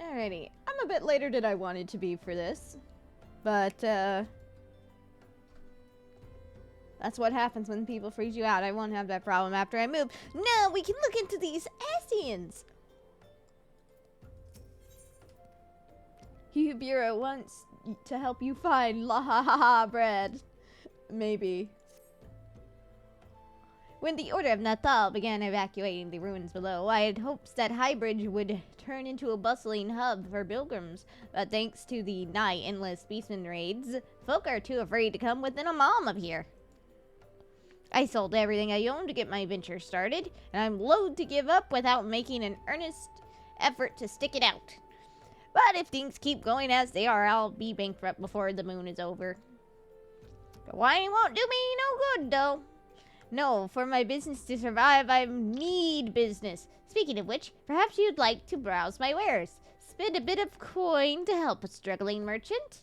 Alrighty. I'm a bit later than I wanted to be for this. But, that's what happens when people freeze you out. I won't have that problem after I move. Now we can look into these Ascians! Bureau wants to help you find la ha ha ha bread. Maybe. When the Order of Natal began evacuating the ruins below, I had hopes that Highbridge would turn into a bustling hub for pilgrims, but thanks to the nigh endless beastman raids, folk are too afraid to come within a mile of here. I sold everything I owned to get my venture started, and I'm loath to give up without making an earnest effort to stick it out. But if things keep going as they are, I'll be bankrupt before the moon is over. But whining won't do me no good, though. No, for my business to survive, I need business. Speaking of which, perhaps you'd like to browse my wares. Spend a bit of coin to help a struggling merchant.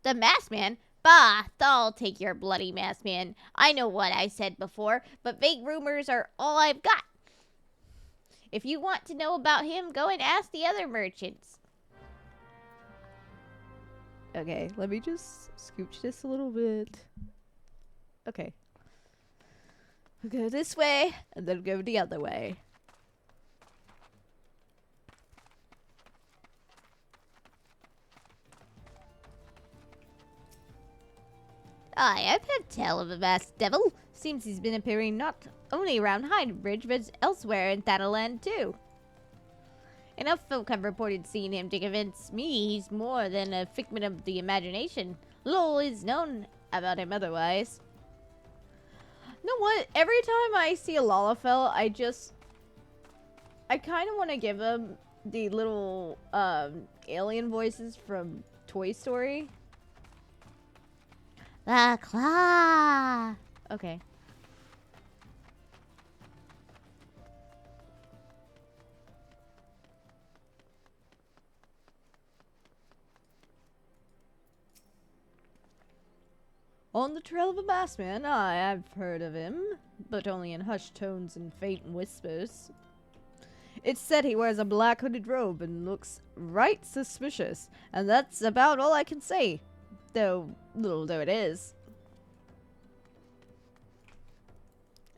The masked man? Bah, I'll take your bloody masked man. I know what I said before, but vague rumors are all I've got. If you want to know about him, go and ask the other merchants. Okay, let me just scooch this a little bit. Okay. We'll go this way, and then go the other way. I've heard tell of a vast devil. Seems he's been appearing not only around Highbridge, but elsewhere in Thanaland too. Enough folk have reported seeing him to convince me he's more than a figment of the imagination. Little is known about him otherwise. You know what? Every time I see a Lalafell, I kind of want to give him the little alien voices from Toy Story. La claw. Okay. On the trail of a masked man, I've heard of him, but only in hushed tones and faint whispers. It's said he wears a black hooded robe and looks right suspicious, and that's about all I can say, though little though it is.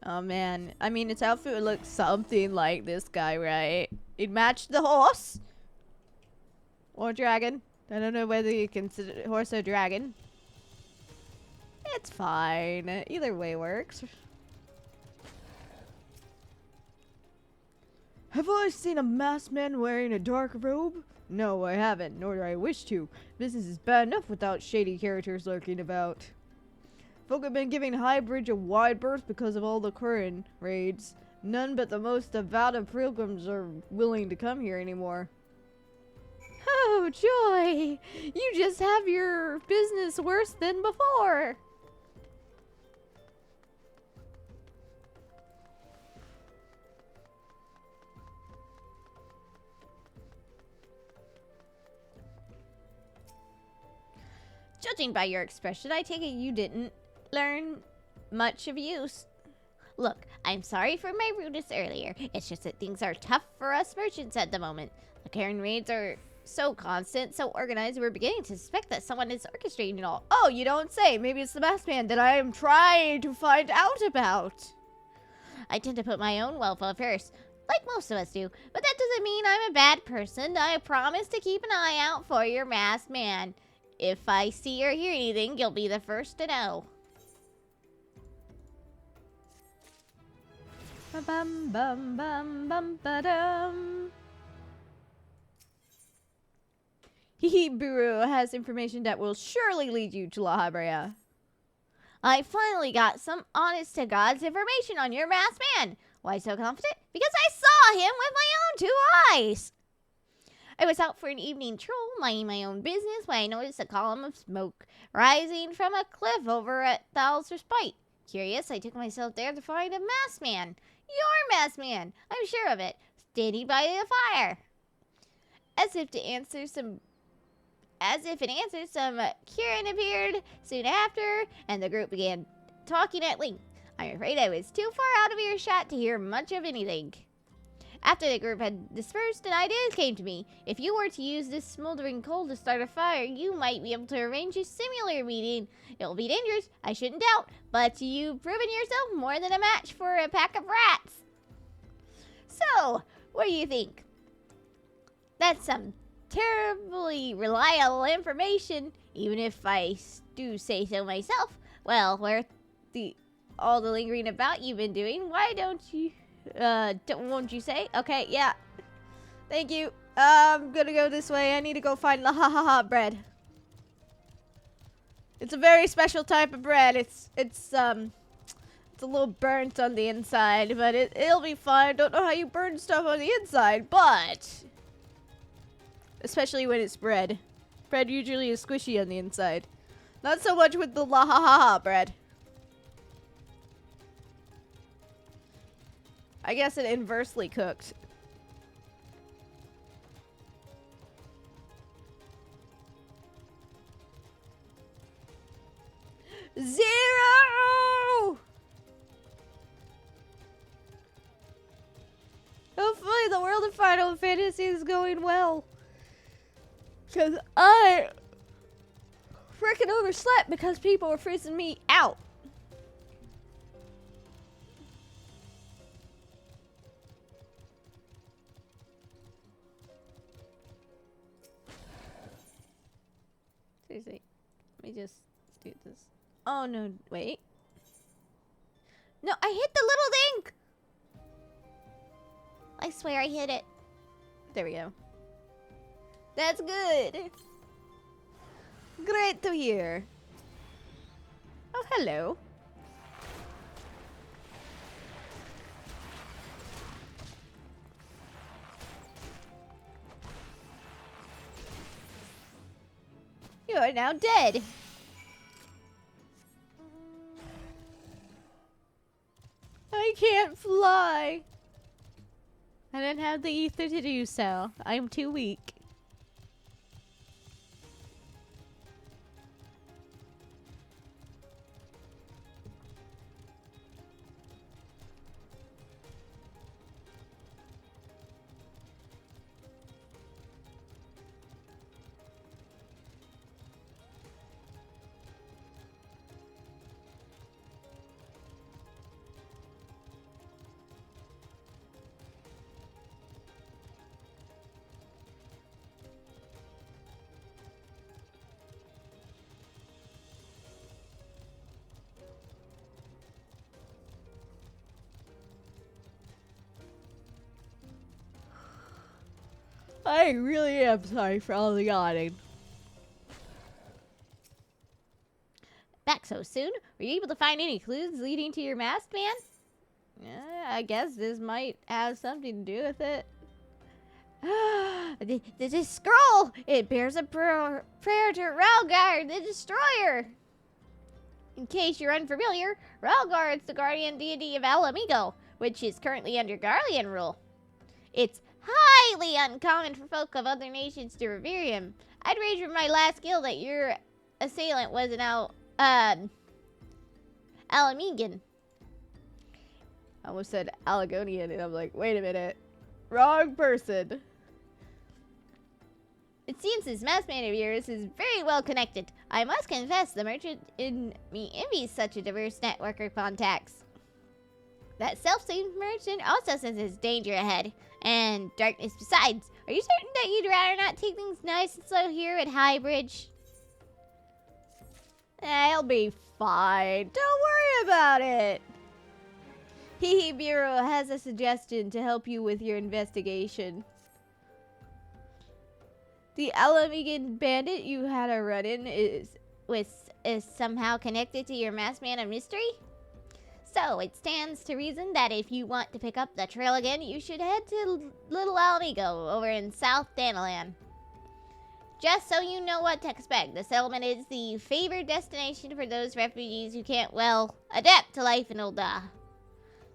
Oh man, I mean, its outfit would look something like this guy, right? It matched the horse! Or dragon. I don't know whether you consider it horse or dragon. It's fine. Either way works. Have I seen a masked man wearing a dark robe? No, I haven't, nor do I wish to. Business is bad enough without shady characters lurking about. Folk have been giving Highbridge a wide berth because of all the current raids. None but the most devout of pilgrims are willing to come here anymore. Oh, joy! You just have your business worse than before! Judging by your expression, I take it you didn't learn much of use. Look, I'm sorry for my rudeness earlier. It's just that things are tough for us merchants at the moment. The Karen raids are so constant, so organized, we're beginning to suspect that someone is orchestrating it all. Oh, you don't say. Maybe it's the masked man that I am trying to find out about. I tend to put my own welfare first, like most of us do, but that doesn't mean I'm a bad person. I promise to keep an eye out for your masked man. If I see or hear anything, you'll be the first to know. Bum bum bum bum ba dum. Bureau has information that will surely lead you to La Habrea. I finally got some honest-to-God's information on your masked man. Why so confident? Because I saw him with my own 2 eyes. I was out for an evening stroll, minding my own business, when I noticed a column of smoke rising from a cliff over at Thal's Respite. Curious, I took myself there to find a masked man. Your masked man, I'm sure of it, standing by the fire. As if it answered, some Kieran appeared soon after, and the group began talking at length. I'm afraid I was too far out of earshot to hear much of anything. After the group had dispersed, an idea came to me. If you were to use this smoldering coal to start a fire, you might be able to arrange a similar meeting. It will be dangerous, I shouldn't doubt, but you've proven yourself more than a match for a pack of rats. So, what do you think? That's some terribly reliable information, even if I do say so myself. Well, where all the lingering about you've been doing, why don't you, won't you say? Okay, yeah. Thank you. I'm gonna go this way. I need to go find the ha-ha-ha bread. It's a very special type of bread. It's a little burnt on the inside, but it'll be fine. Don't know how you burn stuff on the inside, but especially when it's bread. Bread usually is squishy on the inside. Not so much with the la ha ha ha bread. I guess it inversely cooked. Zero! Hopefully the world of Final Fantasy is going well. Because I freaking overslept because people were freezing me out. Seriously, let me just do this. Oh no, wait. No, I hit the little thing! I swear I hit it. There we go. That's good. Great to hear. Oh, hello. You are now dead. I can't fly. I don't have the ether to do so. I'm too weak. I really am sorry for all the yawning. Back so soon? Were you able to find any clues leading to your masked man? I guess this might have something to do with it. This scroll! It bears a prayer to Ralgar, the Destroyer! In case you're unfamiliar, Ralgar is the guardian deity of Alamigo, which is currently under Garlean rule. It's highly uncommon for folk of other nations to revere him. I'd wager my last guild that your assailant was an Alamigan. I almost said Alagonian, and I'm like, wait a minute. Wrong person. It seems this masked man of yours is very well connected. I must confess, the merchant in me envies such a diverse network of contacts. That self-same merchant also senses danger ahead, and darkness besides. Are you certain that you'd rather not take things nice and slow here at Highbridge? I'll be fine. Don't worry about it. Hee Bureau has a suggestion to help you with your investigation. The Alamigan bandit you had a run-in is somehow connected to your masked man of mystery? So, it stands to reason that if you want to pick up the trail again, you should head to Little Alamigo over in South Danalan. Just so you know what to expect, the settlement is the favored destination for those refugees who can't, well, adapt to life in Ul'dah.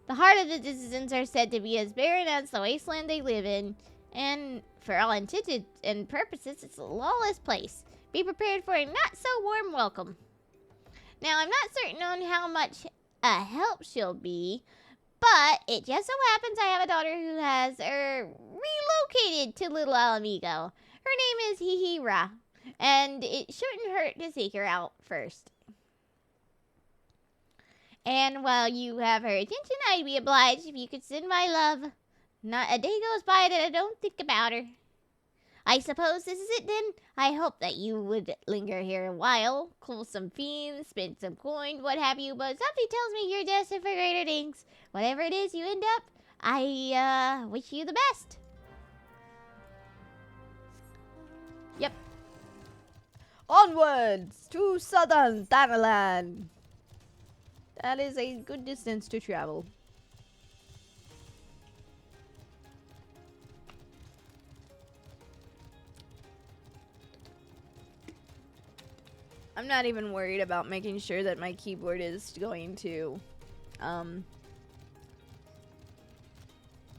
The heart of the citizens are said to be as barren as the wasteland they live in, and for all intents and purposes, it's a lawless place. Be prepared for a not-so-warm welcome. Now, I'm not certain on how much a help she'll be, But it just so happens I have a daughter who has relocated to Little Alamigo. Her name is Hihira, and it shouldn't hurt to seek her out first. And while you have her attention, I'd be obliged if you could send my love. Not a day goes by that I don't think about her. I suppose this is it then. I hope that you would linger here a while, cool some fiends, spend some coin, what have you, but something tells me you're destined for greater things. Whatever it is you end up, I wish you the best. Yep. Onwards to southern Thanalan. That is a good distance to travel. I'm not even worried about making sure that my keyboard is going to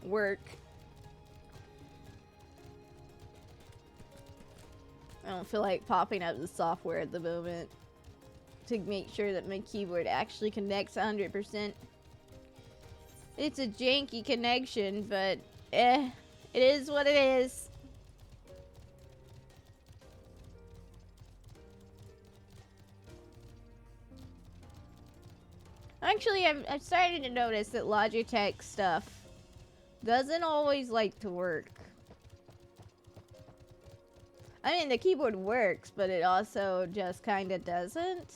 work. I don't feel like popping up the software at the moment to make sure that my keyboard actually connects 100%. It's a janky connection, but it is what it is. Actually, I'm starting to notice that Logitech stuff doesn't always like to work. I mean, the keyboard works, but it also just kind of doesn't.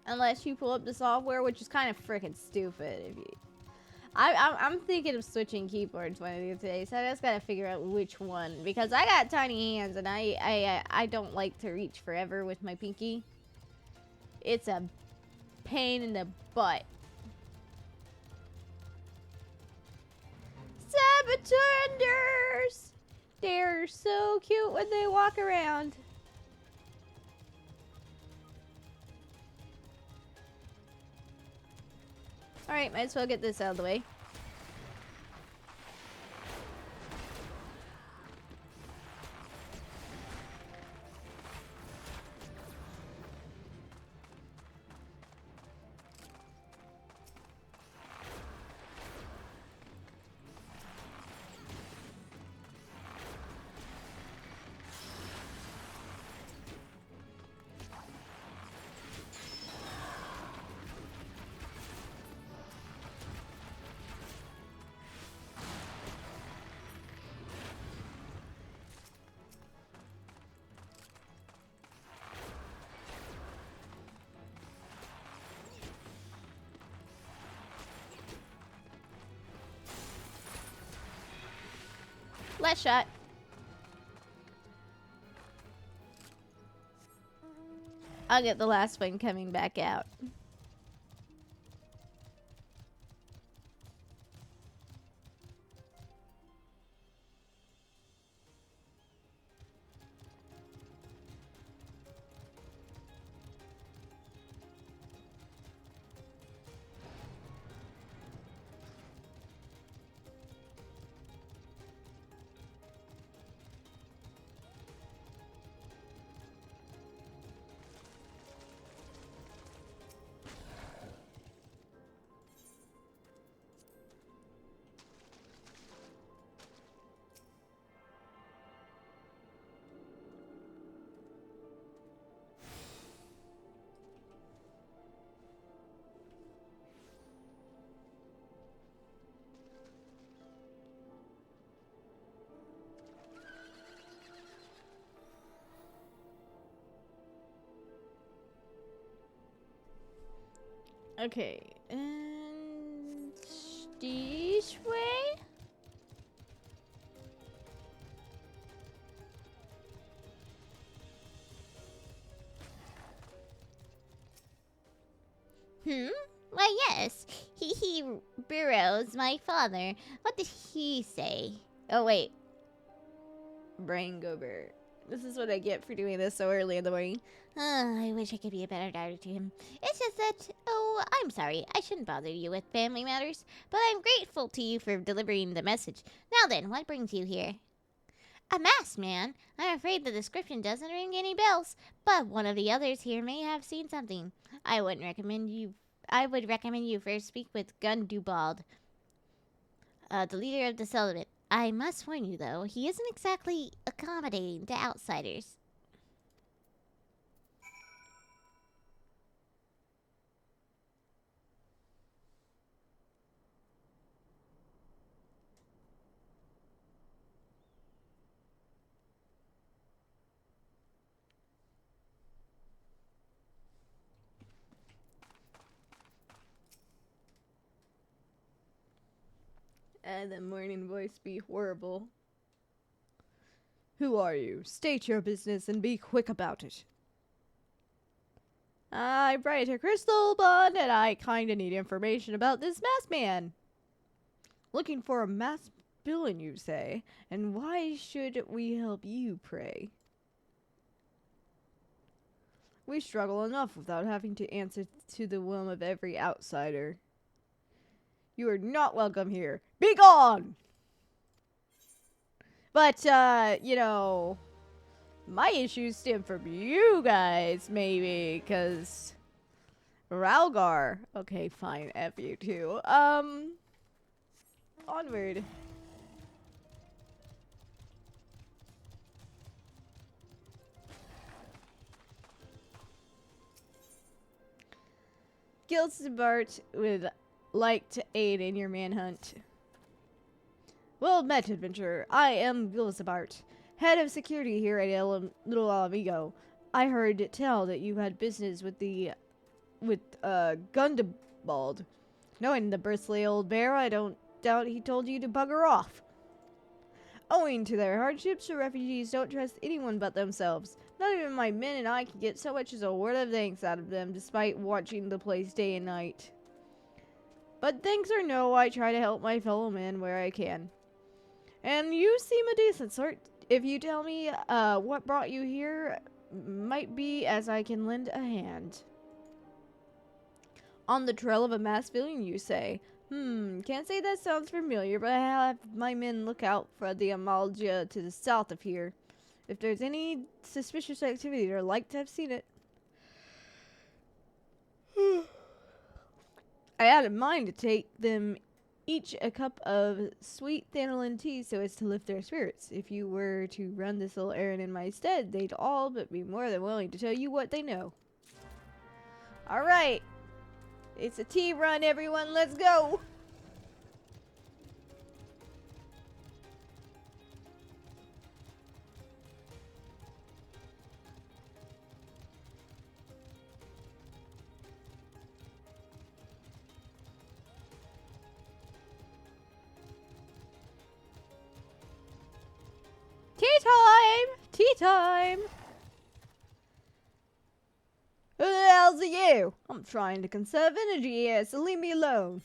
Unless you pull up the software, which is kind of freaking stupid. If you, I'm thinking of switching keyboards one of these days. So I just gotta figure out which one, because I got tiny hands and I don't like to reach forever with my pinky. It's a pain in the butt. Saboteur! They're so cute when they walk around. Alright, might as well get this out of the way. Last shot. I'll get the last one coming back out. Okay, and this way? Why, yes. He Burrows, my father. What did he say? Oh, wait. Brain Gober. This is what I get for doing this so early in the morning. I wish I could be a better daughter to him. It's just that, oh, I'm sorry. I shouldn't bother you with family matters, but I'm grateful to you for delivering the message. Now then, what brings you here? A masked man? I'm afraid the description doesn't ring any bells, but one of the others here may have seen something. I would recommend you first speak with Gundubald. The leader of the settlement. I must warn you, though, he isn't exactly accommodating to outsiders. And the morning voice be horrible. Who are you? State your business and be quick about it. I'm Reinetier Crystalbun, and I kinda need information about this masked man. Looking for a masked villain, you say? And why should we help you, pray? We struggle enough without having to answer to the whim of every outsider. You are not welcome here. Be gone! But, you know, my issues stem from you guys, maybe, because Ralgar. Okay, fine, F you too. Onward. Gilsbart would like to aid in your manhunt. Well met, adventurer. I am Gilsbart, head of security here at Little Amigo. I heard tell that you had business with Gundabald. Knowing the bristly old bear, I don't doubt he told you to bugger off. Owing to their hardships, the refugees don't trust anyone but themselves. Not even my men and I can get so much as a word of thanks out of them, despite watching the place day and night. But thanks or no, I try to help my fellow men where I can. And you seem a decent sort. If you tell me what brought you here, might be as I can lend a hand. On the trail of a masked villain, you say? Can't say that sounds familiar, but I have my men look out for the Amalja to the south of here. If there's any suspicious activity, they're like to have seen it. I had in mind to take them each a cup of sweet Thanalan tea so as to lift their spirits. If you were to run this little errand in my stead, they'd all but be more than willing to tell you what they know. Alright. It's a tea run, everyone. Let's go! Tea time! Tea time! Who the hell's are you? I'm trying to conserve energy here, so leave me alone.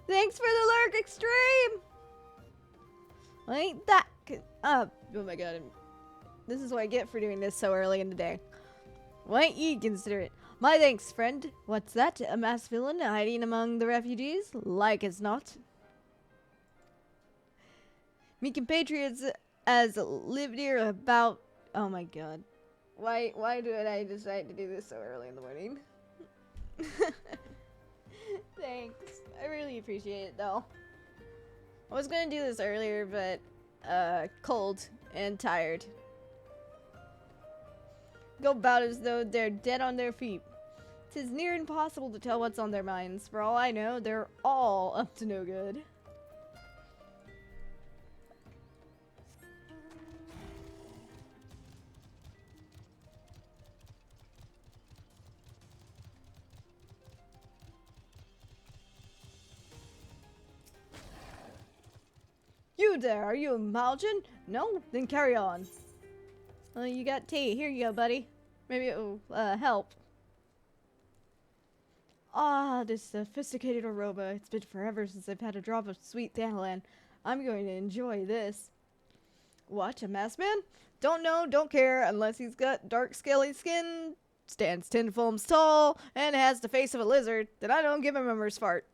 Thanks for the lurk, Extreme! Well, ain't that oh my god. This is what I get for doing this so early in the day. Why ain't you consider it? My thanks, friend. What's that? A masked villain hiding among the refugees? Like as not. Me compatriots as lived here about... Oh my god. Why did I decide to do this so early in the morning? Thanks. I really appreciate it, though. I was gonna do this earlier, but, cold and tired. Go about as though they're dead on their feet. 'Tis near impossible to tell what's on their minds. For all I know, they're all up to no good. You there, are you a Maljan? No? Then carry on. Well, you got tea. Here you go, buddy. Maybe it'll, help. Ah, this sophisticated aroma. It's been forever since I've had a drop of sweet Thanalan. I'm going to enjoy this. What, a masked man? Don't know, don't care, unless he's got dark scaly skin, stands 10 foams tall, and has the face of a lizard, then I don't give him a merce fart.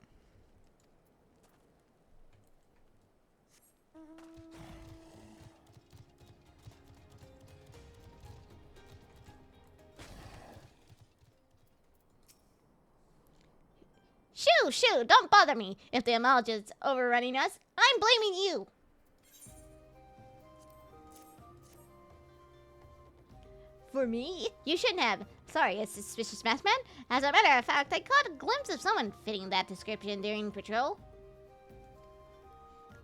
Shoo! Don't bother me. If the Amalja's overrunning us, I'm blaming you. For me? You shouldn't have. Sorry, a suspicious masked man. As a matter of fact, I caught a glimpse of someone fitting that description during patrol.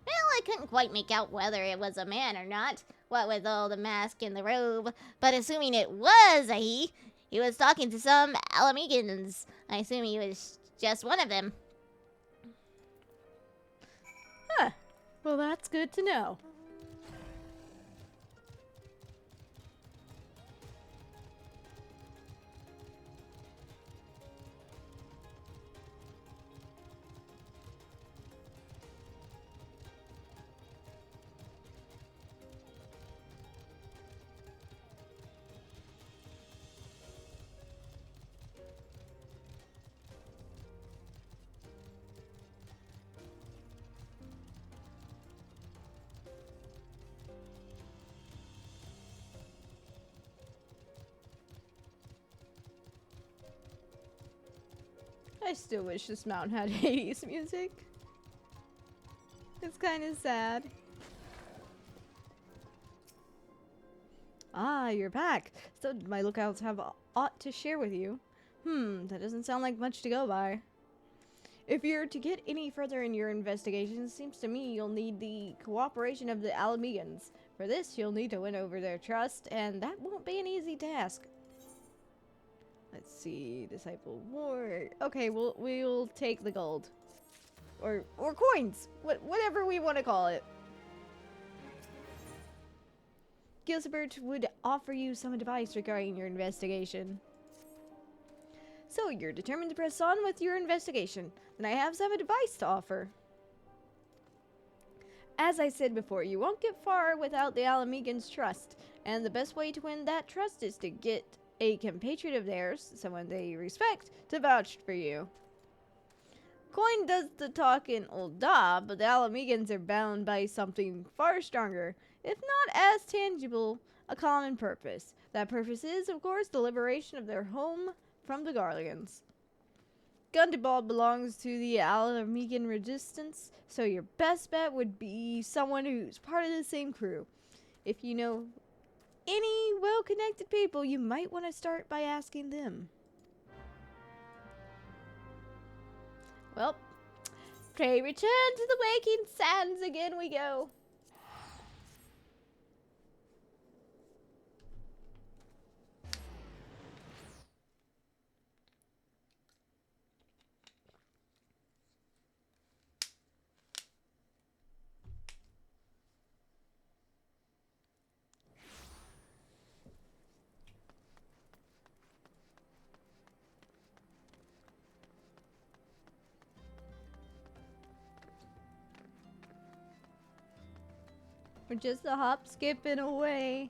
Well, I couldn't quite make out whether it was a man or not, what with all the mask and the robe, but assuming it was a he was talking to some Alamegans. I assume he was just one of them. Huh. Well, that's good to know. I still wish this mountain had 80s music. It's kind of sad. Ah, you're back. So my lookouts have aught to share with you. That doesn't sound like much to go by. If you're to get any further in your investigation, it seems to me you'll need the cooperation of the Alamegans. For this, you'll need to win over their trust, and that won't be an easy task. Let's see, Disciple War. Okay, we'll take the gold. Or coins! Whatever we want to call it. Gilbert would offer you some advice regarding your investigation. So, you're determined to press on with your investigation. Then I have some advice to offer. As I said before, you won't get far without the Alamegans' trust. And the best way to win that trust is to get a compatriot of theirs, someone they respect, to vouch for you. Coin does the talking old da, but the Alamegans are bound by something far stronger, if not as tangible, a common purpose. That purpose is, of course, the liberation of their home from the Garleans. Gundabald belongs to the Alamegan resistance, so your best bet would be someone who's part of the same crew. If you know any well-connected people, you might want to start by asking them. Well, pray return to the waking sands again we go. We're just a hop skipping away.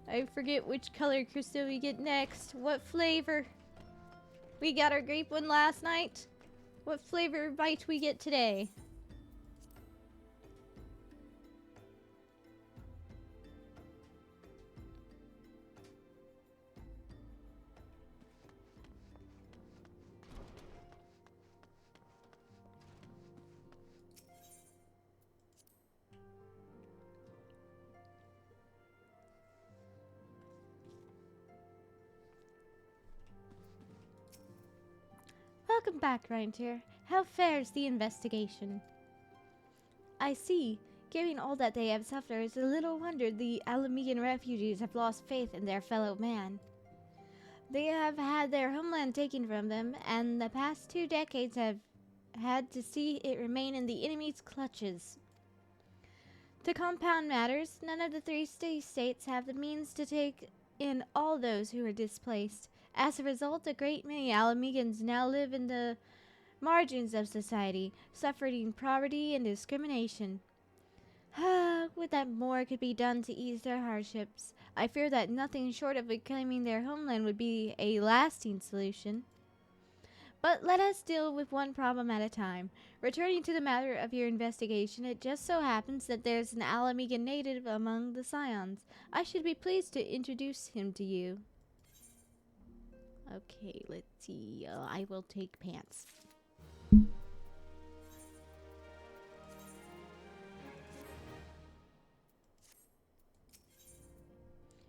I forget which color crystal we get next. What flavor? We got our grape one last night. What flavor might we get today? Welcome back, Reinetier. How fares the investigation? I see. Given all that they have suffered, it's a little wonder the Alamegan refugees have lost faith in their fellow man. They have had their homeland taken from them, and the past 2 decades have had to see it remain in the enemy's clutches. To compound matters, none of the 3 states have the means to take in all those who are displaced. As a result, a great many Alamegans now live in the margins of society, suffering poverty and discrimination. Would that more could be done to ease their hardships. I fear that nothing short of reclaiming their homeland would be a lasting solution. But let us deal with one problem at a time. Returning to the matter of your investigation, it just so happens that there's an Alamegan native among the Ascians. I should be pleased to introduce him to you. Okay, let's see. I will take pants.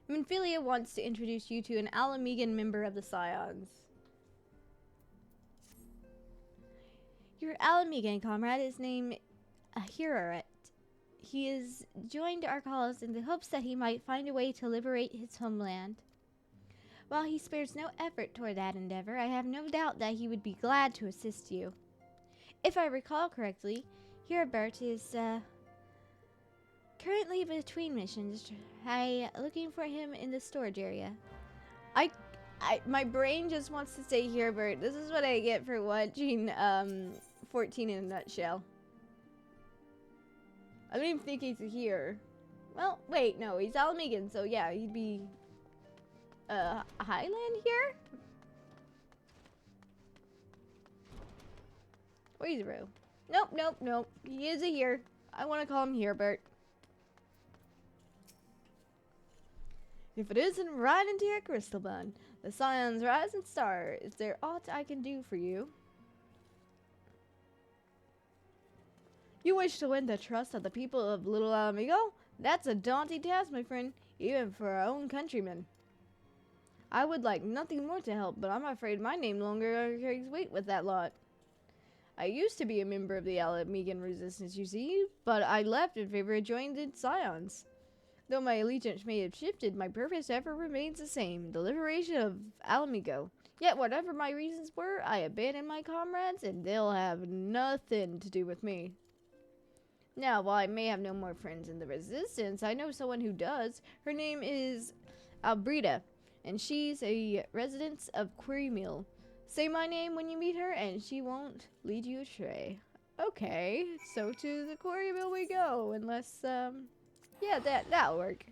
Minfilia wants to introduce you to an Alamegan member of the Scions. Your Alamegan comrade is named Ahiraret. He has joined our cause in the hopes that he might find a way to liberate his homeland. While he spares no effort toward that endeavor, I have no doubt that he would be glad to assist you. If I recall correctly, Hirabert is currently between missions. Try looking for him in the storage area. My brain just wants to say Hirabert. This is what I get for watching 14 in a nutshell. I don't even think he's here. Well, wait, no, he's Alamegan, so yeah, he'd be Highland here? Wheezeroo. Nope. He is a here. I want to call him Herbert. If it isn't Reinetier Crystalbun, the Scion's rising star, is there aught I can do for you? You wish to win the trust of the people of Little Alamigo? That's a daunting task, my friend, even for our own countrymen. I would like nothing more to help, but I'm afraid my name no longer carries weight with that lot. I used to be a member of the Alamegan resistance, you see, but I left in favor of joining the Scions. Though my allegiance may have shifted, my purpose ever remains the same, the liberation of Alamigo. Yet whatever my reasons were, I abandoned my comrades, and they'll have nothing to do with me. Now, while I may have no more friends in the resistance, I know someone who does. Her name is Albrita, and she's a resident of Quarry Mill. Say my name when you meet her, and she won't lead you astray. Okay, so to the Quarry Mill we go, unless, yeah, that'll work.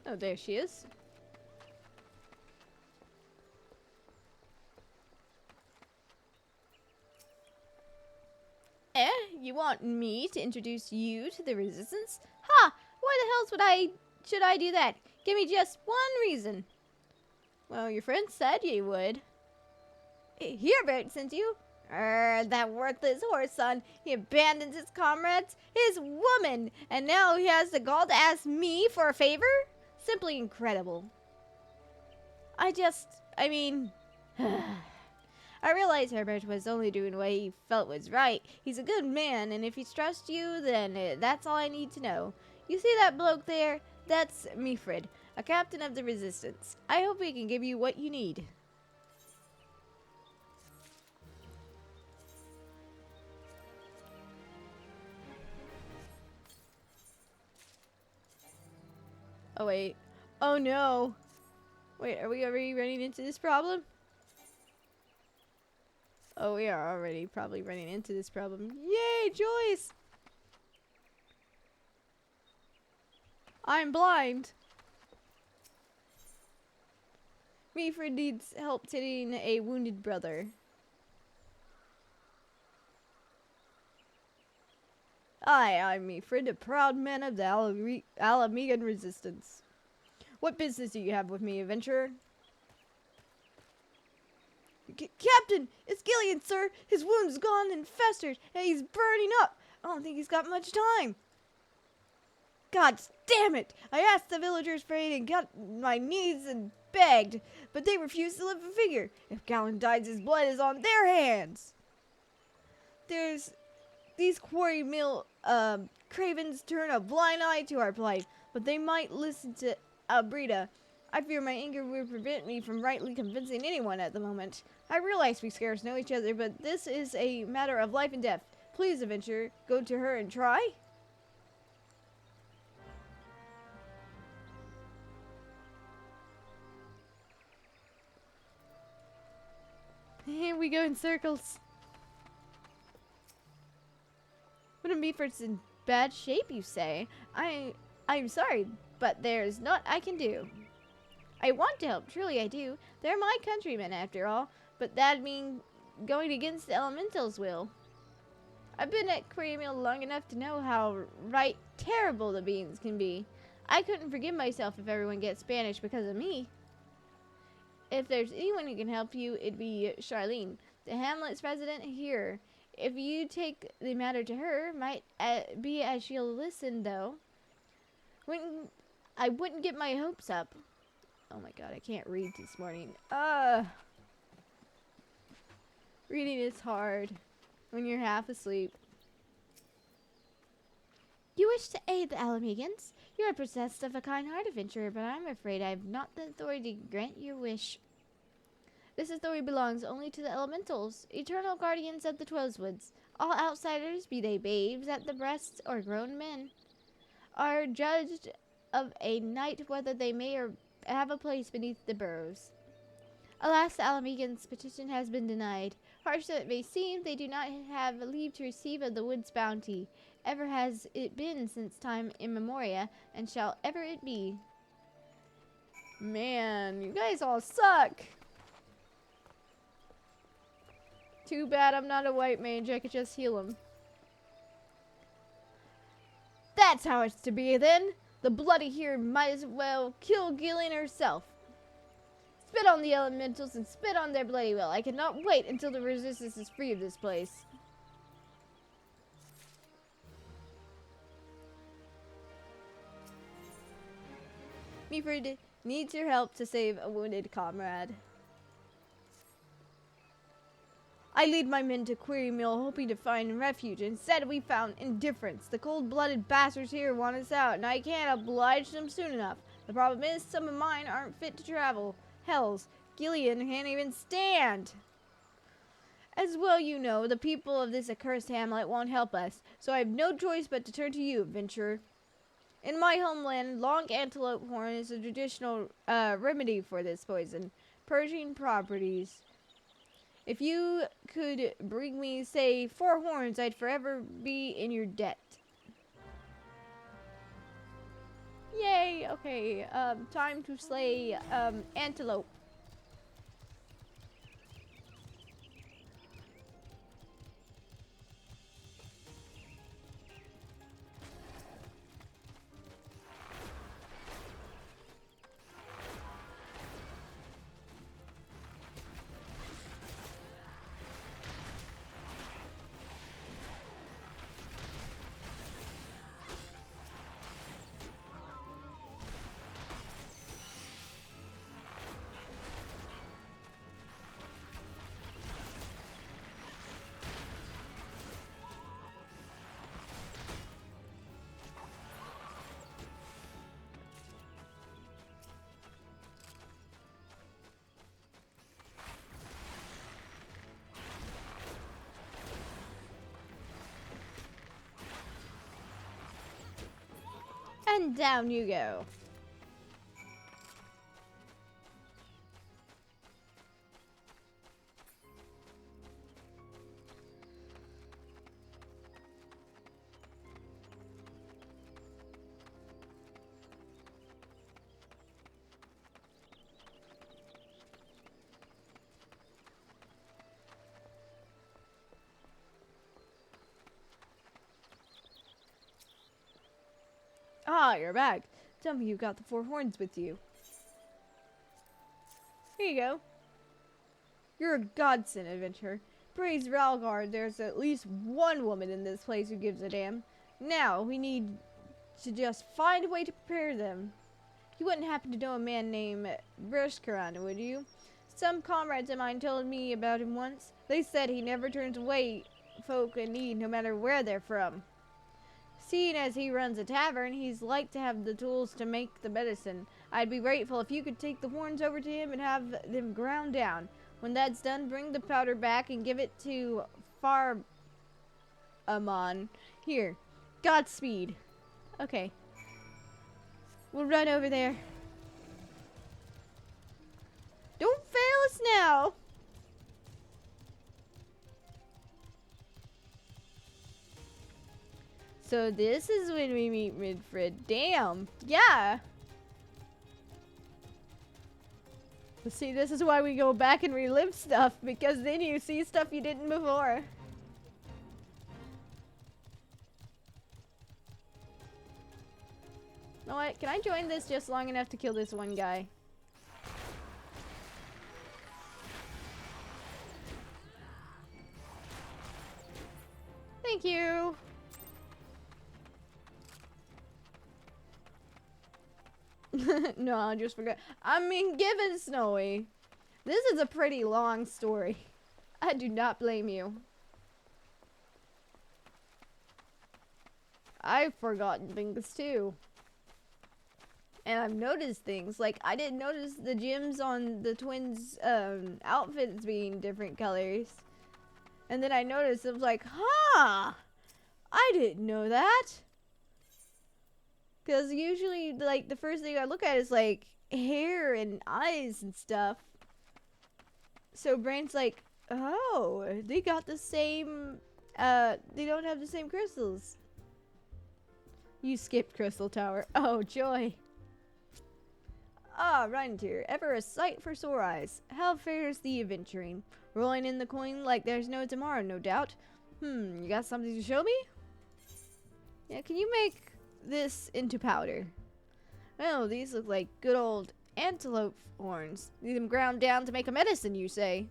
Oh, there she is. You want me to introduce you to the resistance? Ha! Why the hell should I do that? Give me just one reason. Well, your friend said you would. Herbert sent you? That worthless horse son. He abandoned his comrades, his woman, and now he has the gall to ask me for a favor? Simply incredible. I mean... I realize Herbert was only doing what he felt was right. He's a good man, and if he trusts you, then that's all I need to know. You see that bloke there? That's Mifrid, a captain of the resistance. I hope he can give you what you need. Oh, wait. Oh, no. Wait, are we already running into this problem? Oh, we are already probably running into this problem. Yay, Joyce! I'm blind. Mifrid needs help tending a wounded brother. I'm Mifrid, a proud man of the Alamegan resistance. What business do you have with me, adventurer? Captain, it's Gillian, sir. His wound's gone and festered, and he's burning up. I don't think he's got much time. God damn it! I asked the villagers for aid and got my knees and begged, but they refused to lift a finger. If Gallon dies, his blood is on their hands. There's these Quarry Mill cravens turn a blind eye to our plight, but they might listen to Albrita. I fear my anger will prevent me from rightly convincing anyone at the moment. I realize we scarce know each other, but this is a matter of life and death. Please, adventurer, go to her and try. Here we go in circles. Wouldn't Mifrid's in bad shape, you say? I'm sorry, but there's naught I can do. I want to help, truly I do. They're my countrymen, after all, but that'd mean going against the elementals' will. I've been at Cranial long enough to know how right terrible the beings can be. I couldn't forgive myself if everyone gets Spanish because of me. If there's anyone who can help you, it'd be Charlene, the Hamlet's resident here. If you take the matter to her, might be as she'll listen, though. I wouldn't get my hopes up. Oh my god, I can't read this morning. Reading is hard when you're half asleep. You wish to aid the Alamegans? You are possessed of a kind heart, adventurer, but I'm afraid I have not the authority to grant your wish. This authority belongs only to the elementals, eternal guardians of the Twelvewoods. All outsiders, be they babes at the breasts or grown men, are judged of a night whether they may or have a place beneath the burrows. Alas, the Alamegans' petition has been denied. Harsh though it may seem, they do not have leave to receive of the wood's bounty. Ever has it been since time immemoria, and shall ever it be. Man, you guys all suck. Too bad I'm not a white mage, I could just heal him. That's how it's to be then. The bloody here might as well kill Gillian herself. Spit on the elementals and spit on their bloody will. I cannot wait until the resistance is free of this place. Meaford needs your help to save a wounded comrade. I lead my men to Query Mill hoping to find refuge. Instead, we found indifference. The cold-blooded bastards here want us out, and I can't oblige them soon enough. The problem is, some of mine aren't fit to travel. Hells, Gillian can't even stand. As well you know, the people of this accursed hamlet won't help us, so I have no choice but to turn to you, adventurer. In my homeland, long antelope horn is a traditional remedy for this poison, purging properties. If you could bring me, say, 4 horns, I'd forever be in your debt. Yay! Okay, time to slay, antelope. And down you go. Ah, you're back. Tell me you got the 4 horns with you. Here you go. You're a godsend, adventurer. Praise Ralgard, there's at least one woman in this place who gives a damn. Now, we need to just find a way to prepare them. You wouldn't happen to know a man named Brushkaran, would you? Some comrades of mine told me about him once. They said he never turns away folk in need, no matter where they're from. Seeing as he runs a tavern, he's like to have the tools to make the medicine. I'd be grateful if you could take the horns over to him and have them ground down. When that's done, bring the powder back and give it to Amon. Here, Godspeed. Okay. We'll run over there. Don't fail us now! So this is when we meet Midfred. Damn. Yeah. See, this is why we go back and relive stuff, because then you see stuff you didn't before. You know what? Can I join this just long enough to kill this one guy? Thank you. No, I just forgot. I mean, given Snowy, this is a pretty long story. I do not blame you. I've forgotten things too. And I've noticed things. Like, I didn't notice the gems on the twins' outfits being different colors. And then I noticed, I was like, huh! I didn't know that. Because usually, like, the first thing I look at is, like, hair and eyes and stuff. So brain's like, oh, they got the same, they don't have the same crystals. You skipped Crystal Tower. Oh, joy. Ah, Reinetier, ever a sight for sore eyes. How fares the adventuring? Rolling in the coin like there's no tomorrow, no doubt. You got something to show me? Yeah, can you make this into powder? Oh, these look like good old antelope horns. Need them ground down to make a medicine, you say?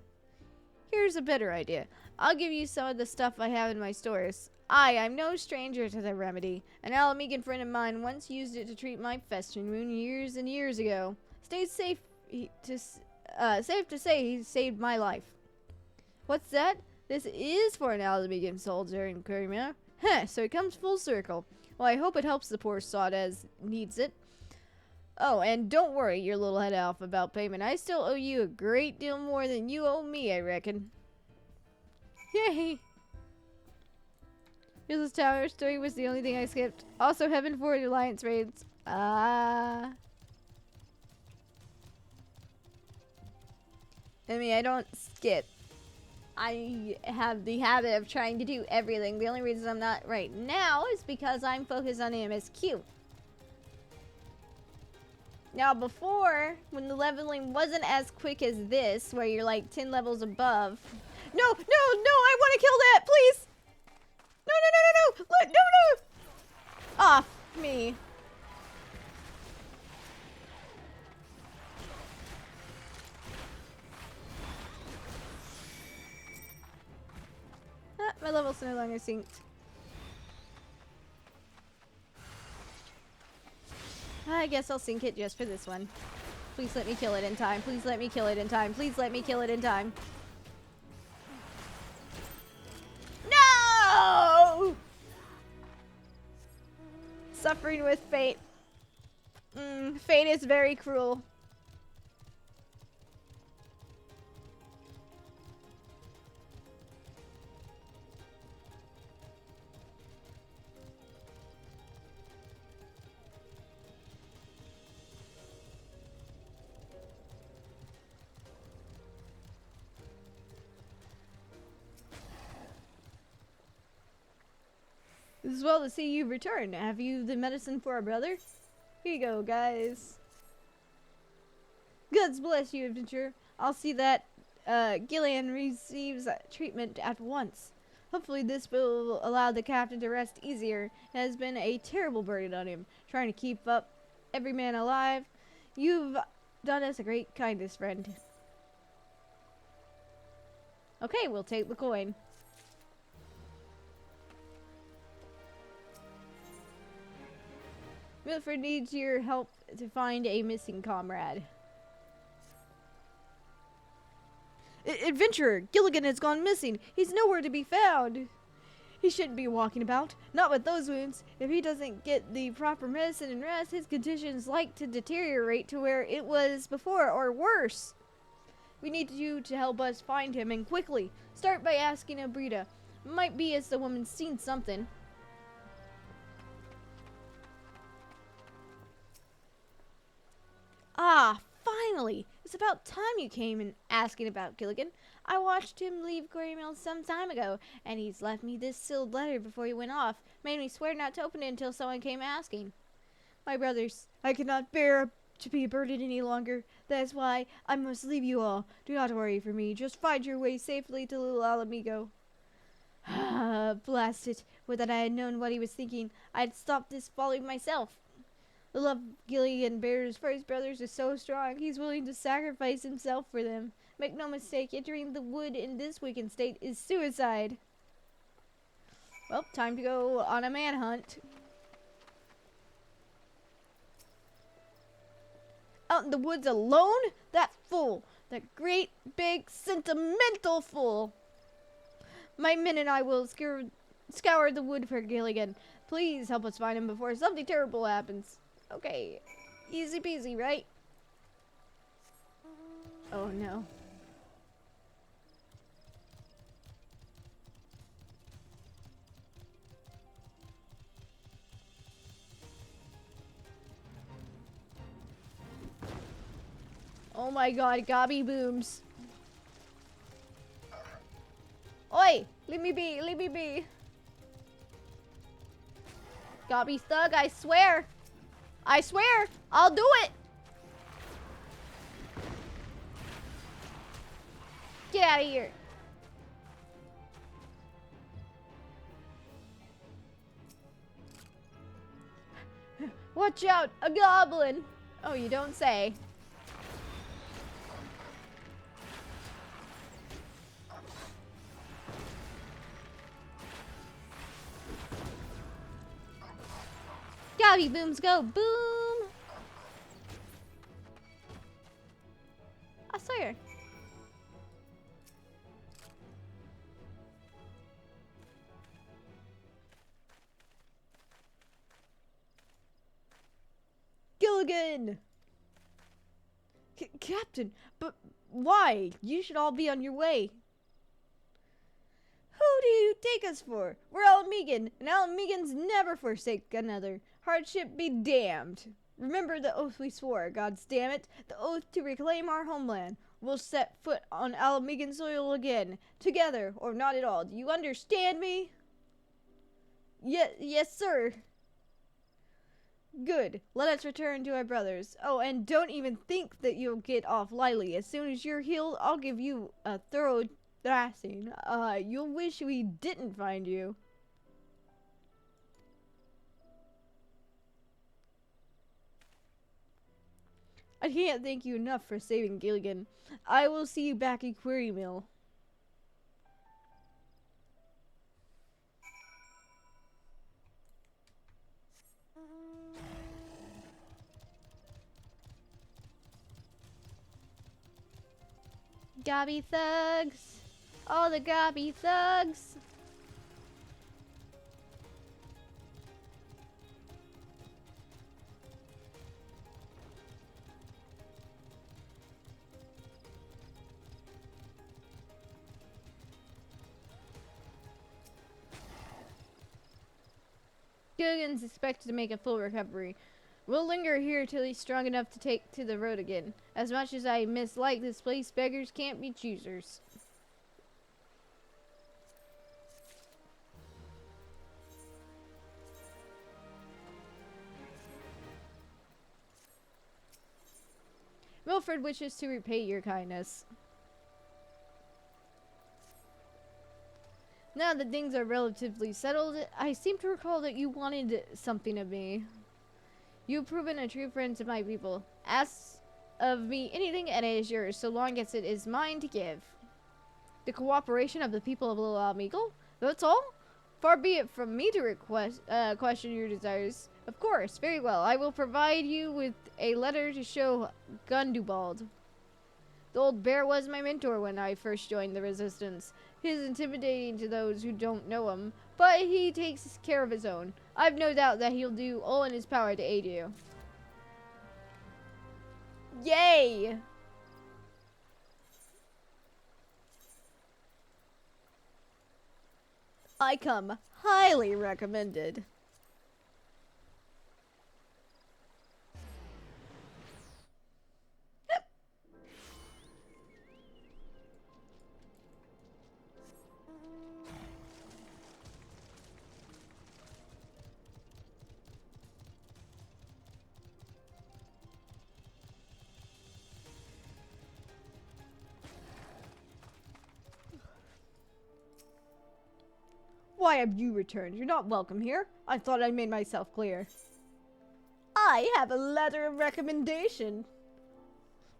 Here's a better idea. I'll give you some of the stuff I have in my stores. I'm no stranger to the remedy. An Alamegan friend of mine once used it to treat my festering wound years and years ago. Stay safe safe to say he saved my life. What's that? This is for an Alamegan soldier in Kurima. Heh, so it comes full circle. Well, I hope it helps the poor sod as needs it. Oh, and don't worry your little head off about payment. I still owe you a great deal more than you owe me, I reckon. Yay! Useless Tower story was the only thing I skipped. Also, Heaven Forward Alliance raids. I mean, I don't skip. I have the habit of trying to do everything. The only reason I'm not right now is because I'm focused on MSQ. Now, before, when the leveling wasn't as quick as this, where you're like 10 levels above. No, no, no, I want to kill that, please! No, no, no, no, no! Look, no, no! Off me. Ah, my level's no longer synced. I guess I'll sync it just for this one. Please let me kill it in time. Please let me kill it in time. Please let me kill it in time. No! Suffering with fate. Fate is very cruel. It is well to see you return. Have you the medicine for our brother? Here you go, guys. Gods bless you, adventurer. I'll see that Gillian receives treatment at once. Hopefully this will allow the captain to rest easier. It has been a terrible burden on him, trying to keep up every man alive. You've done us a great kindness, friend. Okay, we'll take the coin. Milford needs your help to find a missing comrade. Adventurer, Gilligan has gone missing. He's nowhere to be found. He shouldn't be walking about, not with those wounds. If he doesn't get the proper medicine and rest, his condition's like to deteriorate to where it was before, or worse. We need you to help us find him, and quickly. Start by asking Abrita. Might be as the woman's seen something. Ah, finally! It's about time you came and asking about Gilligan. I watched him leave Grey Mill some time ago, and he's left me this sealed letter before he went off. Made me swear not to open it until someone came asking. My brothers, I cannot bear to be a burden any longer. That is why I must leave you all. Do not worry for me. Just find your way safely to little Alamigo. Blast it. Would that I had known what he was thinking, I'd stopped this folly myself. The love Gilligan bears for his brothers is so strong, he's willing to sacrifice himself for them. Make no mistake, entering the wood in this weakened state is suicide. Well, time to go on a manhunt. Out in the woods alone? That fool! That great, big, sentimental fool! My men and I will scour the wood for Gilligan. Please help us find him before something terrible happens. Okay, easy peasy, right? Oh no. Oh my god, gobby booms. Oi! Leave me be, leave me be. Gobby thug, I swear. I swear, I'll do it. Get out of here. Watch out, a goblin. Oh, you don't say. Gobby booms go boom. I swear. Gilligan! Captain, but why? You should all be on your way. Who do you take us for? We're Alamegan, and Alamegans never forsake another. Hardship be damned. Remember the oath we swore, gods damn it, the oath to reclaim our homeland. We'll set foot on Alamegan soil again, together or not at all. Do you understand me? Yes, sir. Good. Let us return to our brothers. Oh, and don't even think that you'll get off lightly. As soon as you're healed, I'll give you a thorough thrashing. You'll wish we didn't find you. I can't thank you enough for saving Gilligan. I will see you back at Quarry Mill. Gobby thugs! All the gobby thugs! Gilligan's expected to make a full recovery. We'll linger here till he's strong enough to take to the road again. As much as I mislike this place, beggars can't be choosers. Milford wishes to repay your kindness. Now that things are relatively settled, I seem to recall that you wanted something of me. You've proven a true friend to my people. Ask of me anything and it is yours, so long as it is mine to give. The cooperation of the people of Little Amigo? That's all? Far be it from me to question your desires. Of course, very well. I will provide you with a letter to show Gundubald. The old bear was my mentor when I first joined the resistance. He is intimidating to those who don't know him, but he takes care of his own. I've no doubt that he'll do all in his power to aid you. Yay! I come highly recommended. Why have you returned? You're not welcome here. I thought I made myself clear. I have a letter of recommendation.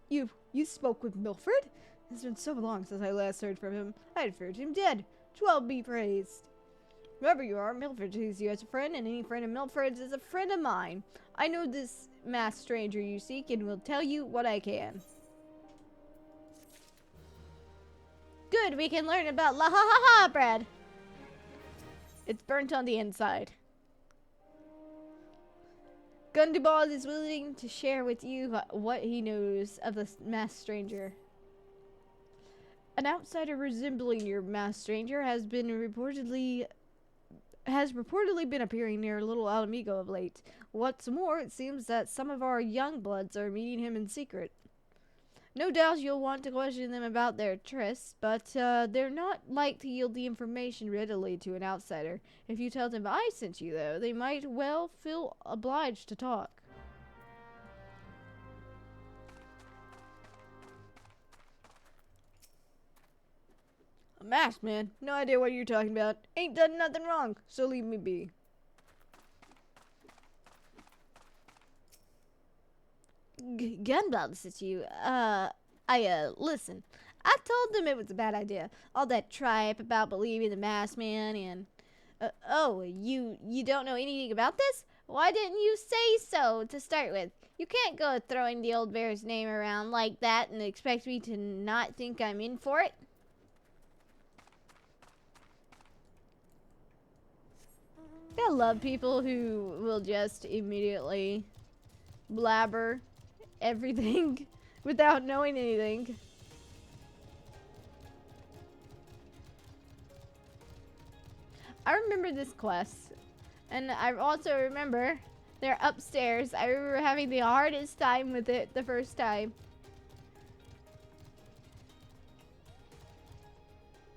You spoke with Milford? It's been so long since I last heard from him. I had feared him dead. 12 be praised. Whoever you are, Milford sees you as a friend, and any friend of Milford's is a friend of mine. I know this masked stranger you seek, and will tell you what I can. Good, we can learn about La Ha Ha Ha bread. It's burnt on the inside. Gundabald is willing to share with you what he knows of the masked stranger. An outsider resembling your masked stranger has reportedly been appearing near Little Alamigo of late. What's more, it seems that some of our young bloods are meeting him in secret. No doubt you'll want to question them about their trysts, but they're not like to yield the information readily to an outsider. If you tell them I sent you, though, they might well feel obliged to talk. A masked man? No idea what you're talking about. Ain't done nothing wrong, so leave me be. Gunbald sent you. Listen. I told them it was a bad idea. All that tripe about believing the masked man and... you don't know anything about this? Why didn't you say so to start with? You can't go throwing the old bear's name around like that and expect me to not think I'm in for it. I love people who will just immediately blabber everything without knowing anything. I remember this quest, and I also remember they're upstairs. I remember having the hardest time with it the first time.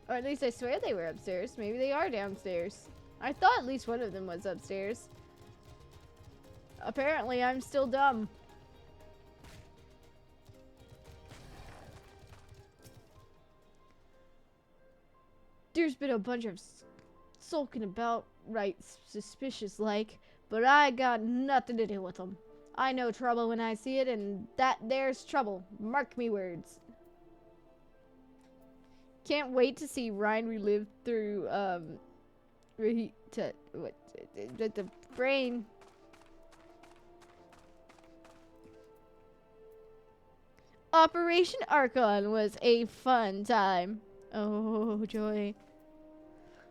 Or at least I swear they were upstairs. Maybe they are downstairs. I thought at least one of them was upstairs. Apparently, I'm still dumb. There's been a bunch of sulking about right suspicious like, but I got nothing to do with them. I know trouble when I see it, and that there's trouble. Mark me words. Can't wait to see Ryan relive through, the brain. Operation Archon was a fun time. Oh, joy.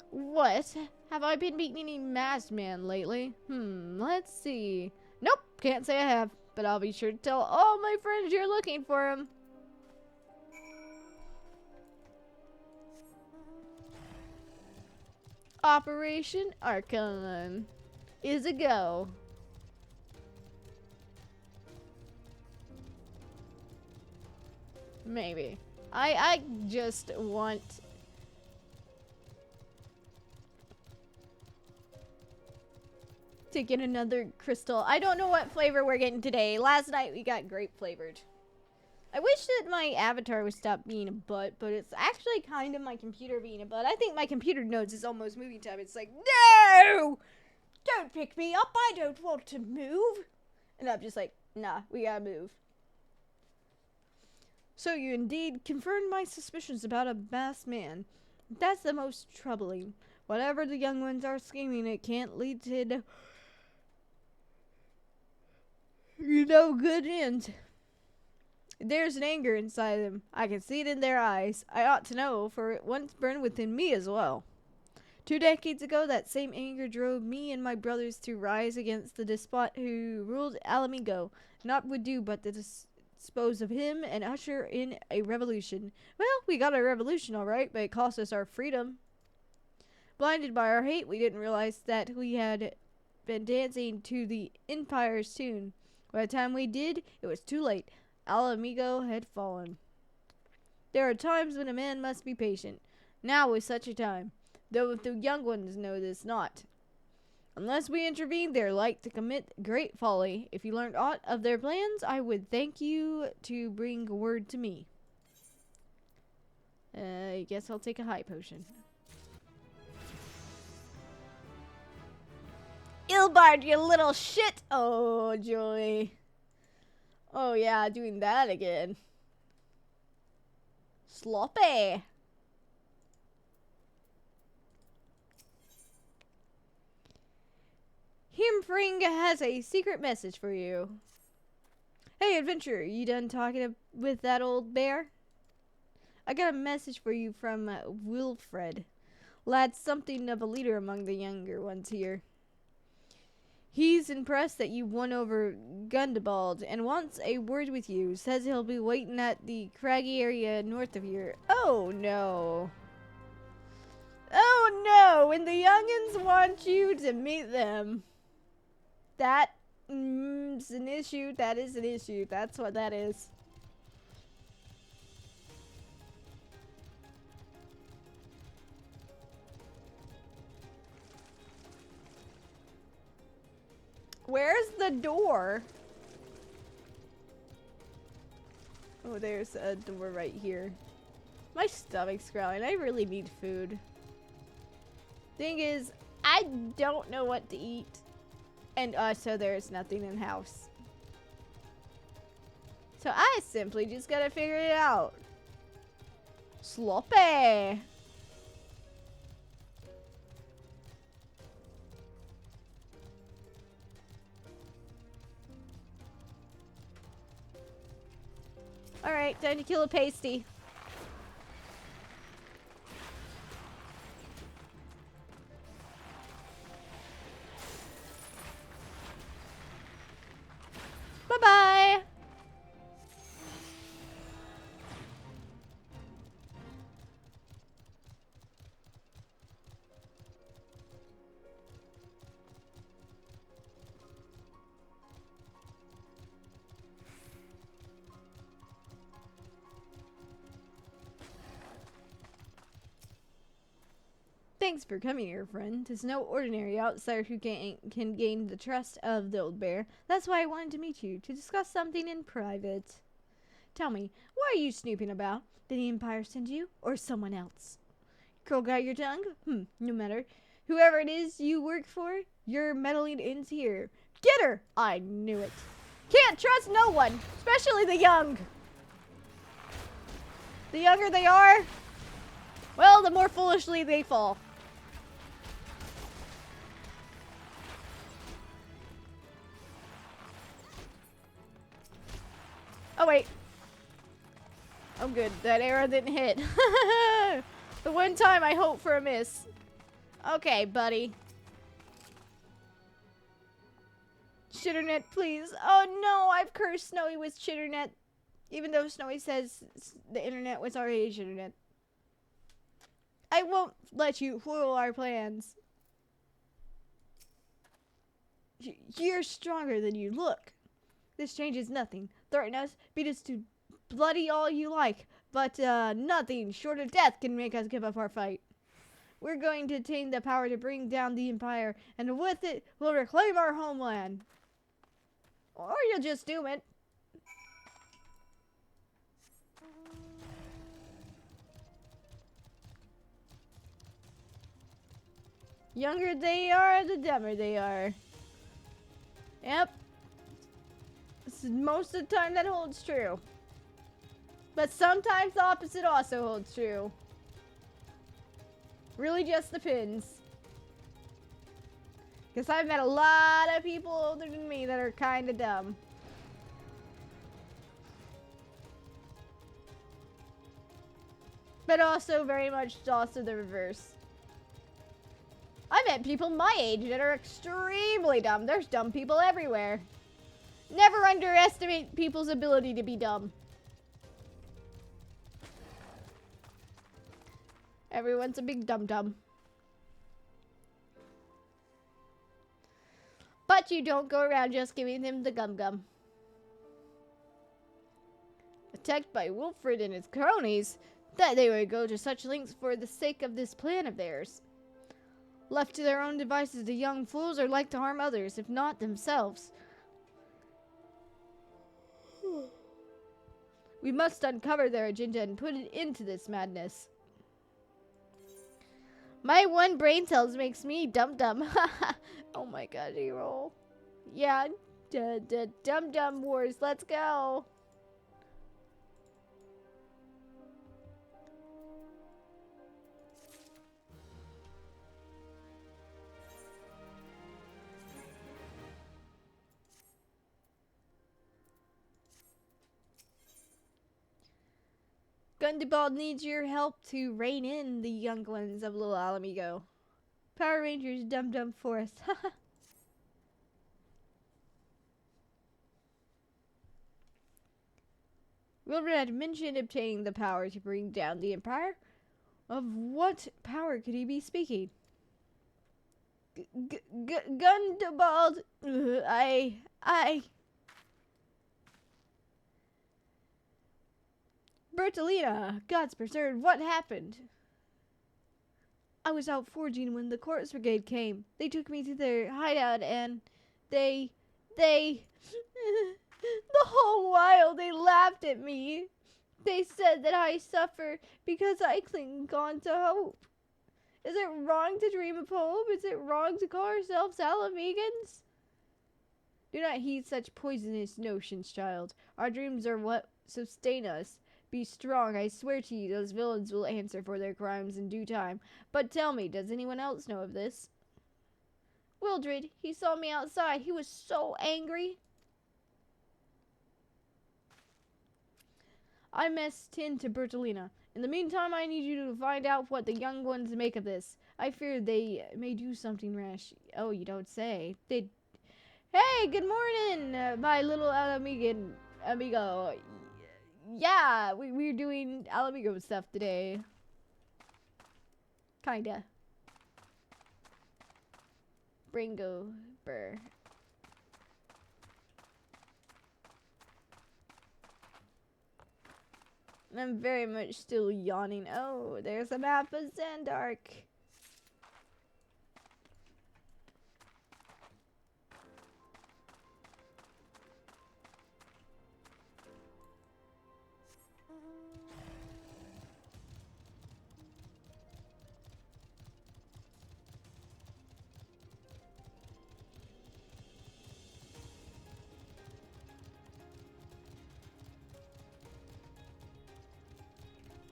What? Have I been meeting any masked man lately? Let's see. Nope, can't say I have, but I'll be sure to tell all my friends you're looking for him. Operation Archon is a go. Maybe. I just want to get another crystal. I don't know what flavor we're getting today. Last night we got grape flavored. I wish that my avatar would stop being a butt, but it's actually kind of my computer being a butt. I think my computer knows it's almost moving time. It's like, no! Don't pick me up. I don't want to move. And I'm just like, nah, we gotta move. So you indeed confirmed my suspicions about a masked man. That's the most troubling. Whatever the young ones are scheming, it can't lead to no good end. There's an anger inside them. I can see it in their eyes. I ought to know, for it once burned within me as well. 2 decades ago, that same anger drove me and my brothers to rise against the despot who ruled Alamigo. Naught would do but to dispose of him and usher in a revolution. Well, we got a revolution all right, but it cost us our freedom. Blinded by our hate, we didn't realize that we had been dancing to the Empire's tune. By the time we did, it was too late. Alamigo had fallen. There are times when a man must be patient. Now is such a time, though if the young ones know this not. Unless we intervene, they're like to commit great folly. If you learned aught of their plans, I would thank you to bring word to me. I guess I'll take a high potion. Ilbard, you little shit! Oh, joy. Oh, yeah, doing that again. Sloppy. Himfring has a secret message for you. Hey, adventurer, you done talking with that old bear? I got a message for you from Wilfred. Lad's something of a leader among the younger ones here. He's impressed that you won over Gundabald and wants a word with you. Says he'll be waiting at the craggy area north of here. Oh no. Oh no, when the youngins want you to meet them. That is an issue. That is an issue. That's what that is. Where's the door? Oh, there's a door right here. My stomach's growling. I really need food. Thing is, I don't know what to eat. And also there's nothing in the house. So I simply just gotta figure it out. Sloppy. Alright, time to kill a pasty. Bye-bye! Thanks for coming here, friend. 'Tis no ordinary outsider who can gain the trust of the old bear. That's why I wanted to meet you, to discuss something in private. Tell me, what are you snooping about? Did the Empire send you, or someone else? Girl, got your tongue? No matter. Whoever it is you work for, your meddling ends here. Get her! I knew it. Can't trust no one, especially the young. The younger they are, well, the more foolishly they fall. Oh, wait. I'm good. That arrow didn't hit. The one time I hope for a miss. Okay, buddy. Chitternet, please. Oh, no. I've cursed Snowy with Chitternet. Even though Snowy says the internet was already Chitternet. I won't let you foil our plans. You're stronger than you look. This changes nothing. Threaten us, beat us to bloody all you like, but nothing short of death can make us give up our fight. We're going to attain the power to bring down the Empire, and with it, we'll reclaim our homeland. Or you'll just doom it. Younger they are, the dumber they are. Yep. Most of the time that holds true. But sometimes the opposite also holds true. Really just depends. Because I've met a lot of people older than me that are kind of dumb. But also very much also the reverse. I've met people my age that are extremely dumb. There's dumb people everywhere. Never underestimate people's ability to be dumb. Everyone's a big dum-dum. But you don't go around just giving them the gum-gum. Attacked by Wilfred and his cronies, that they would go to such lengths for the sake of this plan of theirs. Left to their own devices, the young fools are like to harm others, if not themselves. We must uncover their agenda and put it into this madness. My one brain cells makes me dum-dum. Oh my god, roll. Yeah, dum-dum wars, let's go. Gundabald needs your help to rein in the young ones of Little Alamigo. Power Rangers Dum Dum Force. Wilbur had mentioned obtaining the power to bring down the Empire. Of what power could he be speaking? Gundabald. Bertolina, God's preserved, what happened? I was out foraging when the Corpse Brigade came. They took me to their hideout and the whole while they laughed at me. They said that I suffer because I cling on to hope. Is it wrong to dream of hope? Is it wrong to call ourselves Alamegans? Do not heed such poisonous notions, child. Our dreams are what sustain us. Be strong, I swear to you, those villains will answer for their crimes in due time. But tell me, does anyone else know of this? Wildred, he saw me outside. He was so angry. I must tend to Bertolina. In the meantime, I need you to find out what the young ones make of this. I fear they may do something rash. Oh, you don't say. They... Hey, good morning, my little amigo. Yeah, we're doing Alamigo stuff today. Kinda. Bringo Burr. I'm very much still yawning. Oh, there's a map of Zandark.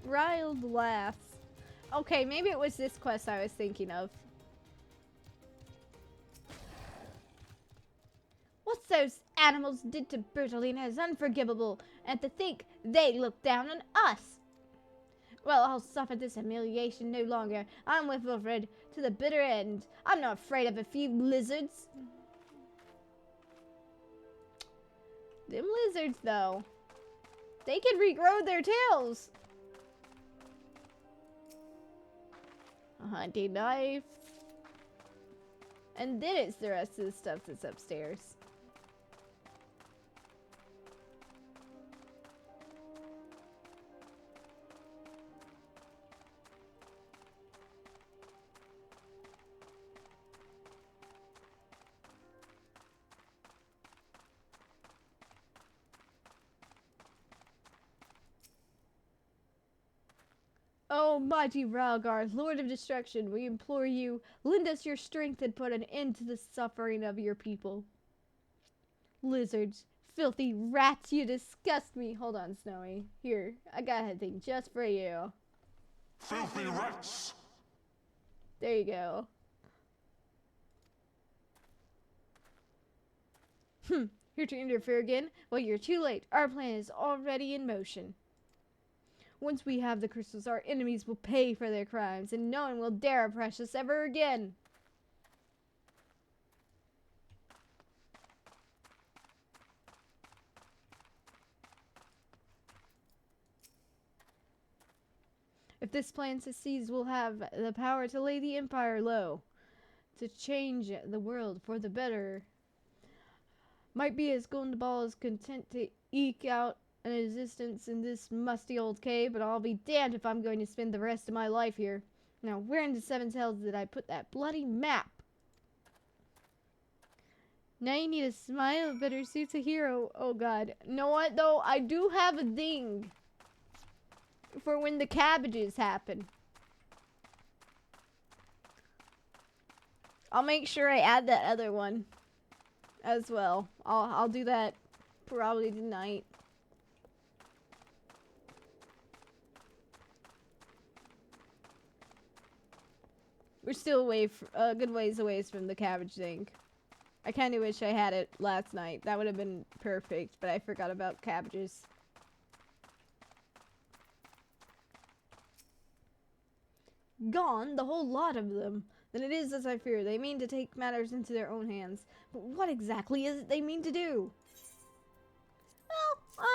Riled Lass. Okay, maybe it was this quest I was thinking of. What those animals did to Bertolina is unforgivable, and to think they look down on us. Well, I'll suffer this humiliation no longer. I'm with Wilfred to the bitter end. I'm not afraid of a few lizards. Them lizards, though. They can regrow their tails. A hunting knife. And then it's the rest of the stuff that's upstairs. Oh, mighty Ralgar, Lord of Destruction, we implore you, lend us your strength and put an end to the suffering of your people. Lizards, filthy rats, you disgust me. Hold on, Snowy. Here, I got a thing just for you. Filthy rats! There you go. Here to interfere again? Well, you're too late. Our plan is already in motion. Once we have the crystals, our enemies will pay for their crimes, and no one will dare oppress us ever again. If this plan succeeds, we'll have the power to lay the Empire low, to change the world for the better. Might be as Gundabald is content to eke out an existence in this musty old cave, but I'll be damned if I'm going to spend the rest of my life here. Now, where in the seventh hells did I put that bloody map? Now you need a smile, better suits a hero. Oh god. Know what though? I do have a thing for when the cabbages happen. I'll make sure I add that other one as well. I'll do that probably tonight. We're still a good ways away from the cabbage thing. I kind of wish I had it last night. That would have been perfect, but I forgot about cabbages. Gone, the whole lot of them. Then it is as I fear. They mean to take matters into their own hands. But what exactly is it they mean to do? Well,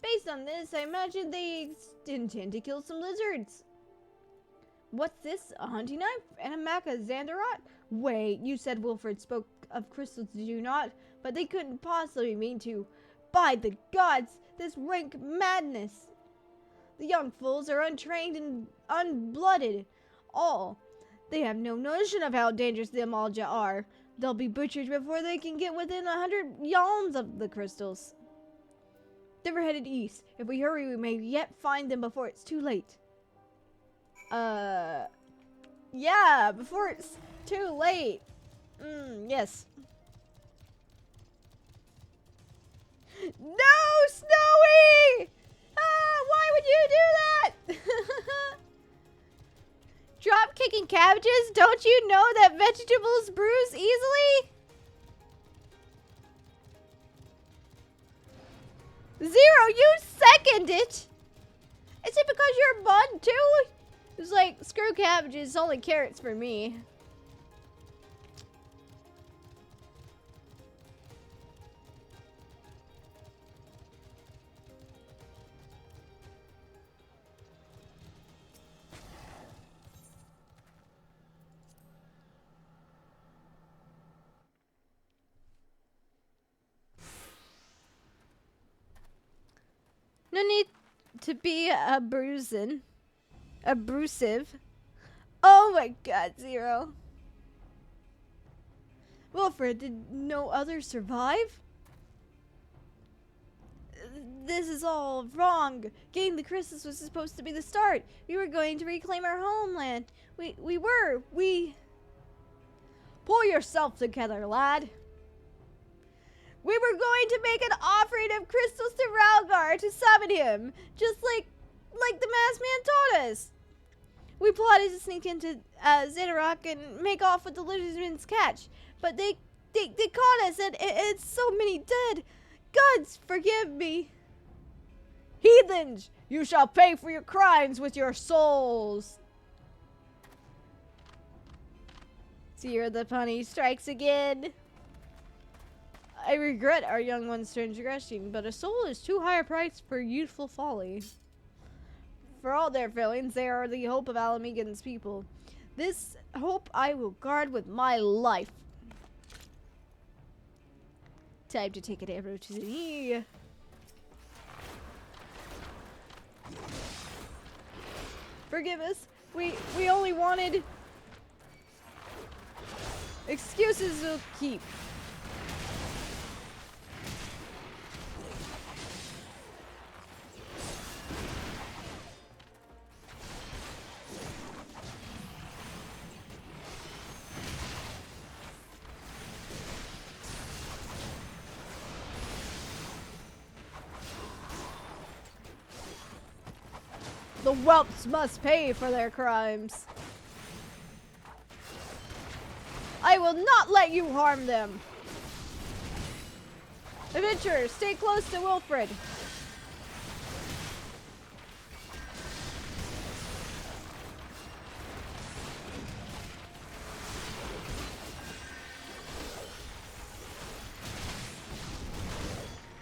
based on this, I imagine they intend to kill some lizards. What's this? A hunting knife? And a Maca Xanderot? Wait, you said Wilfred spoke of crystals, did you not? But they couldn't possibly mean to. By the gods, this rank madness! The young fools are untrained and unblooded. All. They have no notion of how dangerous the Amalja are. They'll be butchered before they can get within 100 yalms of the crystals. They were headed east. If we hurry, we may yet find them before it's too late. Yeah, before it's too late. Yes. No, Snowy! Why would you do that? Drop kicking cabbages? Don't you know that vegetables bruise easily? Zero, you second it! Is it because you're a bud too? It's like, screw cabbages, only carrots for me. No need to be abusive. Oh my god, Zero. Wilfred, did no others survive? This is all wrong. Getting the crystals was supposed to be the start. We were going to reclaim our homeland. We Pull yourself together, lad. We were going to make an offering of crystals to Ralgar to summon him, just like the masked man taught us. We plotted to sneak into Xenorok and make off with the lizardman's catch, but they caught us, and it's so many dead. Gods, forgive me. Heathens, you shall pay for your crimes with your souls. Seer the Punny strikes again. I regret our young one's transgressing, but a soul is too high a price for youthful folly. For all their failings, they are the hope of Alamegan's people. This hope I will guard with my life. Time to take an arrow to the knee. Forgive us. We only wanted... Excuses will keep. The whelps must pay for their crimes. I will not let you harm them. Adventurer, stay close to Wilfred.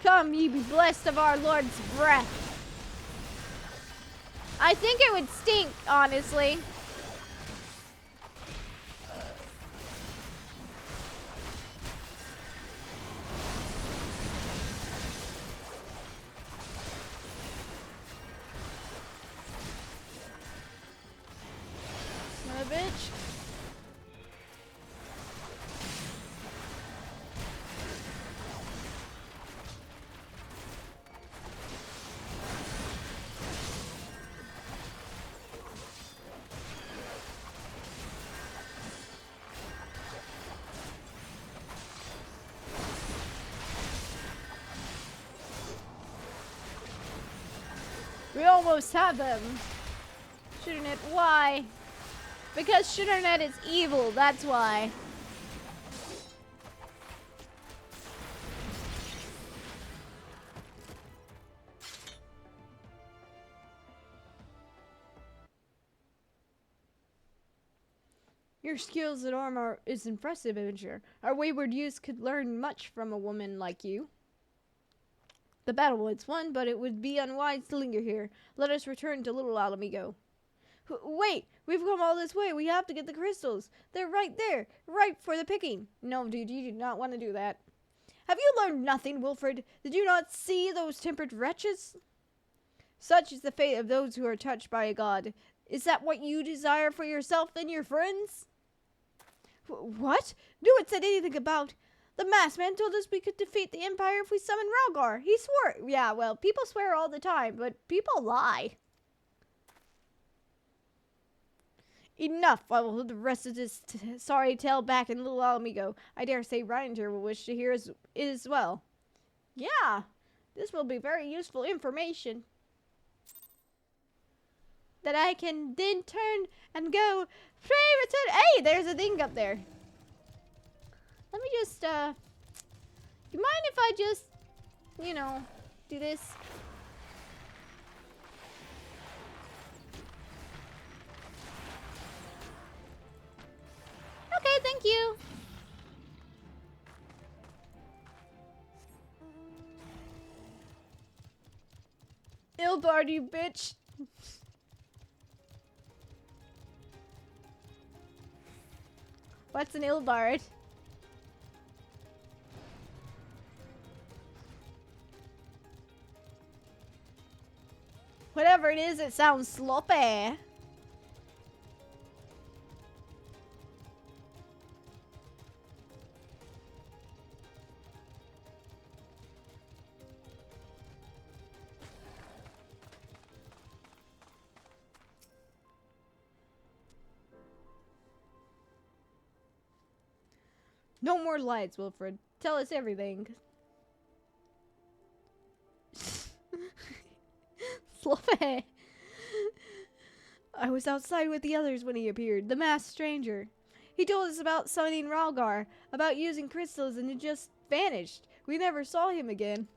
Come, ye be blessed of our Lord's breath. I think it would stink, honestly. Son of a bitch. We almost have them. Shooternet, why? Because Shooternet is evil, that's why. Your skills in armor is impressive, Adventurer. Our wayward youth could learn much from a woman like you. The battle was won, but it would be unwise to linger here. Let us return to Little Alamigo. Wait! We've come all this way. We have to get the crystals. They're right there, ripe for the picking. No, dude, you do not want to do that. Have you learned nothing, Wilfred? Did you not see those tempered wretches? Such is the fate of those who are touched by a god. Is that what you desire for yourself and your friends? What? No one said anything about... The masked man told us we could defeat the Empire if we summoned Ralgar. He swore... Yeah, well, people swear all the time, but people lie. Enough! I will hold the rest of this sorry tale back in Little Alamigo. I dare say Reinetier will wish to hear it as well. Yeah, this will be very useful information. That I can then turn and go... Pray return... Hey, there's a thing up there. Let me just, you mind if I just, you know, do this? Okay, thank you. Ildard, you bitch. What's an Ildard? Whatever it is, it sounds sloppy. No more lights, Wilfred. Tell us everything. Sloppy. I was outside with the others when he appeared, the masked stranger. He told us about summoning Ralgar, about using crystals, and it just vanished. We never saw him again.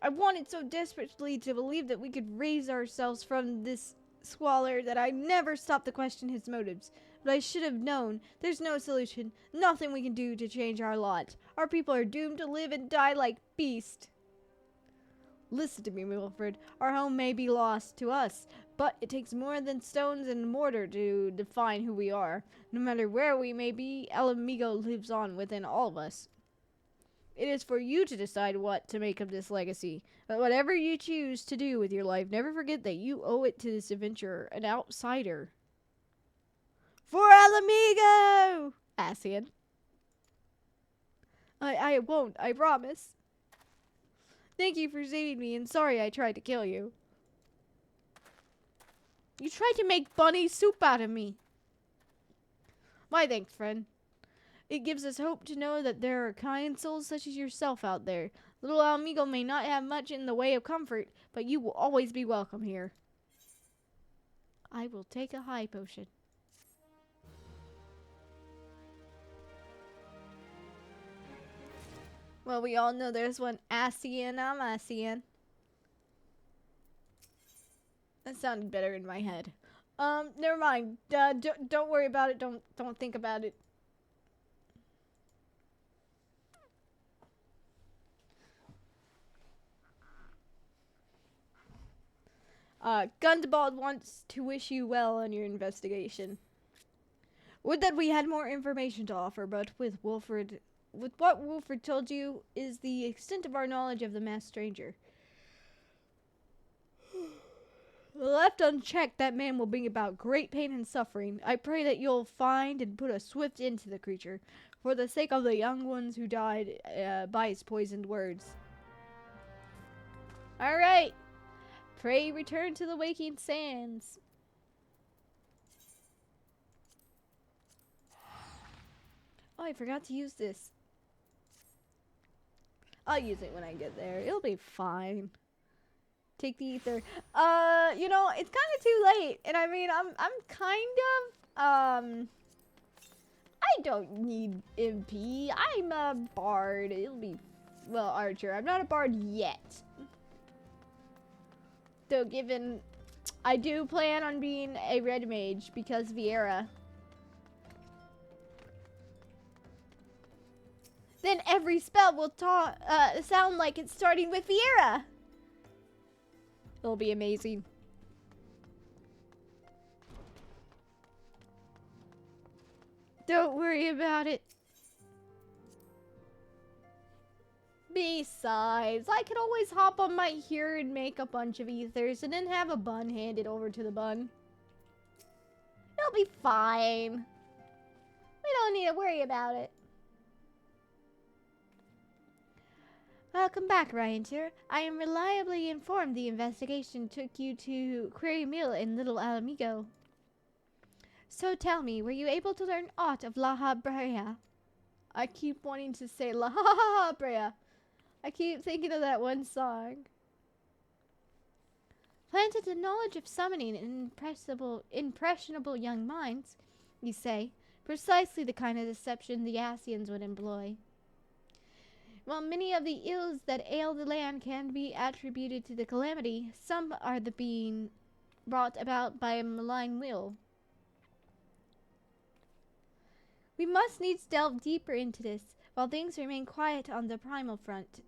I wanted so desperately to believe that we could raise ourselves from this squalor that I never stopped to question his motives. But I should have known. There's no solution, nothing we can do to change our lot. Our people are doomed to live and die like beasts. Listen to me, Wilfred. Our home may be lost to us, but it takes more than stones and mortar to define who we are. No matter where we may be, Alamigo lives on within all of us. It is for you to decide what to make of this legacy. But whatever you choose to do with your life, never forget that you owe it to this adventurer, an outsider. For Alamigo! Ascian. I won't, I promise. Thank you for saving me, and sorry I tried to kill you. You tried to make bunny soup out of me. My thanks, friend. It gives us hope to know that there are kind souls such as yourself out there. Little Amigo may not have much in the way of comfort, but you will always be welcome here. I will take a high potion. Well, we all know there's one Ascian. I'm Ascian. That sounded better in my head. Never mind. Don't worry about it. Don't think about it. Gundabald wants to wish you well on your investigation. Would that we had more information to offer, but with what Wilfred told you is the extent of our knowledge of the masked stranger. Left unchecked, that man will bring about great pain and suffering. I pray that you'll find and put a swift end to the creature, for the sake of the young ones who died by his poisoned words. Alright. Pray return to the waking sands. Oh, I forgot to use this. I'll use it when I get there. It'll be fine. Take the ether. You know, it's kind of too late, and I mean, I'm kind of I don't need MP. I'm a bard. It'll be, well, archer. I'm not a bard yet. Though, given I do plan on being a red mage because Viera. Then every spell will sound like it's starting with Viera. It'll be amazing. Don't worry about it. Besides, I could always hop on my here and make a bunch of ethers and then have a bun handed over to the bun. It'll be fine. We don't need to worry about it. Welcome back, Reinetier. I am reliably informed the investigation took you to Quarry Mill in Little Alamigo. So tell me, were you able to learn aught of La Habrea? I keep wanting to say La Habrea. I keep thinking of that one song. Planted the knowledge of summoning in impressionable young minds, you say, precisely the kind of deception the Ascians would employ. While many of the ills that ail the land can be attributed to the calamity, some are the being brought about by a malign will. We must needs delve deeper into this, while things remain quiet on the primal front.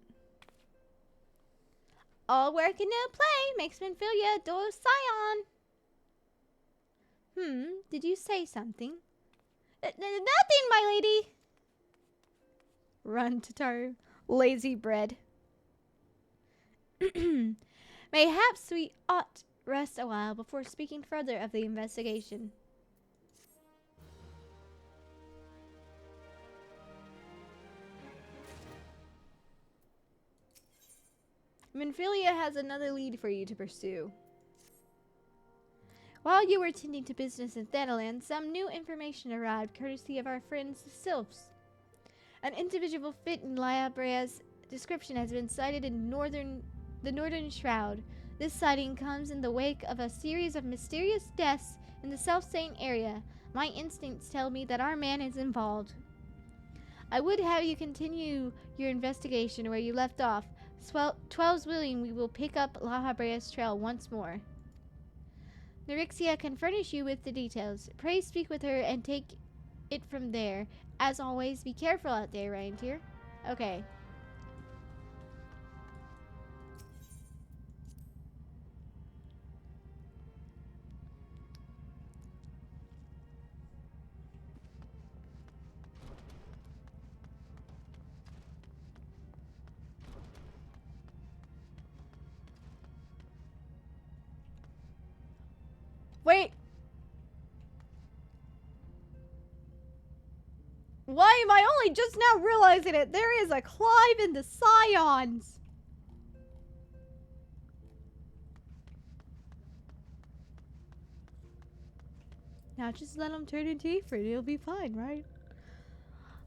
All work and no play makes Minfilia do Scion. Did you say something? Nothing, my lady. Run, Tataru. Lazy bread. Mayhaps we ought rest a while before speaking further of the investigation. Minfilia has another lead for you to pursue. While you were tending to business in Thanalan, some new information arrived courtesy of our friends the Sylphs. An individual fit in Liabrea's description has been sighted in the Northern Shroud. This sighting comes in the wake of a series of mysterious deaths in the self-same area. My instincts tell me that our man is involved. I would have you continue your investigation where you left off. 12's willing we will pick up La Habrea's trail once more. Nerixia can furnish you with the details. Pray speak with her and take it from there. As always, be careful out there, Reinetier. Okay. Wait. Why am I only just now realizing it? There is a Clive in the Scions. Now just let him turn into Ifrit. It'll be fine, right?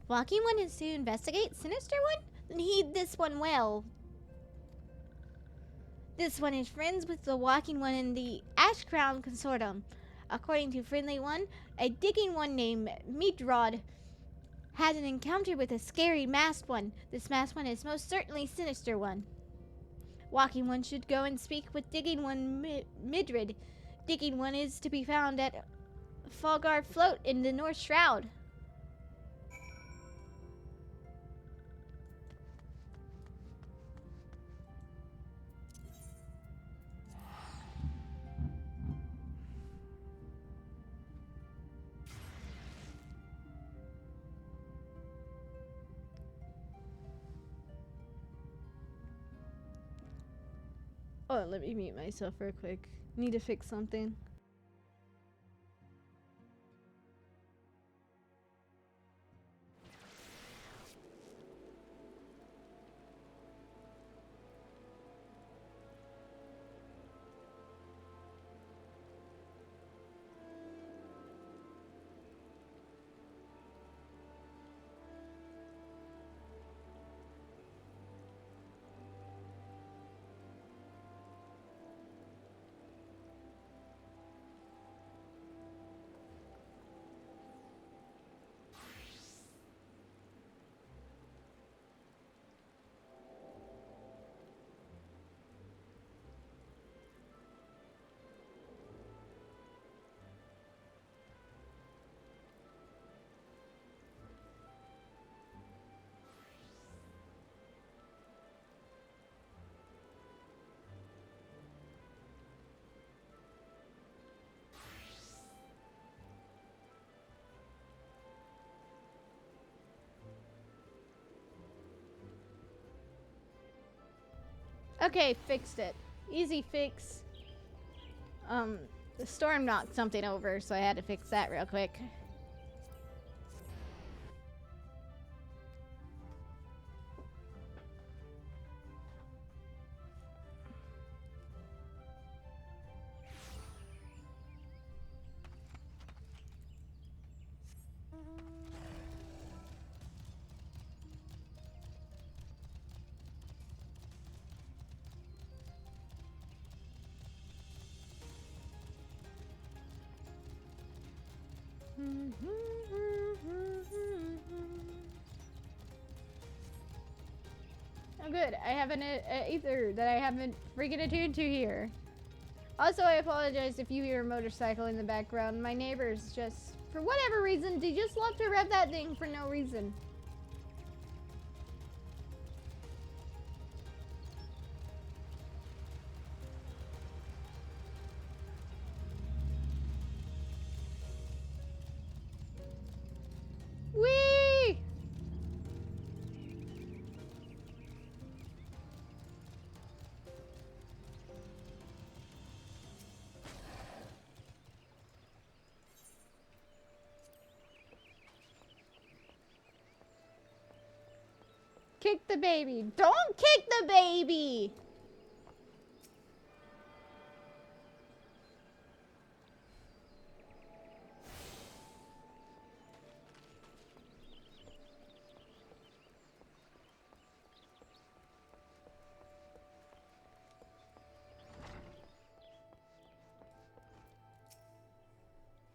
Walking one is to investigate Sinister One? Then heed this one well. This one is friends with the Walking One in the Ash Crown Consortium. According to Friendly One, a digging one named Midrod had an encounter with a scary masked one. This masked one is most certainly Sinister One. Walking One should go and speak with Digging One Midrid. Digging One is to be found at Falgar Float in the North Shroud. Oh, let me mute myself real quick. Need to fix something. Okay, fixed it. Easy fix. The storm knocked something over, so I had to fix that real quick. Oh good, I have an ether that I haven't freaking attuned to here. Also, I apologize if you hear a motorcycle in the background. My neighbors just, for whatever reason, they just love to rev that thing for no reason. Whee! Kick the baby. Don't kick the baby!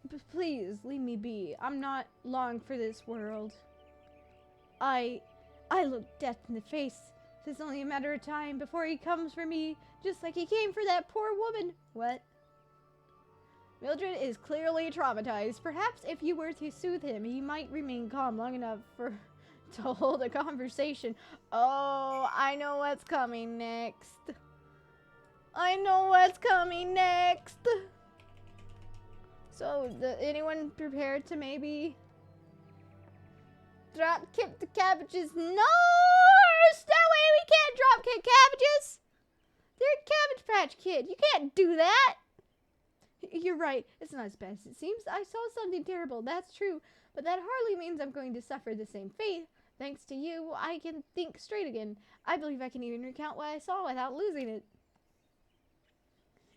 But please, leave me be. I'm not long for this world. I look death in the face. It's only a matter of time before he comes for me, just like he came for that poor woman. What? Mildred is clearly traumatized. Perhaps if you were to soothe him, he might remain calm long enough to hold a conversation. Oh, I know what's coming next. I know what's coming next. So, anyone prepared to maybe drop kick the cabbages? No! No way we can't drop kick cabbages! They're a Cabbage Patch Kid. You can't do that! You're right. It's not as bad as it seems. I saw something terrible. That's true. But that hardly means I'm going to suffer the same fate. Thanks to you, I can think straight again. I believe I can even recount what I saw without losing it.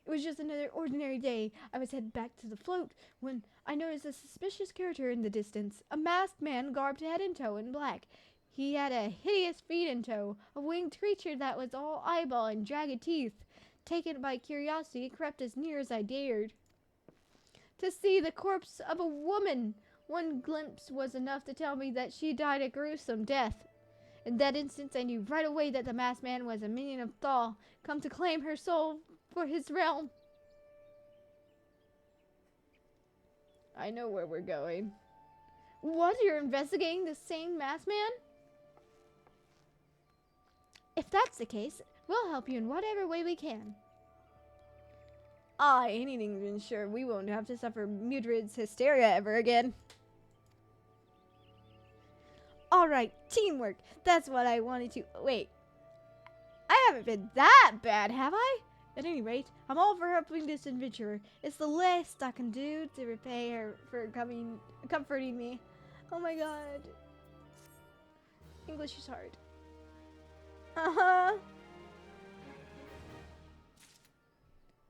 It was just another ordinary day. I was headed back to the float when I noticed a suspicious character in the distance. A masked man garbed head and toe in black. He had a hideous feet in tow, a winged creature that was all eyeball and jagged teeth. Taken by curiosity, I crept as near as I dared to see the corpse of a woman. One glimpse was enough to tell me that she died a gruesome death. In that instant, I knew right away that the masked man was a minion of Thal, come to claim her soul for his realm. I know where we're going. What? You're investigating the same masked man? If that's the case, we'll help you in whatever way we can. I ain't even sure we won't have to suffer Mudrid's hysteria ever again. Alright, teamwork. That's what I wanted to... Wait. I haven't been that bad, have I? At any rate, I'm all for helping this adventurer. It's the least I can do to repay her for comforting me. Oh my god. English is hard. Uh-huh.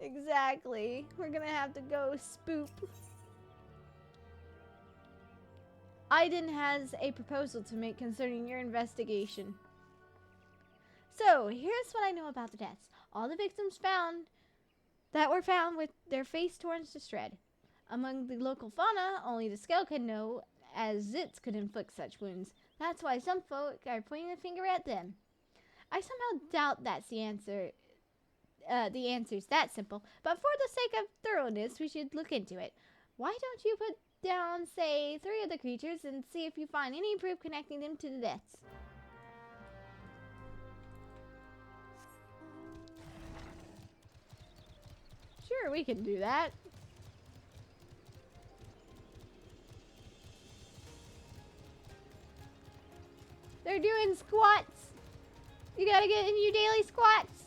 Exactly. We're gonna have to go spoop. Aiden has a proposal to make concerning your investigation. So, here's what I know about the deaths. All the victims were found with their face torn to shred. Among the local fauna, only the scale could know, as zits could inflict such wounds. That's why some folk are pointing a finger at them. I somehow doubt that's the answer. The answer's that simple, but for the sake of thoroughness, we should look into it. Why don't you put down, say, 3 of the creatures and see if you find any proof connecting them to the deaths? Sure, we can do that. They're doing squats. You gotta get in your daily squats.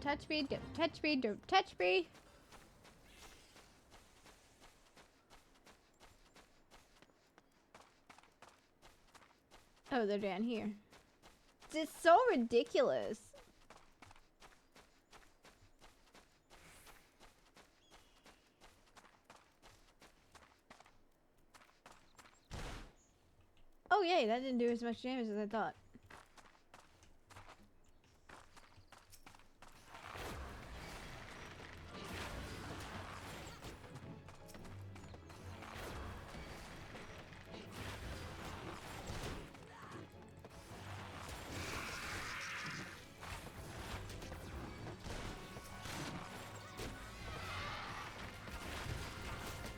touch me, don't touch me, don't touch me. Oh, they're down here. It's just so ridiculous. Oh yay, that didn't do as much damage as I thought.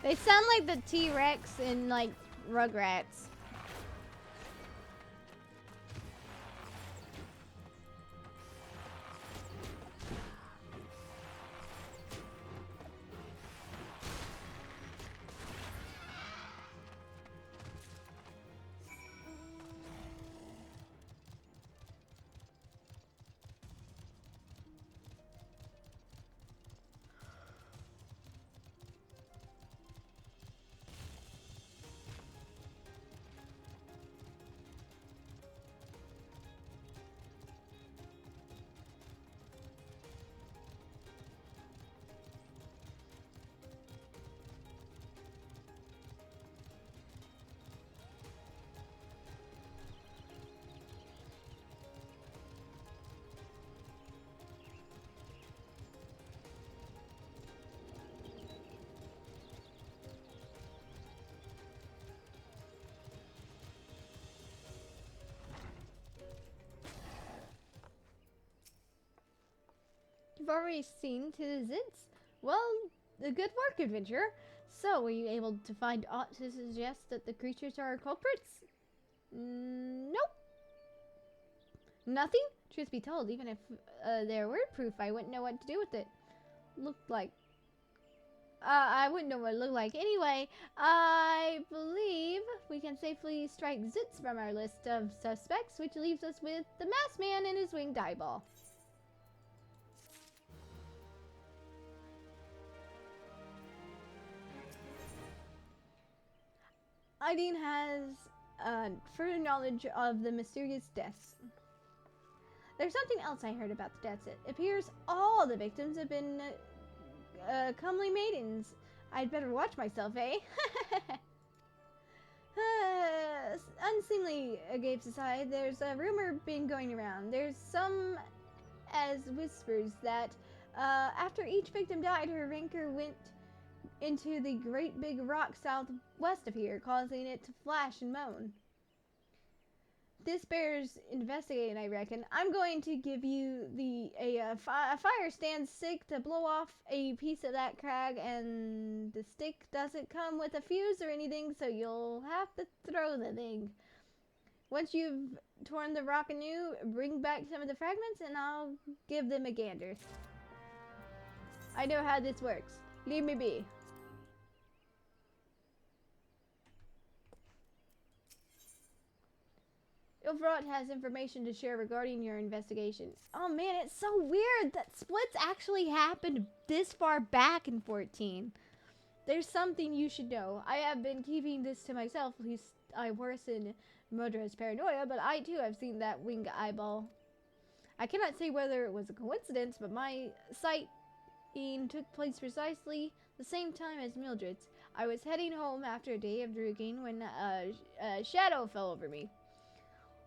They sound like the T-Rex in like Rugrats. You've already seen to the zits? Well, a good work, adventurer. So, were you able to find aught to suggest that the creatures are culprits? Nope. Nothing? Truth be told, even if they're word proof, I wouldn't know what to do with it. Looked like... I wouldn't know what it looked like. Anyway, I believe we can safely strike zits from our list of suspects, which leaves us with the masked man and his winged eyeball. Aideen has further knowledge of the mysterious deaths. There's something else I heard about the deaths. It appears all the victims have been comely maidens. I'd better watch myself, eh? Unseemly gapes aside, there's a rumor been going around. There's some as whispers that after each victim died, her rancor went into the great big rock southwest of here, causing it to flash and moan. This bears investigating, I reckon. I'm going to give you a fire stand stick to blow off a piece of that crag, and the stick doesn't come with a fuse or anything, so you'll have to throw the thing. Once you've torn the rock anew, bring back some of the fragments, and I'll give them a gander. I know how this works. Leave me be. Ilvrot has information to share regarding your investigation. Oh man, it's so weird that splits actually happened this far back in 14. There's something you should know. I have been keeping this to myself, at least I worsen Modra's paranoia, but I too have seen that winged eyeball. I cannot say whether it was a coincidence, but my sighting took place precisely the same time as Mildred's. I was heading home after a day of drinking when a shadow fell over me.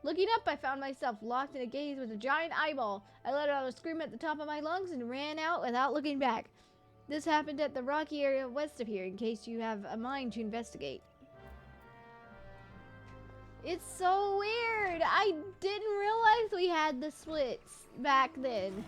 Looking up, I found myself locked in a gaze with a giant eyeball. I let out a scream at the top of my lungs and ran out without looking back. This happened at the rocky area west of here, in case you have a mind to investigate. It's so weird. I didn't realize we had the splits back then.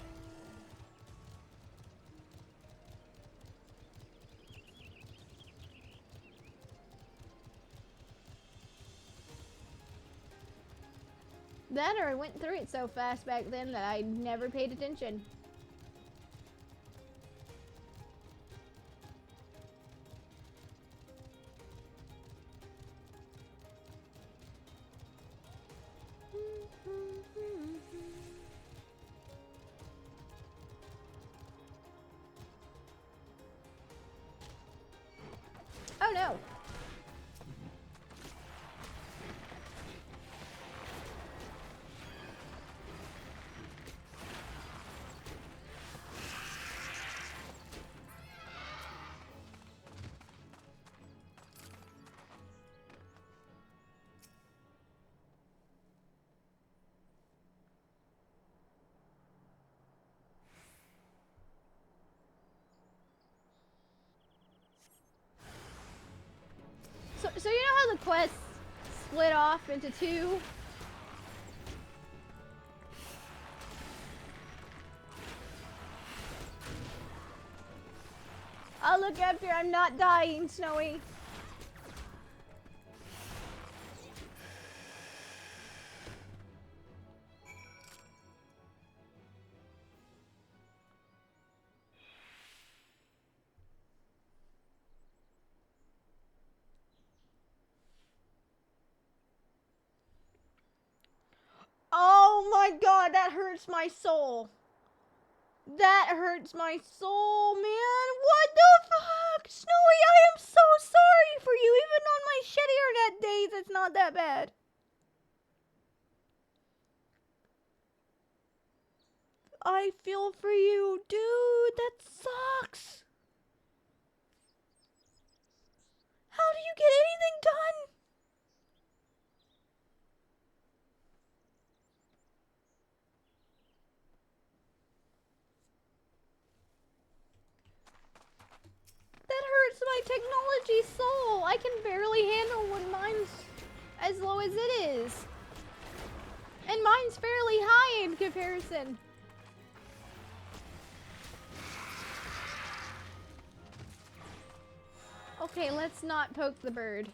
That or I went through it so fast back then that I never paid attention. no. So you know how the quests split off into two? I'll look after I'm not dying, Snowy. Oh my god, that hurts my soul. That hurts my soul, man. What the fuck? Snowy, I am so sorry for you. Even on my shitty internet days, it's not that bad. I feel for you, dude. That sucks. How do you get anything done? That hurts my technology soul. I can barely handle when mine's as low as it is. And mine's fairly high in comparison. Okay, let's not poke the bird.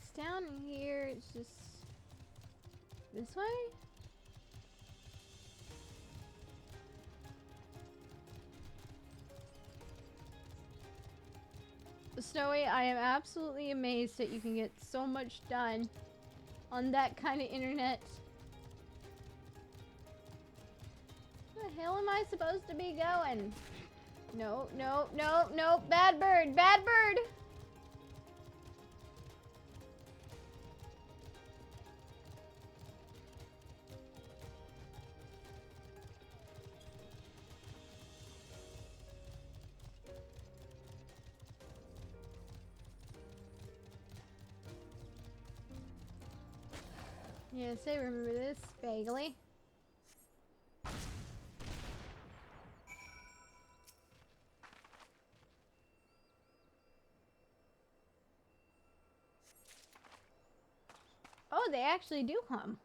It's down here, it's just this way? Snowy, I am absolutely amazed that you can get so much done on that kind of internet. Where the hell am I supposed to be going? No, no, no, no, bad bird, bad bird! Yes, I remember this vaguely. Oh, they actually do hum.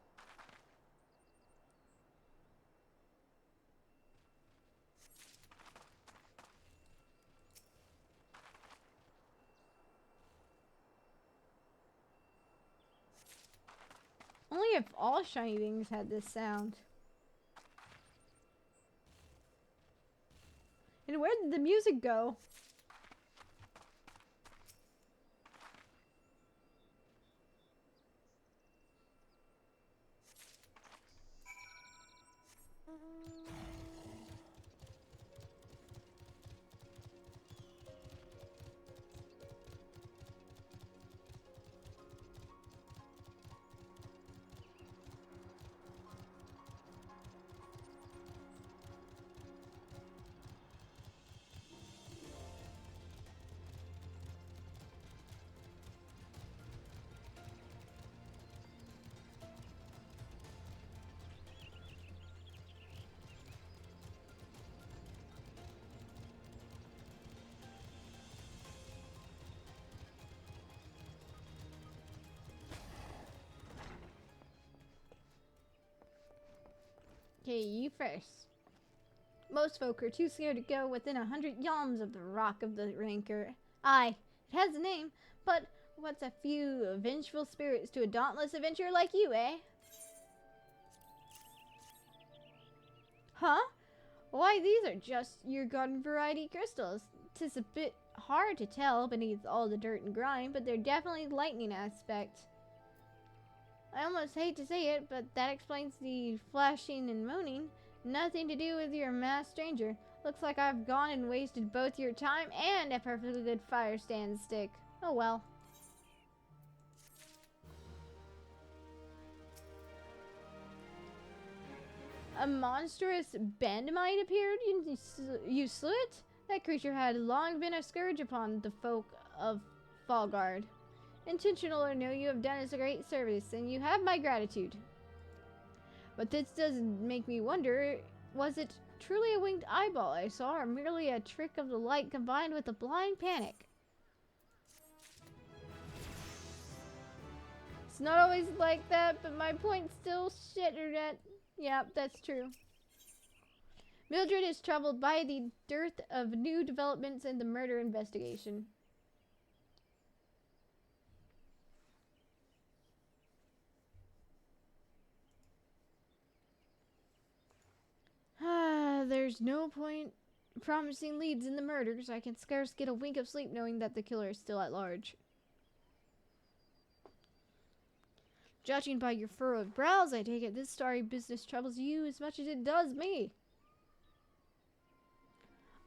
Only if all shiny things had this sound. And where did the music go? Okay, you first. Most folk are too scared to go within 100 yalms of the Rock of the Rancor. Aye, it has a name, but what's a few vengeful spirits to a dauntless adventurer like you, eh? Huh? Why, these are just your garden variety crystals. 'Tis a bit hard to tell beneath all the dirt and grime, but they're definitely lightning aspect. I almost hate to say it, but that explains the flashing and moaning. Nothing to do with your masked stranger. Looks like I've gone and wasted both your time and a perfectly good fire stand stick. Oh well. A monstrous bandmite appeared. You slew it? That creature had long been a scourge upon the folk of Fallguard. Intentional or no, you have done us a great service, and you have my gratitude. But this does make me wonder, was it truly a winged eyeball I saw, or merely a trick of the light combined with a blind panic? It's not always like that, but my point still shattered at. Yeah, that's true. Mildred is troubled by the dearth of new developments in the murder investigation. There's no point promising leads in the murders. I can scarce get a wink of sleep knowing that the killer is still at large. Judging by your furrowed brows, I take it this starry business troubles you as much as it does me.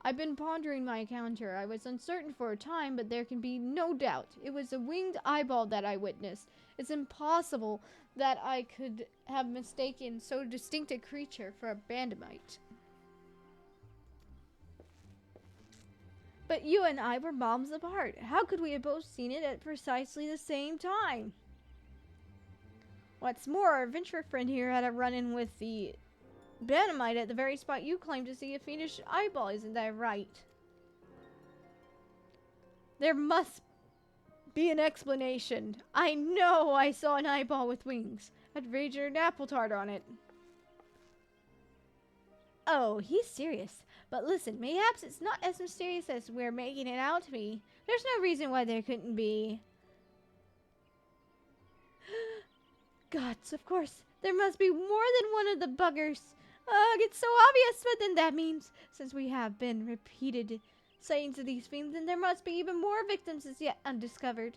I've been pondering my encounter. I was uncertain for a time, but there can be no doubt. It was a winged eyeball that I witnessed. It's impossible that I could have mistaken so distinct a creature for a bandmite. But you and I were moms apart. How could we have both seen it at precisely the same time? What's more, our adventurer friend here had a run-in with the bandmite at the very spot you claimed to see a fiendish eyeball. Isn't that right? There must be an explanation. I know I saw an eyeball with wings. I'd wager an apple tart on it. Oh, he's serious. But listen, mayhaps it's not as mysterious as we're making it out to be. There's no reason why there couldn't be. Gods, of course. There must be more than one of the buggers. Ugh, it's so obvious, but then that means, since we have been repeated sightings of these fiends, then there must be even more victims as yet undiscovered.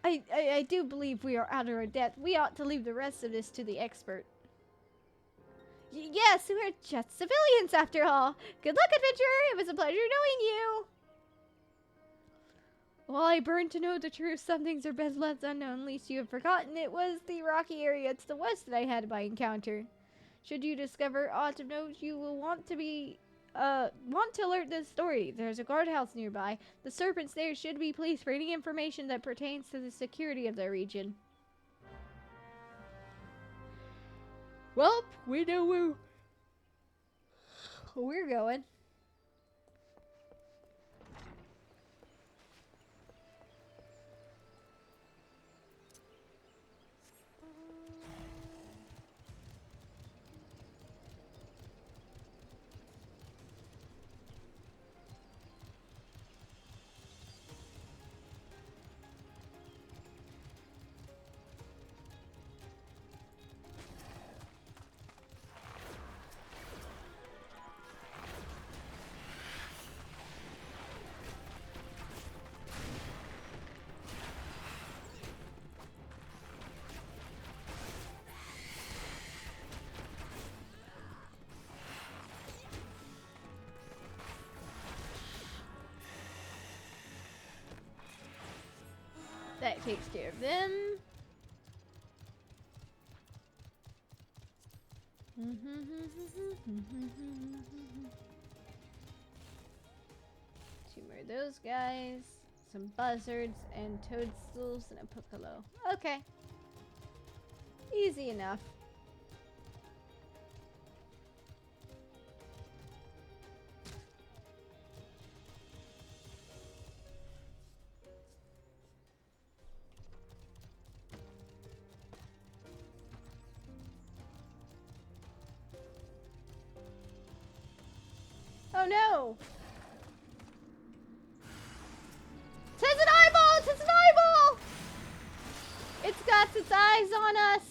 I do believe we are out of our depth. We ought to leave the rest of this to the expert. Yes, we're just civilians after all. Good luck, adventurer. It was a pleasure knowing you. While I burn to know the truth, some things are best left unknown. Least you have forgotten it was the rocky area to the west that I had my encounter. Should you discover aught of note, you will want to alert the story. There's a guardhouse nearby. The serpents there should be pleased for any information that pertains to the security of the region. Well, we know where we're going. That takes care of them. Two more of those guys. Some buzzards and toadstools and a piccolo. Okay. Easy enough. no! Tis an eyeball! Tis an eyeball! It's got its eyes on us!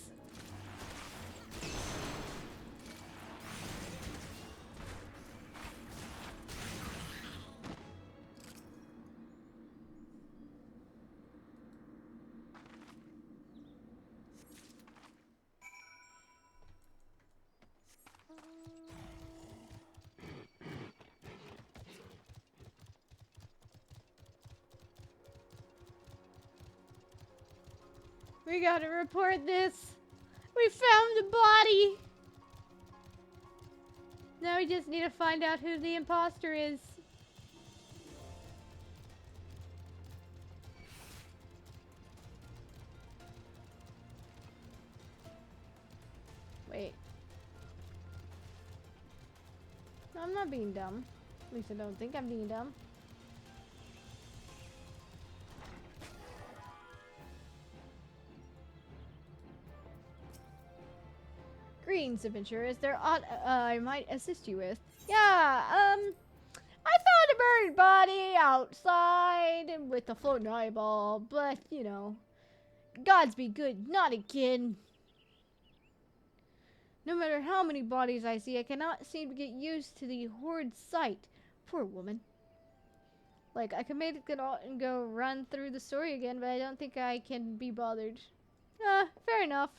We gotta report this. We found the body. Now we just need to find out who the imposter is. Wait. No, I'm not being dumb. At least I don't think I'm being dumb. Greetings, adventurer. Is there aught I might assist you with? Yeah, I found a bird body outside with a floating eyeball, but, you know, gods be good, not again. No matter how many bodies I see, I cannot seem to get used to the horrid sight. Poor woman. Like, I could make it out and go run through the story again, but I don't think I can be bothered. Fair enough.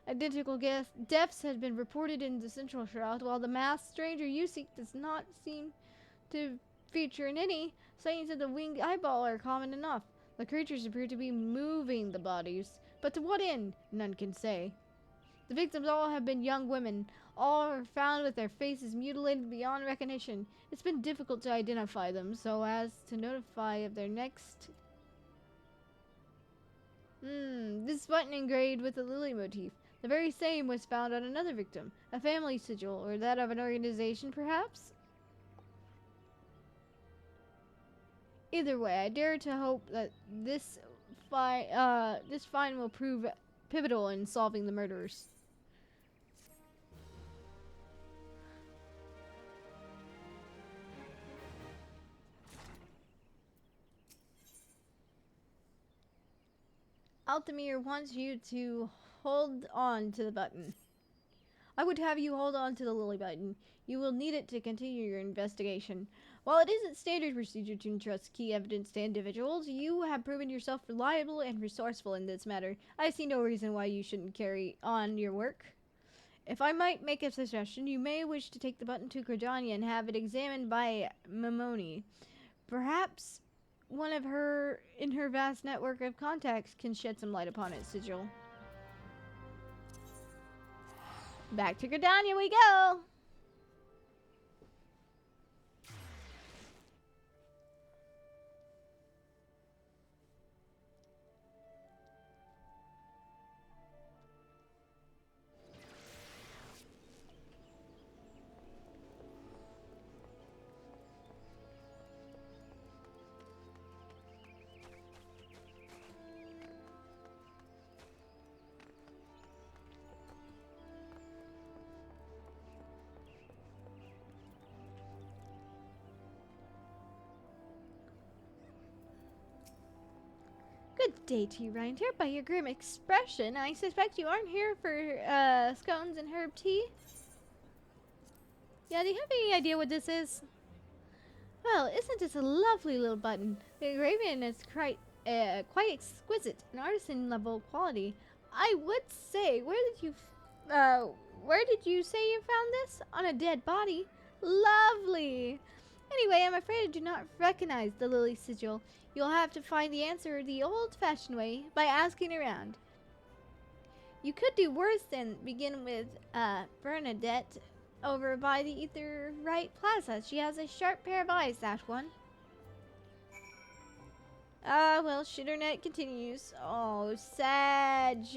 Identical deaths had been reported in the Central Shroud, while the masked stranger you seek does not seem to feature in any. Sightings of the winged eyeball are common enough. The creatures appear to be moving the bodies, but to what end? None can say. The victims all have been young women. All are found with their faces mutilated beyond recognition. It's been difficult to identify them, so as to notify of their next... This button engraved with a lily motif. The very same was found on another victim. A family sigil, or that of an organization, perhaps? Either way, I dare to hope that this find will prove pivotal in solving the murders. Altamir wants you to hold on to the button. I would have you hold on to the lily button. You will need it to continue your investigation. While it isn't standard procedure to entrust key evidence to individuals, you have proven yourself reliable and resourceful in this matter. I see no reason why you shouldn't carry on your work. If I might make a suggestion, you may wish to take the button to Credania and have it examined by Mamoni. Perhaps one of her, in her vast network of contacts, can shed some light upon its sigil. Back to Credania we go! Good day to you, Reinetier. By your grim expression, I suspect you aren't here for scones and herb tea. Yeah, do you have any idea what this is? Well, isn't this a lovely little button? The engraving is quite exquisite, an artisan level quality. I would say, where did you say you found this? On a dead body? Lovely. Anyway, I'm afraid I do not recognize the lily sigil. You'll have to find the answer the old-fashioned way by asking around. You could do worse than begin with Bernadette over by the Ether Right Plaza. She has a sharp pair of eyes, that one. Well, Shitternet continues. Oh, sad.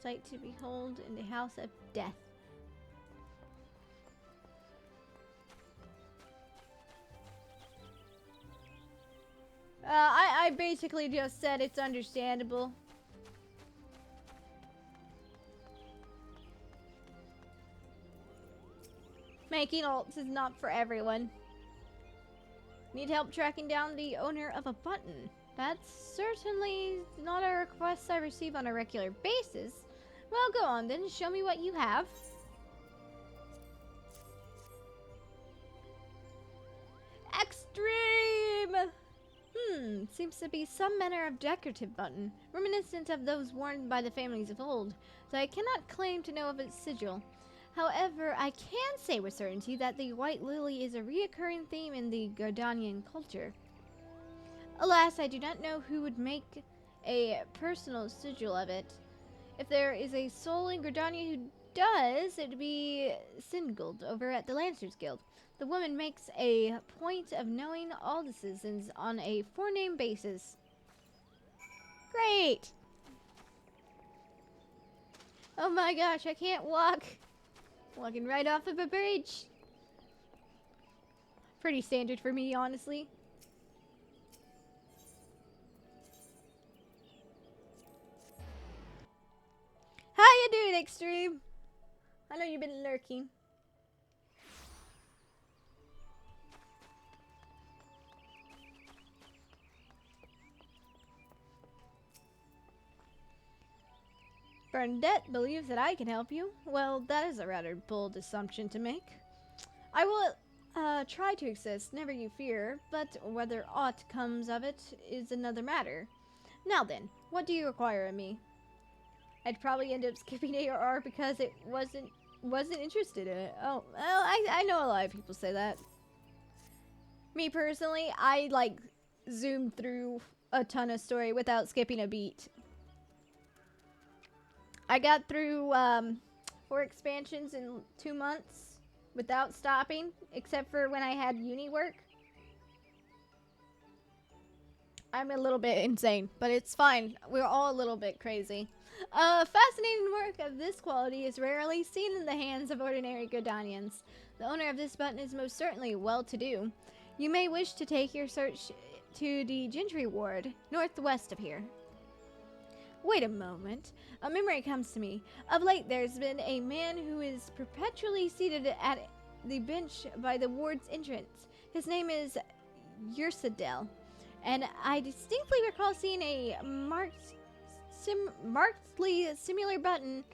Sight to behold in the house of death. I basically just said it's understandable. Making alts is not for everyone. Need help tracking down the owner of a button? That's certainly not a request I receive on a regular basis. Well, go on then. Show me what you have. Extreme! Seems to be some manner of decorative button, reminiscent of those worn by the families of old, though I cannot claim to know of its sigil. However, I can say with certainty that the white lily is a reoccurring theme in the Gardanian culture. Alas, I do not know who would make a personal sigil of it. If there is a soul in Gardania who does, it'd be Singold over at the Lancers Guild. The woman makes a point of knowing all the citizens on a forename basis. Great! Oh my gosh, I can't walk. Walking right off of a bridge. Pretty standard for me, honestly. How you doing, Extreme? I know you've been lurking. Bernadette believes that I can help you. Well, that is a rather bold assumption to make. I will try to assist, never you fear, but whether aught comes of it is another matter. Now then, what do you require of me? I'd probably end up skipping ARR because it wasn't interested in it. Oh, well, I know a lot of people say that. Me personally, I like zoomed through a ton of story without skipping a beat. I got through 4 expansions in 2 months without stopping, except for when I had uni work. I'm a little bit insane, but it's fine. We're all a little bit crazy. Fascinating work of this quality is rarely seen in the hands of ordinary Godanians. The owner of this button is most certainly well-to-do. You may wish to take your search to the Gentry Ward, northwest of here. Wait a moment. A memory comes to me. Of late, there's been a man who is perpetually seated at the bench by the ward's entrance. His name is Ursadel, and I distinctly recall seeing a markedly similar button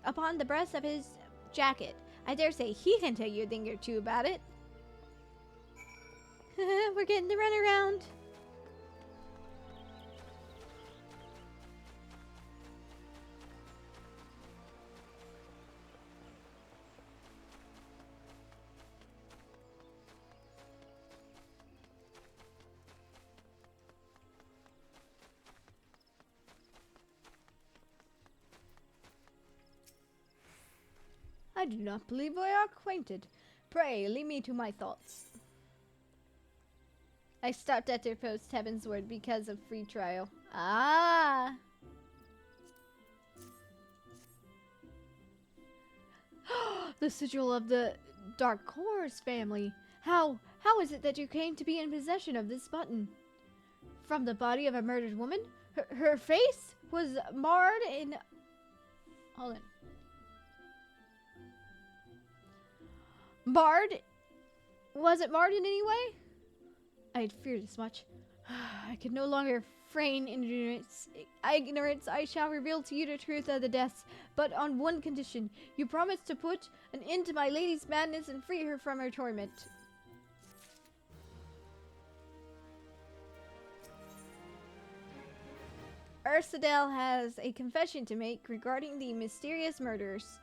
upon the breast of his jacket. I dare say he can tell you a thing or two about it. We're getting the runaround. I do not believe we are acquainted. Pray, leave me to my thoughts. I stopped at their post Heaven's Word because of free trial. Ah! The sigil of the Dark Horse family. How is it that you came to be in possession of this button? From the body of a murdered woman? Her face was marred in... Hold on. Marred? Was it marred in any way? I had feared as much. I could no longer feign ignorance. I shall reveal to you the truth of the deaths, but on one condition. You promise to put an end to my lady's madness and free her from her torment. Ursadel has a confession to make regarding the mysterious murders.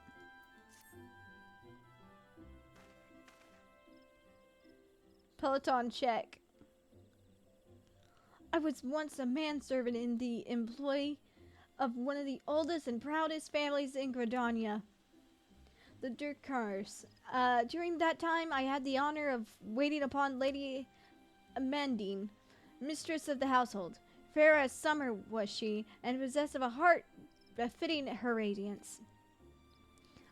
Peloton check. I was once a manservant in the employ of one of the oldest and proudest families in Gradania, the Durkars. During that time, I had the honor of waiting upon Lady Amandine, mistress of the household. Fair as summer was she, and possessed of a heart befitting her radiance.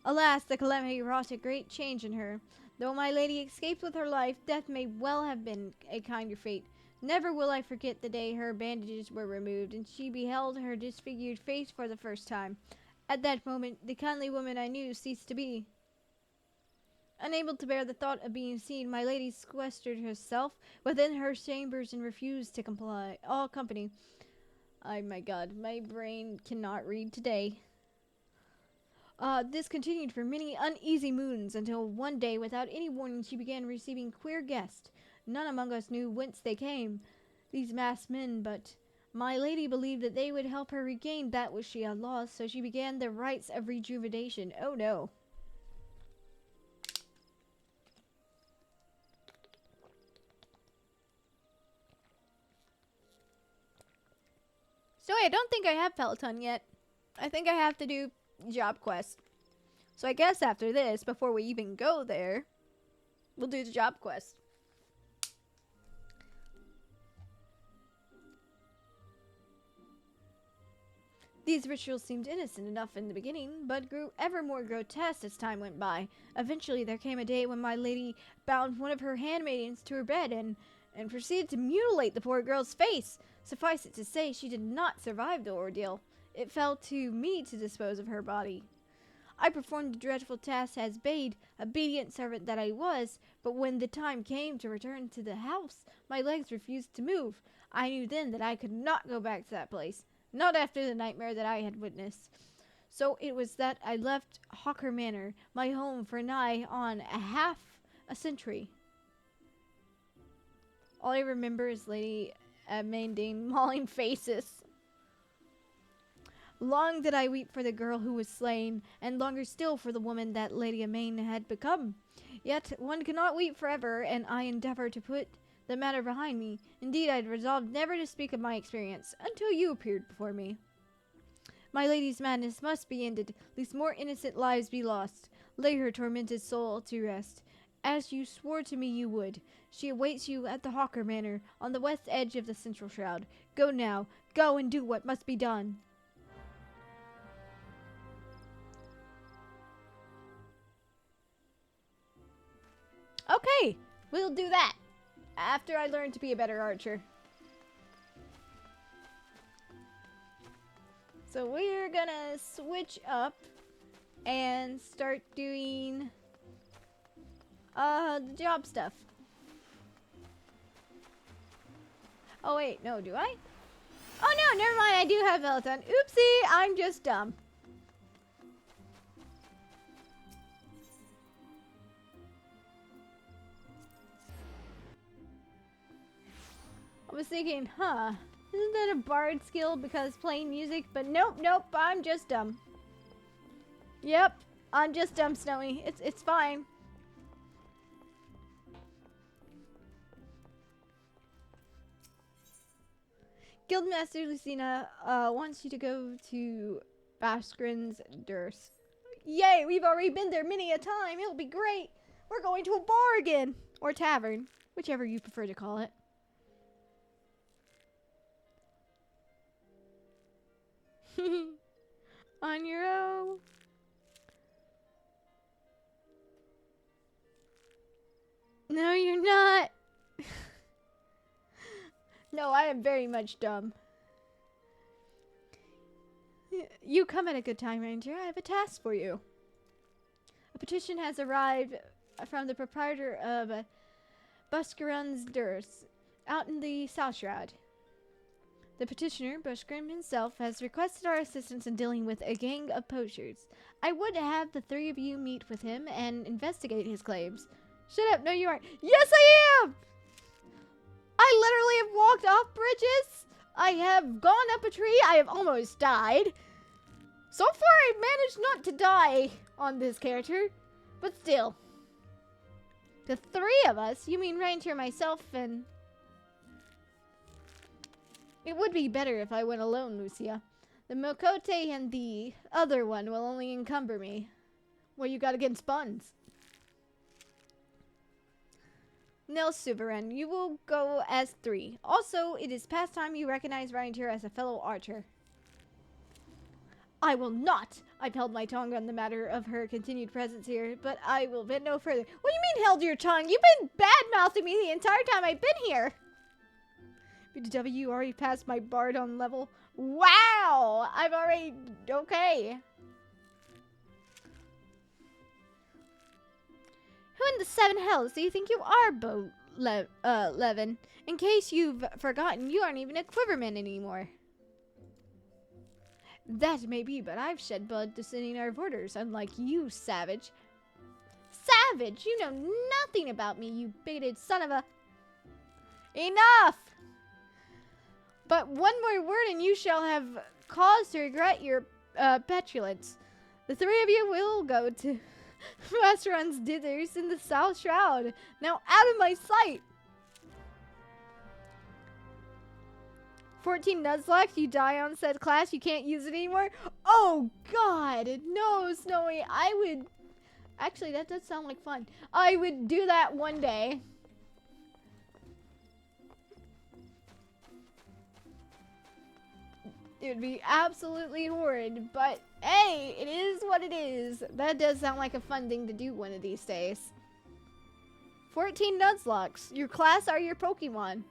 Alas, the calamity wrought a great change in her. Though my lady escaped with her life, death may well have been a kinder fate. Never will I forget the day her bandages were removed, and she beheld her disfigured face for the first time. At that moment, the kindly woman I knew ceased to be. Unable to bear the thought of being seen, my lady sequestered herself within her chambers and refused to comply. All company. Oh my god, my brain cannot read today. This continued for many uneasy moons until one day, without any warning, she began receiving queer guests. None among us knew whence they came, these masked men, but my lady believed that they would help her regain that which she had lost, so she began the rites of rejuvenation. Oh no. So I don't think I have Peloton yet. I think I have to do job quest. So I guess after this, before we even go there, we'll do the job quest. These rituals seemed innocent enough in the beginning, but grew ever more grotesque as time went by. Eventually, there came a day when my lady bound one of her handmaidens to her bed and proceeded to mutilate the poor girl's face. Suffice it to say, she did not survive the ordeal. It fell to me to dispose of her body. I performed the dreadful task as bade, obedient servant that I was, but when the time came to return to the house, my legs refused to move. I knew then that I could not go back to that place, not after the nightmare that I had witnessed. So it was that I left Hawker Manor, my home, for nigh on half a century. All I remember is Lady Amandine mauling faces. Long did I weep for the girl who was slain, and longer still for the woman that Lady Amain had become. Yet one cannot weep forever, and I endeavored to put the matter behind me. Indeed, I had resolved never to speak of my experience, until you appeared before me. My lady's madness must be ended, lest more innocent lives be lost. Lay her tormented soul to rest, as you swore to me you would. She awaits you at the Hawker Manor, on the west edge of the central shroud. Go now, go and do what must be done. Okay, we'll do that after I learn to be a better archer. So we're gonna switch up and start doing the job stuff. Oh wait, no, do I? Oh no, never mind, I do have Peloton. Oopsie, I'm just dumb. I was thinking, isn't that a bard skill because playing music? But nope, I'm just dumb. Yep, I'm just dumb, Snowy. It's fine. Guildmaster Lucina wants you to go to Baskrin's Durst. Yay, we've already been there many a time. It'll be great. We're going to a bar again. Or tavern, whichever you prefer to call it. On your own. No, you're not. No, I am very much dumb. You come at a good time, Ranger. I have a task for you. A petition has arrived from the proprietor of Buscarun's Durst, out in the South Shroud. The petitioner, Bushgrim himself, has requested our assistance in dealing with a gang of poachers. I would have the three of you meet with him and investigate his claims. Shut up, no you aren't. Yes I am! I literally have walked off bridges. I have gone up a tree. I have almost died. So far I managed not to die on this character, but still. The three of us, you mean Reinetier, myself, and... It would be better if I went alone, Lucia. The Mokote and the other one will only encumber me. What you got against buns? Nils Souverain, you will go as 3. Also, it is past time you recognize Reinetier as a fellow archer. I will not! I've held my tongue on the matter of her continued presence here, but I will bid no further. What do you mean held your tongue? You've been bad-mouthing me the entire time I've been here! BDW, you already passed my Bardon level. Wow! I've already... Okay. in the seven hells do you think you are, Levin? In case you've forgotten, you aren't even a quiverman anymore. That may be, but I've shed blood defending our borders, unlike you, savage. Savage? You know nothing about me, you bigoted son of a... Enough! But one more word and you shall have cause to regret your petulance. The three of you will go to Masteron's dithers in the South Shroud. Now out of my sight! 14 Nuzlocke, you die on said class, you can't use it anymore? Oh god! No, Snowy, I would... Actually, that does sound like fun. I would do that one day. It would be absolutely horrid, but hey, it is what it is. That does sound like a fun thing to do one of these days. 14 Nuzlocks. Your class are your Pokemon.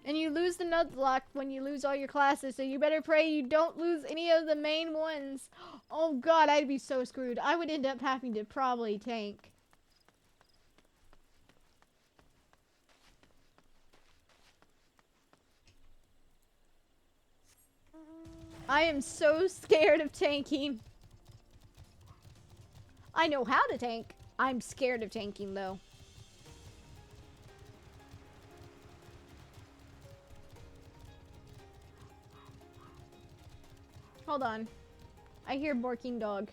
And you lose the Nuzlocke when you lose all your classes, so you better pray you don't lose any of the main ones. Oh god, I'd be so screwed. I would end up having to probably tank. I am so scared of tanking. I know how to tank. I'm scared of tanking though. Hold on. I hear barking dog.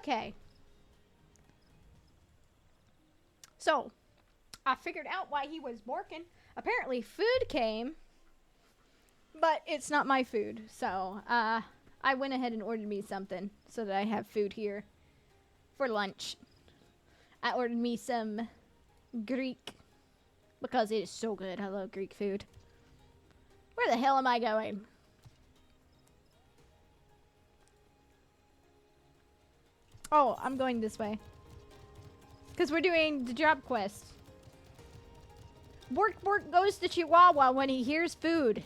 Okay. So, I figured out why he was barking. Apparently, food came, but it's not my food. So, I went ahead and ordered me something so that I have food here for lunch. I ordered me some Greek because it is so good. I love Greek food. Where the hell am I going? Oh, I'm going this way. Because we're doing the job quest. Bork Bork goes to Chihuahua when he hears food.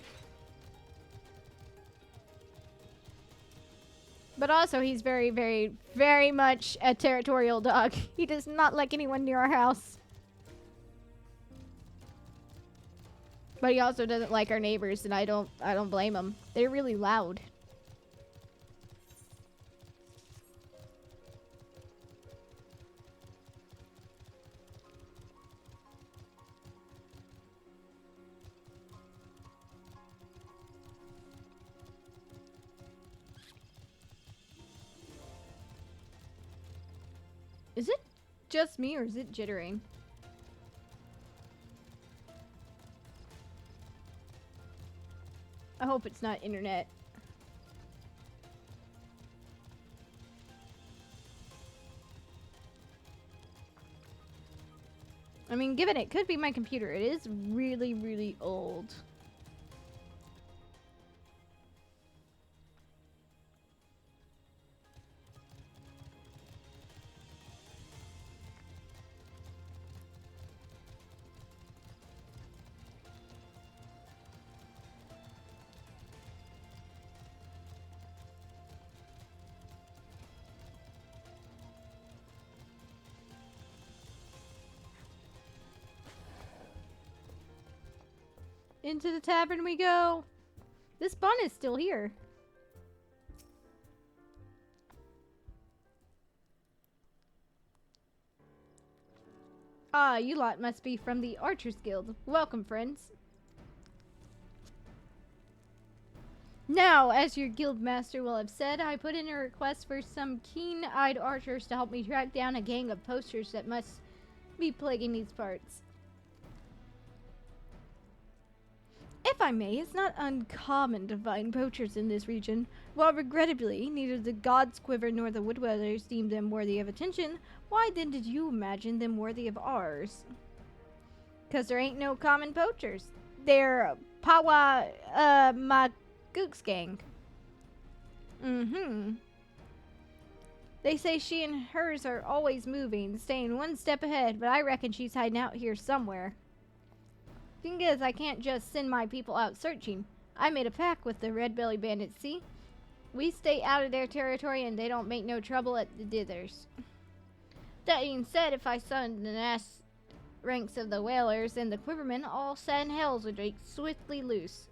But also, he's very, very, very much a territorial dog. He does not like anyone near our house. But he also doesn't like our neighbors, and I don't blame him. They're really loud. Is it just me, or is it jittering? I hope it's not internet. I mean, given it could be my computer. It is really, really old. Into the tavern we go. This bun is still here. Ah, you lot must be from the Archers Guild. Welcome, friends. Now, as your guild master will have said, I put in a request for some keen-eyed archers to help me track down a gang of poachers that must be plaguing these parts. If I may, it's not uncommon to find poachers in this region. While regrettably, neither the God's Quiver nor the Woodwellers deemed them worthy of attention, why then did you imagine them worthy of ours? 'Cause there ain't no common poachers. They're Pawa, Gooks gang. They say she and hers are always moving, staying one step ahead, but I reckon she's hiding out here somewhere. Thing is, I can't just send my people out searching. I made a pact with the Red Belly Bandits, see? We stay out of their territory and they don't make no trouble at the dithers. That being said, if I summoned the mass ranks of the Whalers and the Quivermen, all Seven Hells would break swiftly loose.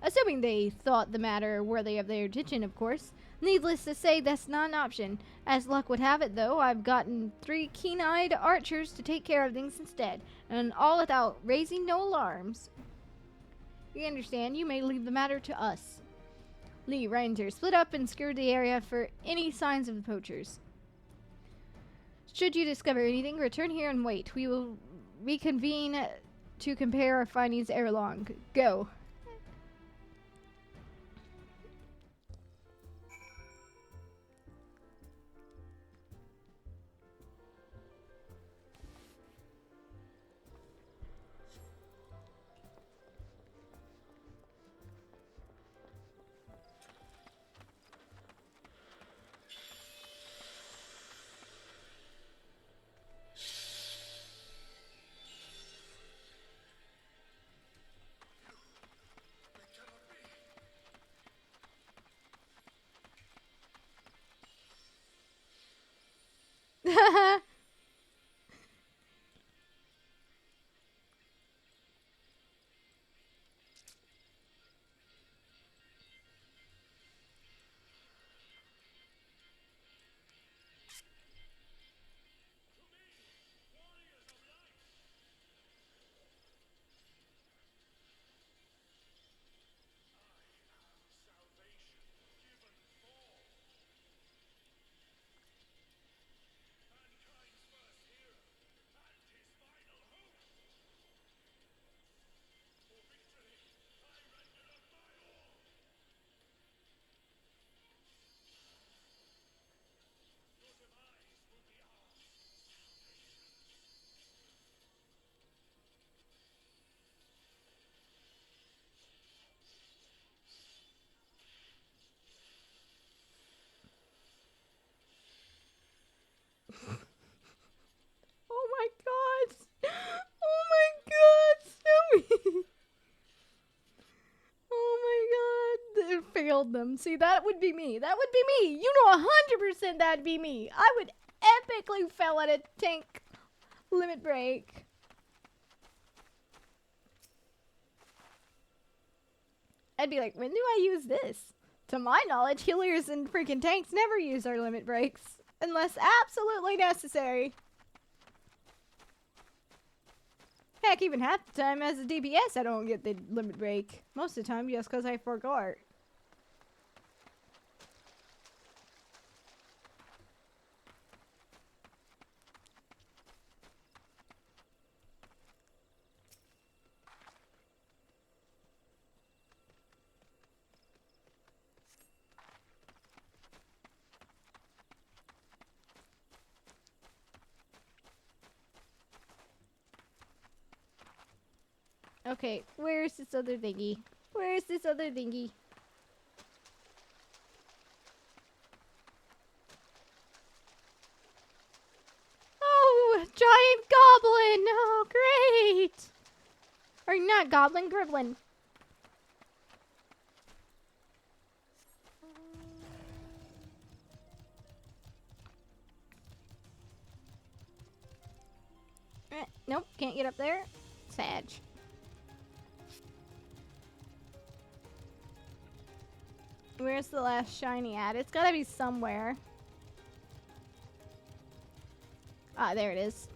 Assuming they thought the matter worthy of their attention, of course. Needless to say, that's not an option. As luck would have it, though, I've gotten 3 keen-eyed archers to take care of things instead, and all without raising no alarms. You understand, you may leave the matter to us. Lee, Reinetier, split up and scour the area for any signs of the poachers. Should you discover anything, return here and wait. We will reconvene to compare our findings ere long. Go. killed them. See, that would be me. That would be me. You know 100% that'd be me. I would epically fail at a tank limit break. I'd be like, when do I use this? To my knowledge, healers and freaking tanks never use our limit breaks. Unless absolutely necessary. Heck, even half the time as a DPS, I don't get the limit break. Most of the time, just because I forgot. Okay, where's this other thingy? Where's this other thingy? Oh, giant goblin! Oh, great! Or not goblin, griblin. Nope, can't get up there. Sag. Where's the last shiny at? It's gotta be somewhere. Ah, there it is.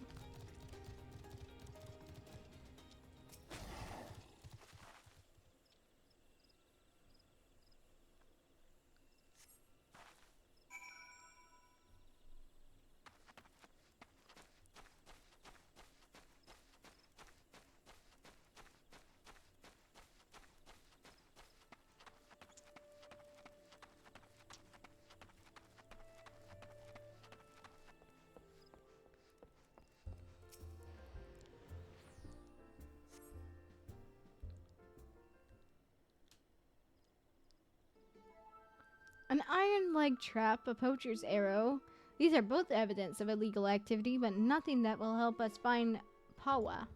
An iron leg trap, a poacher's arrow. These are both evidence of illegal activity, but nothing that will help us find Pawa.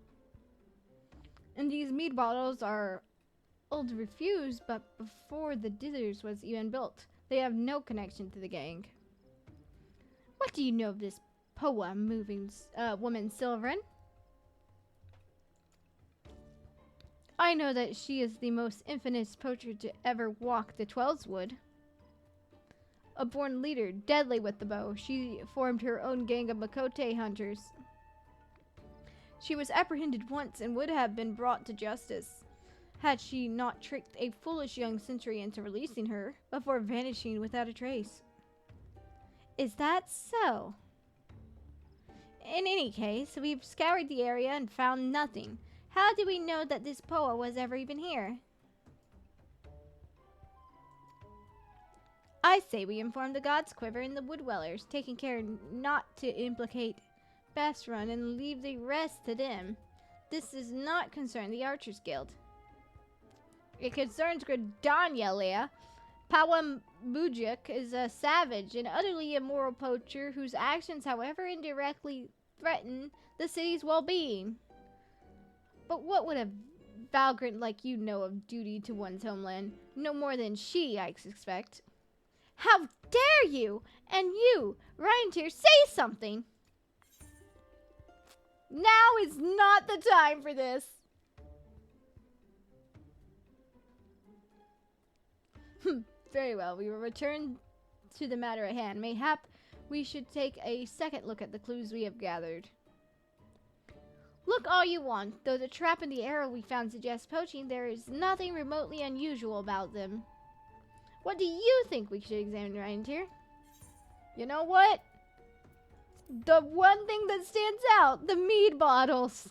And these mead bottles are old refuse, but before the dithers was even built. They have no connection to the gang. What do you know of this Pawa woman, Silverin? I know that she is the most infamous poacher to ever walk the Twelveswood. A born leader, deadly with the bow, she formed her own gang of Makote hunters. She was apprehended once and would have been brought to justice, had she not tricked a foolish young sentry into releasing her, before vanishing without a trace. Is that so? In any case, we've scoured the area and found nothing. How do we know that this Poa was ever even here? I say we inform the God's Quiver and the Woodwellers, taking care not to implicate Bastrun and leave the rest to them. This does not concern the Archers Guild. It concerns Gridania, Leia. Pawa Mujuk is a savage and utterly immoral poacher whose actions, however, indirectly threaten the city's well-being. But what would a Valgrant like you know of duty to one's homeland? No more than she, I suspect. How dare you! And you, Reinetier, say something! Now is not the time for this! Very well, we will return to the matter at hand. Mayhap we should take a second look at the clues we have gathered. Look all you want. Though the trap and the arrow we found suggest poaching, there is nothing remotely unusual about them. What do you think we should examine, Reinetier? You know what? The one thing that stands out, the mead bottles.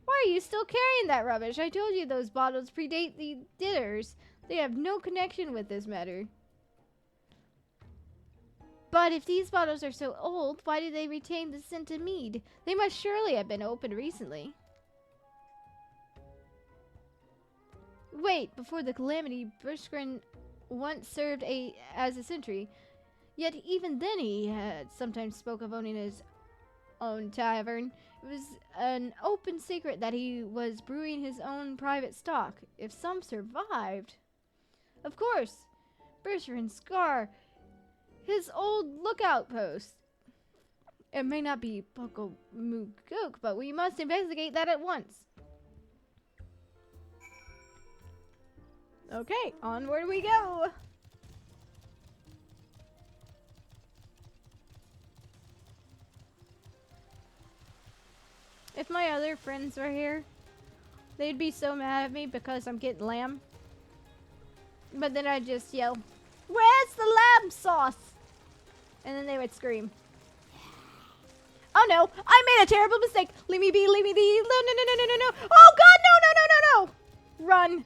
Why are you still carrying that rubbish? I told you those bottles predate the dithers. They have no connection with this matter. But if these bottles are so old, why do they retain the scent of mead? They must surely have been opened recently. Wait, before the calamity, Berskrin once served as a sentry. Yet even then he had sometimes spoke of owning his own tavern. It was an open secret that he was brewing his own private stock. If some survived... Of course. Berser and Scar. His old lookout post. It may not be Pokomugok, but we must investigate that at once. Okay, onward we go. If my other friends were here, they'd be so mad at me because I'm getting lamb. But then I'd just yell, "Where's the lamb sauce?" And then they would scream. Oh no, I made a terrible mistake. Leave me be, leave me be. No, no, no, no, no, no, no. Oh god, no, no, no, no, no. Run.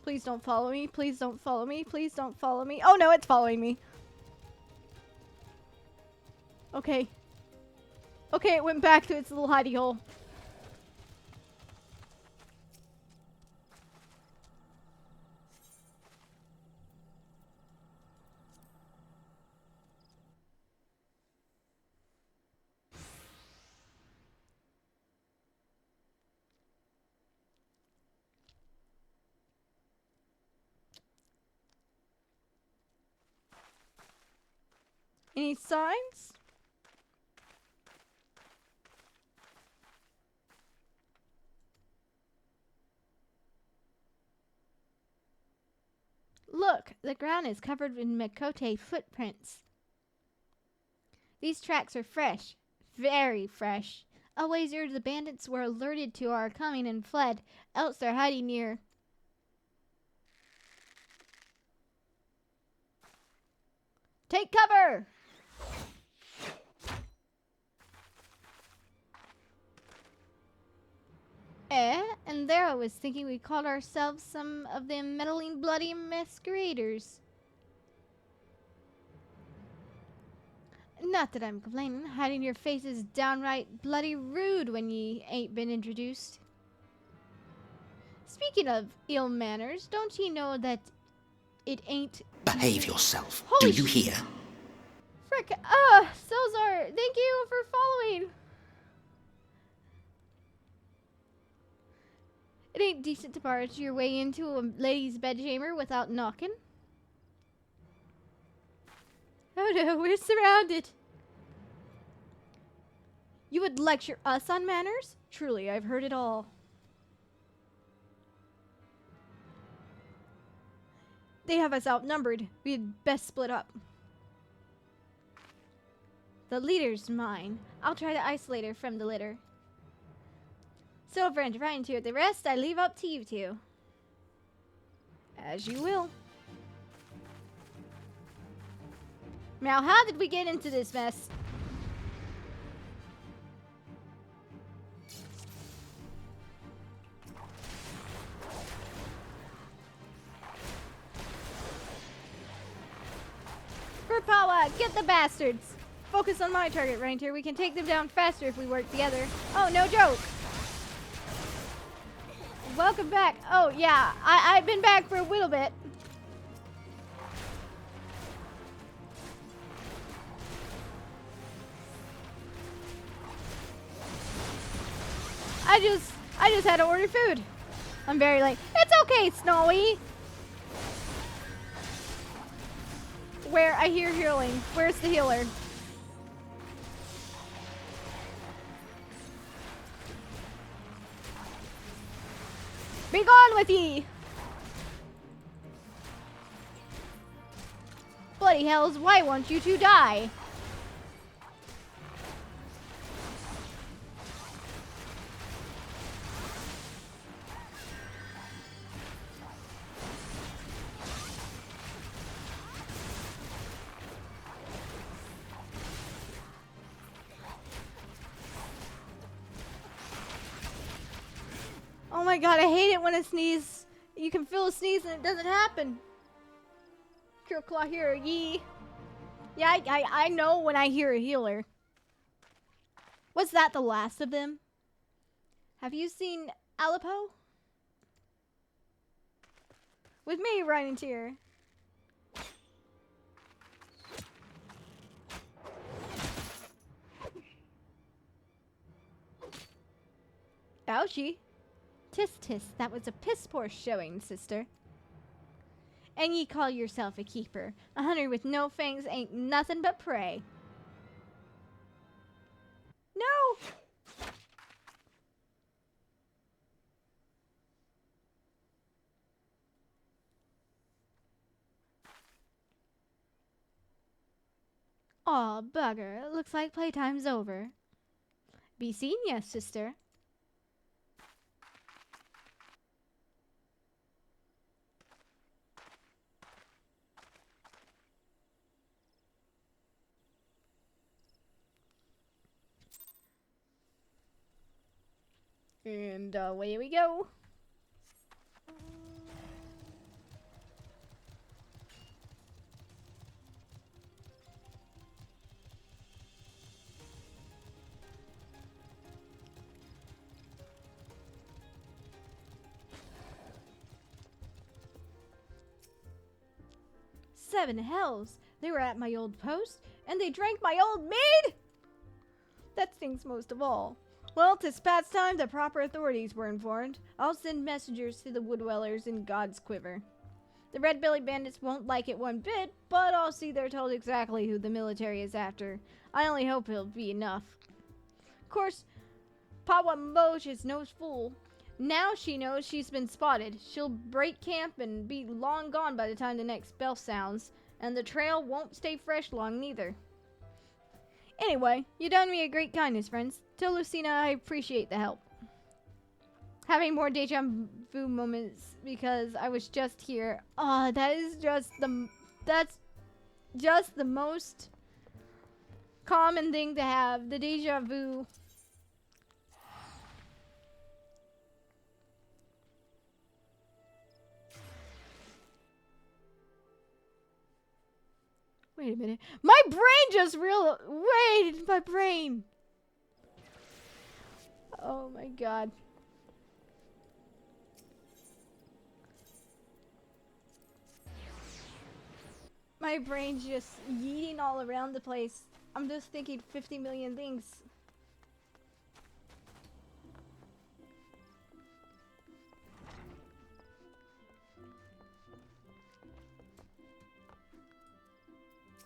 Please don't follow me. Please don't follow me. Please don't follow me. Oh no, it's following me. Okay. Okay, it went back to its little hidey hole. Any signs? Look, the ground is covered in Makote footprints. These tracks are fresh, very fresh. A ways the bandits were alerted to our coming and fled, else they're hiding near. Take cover! And there I was thinking we called ourselves some of them meddling bloody masqueraders. Not that I'm complaining. Hiding your face is downright bloody rude when ye ain't been introduced. Speaking of ill manners, don't ye know that it ain't... Behave yourself. Holy Do you hear? Frick, Selzar, thank you for following. It ain't decent to barge your way into a lady's bedchamber without knocking. Oh no, we're surrounded. You would lecture us on manners? Truly, I've heard it all. They have us outnumbered. We'd best split up. The leader's mine. I'll try to isolate her from the litter. Silver and Reinetier, the rest I leave up to you two. As you will. Now, how did we get into this mess? For power, get the bastards! Focus on my target, Reinetier. We can take them down faster if we work together. Oh, no joke! Welcome back. Oh, yeah, I've been back for a little bit. I just had to order food. I'm very late. It's okay, Snowy. Where I hear healing. Where's the healer? Be gone with ye! Bloody hells, why won't you two die? Oh my god, I hate it when a sneeze. You can feel a sneeze and it doesn't happen. Kill claw here, ye. Yeah, I know when I hear a healer. Was that the last of them? Have you seen Aleppo? With me, Reinetier. Ouchie. Tis tis, that was a piss poor showing, sister. And ye call yourself a keeper. A hunter with no fangs ain't nothing but prey. No! Aw, bugger. Looks like playtime's over. Be seen, yes, sister. And away we go. Seven hells! They were at my old post, and they drank my old mead? That stings most of all. Well, 'tis past time the proper authorities were informed. I'll send messengers to the wood-dwellers in God's Quiver. The red-bellied bandits won't like it one bit, but I'll see they're told exactly who the military is after. I only hope it'll be enough. Of course, Pawa Mboch is no fool. Now she knows she's been spotted. She'll break camp and be long gone by the time the next bell sounds, and the trail won't stay fresh long neither. Anyway, you done me a great kindness, friends. Tell Lucina I appreciate the help. Having more deja vu moments because I was just here. Ah, that's just the most common thing to have, the deja vu. Wait a minute. My brain just wait, my brain. Oh my god. My brain's just yeeting all around the place. I'm just thinking 50 million things.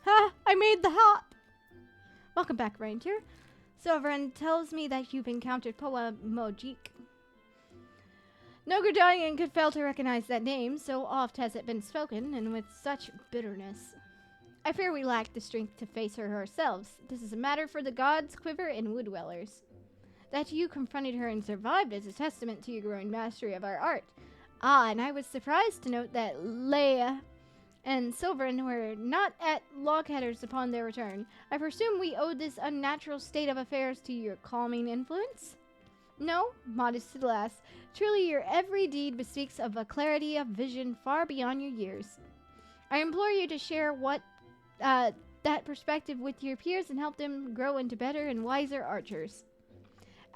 Ha! I made the hop! Welcome back, Reinetier. Sovereign tells me that you've encountered Pawa Mboch. No Gridanian could fail to recognize that name, so oft has it been spoken, and with such bitterness. I fear we lack the strength to face her ourselves. This is a matter for the God's Quiver and Wood-dwellers. That you confronted her and survived is a testament to your growing mastery of our art. Ah, and I was surprised to note that Leia and Sovereign were not at logheaders upon their return. I presume we owe this unnatural state of affairs to your calming influence? No, modest to the last. Truly your every deed bespeaks of a clarity of vision far beyond your years. I implore you to share that perspective with your peers and help them grow into better and wiser archers.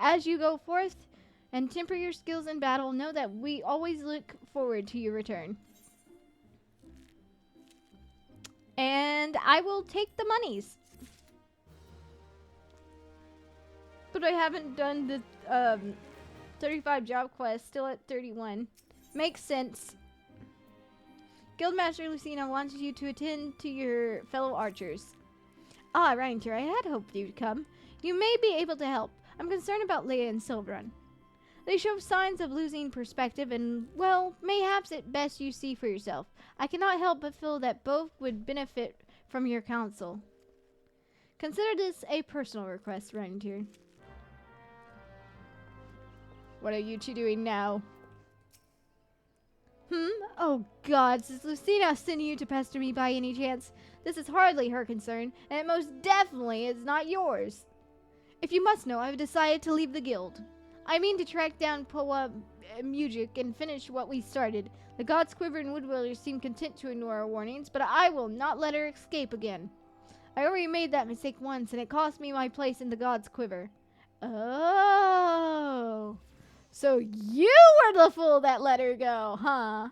As you go forth and temper your skills in battle, know that we always look forward to your return. And I will take the monies. But I haven't done the 35 job quest, still at 31. Makes sense. Guildmaster Lucina wanted you to attend to your fellow archers. Ah, Reinetier, I had hoped you'd come. You may be able to help. I'm concerned about Leia and Silverun. They show signs of losing perspective and, well, mayhaps it best you see for yourself. I cannot help but feel that both would benefit from your counsel. Consider this a personal request, Reinetier. What are you two doing now? Oh gods, is Lucina sending you to pester me by any chance? This is hardly her concern, and it most definitely is not yours. If you must know, I've decided to leave the guild. I mean to track down Pawa Mboch and finish what we started. The God's Quiver and Wood-dwellers seem content to ignore our warnings, but I will not let her escape again. I already made that mistake once, and it cost me my place in the God's Quiver. Oh. So you were the fool that let her go, huh?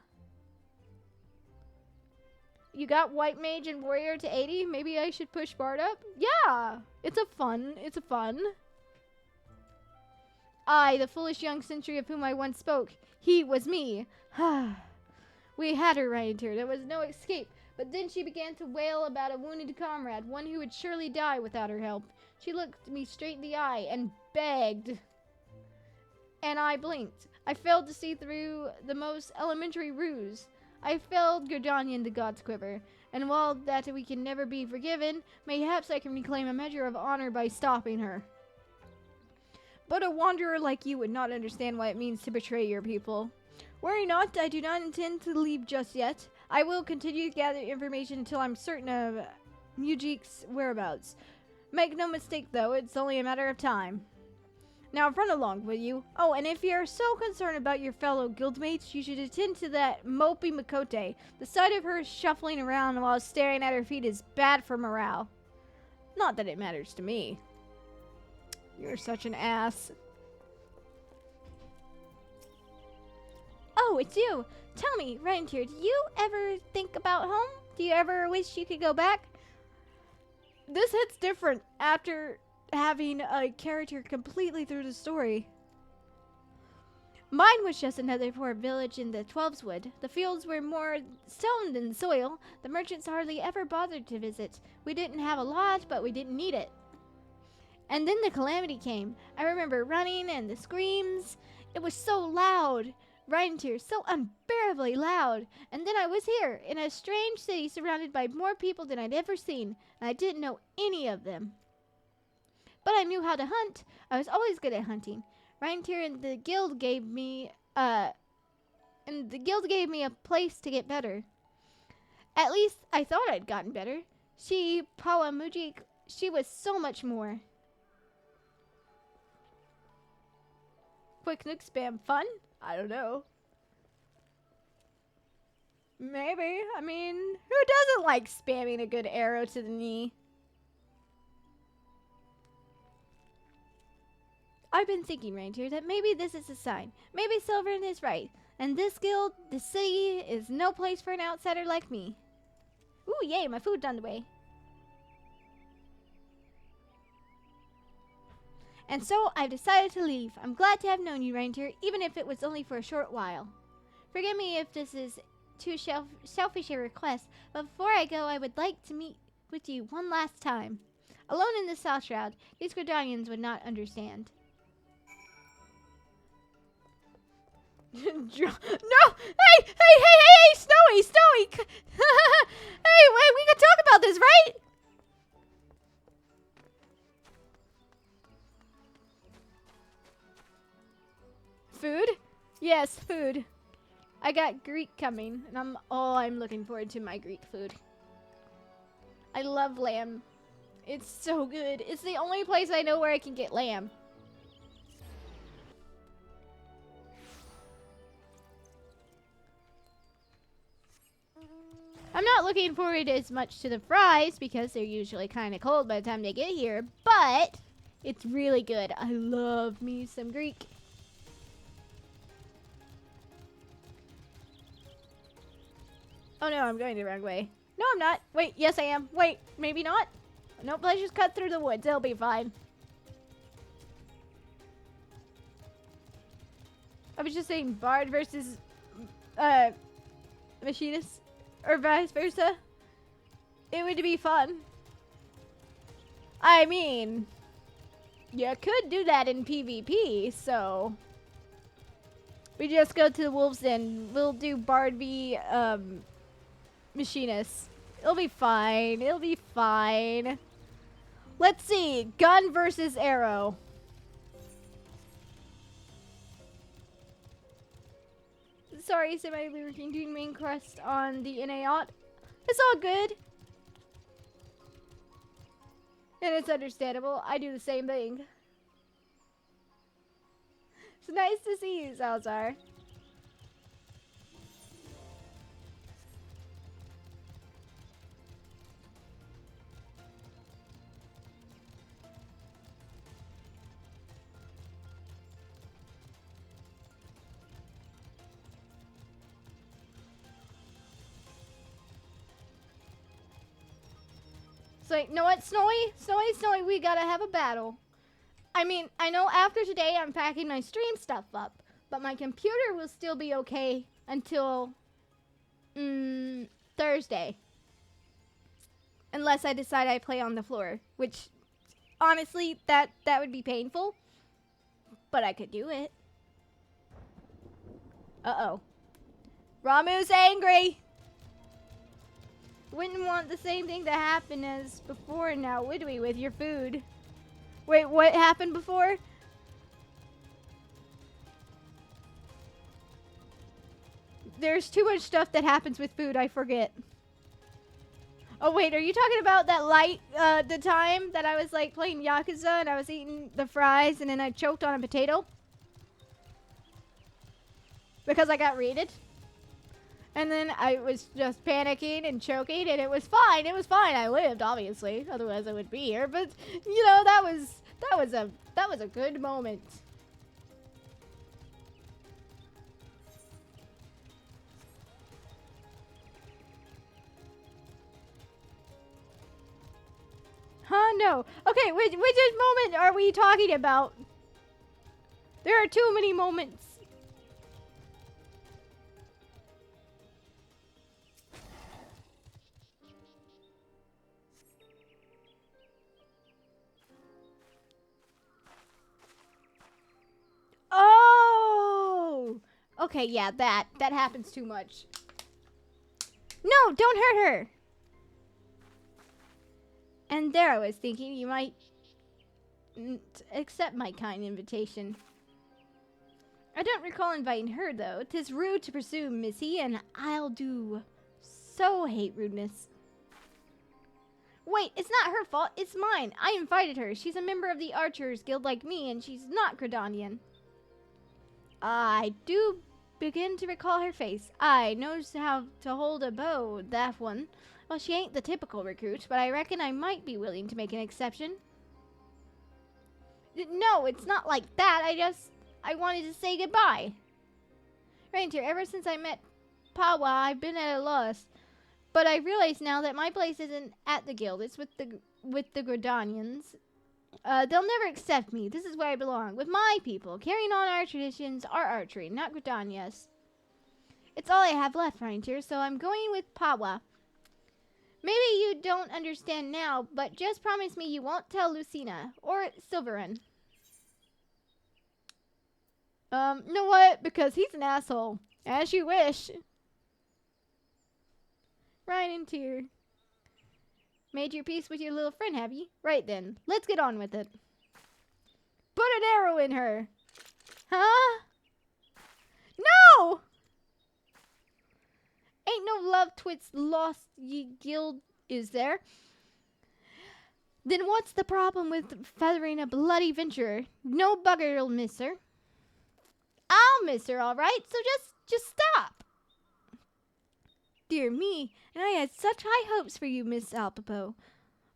You got White Mage and Warrior to 80? Maybe I should push Bard up? Yeah! It's a fun. I, the foolish young sentry of whom I once spoke. He was me. We had her, Reinetier. There was no escape. But then she began to wail about a wounded comrade, one who would surely die without her help. She looked me straight in the eye and begged. And I blinked. I failed to see through the most elementary ruse. I felled Gerdanian the god's quiver. And while that we can never be forgiven, mayhaps I can reclaim a measure of honor by stopping her. But a wanderer like you would not understand what it means to betray your people. Worry not, I do not intend to leave just yet. I will continue to gather information until I'm certain of Mujik's whereabouts. Make no mistake, though, it's only a matter of time. Now run along, will you? Oh, and if you're so concerned about your fellow guildmates, you should attend to that mopey Makote. The sight of her shuffling around while staring at her feet is bad for morale. Not that it matters to me. You're such an ass. Oh, it's you. Tell me, Reinetier, do you ever think about home? Do you ever wish you could go back? This hits different after having a character completely through the story. Mine was just another poor village in the Twelveswood. The fields were more stone than soil. The merchants hardly ever bothered to visit. We didn't have a lot, but we didn't need it. And then the calamity came. I remember running and the screams. It was so loud. Reinetier, so unbearably loud. And then I was here, in a strange city surrounded by more people than I'd ever seen, and I didn't know any of them. But I knew how to hunt. I was always good at hunting. Reinetier and the guild gave me a place to get better. At least I thought I'd gotten better. Pawa Mujik, she was so much more. Quick Nook spam fun? I don't know. Maybe. I mean, who doesn't like spamming a good arrow to the knee? I've been thinking, Reinetier, that maybe this is a sign. Maybe Silverin is right. And this guild, this city, is no place for an outsider like me. Ooh, yay, my food's on the way. And so I've decided to leave. I'm glad to have known you, Reinetier, even if it was only for a short while. Forgive me if this is too selfish a request, but before I go, I would like to meet with you one last time. Alone in the South Shroud, these Gerdanians would not understand. No! Hey, Snowy! Hey, wait, we can talk about this, right? Food? Yes, food. I got Greek coming, and I'm looking forward to my Greek food. I love lamb. It's so good. It's the only place I know where I can get lamb. I'm not looking forward as much to the fries because they're usually kind of cold by the time they get here, but it's really good. I love me some Greek. Oh no, I'm going the wrong way. No, I'm not. Wait, yes I am. Wait, maybe not. Nope, let's just cut through the woods. It'll be fine. I was just saying bard versus machinist, or vice versa. It would be fun. I mean, you could do that in PvP, so we just go to the wolves and we'll do bard v machinist. It'll be fine. It'll be fine. Let's see. Gun versus arrow. Sorry, semi-lurking doing main quest on the NA-OT. It's all good. And it's understandable. I do the same thing. It's nice to see you, Salazar. It's like, you know what, Snowy, we gotta have a battle. I mean, I know after today I'm packing my stream stuff up, but my computer will still be okay until Thursday. Unless I decide I play on the floor, which honestly, that would be painful. But I could do it. Uh-oh. Ramu's angry! Wouldn't want the same thing to happen as before now, would we, with your food? Wait, what happened before? There's too much stuff that happens with food, I forget. Oh wait, are you talking about that light, the time that I was like playing Yakuza and I was eating the fries and then I choked on a potato? Because I got raided? And then I was just panicking and choking and it was fine, I lived, obviously, otherwise I would be here, but, you know, that was a good moment. Huh? No. Okay, which moment are we talking about? There are too many moments. Oh! Okay, yeah, that happens too much. No, don't hurt her! And there I was thinking you might accept my kind invitation. I don't recall inviting her, though. 'Tis rude to presume, missy, and I'll do so hate rudeness. Wait, it's not her fault, it's mine. I invited her. She's a member of the Archers Guild like me, and she's not Gradanian. I do begin to recall her face. I knows how to hold a bow, that one. Well, she ain't the typical recruit, but I reckon I might be willing to make an exception. No, it's not like that. I wanted to say goodbye. Reinetier, ever since I met Pawa, I've been at a loss. But I realize now that my place isn't at the guild. It's with the Gradanians. They'll never accept me. This is where I belong, with my people, carrying on our traditions, our archery, not Gradania's. It's all I have left, Reinetier, so I'm going with Pawa. Maybe you don't understand now, but just promise me you won't tell Lucina or Silverin. Know what? Because he's an asshole. As you wish. Reinetier. Made your peace with your little friend, have you? Right then. Let's get on with it. Put an arrow in her. Huh? No! Ain't no love twits lost ye guild, is there? Then what's the problem with feathering a bloody venturer? No bugger'll miss her. I'll miss her, all right, so just stop. Dear me, and I had such high hopes for you, Miss Alpapo.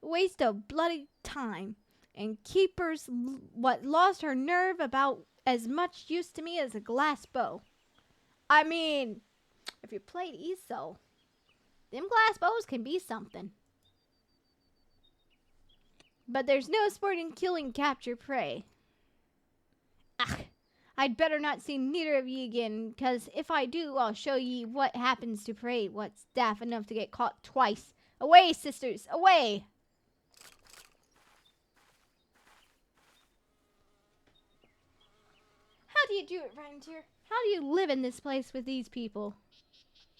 Waste of bloody time. And keepers what lost her nerve about as much use to me as a glass bow. I mean, if you played ESO, them glass bows can be something. But there's no sport in killing capture prey. Ach, I'd better not see neither of ye again, 'cause if I do, I'll show ye what happens to prey what's daft enough to get caught twice. Away, sisters, away! How do you do it, Reinetier? How do you live in this place with these people?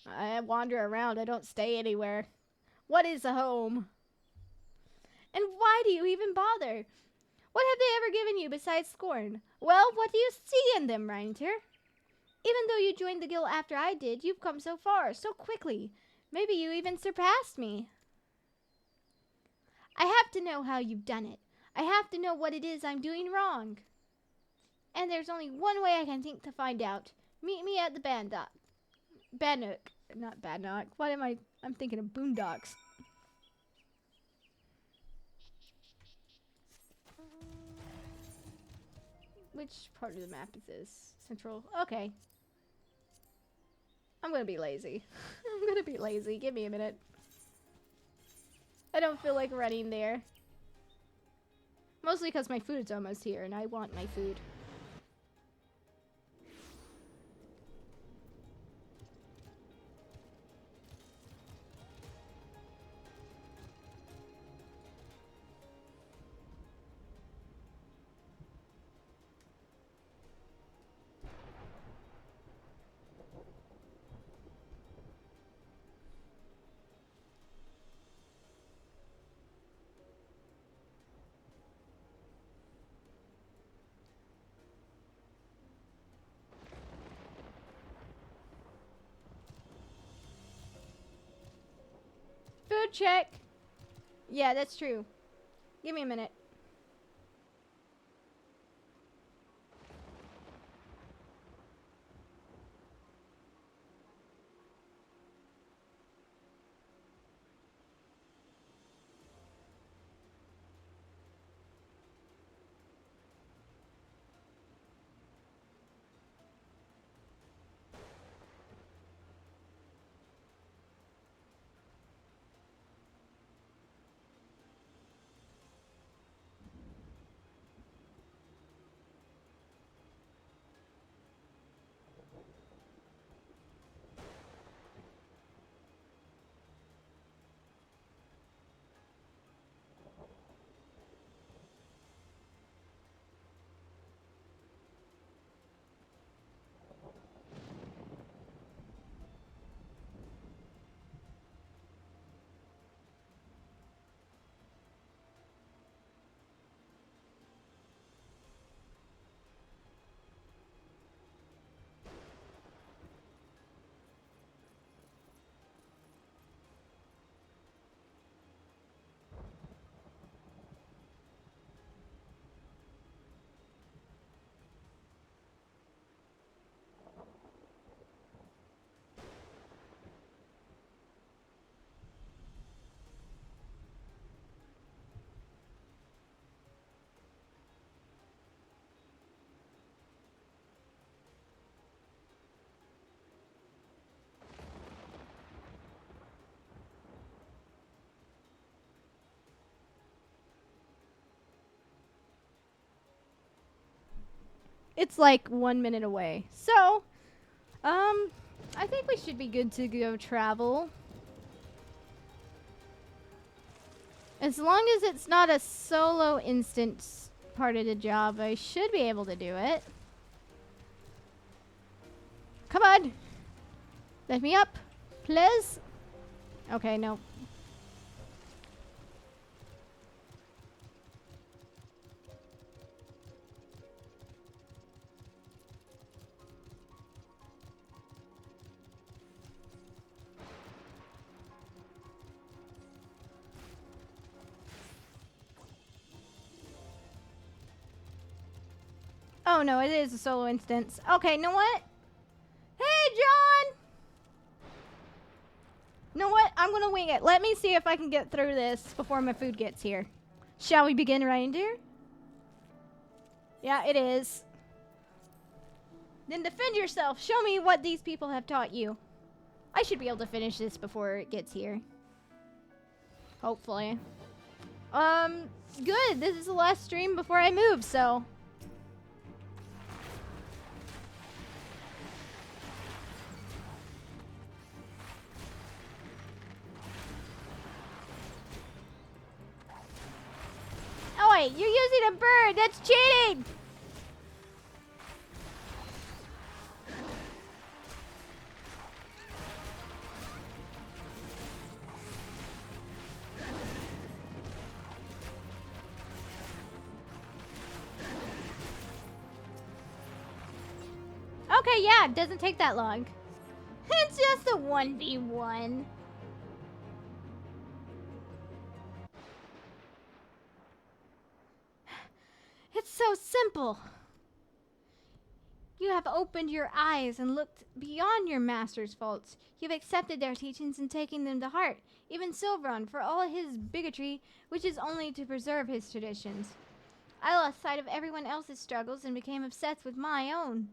I wander around. I don't stay anywhere. What is a home? And why do you even bother? What have they ever given you besides scorn? Well, what do you see in them, Reinetier? Even though you joined the guild after I did, you've come so far, so quickly. Maybe you even surpassed me. I have to know how you've done it. I have to know what it is I'm doing wrong. And there's only one way I can think to find out. Meet me at the Badnook. Not Badnock. What am I? I'm thinking of Boondocks. Which part of the map is this? Central. Okay. I'm gonna be lazy. I'm gonna be lazy. Give me a minute. I don't feel like running there. Mostly because my food's almost here and I want my food. check. Yeah, that's true. Give me a minute. It's like 1 minute away. So, I think we should be good to go travel. As long as it's not a solo instance part of the job, I should be able to do it. Come on. Let me up, please. Okay, no. Oh no, it is a solo instance. Okay, you know what? Hey, John! You know what? I'm gonna wing it. Let me see if I can get through this before my food gets here. Shall we begin, Reindeer? Yeah, it is. Then defend yourself. Show me what these people have taught you. I should be able to finish this before it gets here. Hopefully. Good. This is the last stream before I move, so... Oh wait, you're using a bird! That's cheating! Okay, yeah, it doesn't take that long. It's just a 1v1. It's so simple. You have opened your eyes and looked beyond your master's faults. You've accepted their teachings and taken them to heart. Even Silveron, for all his bigotry, wishes only to preserve his traditions. I lost sight of everyone else's struggles and became obsessed with my own.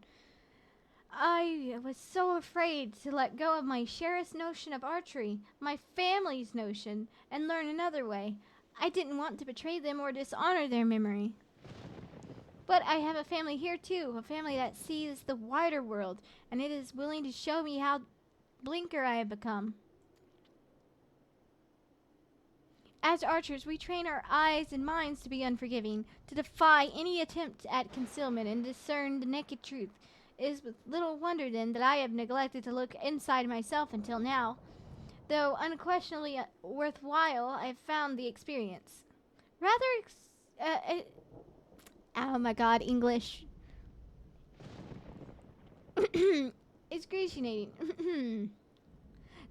I was so afraid to let go of my cherished notion of archery, my family's notion, and learn another way. I didn't want to betray them or dishonor their memory. But I have a family here too, a family that sees the wider world, and it is willing to show me how blinker I have become. As archers, we train our eyes and minds to be unforgiving, to defy any attempt at concealment and discern the naked truth. It is with little wonder then that I have neglected to look inside myself until now. Though unquestionably worthwhile, I have found the experience. Oh my god, English. Excruciating.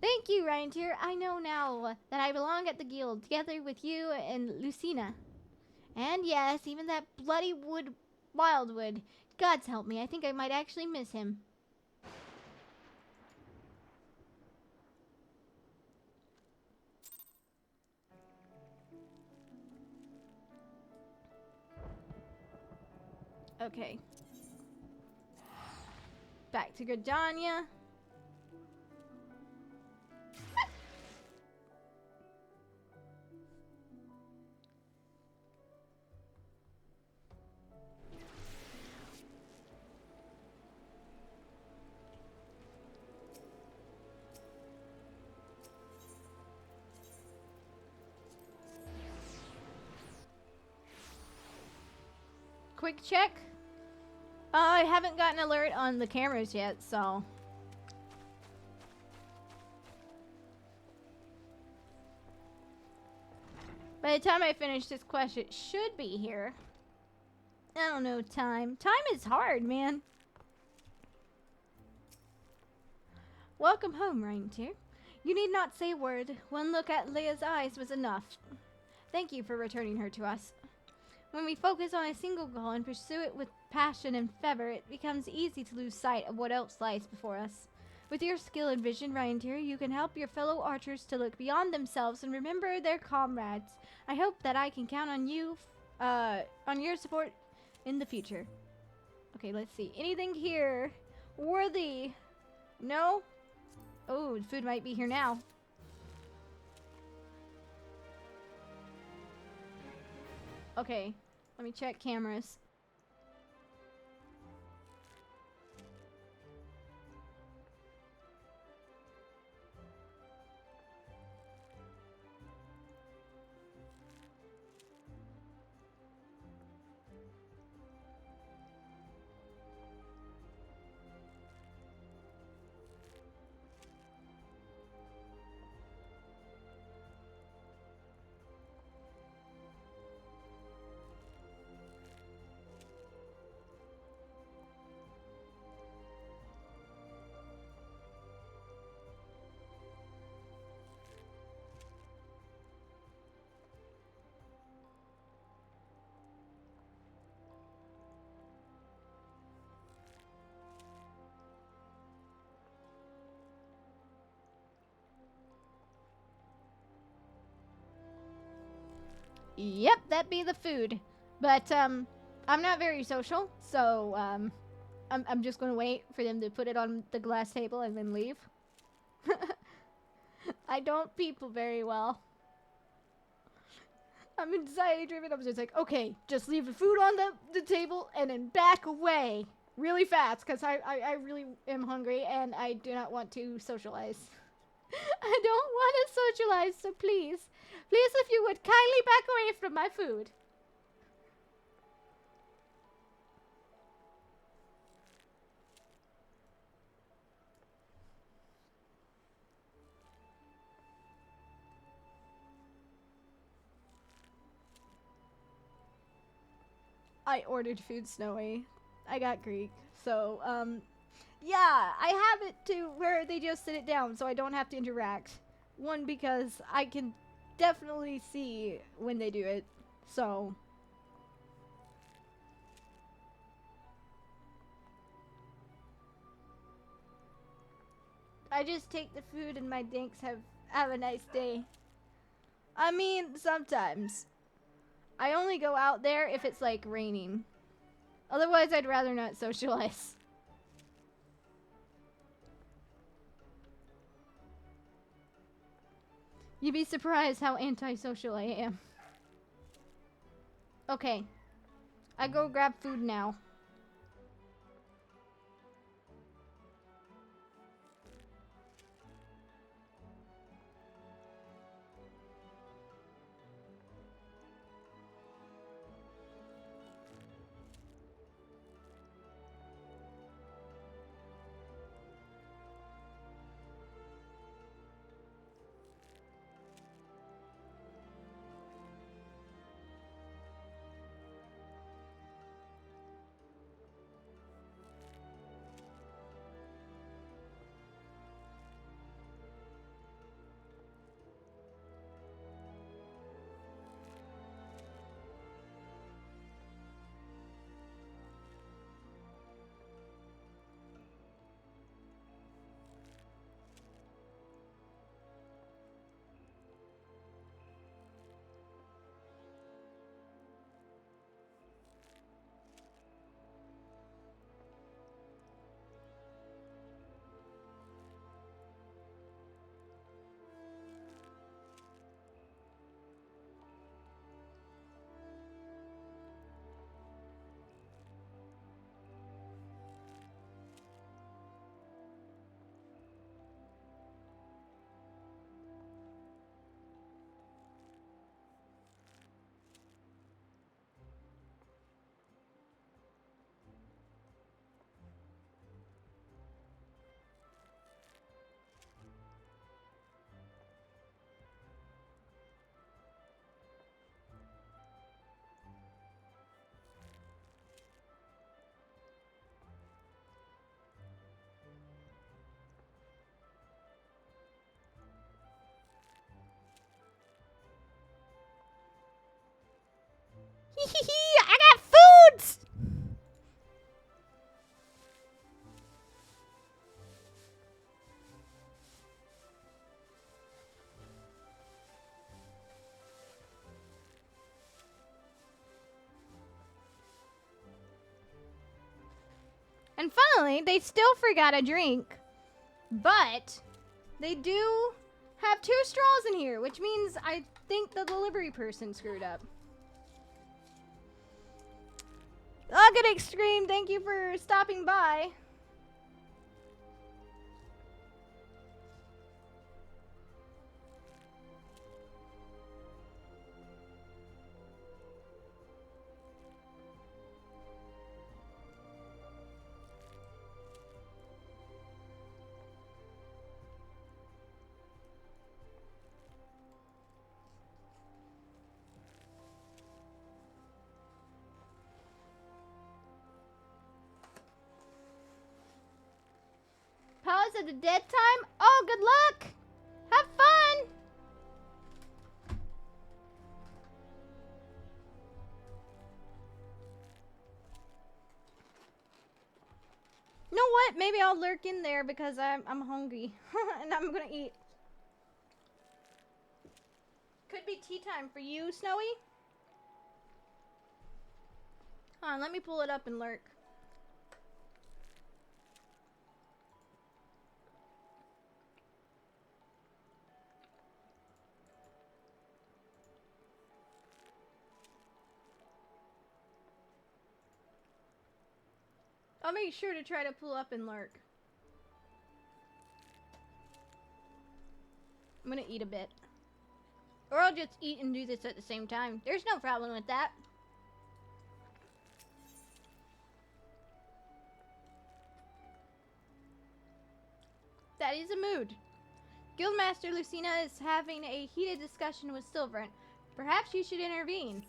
Thank you, Reinetier. I know now that I belong at the guild, together with you and Lucina. And yes, even that bloody Wildwood. God's help me, I think I might actually miss him. Okay. Back to Gridania. Quick check. I haven't gotten an alert on the cameras yet, so. By the time I finish this quest, it should be here. I don't know, time. Time is hard, man. Welcome home, Reinetier. You need not say a word. One look at Leia's eyes was enough. Thank you for returning her to us. When we focus on a single goal and pursue it with passion and fervor, it becomes easy to lose sight of what else lies before us. With your skill and vision, Reinetier, you can help your fellow archers to look beyond themselves and remember their comrades. I hope that I can count on you, on your support in the future. Okay, let's see. Anything here worthy? No? Oh, food might be here now. Okay, let me check cameras. Yep, that be the food. But, I'm not very social, so, I'm just gonna wait for them to put it on the glass table and then leave. I don't people very well. I'm anxiety driven. I'm just like, okay, just leave the food on the table and then back away really fast because I really am hungry and I do not want to socialize. I don't want to socialize, so please, if you would kindly back away from my food. I ordered food, Snowy. I got Greek. So, yeah, I have it to where they just sit it down so I don't have to interact. One, because I can definitely see when they do it. So. I just take the food and my dinks have a nice day. I mean, sometimes. I only go out there if it's like raining. Otherwise, I'd rather not socialize. You'd be surprised how antisocial I am. Okay. I go grab food now. And finally, they still forgot a drink. But they do have 2 straws in here, which means I think the delivery person screwed up. Good Extreme, thank you for stopping by. Pause at the dead time? Oh, good luck! Have fun! You know what? Maybe I'll lurk in there because I'm hungry. And I'm gonna eat. Could be tea time for you, Snowy. Hold on, let me pull it up and lurk. I'll make sure to try to pull up and lurk. I'm gonna eat a bit. Or I'll just eat and do this at the same time. There's no problem with that. That is a mood. Guildmaster Lucina is having a heated discussion with Silverant. Perhaps you should intervene.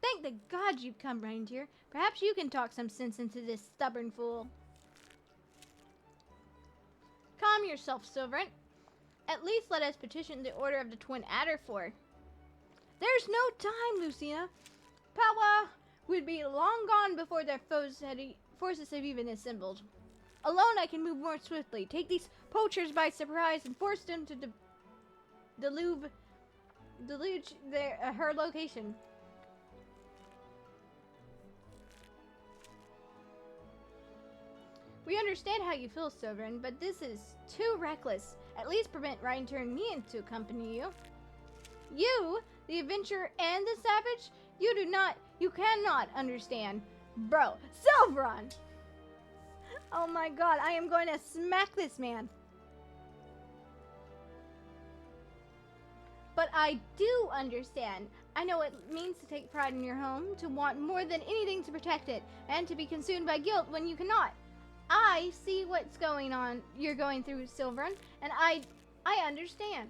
Thank the gods you've come, Reinetier. Perhaps you can talk some sense into this stubborn fool. Calm yourself, Silverant. At least let us petition the Order of the Twin Adder for. There's no time, Lucina. Pawa would be long gone before their forces have even assembled. Alone I can move more swiftly, take these poachers by surprise, and force them to deluge her location. We understand how you feel, Sovereign, but this is too reckless. At least prevent Reinetier and me to accompany you. You, the adventurer and the savage, you cannot understand. Bro, Silveron! Oh my god, I am going to smack this man. But I do understand. I know what it means to take pride in your home, to want more than anything to protect it, and to be consumed by guilt when you cannot. I see what's going on, you're going through, Silveron, and I understand.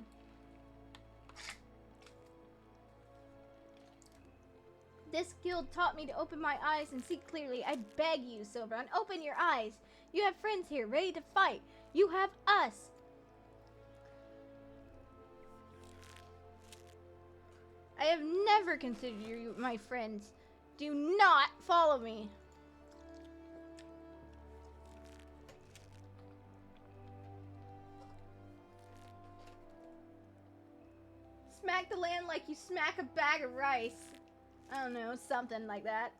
This guild taught me to open my eyes and see clearly. I beg you, Silveron, open your eyes. You have friends here, ready to fight. You have us. I have never considered you my friends. Do not follow me. Smack the land like you smack a bag of rice. I don't know, something like that.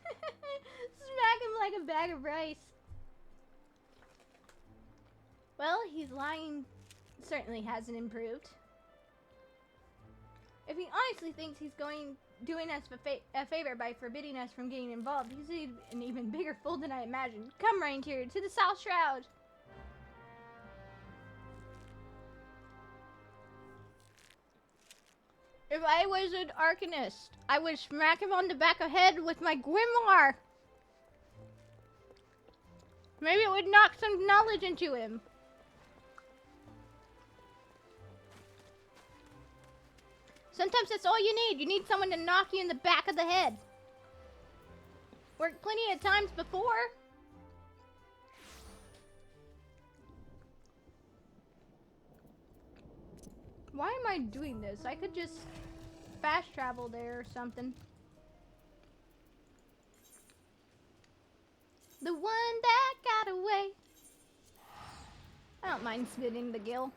Smack him like a bag of rice. Well, his lying certainly hasn't improved. If he honestly thinks he's doing us a favor by forbidding us from getting involved, he's an even bigger fool than I imagined. Come, Reinetier, to the South Shroud. If I was an Arcanist, I would smack him on the back of the head with my grimoire. Maybe it would knock some knowledge into him. Sometimes that's all you need. You need someone to knock you in the back of the head. Worked plenty of times before. Why am I doing this? I could just fast travel there or something. The one that got away. I don't mind spitting the gill.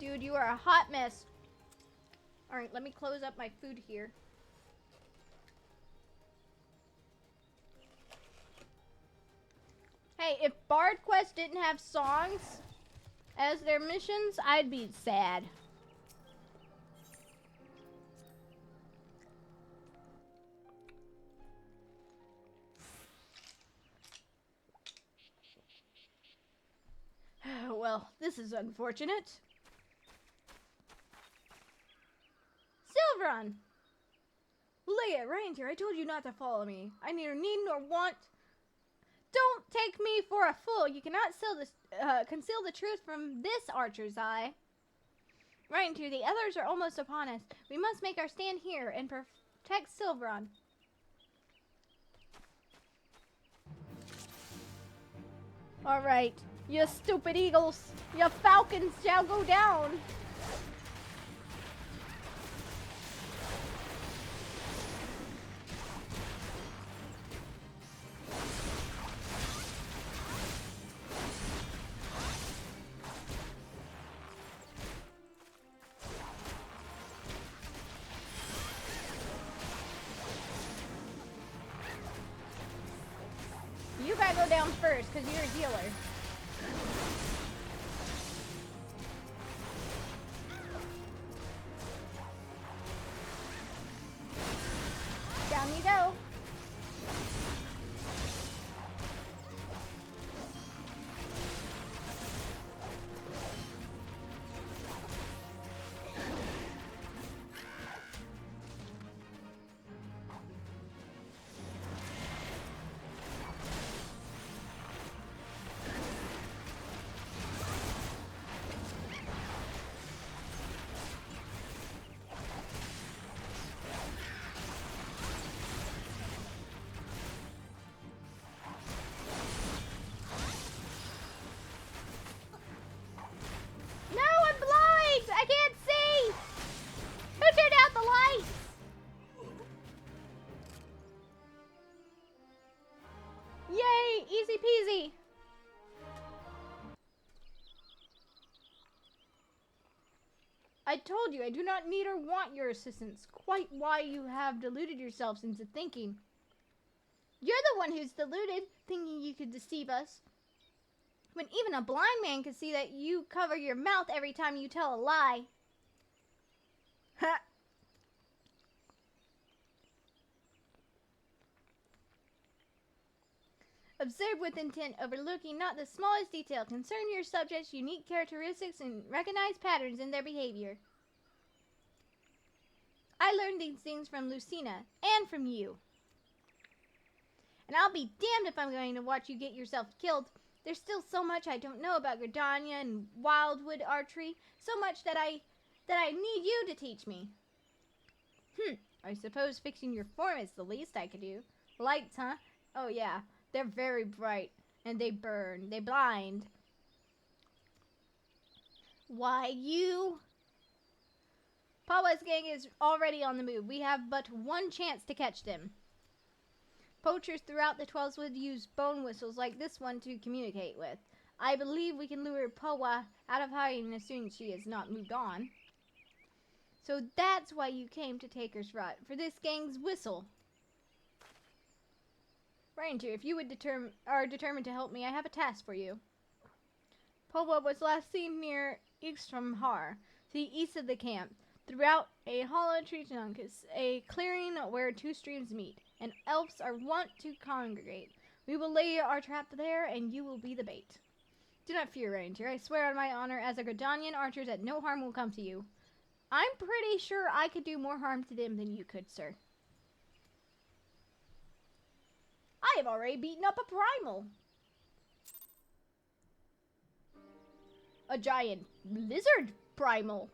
Dude, you are a hot mess. Alright, let me close up my food here. Hey, if Bard Quest didn't have songs as their missions, I'd be sad. Well, this is unfortunate. Silveron! Leia, Reinetier, I told you not to follow me. I neither need nor want. Don't take me for a fool. You cannot conceal the truth from this archer's eye. Reinetier, the others are almost upon us. We must make our stand here and protect Silveron. Alright, you stupid eagles. Your falcons shall go down. You gotta go down first, because you're a healer. Down you go. Easy peasy. I told you I do not need or want your assistance. Quite why you have deluded yourselves into thinking. You're the one who's deluded, thinking you could deceive us. When even a blind man can see that you cover your mouth every time you tell a lie. Ha! Observe with intent, overlooking not the smallest detail. Concern your subjects' unique characteristics and recognize patterns in their behavior. I learned these things from Lucina and from you. And I'll be damned if I'm going to watch you get yourself killed. There's still so much I don't know about Gridania and Wildwood archery. So much that I need you to teach me. I suppose fixing your form is the least I could do. Lights, huh? Oh yeah. They're very bright, and they burn. They blind. Why, you... Pawa's gang is already on the move. We have but one chance to catch them. Poachers throughout the 12s would use bone whistles like this one to communicate with. I believe we can lure Pawa out of hiding as soon as she has not moved on. So that's why you came to Taker's Rut, for this gang's whistle. Reinetier, if you are determined to help me, I have a task for you. Pawa was last seen near Ixtramhar, to the east of the camp. Throughout a hollow tree trunk is a clearing where two streams meet, and elves are wont to congregate. We will lay our trap there, and you will be the bait. Do not fear, Reinetier. I swear on my honor as a Gridanian archer that no harm will come to you. I'm pretty sure I could do more harm to them than you could, sir. I have already beaten up a primal. A giant lizard primal.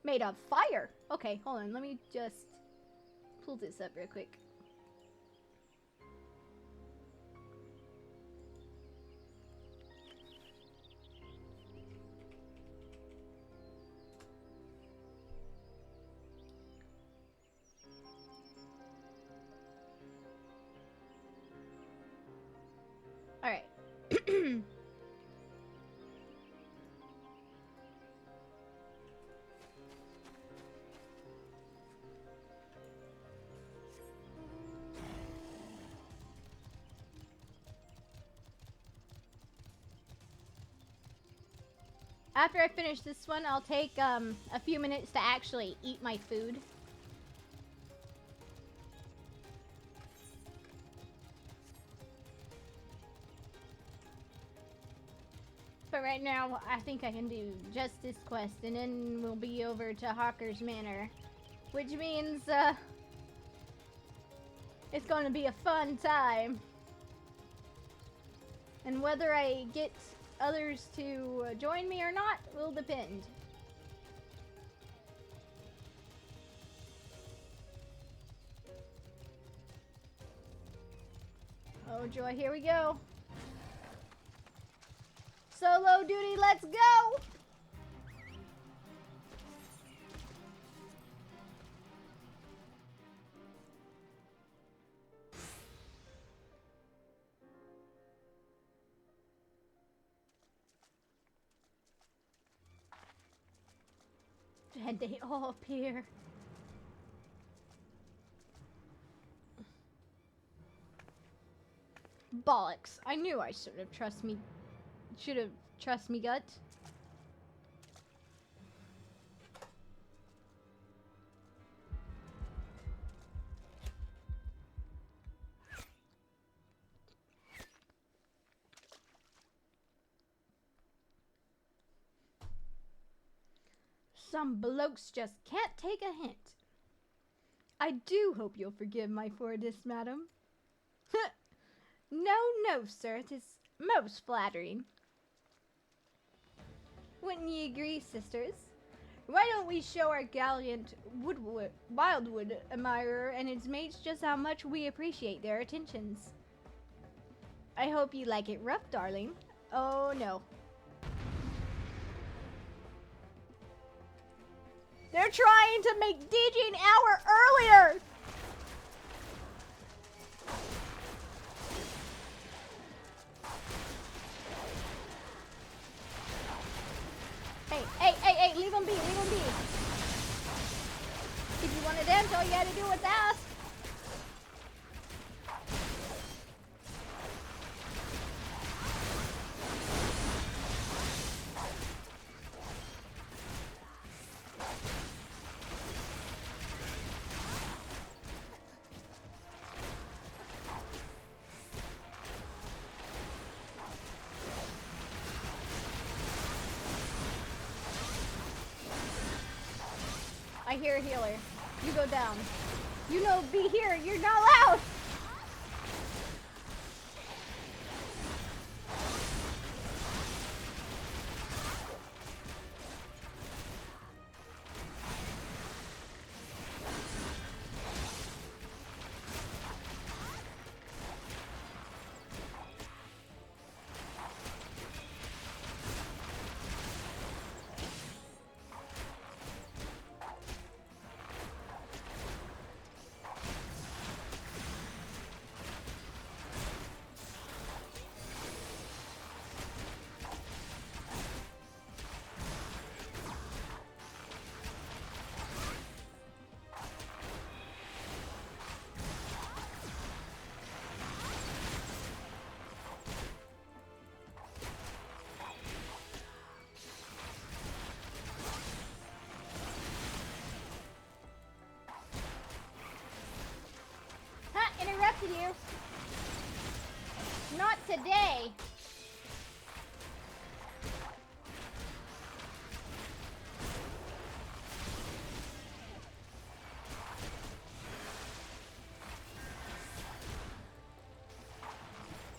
Made of fire. Okay, hold on. Let me just pull this up real quick. Alright. After I finish this one, I'll take a few minutes to actually eat my food. But right now, I think I can do just this quest, and then we'll be over to Hawker's Manor. Which means, it's going to be a fun time. And whether I get others to join me or not will depend. Oh joy, here we go. Solo duty, let's go! And they all appear. Bollocks. I knew I should have trust me gut. Some blokes just can't take a hint. I do hope you'll forgive my forwardness, madam. No, no, sir, it is most flattering. Wouldn't ye agree, sisters? Why don't we show our gallant wildwood admirer and his mates just how much we appreciate their attentions? I hope you like it rough, darling. Oh, no. They're trying to make DJ an hour earlier! Hey, leave him be, leave him be. If you want to dance, all you gotta do is ask. I hear a healer. You go down. You know, be here. You're not allowed. Interrupted you. Not today.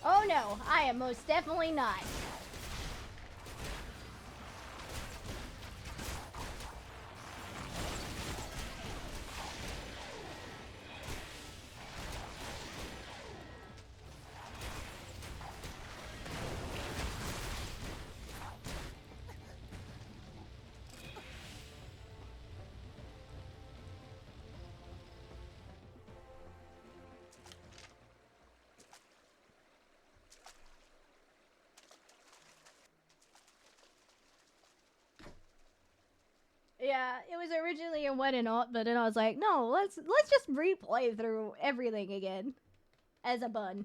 Oh no, I am most definitely not. Yeah, it was originally a wet and alt, but then I was like, no, let's just replay through everything again as a bun.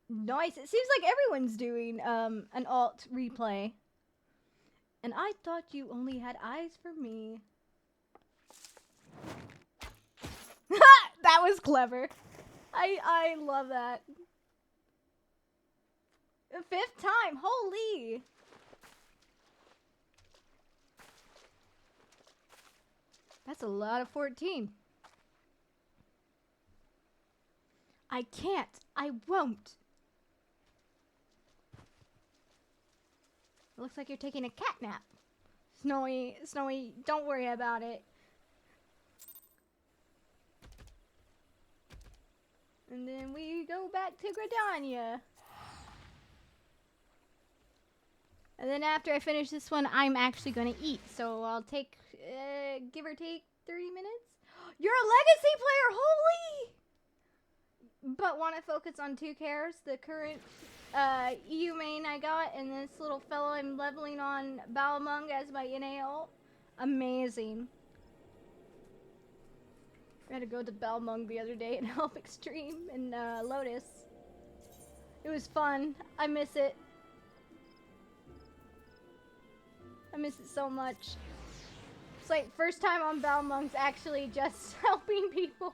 Nice. It seems like everyone's doing an alt replay. And I thought you only had eyes for me. That was clever. I love that. The 5th time. Holy. That's a lot of 14. I can't. I won't. It looks like you're taking a cat nap. Snowy, don't worry about it. And then we go back to Gridania. And then after I finish this one, I'm actually going to eat. So I'll take, give or take 30 minutes. You're a legacy player, holy! But want to focus on 2 cares, the current EU main I got, and this little fellow I'm leveling on Balmung as my NA ult. Amazing. I had to go to Balmung the other day and help Extreme and Lotus. It was fun. I miss it. I miss it so much. It's like first time on Balmung's actually just helping people.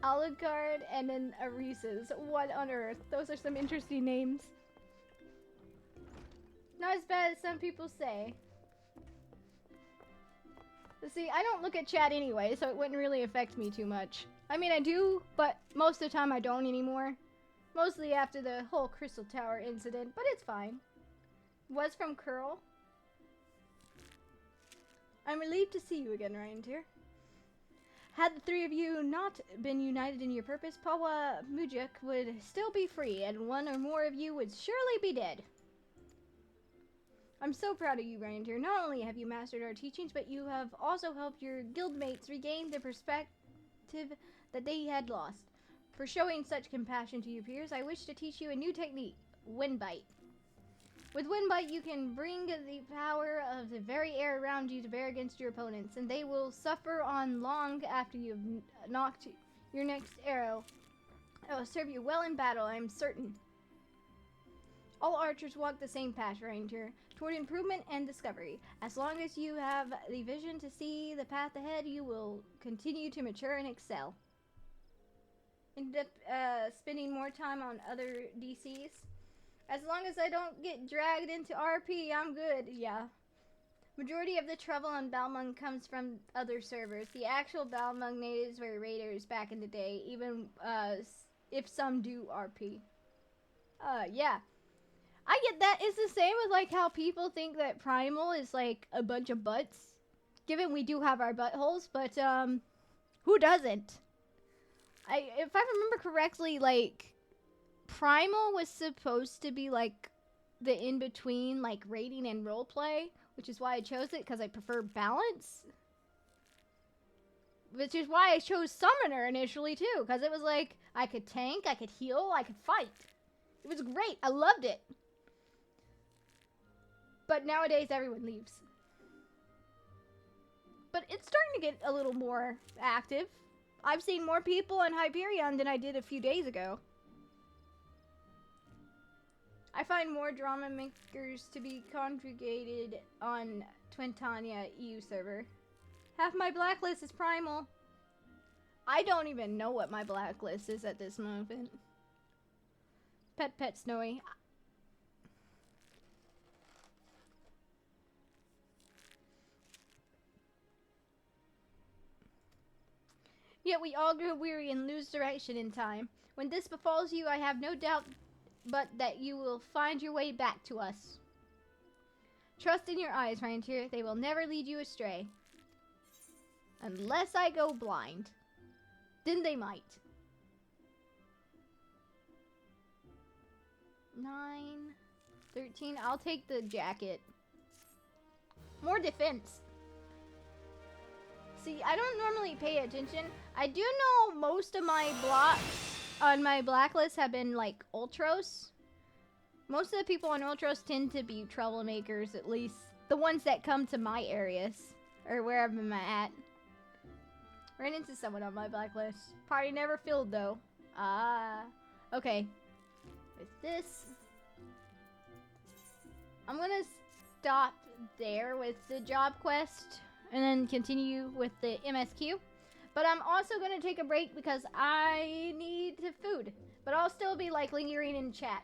Alucard and then Arises. What on earth? Those are some interesting names. Not as bad as some people say. See, I don't look at chat anyway, so it wouldn't really affect me too much. I mean, I do, but most of the time I don't anymore. Mostly after the whole Crystal Tower incident, but it's fine. Was from Curl. I'm relieved to see you again, Reinetier. Had the 3 of you not been united in your purpose, Pawa Mujuk would still be free, and 1 or more of you would surely be dead. I'm so proud of you, Reinetier. Not only have you mastered our teachings, but you have also helped your guildmates regain the perspective that they had lost. For showing such compassion to your peers, I wish to teach you a new technique, Wind Bite. With Wind Bite, you can bring the power of the very air around you to bear against your opponents, and they will suffer on long after you've knocked your next arrow. It will serve you well in battle, I am certain. All archers walk the same path, Reinetier, toward improvement and discovery. As long as you have the vision to see the path ahead, you will continue to mature and excel. End up spending more time on other DCs. As long as I don't get dragged into RP, I'm good. Yeah. Majority of the trouble on Balmung comes from other servers. The actual Balmung natives were raiders back in the day, even if some do RP. Yeah. I get that. It's the same with like how people think that Primal is like a bunch of butts. Given we do have our buttholes, but who doesn't? If I remember correctly, like Primal was supposed to be like the in-between like raiding and roleplay, which is why I chose it, because I prefer balance. Which is why I chose Summoner initially too, because it was like I could tank, I could heal, I could fight. It was great. I loved it. But nowadays everyone leaves. But it's starting to get a little more active. I've seen more people in Hyperion than I did a few days ago. I find more drama makers to be congregated on Twintania EU server. Half my blacklist is Primal. I don't even know what my blacklist is at this moment. Pet Snowy. Yet we all grow weary and lose direction in time. When this befalls you, I have no doubt but that you will find your way back to us. Trust in your eyes, Reinetier. They will never lead you astray. Unless I go blind. Then they might. 9, 13. I'll take the jacket. More defense. See, I don't normally pay attention. I do know most of my blocks on my blacklist have been like Ultros. Most of the people on Ultros tend to be troublemakers, at least The ones that come to my areas. Or wherever I'm at. Ran into someone on my blacklist. Party never filled though. Ah. Okay. With this. I'm gonna stop there with the job quest. And then continue with the MSQ. But I'm also gonna take a break because I need food. But I'll still be like lingering in chat.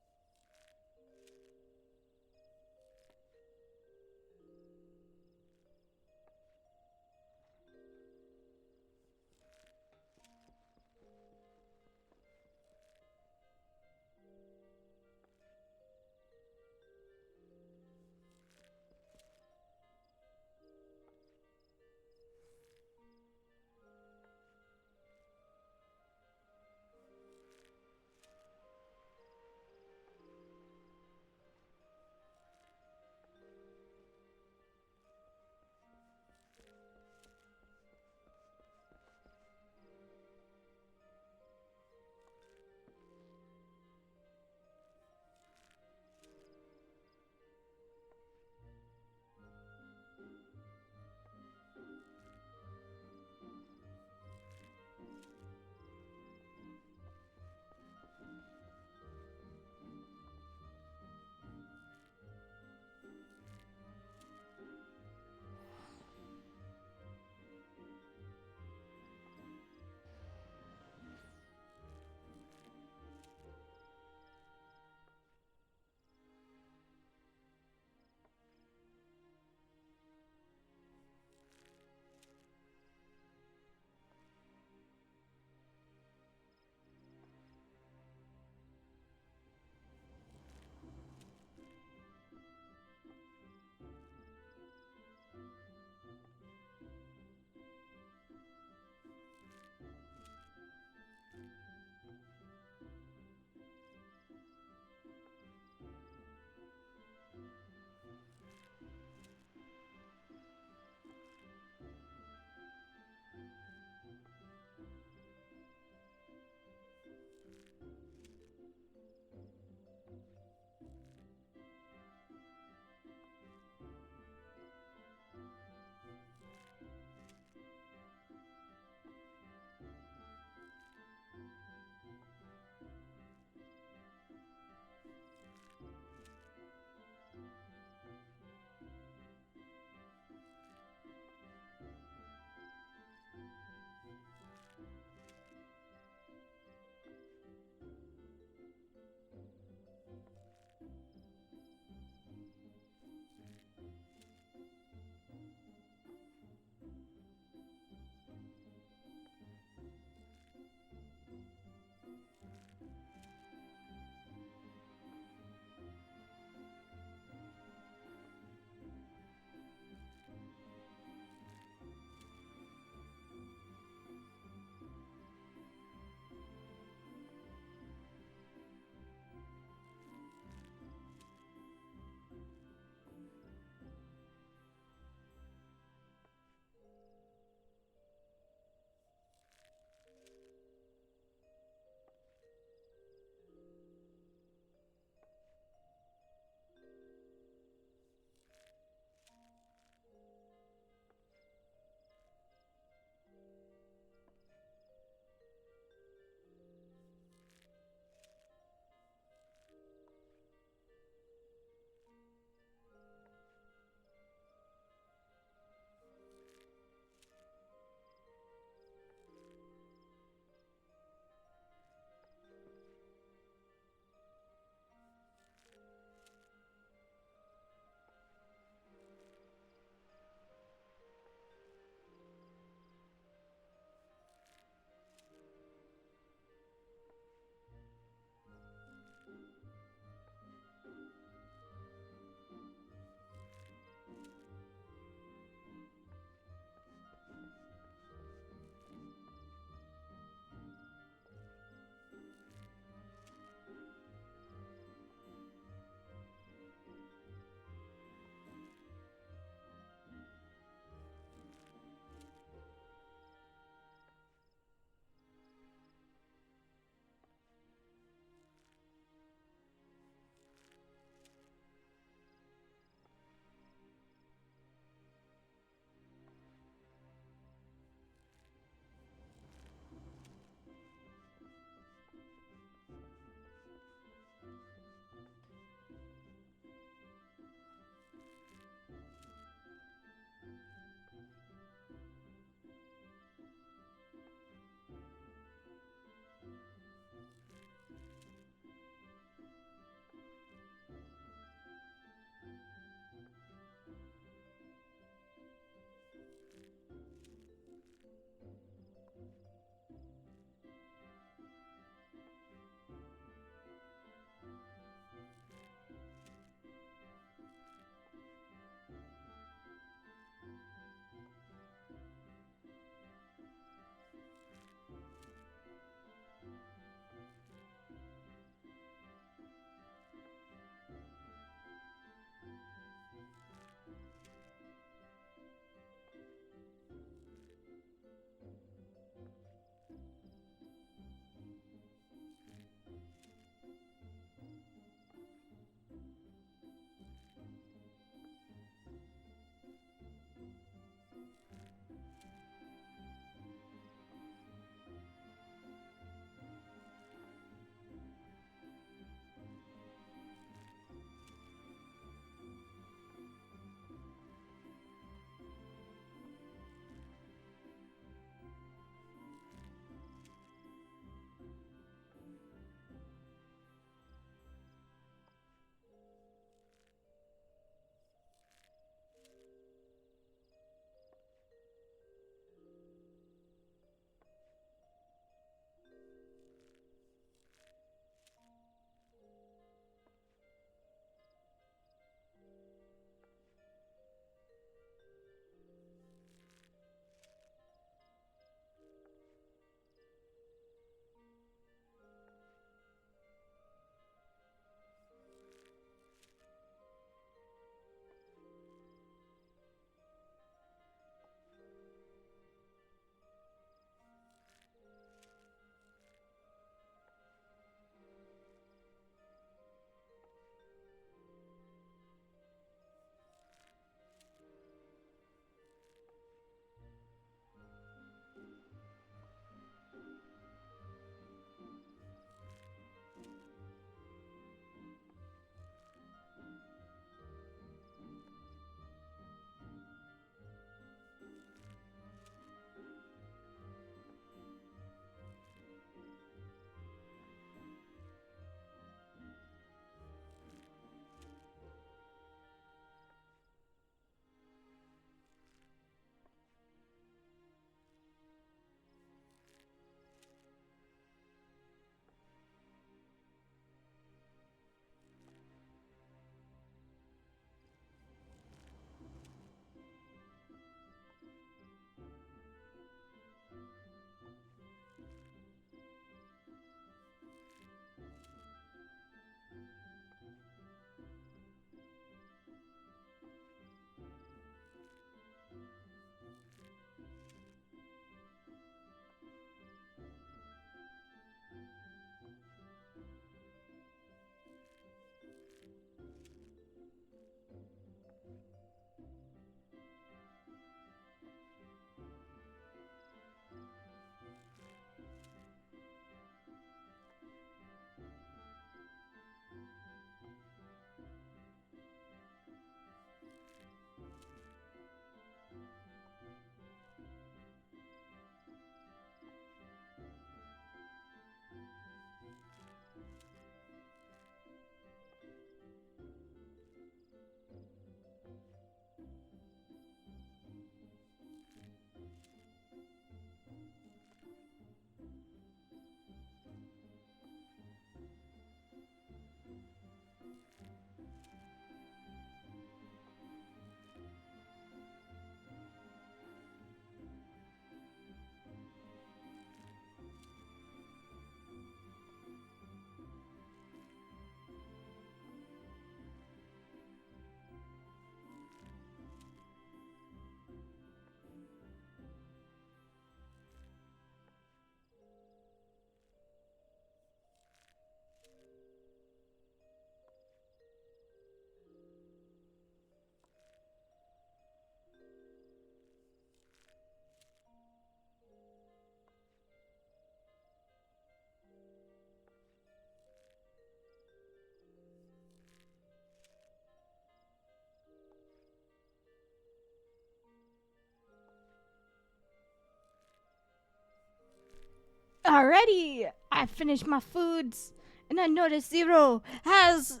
Alrighty, I finished my foods, and I noticed Zero has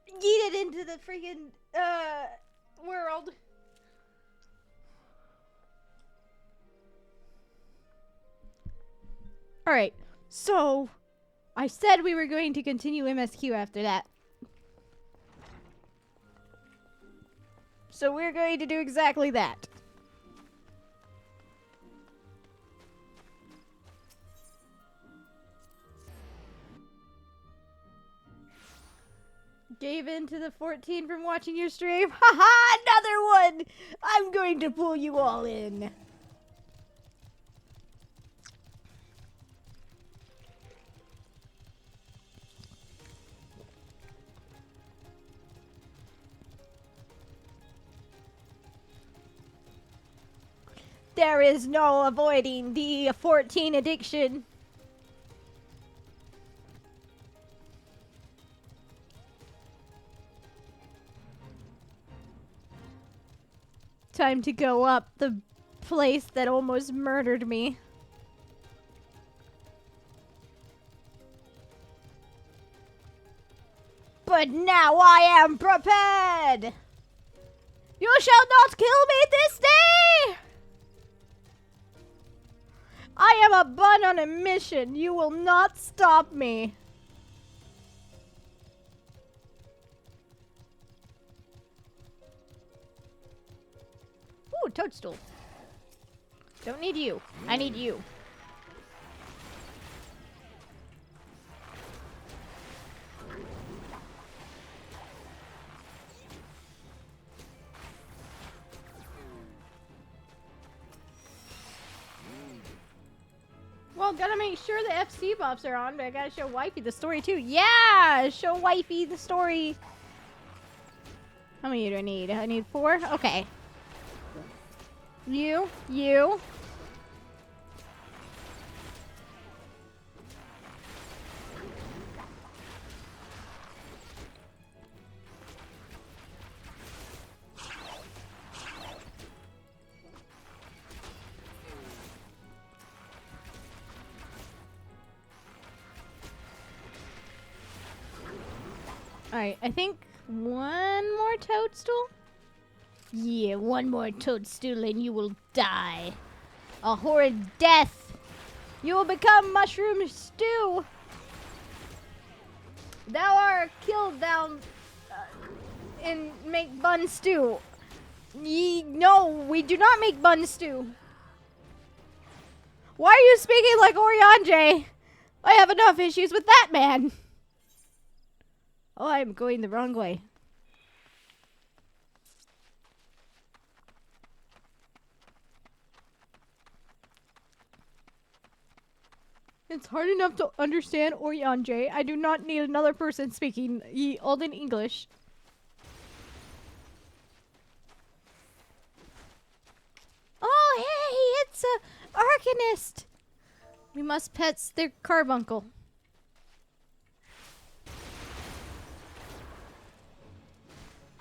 yeeted into the freaking world. Alright, so I said we were going to continue MSQ after that. So we're going to do exactly that. Gave in to the 14 from watching your stream. Haha, another one! I'm going to pull you all in. There is no avoiding the 14 addiction. Time to go up the place that almost murdered me. But now I am prepared! You shall not kill me this day! I am a bun on a mission. You will not stop me. Ooh, toadstool. Don't need you. I need you. Well, gotta make sure the FC buffs are on, but I gotta show Wifey the story too. Yeah! Show Wifey the story. How many do I need? I need 4? Okay. You. Alright, I think one more toadstool? Yeah, one more toadstool and you will die. A horrid death. You will become mushroom stew. Thou art killed, thou and make bun stew. No, we do not make bun stew. Why are you speaking like Orianjay? I have enough issues with that man. Oh, I'm going the wrong way. It's hard enough to understand Orianjay. I do not need another person speaking Olden English. Oh, hey, it's a Arcanist. We must pets their carbuncle.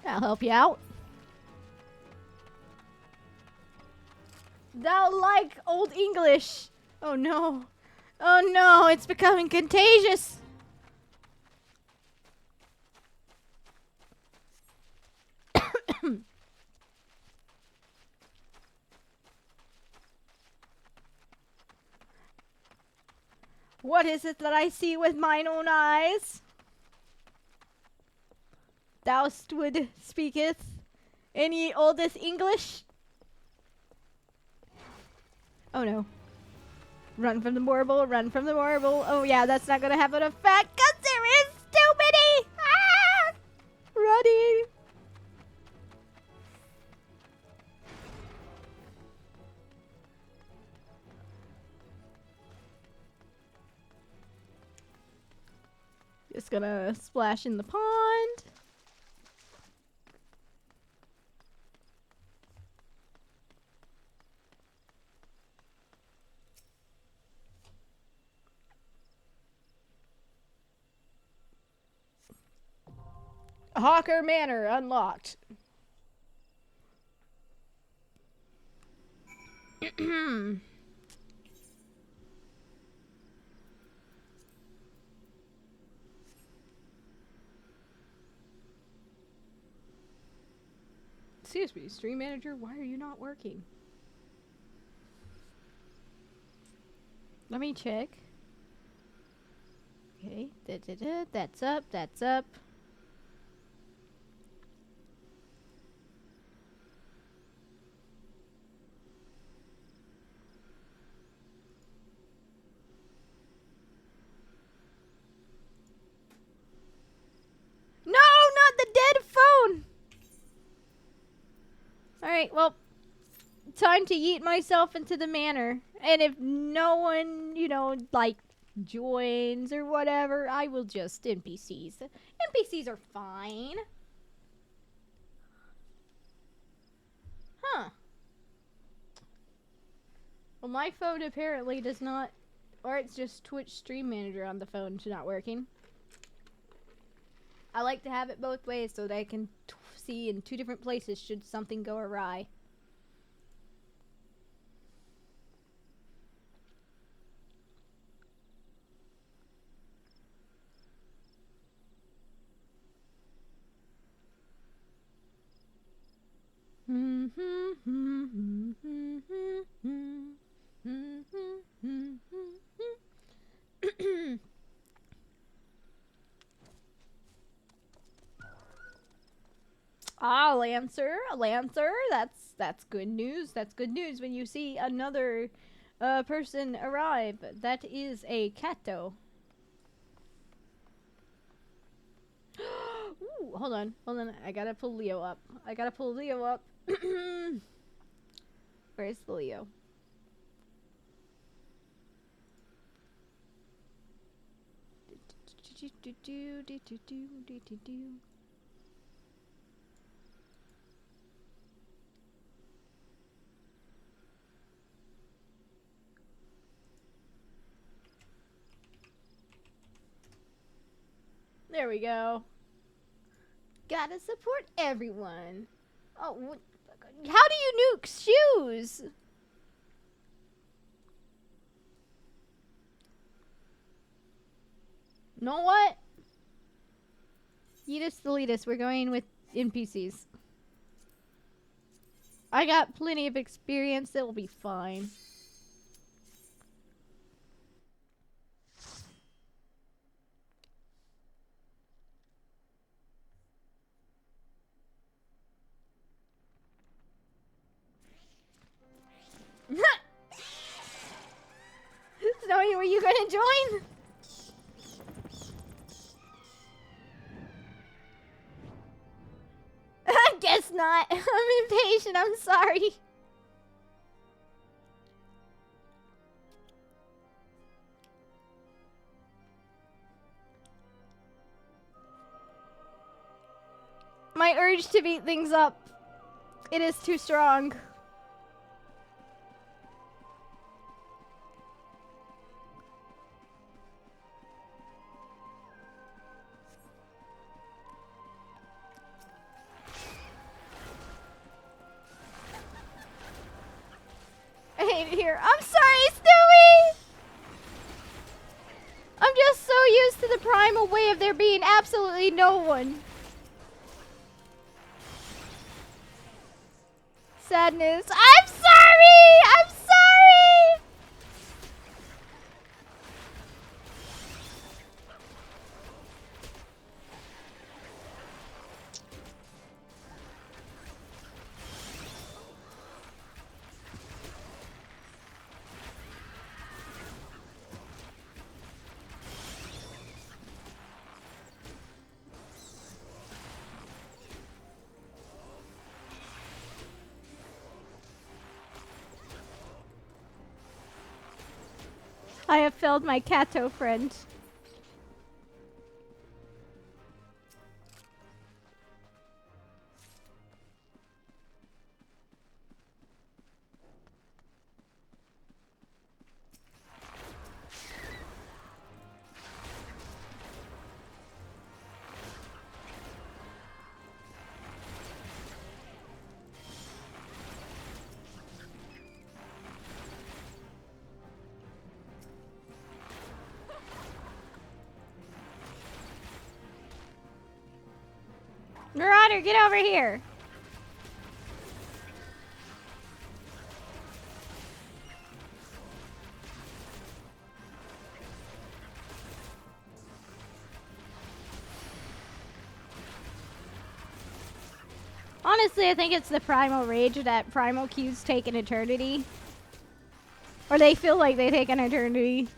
I'll help you out. Thou like Old English. Oh no. Oh no, it's becoming contagious. What is it that I see with mine own eyes? Thou would speaketh any oldest English? Oh no. Run from the marble, run from the marble. Oh yeah, that's not gonna have an effect because there is too many! Ah! Running! Just gonna splash in the pond. Hawker Manor unlocked. Excuse me, stream manager, why are you not working? Let me check. Okay, that's up, that's up. No, not the dead phone! Alright, well, time to yeet myself into the manor. And if no one, you know, like, joins or whatever, I will just NPCs. NPCs are fine. Huh. Well, my phone apparently does not, or it's just Twitch Stream Manager on the phone not working. I like to have it both ways so that I can see in two different places should something go awry. Ah, Lancer, that's good news. That's good news when you see another person arrive. That is a Kato. Ooh, hold on. I gotta pull Leo up. Where's the Leo? There we go. Gotta support everyone. Oh, how do you nuke shoes? Know what? Yeetus deletus. We're going with NPCs. I got plenty of experience. It'll be fine. Snowy, were you gonna join? I guess not. I'm impatient. I'm sorry. My urge to beat things up. It is too strong. I hate it here. I'm sorry, Stewie! I'm just so used to the primal way of there being absolutely no one. Sadness. I'm sorry! I'm sorry! I have failed my Kato friend. Marauder, get over here! Honestly, I think it's the primal rage that primal cues take an eternity. Or they feel like they take an eternity.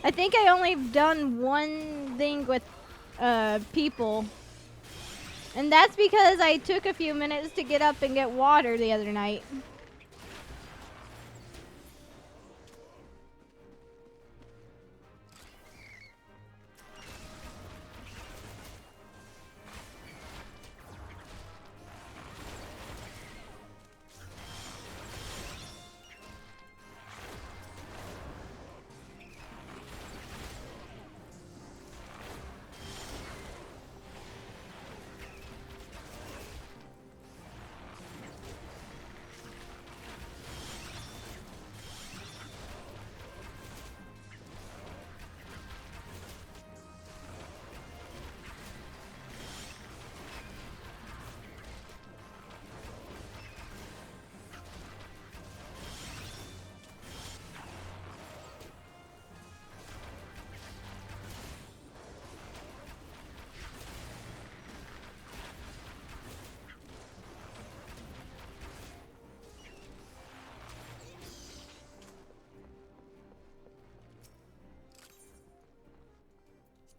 I think I only done one thing with people. And that's because I took a few minutes to get up and get water the other night.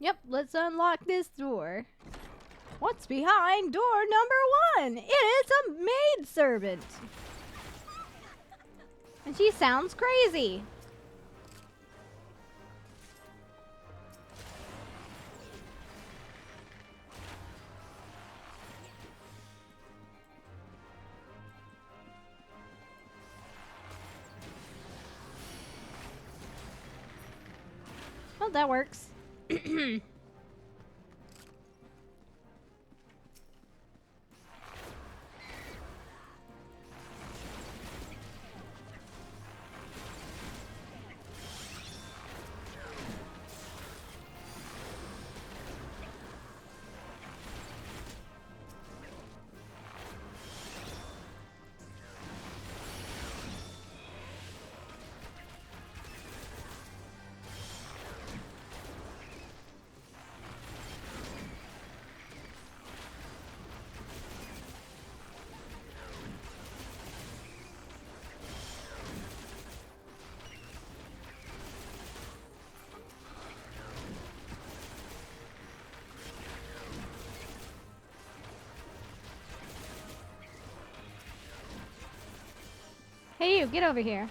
Yep, let's unlock this door. What's behind door number 1? It is a maid servant. And she sounds crazy. Well, that works. Hey, you, get over here.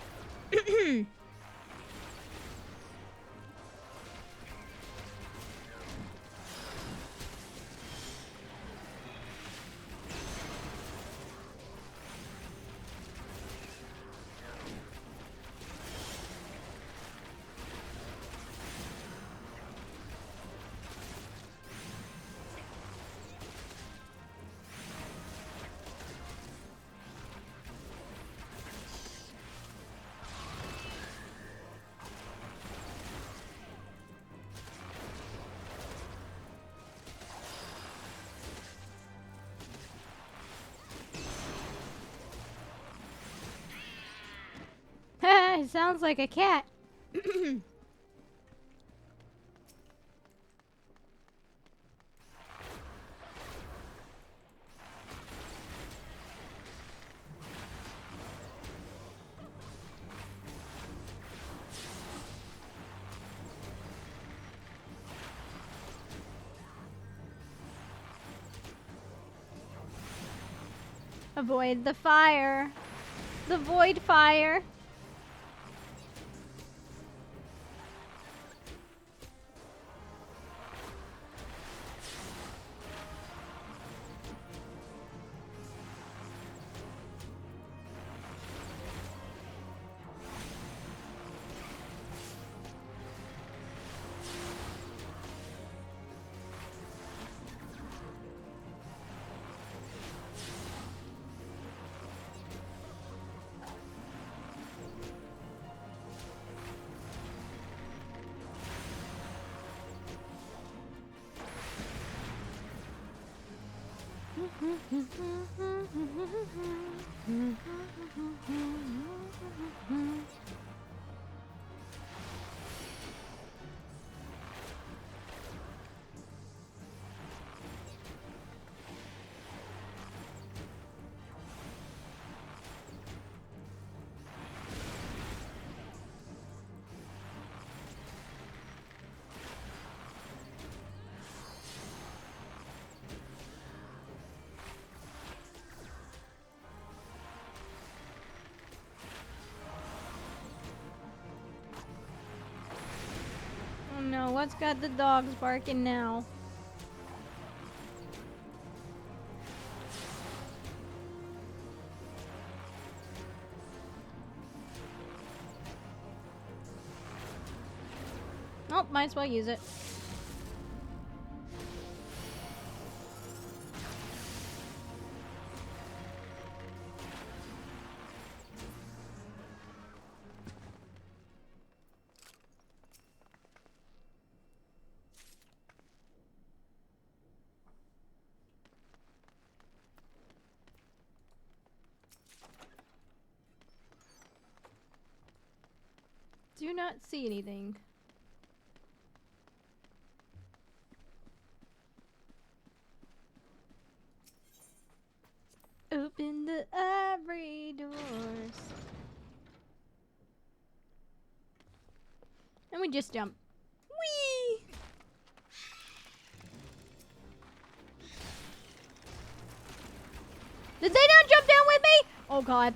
It sounds like a cat. Avoid the fire. The void fire. what's got the dogs barking now? Oh, might as well use it. Do not see anything. Open the ivory doors. And we just jump. Whee! Did they not jump down with me? Oh god.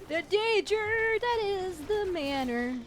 The danger that is the manor.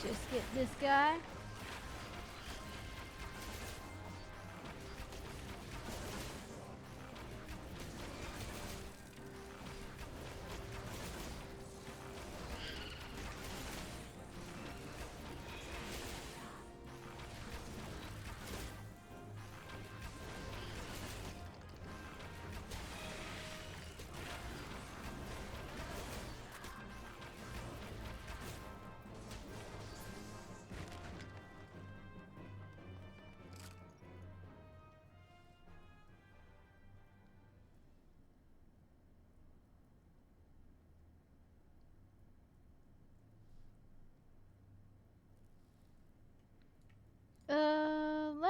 Just get this guy.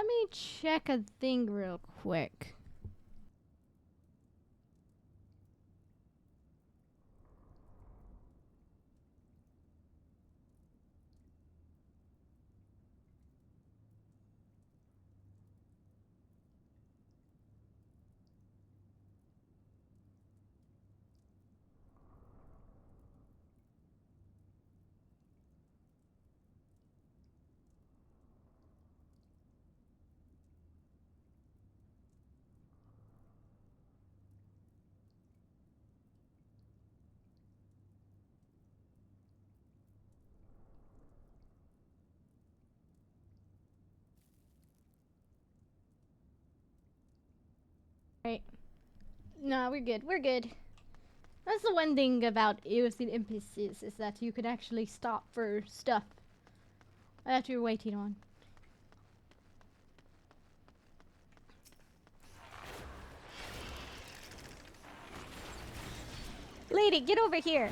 Let me check a thing real quick. Right. No, we're good. We're good. That's the one thing about Eocene NPCs is that you can actually stop for stuff that you're waiting on. Lady, get over here.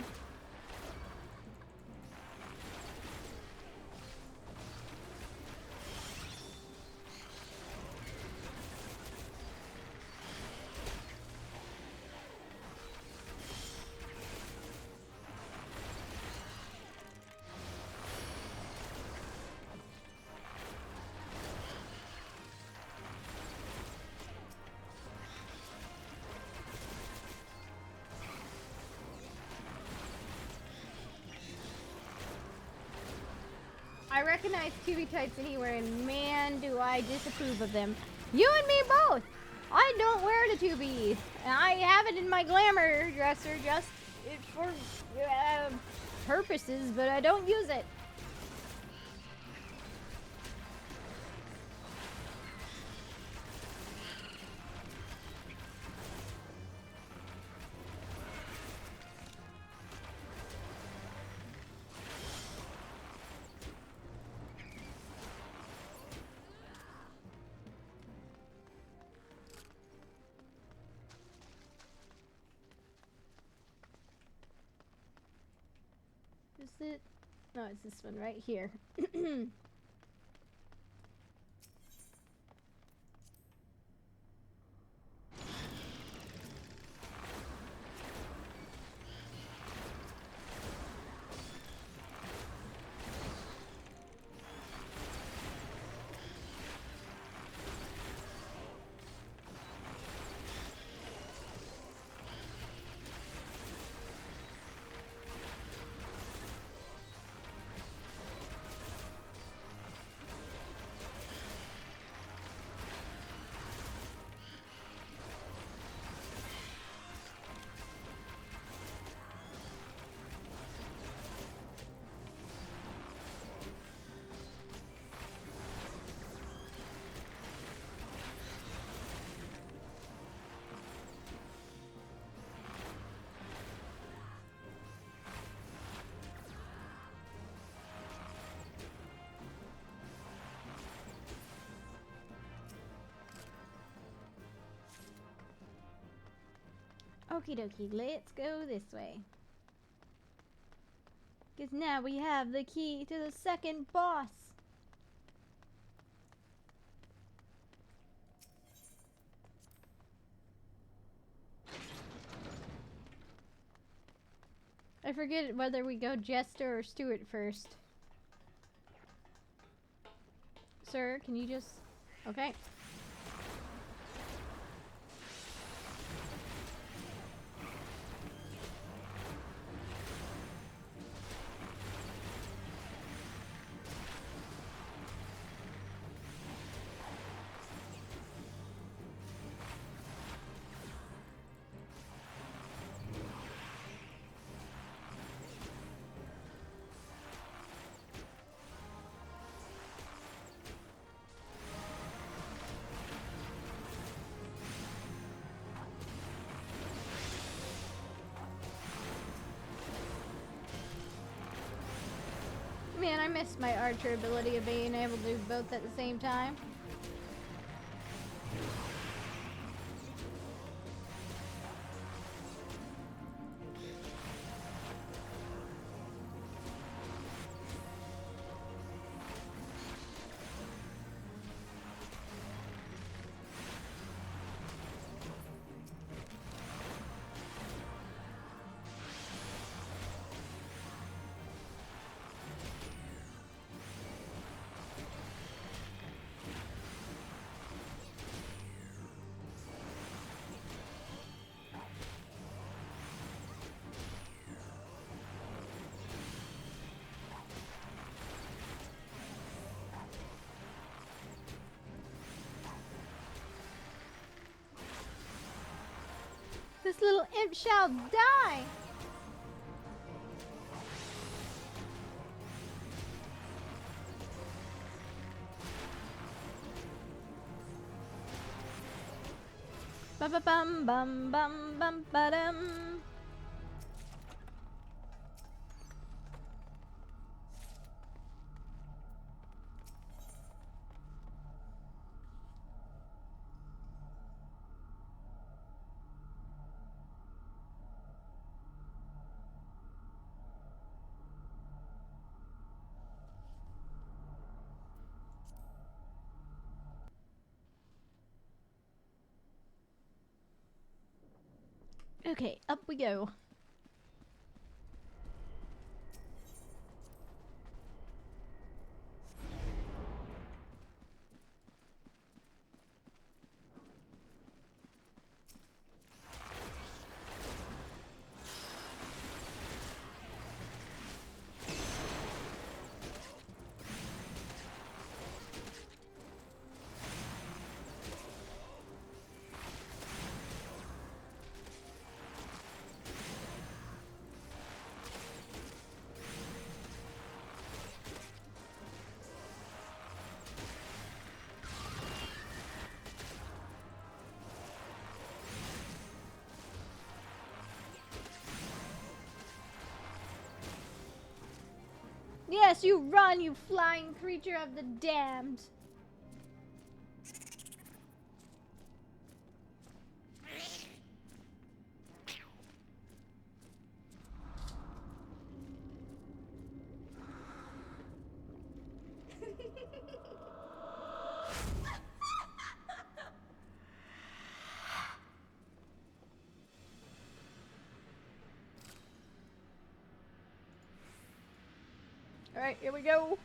recognize QB tights anywhere, and man, do I disapprove of them. You and me both! I don't wear the 2Bs. And I have it in my glamour dresser just for purposes, but I don't use it. Is it? No, it's this one right here. Okie dokie, let's go this way. Because now we have the key to the second boss. I forget whether we go Jester or Stewart first. Sir, can you just... Okay. Man, I miss my archer ability of being able to do both at the same time. This little imp shall die! Ba ba bum bum bum bum ba dum. Okay, up we go. Yes, you run, you flying creature of the damned. Alright, here we go.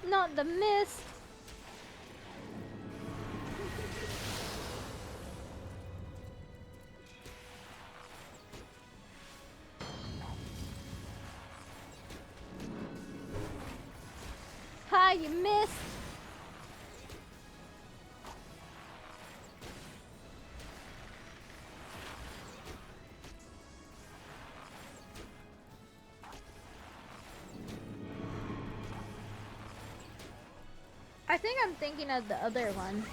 Not the mist. Ha, you missed. I think I'm thinking of the other one.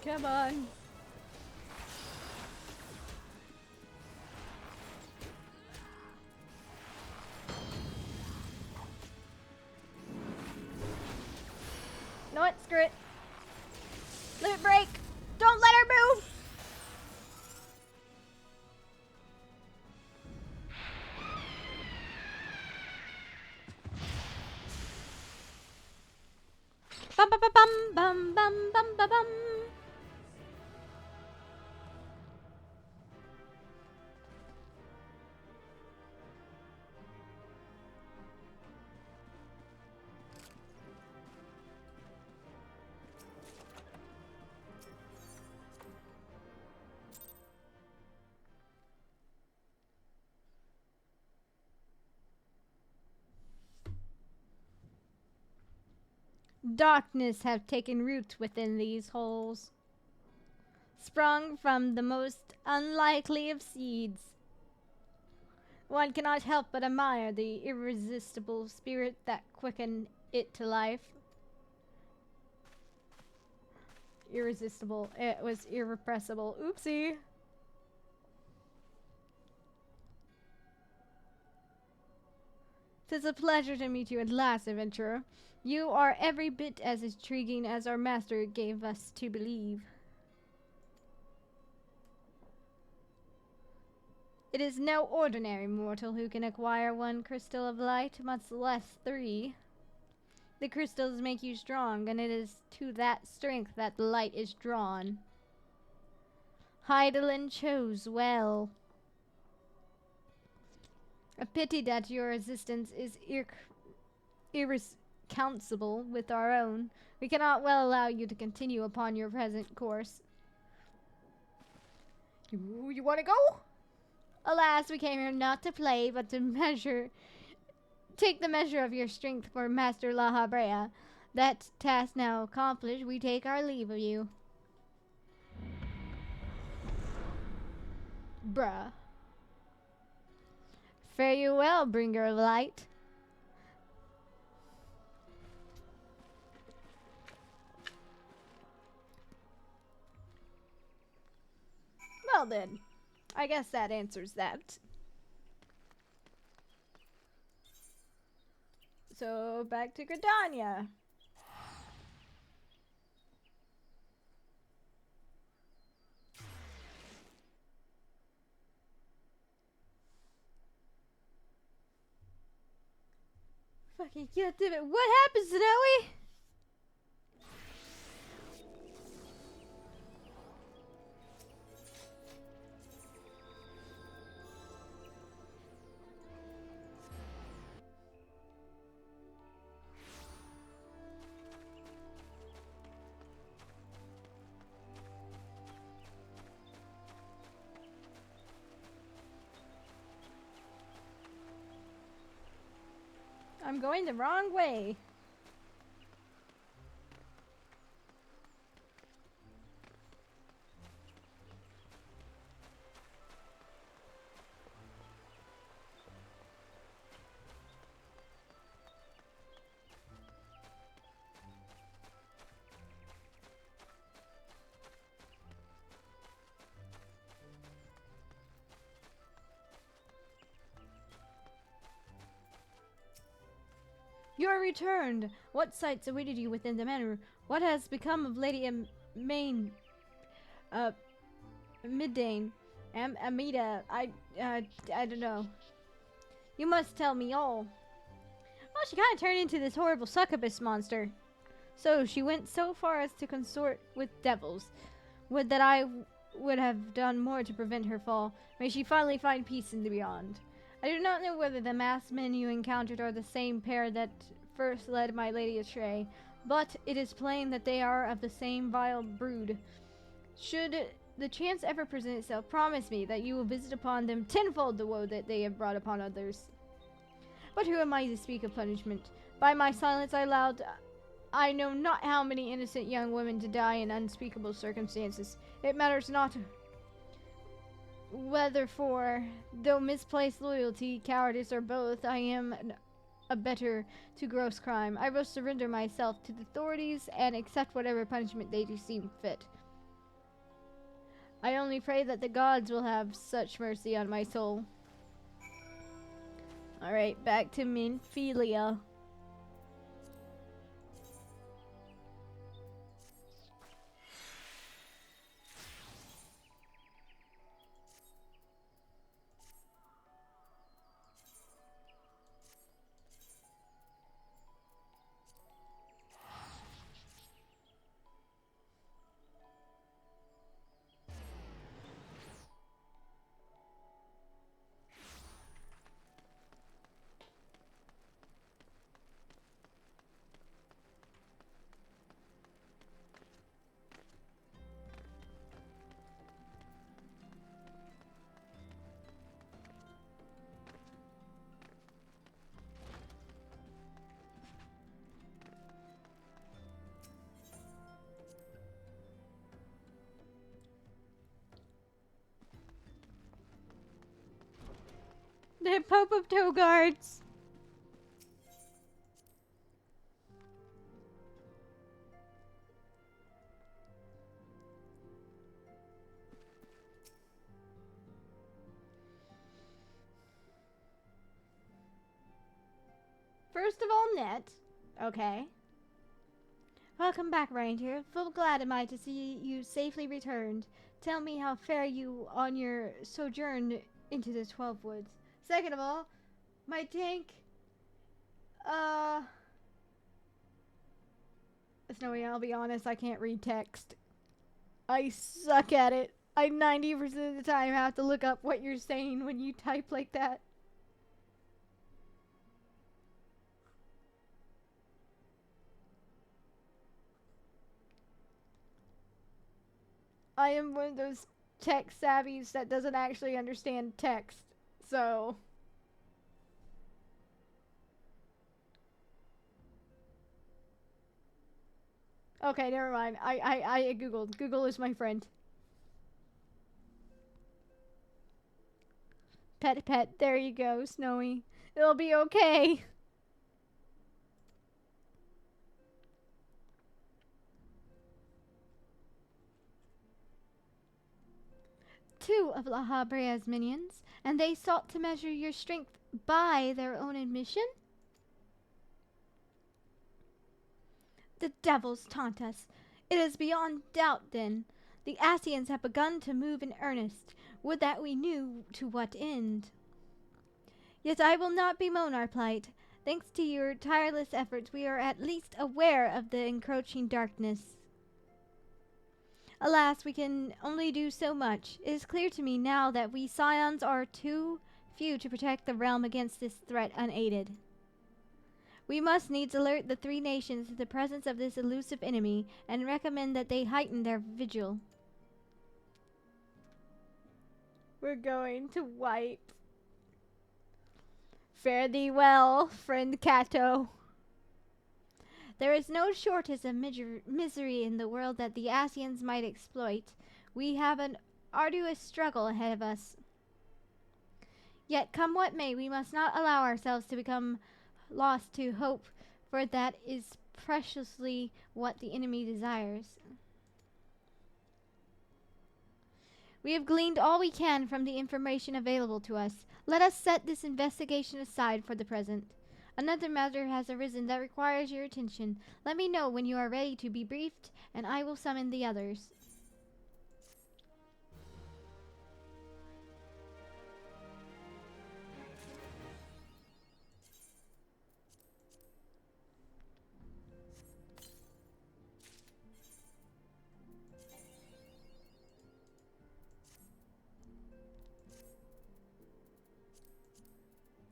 Come on. No, what? Screw it. Let it break. Don't let her move. Bum bum bum bum bum bum bum bum. Darkness have taken root within these holes, sprung from the most unlikely of seeds. One cannot help but admire the irresistible spirit that quickened it to life. Irresistible. It was irrepressible. Oopsie. "'Tis a pleasure to meet you at last, adventurer. You are every bit as intriguing as our master gave us to believe. It is no ordinary mortal who can acquire one crystal of light, much less 3. The crystals make you strong, and it is to that strength that the light is drawn. Heidelin chose well. A pity that your resistance is irreconcilable with our own. We cannot well allow you to continue upon your present course. You want to go? Alas, we came here not to play, but to take the measure of your strength for Master La Habrea. That task now accomplished, we take our leave of you. Bruh. Fare you well, bringer of light. Well then, I guess that answers that. So, back to Gridania. Fucking God damn it. What happens, Snowy? I'm going the wrong way. You are returned. What sights awaited you within the manor? What has become of Lady Midane? Amida, I don't know. You must tell me all. Well, she kind of turned into this horrible succubus monster. So she went so far as to consort with devils. Would that I would have done more to prevent her fall. May she finally find peace in the beyond. I do not know whether the masked men you encountered are the same pair that first led my lady astray, but it is plain that they are of the same vile brood. Should the chance ever present itself, promise me that you will visit upon them tenfold the woe that they have brought upon others. But who am I to speak of punishment? By my silence I allowed I know not how many innocent young women to die in unspeakable circumstances. It matters not whether for, though misplaced loyalty, cowardice, or both, I am a better to gross crime. I will surrender myself to the authorities and accept whatever punishment they do seem fit. I only pray that the gods will have such mercy on my soul. Alright, back to Minphilia. The Pope of Togards. First of all, Net. Okay. Welcome back, Reinetier. Full glad am I to see you safely returned. Tell me how fare you on your sojourn into the 12 Woods. Second of all, my tank, Snowy, I'll be honest, I can't read text. I suck at it. I 90% of the time have to look up what you're saying when you type like that. I am one of those tech savvies that doesn't actually understand text, so... Okay, never mind. I googled. Google is my friend. Pet, there you go, Snowy. It'll be okay. Two of La Habrea's minions, and they sought to measure your strength by their own admission? The devils taunt us. It is beyond doubt, then. The Ascians have begun to move in earnest. Would that we knew to what end. Yet I will not bemoan our plight. Thanks to your tireless efforts, we are at least aware of the encroaching darkness. Alas, we can only do so much. It is clear to me now that we Scions are too few to protect the realm against this threat unaided. We must needs alert the three nations to the presence of this elusive enemy and recommend that they heighten their vigil. We're going to wipe. Fare thee well, friend Cato. There is no shortage of misery in the world that the Ascians might exploit. We have an arduous struggle ahead of us. Yet come what may, we must not allow ourselves to become lost to hope, for that is preciously what the enemy desires. We have gleaned all we can from the information available to us. Let us set this investigation aside for the present. Another matter has arisen that requires your attention. Let me know when you are ready to be briefed, and I will summon the others.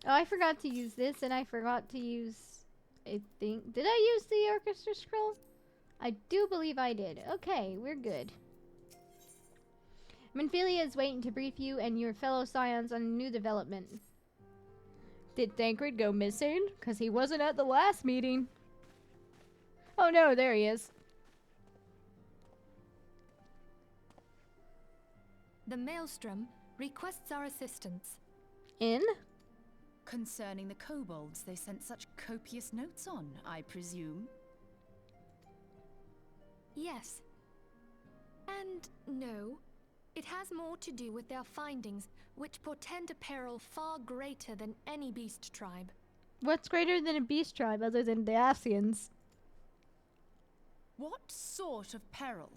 Oh, I forgot to use this, and I forgot to use... I think... Did I use the orchestra scroll? I do believe I did. Okay, we're good. Minfilia is waiting to brief you and your fellow Scions on a new development. Did Thancred go missing? Because he wasn't at the last meeting. Oh no, there he is. The Maelstrom requests our assistance. In? Concerning the kobolds they sent such copious notes on, I presume? Yes. And no. It has more to do with their findings, which portend a peril far greater than any beast tribe. What's greater than a beast tribe other than the Ascians? What sort of peril?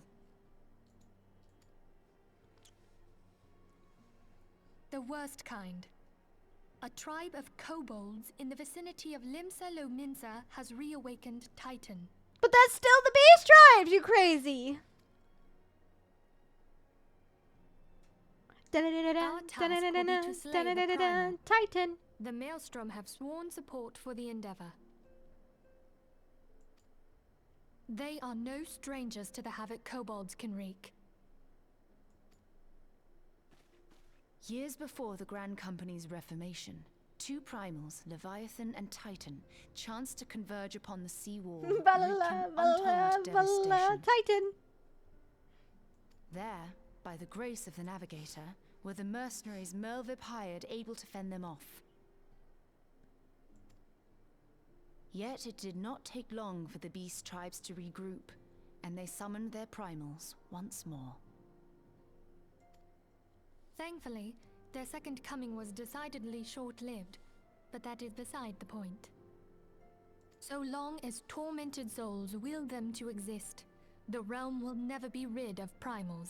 The worst kind. A tribe of kobolds in the vicinity of Limsa Lominsa has reawakened Titan. But that's still the beast tribes, you crazy! Our task will be to slay the primal. Titan! The Maelstrom have sworn support for the endeavor. They are no strangers to the havoc kobolds can wreak. Years before the Grand Company's reformation, two primals, Leviathan and Titan, chanced to converge upon the seawall, wreaking untold devastation. Titan! There, by the grace of the Navigator, were the mercenaries Merlvip hired able to fend them off. Yet it did not take long for the beast tribes to regroup, and they summoned their primals once more. Thankfully, their second coming was decidedly short-lived, but that is beside the point. So long as tormented souls will them to exist, the realm will never be rid of primals.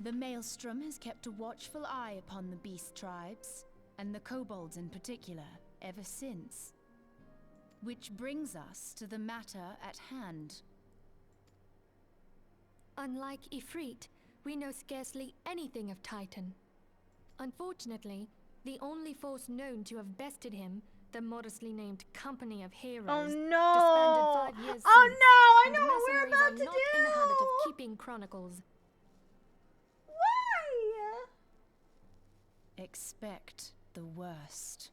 The Maelstrom has kept a watchful eye upon the beast tribes, and the kobolds in particular, ever since. Which brings us to the matter at hand. Unlike Ifrit, we know scarcely anything of Titan. Unfortunately, the only force known to have bested him, the modestly named Company of Heroes, Oh disbanded no! 5 years Oh since, no! I and know what we're mercenaries about are to not in the habit do! of keeping chronicles. Why? Expect the worst.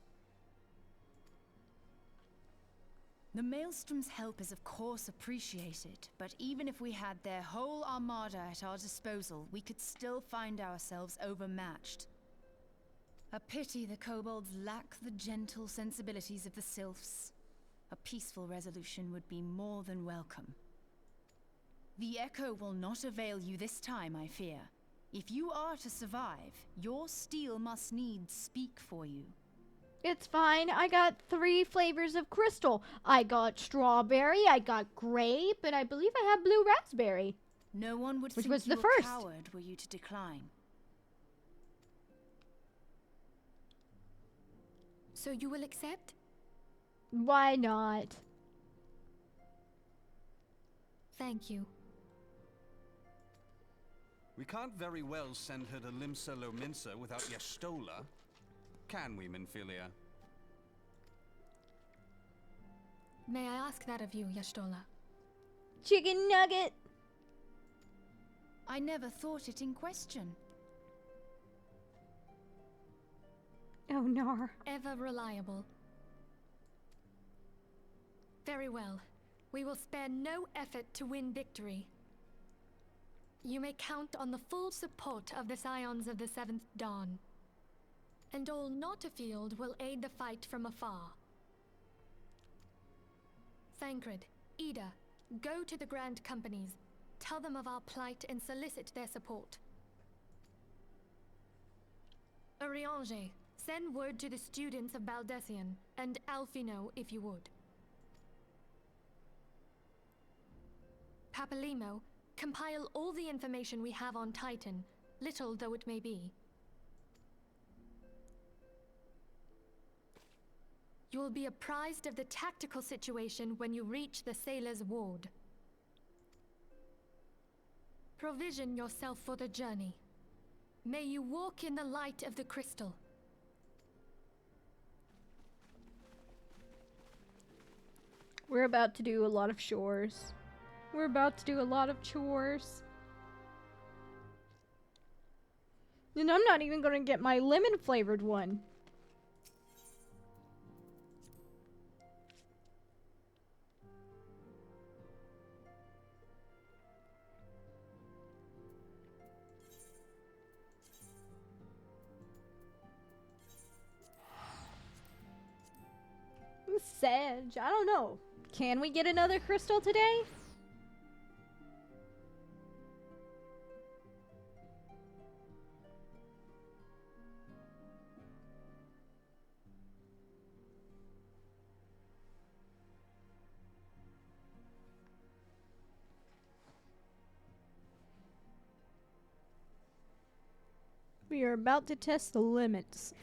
The Maelstrom's help is of course appreciated, but even if we had their whole armada at our disposal, we could still find ourselves overmatched. A pity the kobolds lack the gentle sensibilities of the sylphs. A peaceful resolution would be more than welcome. The Echo will not avail you this time, I fear. If you are to survive, your steel must needs speak for you. It's fine. I got 3 flavors of crystal. I got strawberry, I got grape, and I believe I have blue raspberry. No one would Which think was you the a first. coward were you to decline. So you will accept? Why not? Thank you. We can't very well send her to Limsa Lominsa without Y'shtola. Can we, Minfilia? May I ask that of you, Y'shtola? Chicken nugget. I never thought it in question. Oh, nar. Ever reliable. Very well. We will spare no effort to win victory. You may count on the full support of the Scions of the Seventh Dawn. And all not afield will aid the fight from afar. Thancred, Ida, go to the Grand Companies, tell them of our plight and solicit their support. Urianger, send word to the students of Baldessian, and Alfino if you would. Papalimo, compile all the information we have on Titan, little though it may be. You will be apprised of the tactical situation when you reach the Sailor's Ward. Provision yourself for the journey. May you walk in the light of the crystal. We're about to do a lot of chores. We're about to do a lot of chores. And I'm not even gonna get my lemon flavored one. Sedge, I don't know. Can we get another crystal today? We are about to test the limits.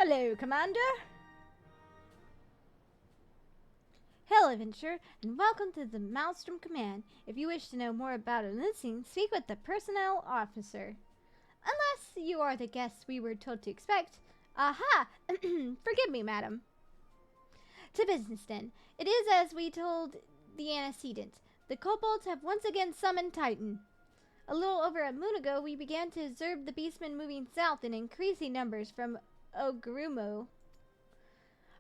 Hello, Commander. Hello, Adventurer, and welcome to the Maelstrom Command. If you wish to know more about enlisting, speak with the personnel officer. Unless you are the guest we were told to expect. Aha! Forgive me, madam. To business, then. It is as we told the antecedent. The kobolds have once again summoned Titan. A little over a moon ago, we began to observe the beastmen moving south in increasing numbers from Ogrumo.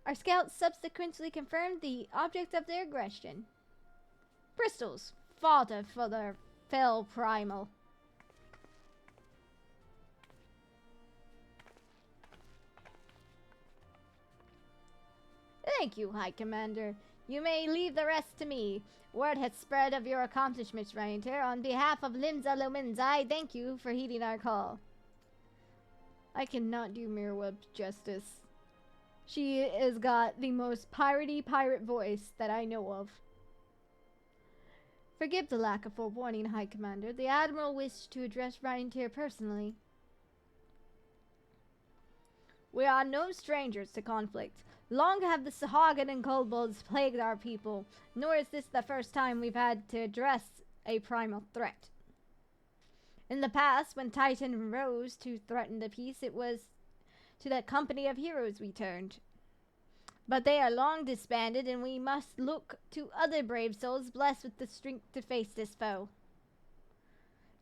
Our scouts subsequently confirmed the object of their aggression. Crystals, fodder for their fell primal. Thank you, High Commander. You may leave the rest to me. Word has spread of your accomplishments, Reinetier. On behalf of Limsa Lominsa, I thank you for heeding our call. I cannot do Mirweb justice. She has got the most piratey pirate voice that I know of. Forgive the lack of forewarning, High Commander. The Admiral wished to address Reinetier personally. We are no strangers to conflict. Long have the Sahagin and kobolds plagued our people, nor is this the first time we've had to address a primal threat. In the past, when Titan rose to threaten the peace, it was to that company of heroes we turned. But they are long disbanded, and we must look to other brave souls blessed with the strength to face this foe.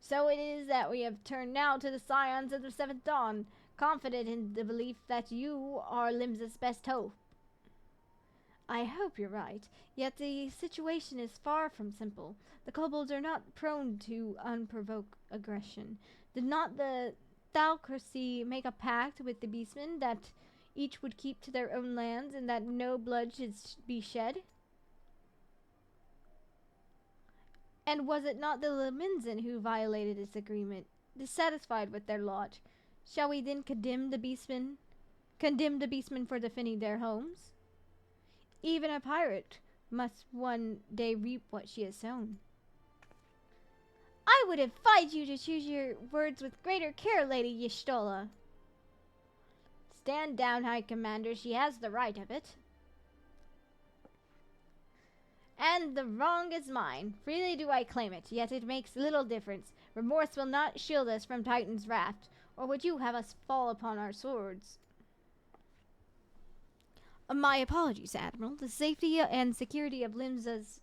So it is that we have turned now to the Scions of the Seventh Dawn, confident in the belief that you are Limsa's best hope. I hope you're right, yet the situation is far from simple. The kobolds are not prone to unprovoked aggression. Did not the Thalcracy make a pact with the beastmen that each would keep to their own lands and that no blood should be shed? And was it not the Leminsen who violated this agreement, dissatisfied with their lot? Shall we then condemn the beastmen for defending their homes? Even a pirate must one day reap what she has sown. I would advise you to choose your words with greater care, Lady Y'shtola. Stand down, High Commander. She has the right of it. And the wrong is mine. Freely do I claim it, yet it makes little difference. Remorse will not shield us from Titan's wrath, or would you have us fall upon our swords? My apologies, Admiral. The safety and security of Limsa's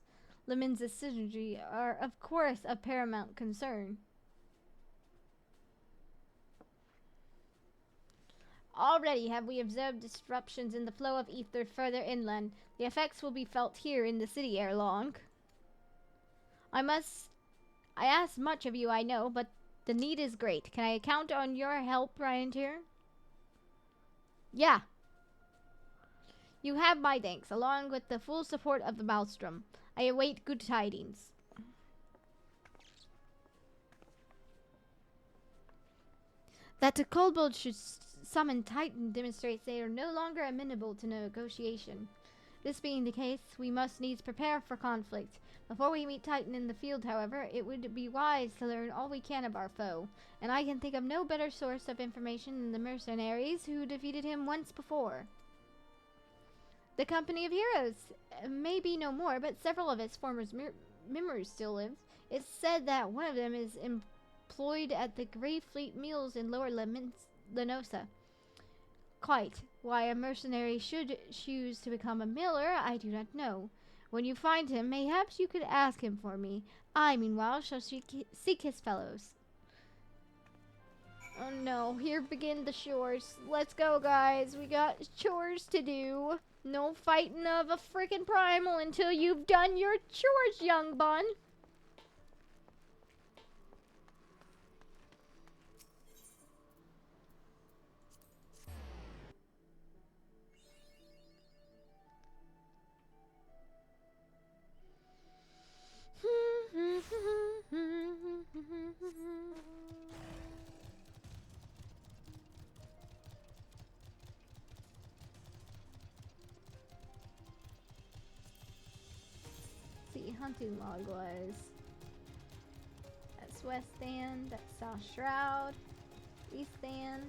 synergy are, of course, of paramount concern. Already have we observed disruptions in the flow of ether further inland. The effects will be felt here in the city ere long. I ask much of you, I know, but the need is great. Can I count on your help, Reinetier? Yeah. You have my thanks, along with the full support of the Maelstrom. I await good tidings. That the kobolds should summon Titan demonstrates they are no longer amenable to negotiation. This being the case, we must needs prepare for conflict. Before we meet Titan in the field, however, it would be wise to learn all we can of our foe, and I can think of no better source of information than the mercenaries who defeated him once before. The company of heroes may be no more, but several of its former members still live. It's said that one of them is employed at the Grey Fleet Mills in Lower Lenosa. Quite why a mercenary should choose to become a miller, I do not know. When you find him, mayhaps you could ask him for me. I, meanwhile, shall seek his fellows. Oh no, here begin the chores. Let's go, guys. We got chores to do. No fighting of a frickin' primal until you've done your chores, young bun. See, hunting log was. That's West Stand, that's South Shroud, East Stand,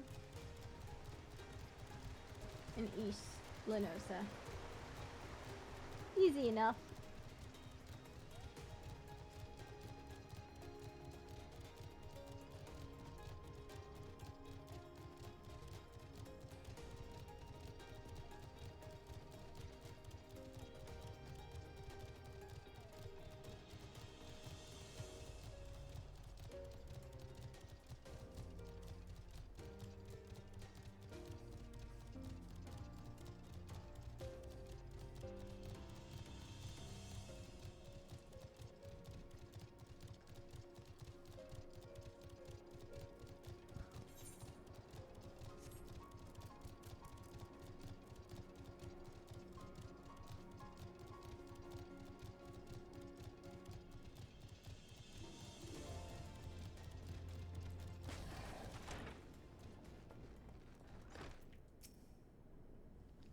and East Lenosa. Easy enough.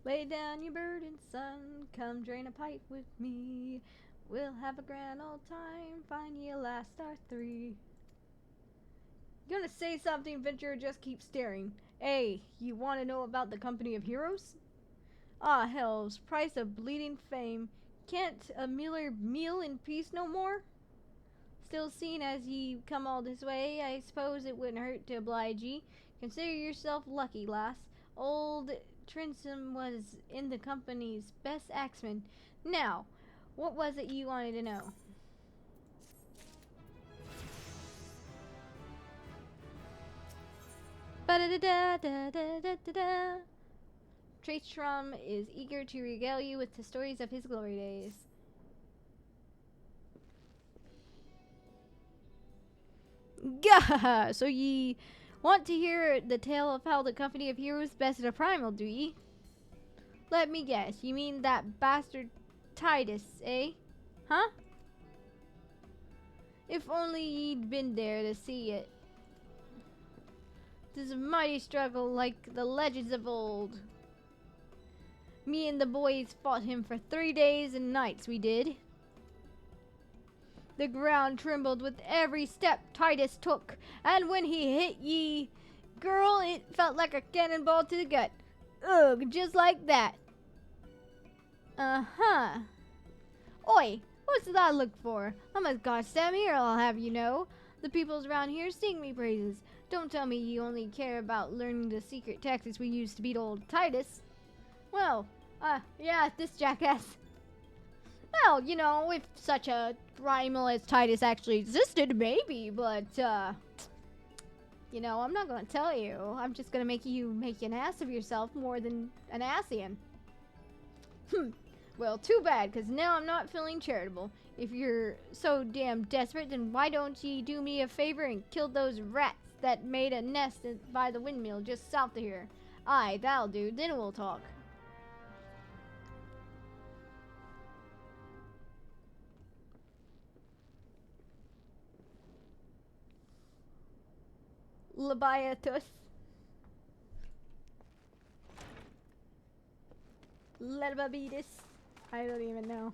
Lay down your burden, son. Come drain a pipe with me. We'll have a grand old time. Find ye a last star 3. You gonna say something, Venture, or just keep staring? Hey, you wanna know about the Company of Heroes? Ah, hells, price of bleeding fame. Can't a miller meal in peace no more? Still, seeing as ye come all this way, I suppose it wouldn't hurt to oblige ye. Consider yourself lucky, lass. Old Trinsom was in the company's best axeman. Now, what was it you wanted to know? Ba-da-da-da-da-da-da-da. Tristram is eager to regale you with the stories of his glory days. Gah! So ye want to hear the tale of how the Company of Heroes bested a primal, do ye? Let me guess, you mean that bastard Titus, eh? Huh? If only ye'd been there to see it. 'Tis a mighty struggle like the legends of old. Me and the boys fought him for 3 days and nights, we did. The ground trembled with every step Titus took, and when he hit ye, girl, it felt like a cannonball to the gut. Ugh, just like that. Uh-huh. Oi, what's that I look for? I'm a goddamn hero, I'll have you know. The peoples around here sing me praises. Don't tell me you only care about learning the secret tactics we used to beat old Titus. Well, yeah, this jackass. Well, you know, if such a primal as Titus actually existed, maybe, but, you know, I'm not gonna tell you. I'm just gonna make you make an ass of yourself more than an Ascian. Well, too bad, because now I'm not feeling charitable. If you're so damn desperate, then why don't ye do me a favor and kill those rats that made a nest by the windmill just south of here? Aye, that'll do. Then we'll talk. Labiatus. Lebabetus. I don't even know.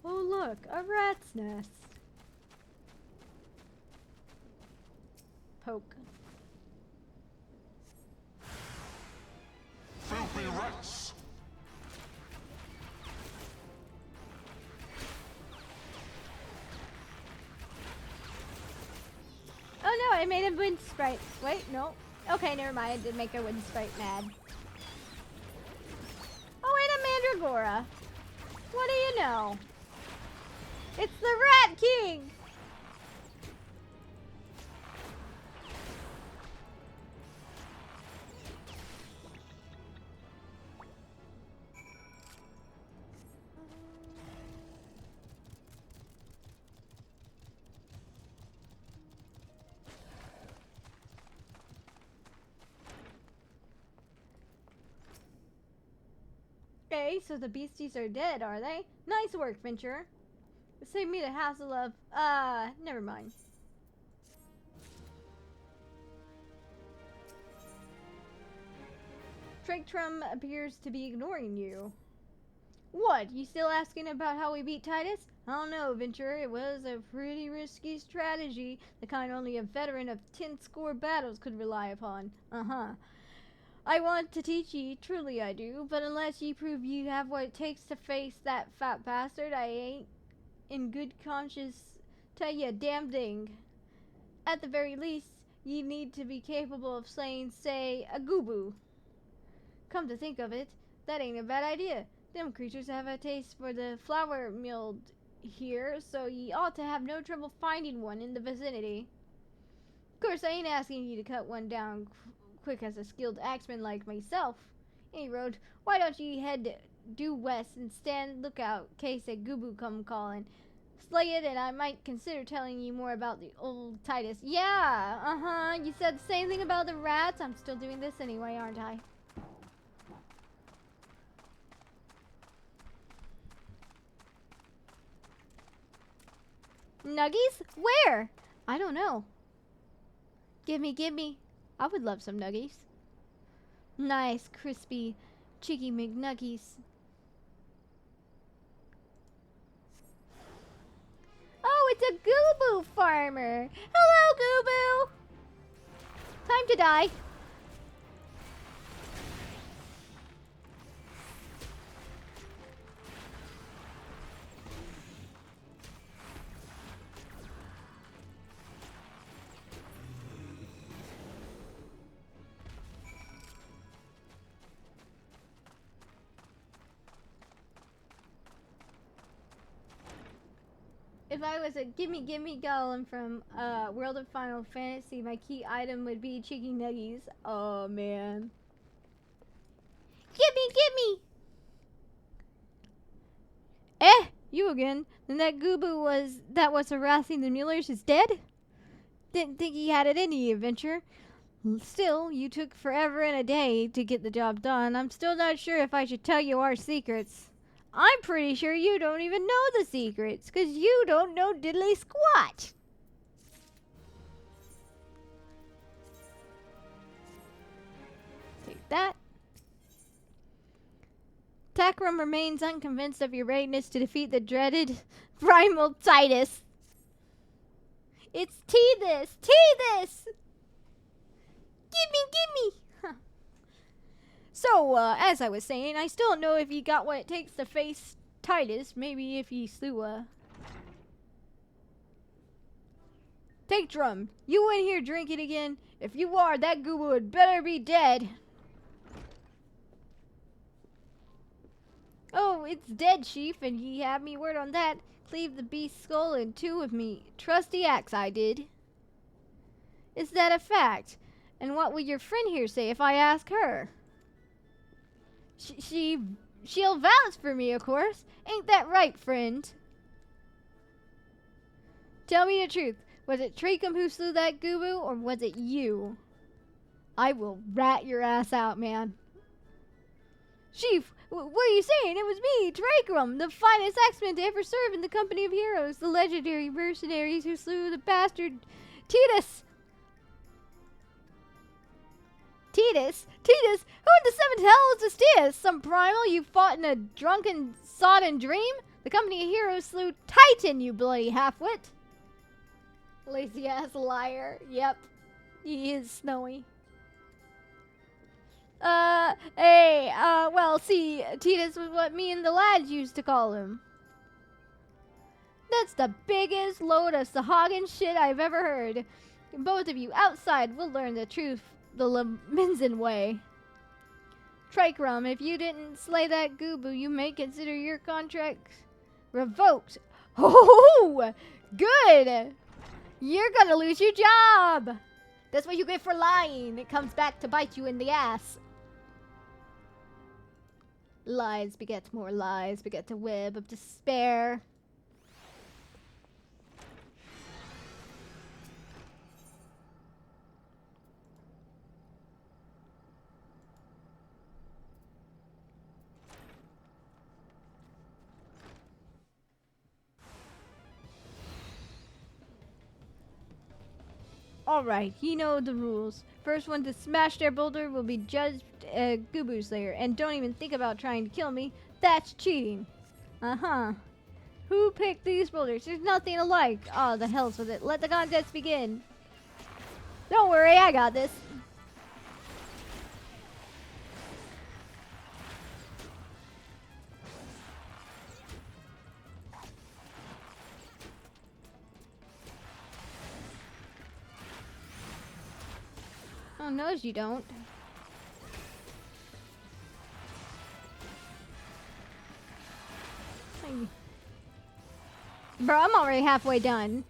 Oh look, a rat's nest. Poke. Filthy rats! Oh no, I made a wind sprite. Wait, no. Okay, never mind. I did make a wind sprite mad. Oh, wait, a Mandragora. What do you know? It's the Rat King! Okay, so the beasties are dead, are they? Nice work, Venture. Save me the hassle of, never mind. Trigtrum appears to be ignoring you. What, you still asking about how we beat Titus? I don't know, Venture. It was a pretty risky strategy, the kind only a veteran of 10 score battles could rely upon. Uh-huh. I want to teach ye, truly I do, but unless ye prove you have what it takes to face that fat bastard, I ain't in good conscience tell ye a damn thing. At the very least, ye need to be capable of slaying, say, a Gubu. Come to think of it, that ain't a bad idea. Them creatures have a taste for the flour milled here, so ye ought to have no trouble finding one in the vicinity. Of course, I ain't asking ye to cut one down quick as a skilled axeman like myself. Any road, why don't ye head due west and stand lookout case a Gubu come calling. Slay it, and I might consider telling you more about the old Titus. Yeah, you said the same thing about the rats. I'm still doing this anyway, aren't I? Nuggies? Where? I don't know. Give me. I would love some nuggies. Nice, crispy, cheeky McNuggies. Oh, it's a Gooboo farmer. Hello, Gooboo. Time to die. If I was a gimme golem from World of Final Fantasy, my key item would be cheeky nuggies. Oh man. Gimme! You again. Then that Gooboo that was harassing the Muellers is dead? Didn't think he had it in the adventure. Still, you took forever and a day to get the job done. I'm still not sure if I should tell you our secrets. I'm pretty sure you don't even know the secrets, 'cause you don't know diddly squat. Take that. Takram remains unconvinced of your readiness to defeat the dreaded primal Titus. It's T-this! Gimme! So, as I was saying, I still don't know if you got what it takes to face Titus. Maybe if you slew Take drum. You in here drinking again? If you are, that Gooboo had better be dead. Oh, it's dead, chief, and ye have me word on that. Cleave the beast's skull in two with me trusty axe, I did. Is that a fact? And what will your friend here say if I ask her? She'll vouch for me, of course. Ain't that right, friend? Tell me the truth. Was it Tracum who slew that Gooboo, or was it you? I will rat your ass out, man. Chief, what are you saying? It was me, Tracum, the finest axeman to ever serve in the company of heroes, the legendary mercenaries who slew the bastard Titus. Titus? Who in the seventh hell is this Titus? Some primal you fought in a drunken, sodden dream? The company of heroes slew Titan, you bloody half-wit. Lazy-ass liar. Yep. He is snowy. Well, see, Titus was what me and the lads used to call him. That's the biggest load of Sahagin shit I've ever heard. Both of you outside will learn the truth the Minzen way. Tricrum, if you didn't slay that Gooboo, you may consider your contract revoked. Oh, good! You're gonna lose your job! That's what you get for lying. It comes back to bite you in the ass. Lies beget more lies, beget a web of despair. Alright, you know the rules. First one to smash their boulder will be judged a Gooboo Slayer. And don't even think about trying to kill me. That's cheating. Uh-huh. Who picked these boulders? There's nothing alike. Oh, the hell's with it. Let the contest begin. Don't worry, I got this. Oh, no, you don't. Bro, I'm already halfway done.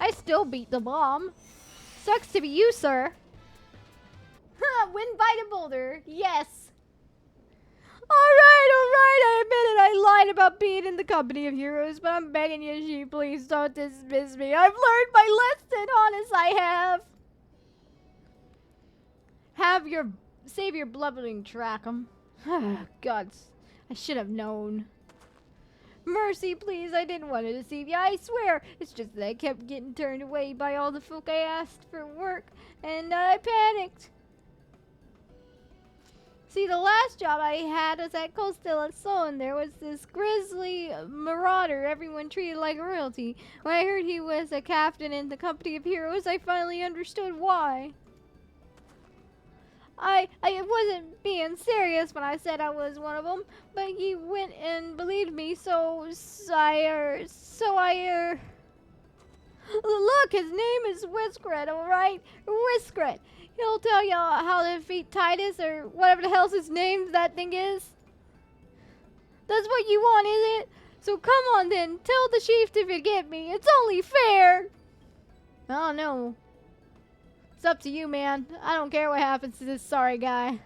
I still beat the bomb. Sucks to be you, sir. Win by the boulder. Yes. Alright, I admit it. I lied about being in the company of heroes, but I'm begging you, she, please don't dismiss me. I've learned my lesson, honest I have. Save your blubbering track 'em. God, I should have known. Mercy, please, I didn't want to deceive you, I swear. It's just that I kept getting turned away by all the folk I asked for work, and I panicked. See, the last job I had was at Crystalbun, and there was this grisly marauder everyone treated like royalty. When I heard he was a captain in the company of heroes, I finally understood why. I wasn't being serious when I said I was one of them, but he went and believed me, so I look, his name is Whiskret, alright? Whiskret. He'll tell you how to defeat Titus, or whatever the hell's his name that thing is. That's what you want, is it? So come on then, tell the chief to forgive me. It's only fair. I don't know. It's up to you, man. I don't care what happens to this sorry guy.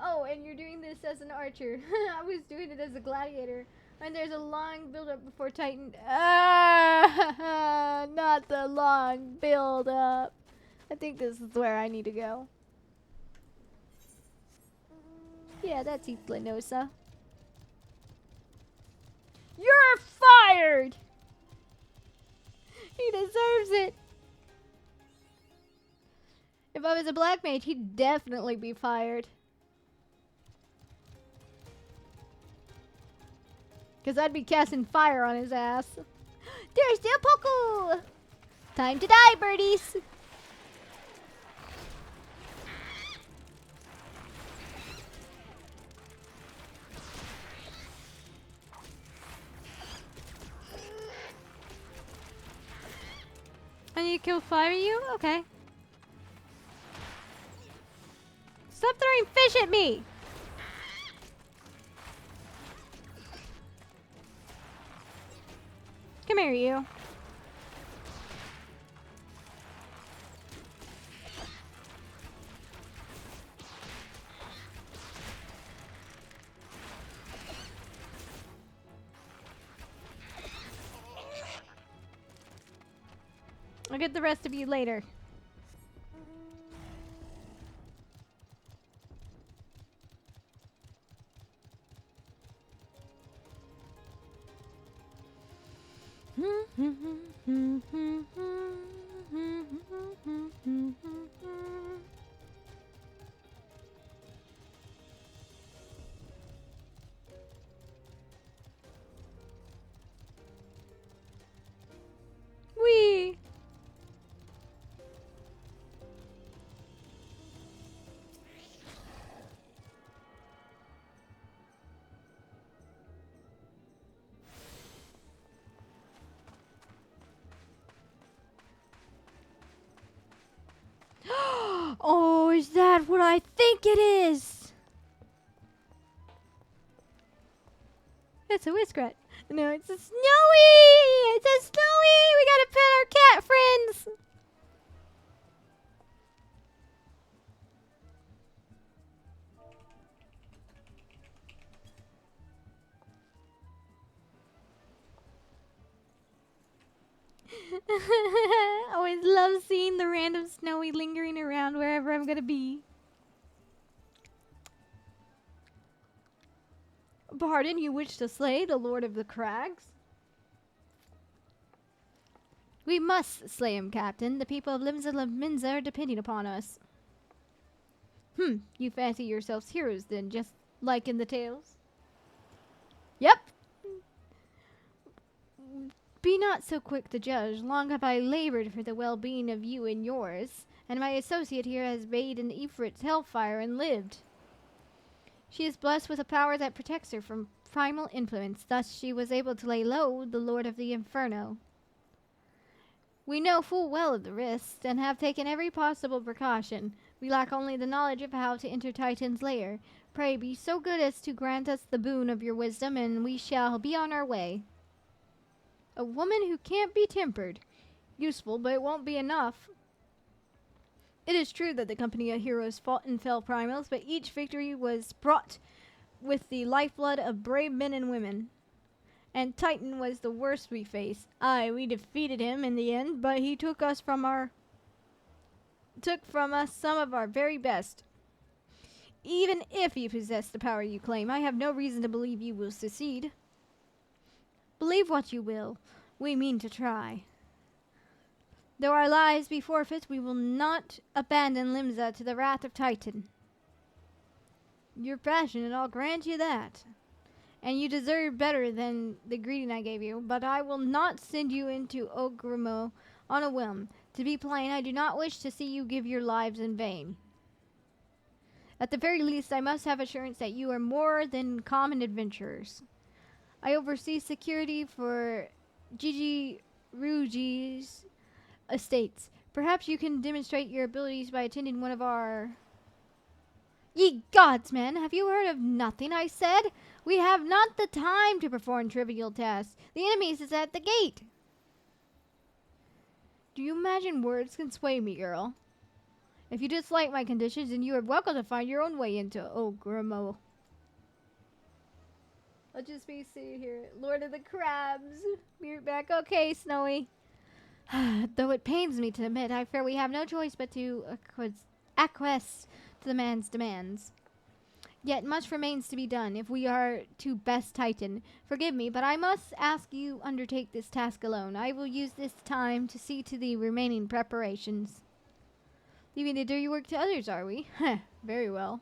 Oh, and you're doing this as an archer. I was doing it as a gladiator. And there's a long build-up before Titan. Ah, not the long build-up. I think this is where I need to go. Yeah, that's Lenosa. You're fired! He deserves it. If I was a black mage, he'd definitely be fired. Because I'd be casting fire on his ass. There's the Poku! Time to die, birdies! I need to kill 5 of you? Okay. Stop throwing fish at me! Come here, you. I'll get the rest of you later. Wee. Oh, is that what I think it is? It's a Whiskret. No, it's a Snowy! It's a Snowy! We gotta pet our cat friends! Always love seeing the random Snowy lingering around wherever I'm gonna be. Pardon, you wish to slay the Lord of the Crags? We must slay him, Captain. The people of Minza are depending upon us. You fancy yourselves heroes then, just like in the tales? Yep. Be not so quick to judge. Long have I labored for the well-being of you and yours, and my associate here has bathed in Ifrit's hellfire and lived. She is blessed with a power that protects her from primal influence. Thus she was able to lay low the Lord of the Inferno. We know full well of the risks, and have taken every possible precaution. We lack only the knowledge of how to enter Titan's lair. Pray be so good as to grant us the boon of your wisdom, and we shall be on our way. A woman who can't be tempered. useful, but it won't be enough. It is true that the company of heroes fought and fell primals, but each victory was brought with the lifeblood of brave men and women. And Titan was the worst we faced. Aye, we defeated him in the end, but he took from us some of our very best. Even if you possess the power you claim, I have no reason to believe you will succeed. Believe what you will. We mean to try. Though our lives be forfeit, we will not abandon Limsa to the wrath of Titan. You're passionate, I'll grant you that. And you deserve better than the greeting I gave you, but I will not send you into Ogrimo on a whim. To be plain, I do not wish to see you give your lives in vain. At the very least, I must have assurance that you are more than common adventurers. I oversee security for Gigi Ruji's estates. Perhaps you can demonstrate your abilities by attending one of our... Ye gods, man, have you heard of nothing I said? We have not the time to perform trivial tasks. The enemy is at the gate. Do you imagine words can sway me, girl? If you dislike my conditions, then you are welcome to find your own way into Ogrimo. I'll just be sitting here. Lord of the Crabs. Be right back. Okay, Snowy. Though it pains me to admit, I fear we have no choice but to acquiesce to the man's demands. Yet much remains to be done if we are to best Titan. Forgive me, but I must ask you undertake this task alone. I will use this time to see to the remaining preparations. Leaving the dirty work to others, are we? Very well.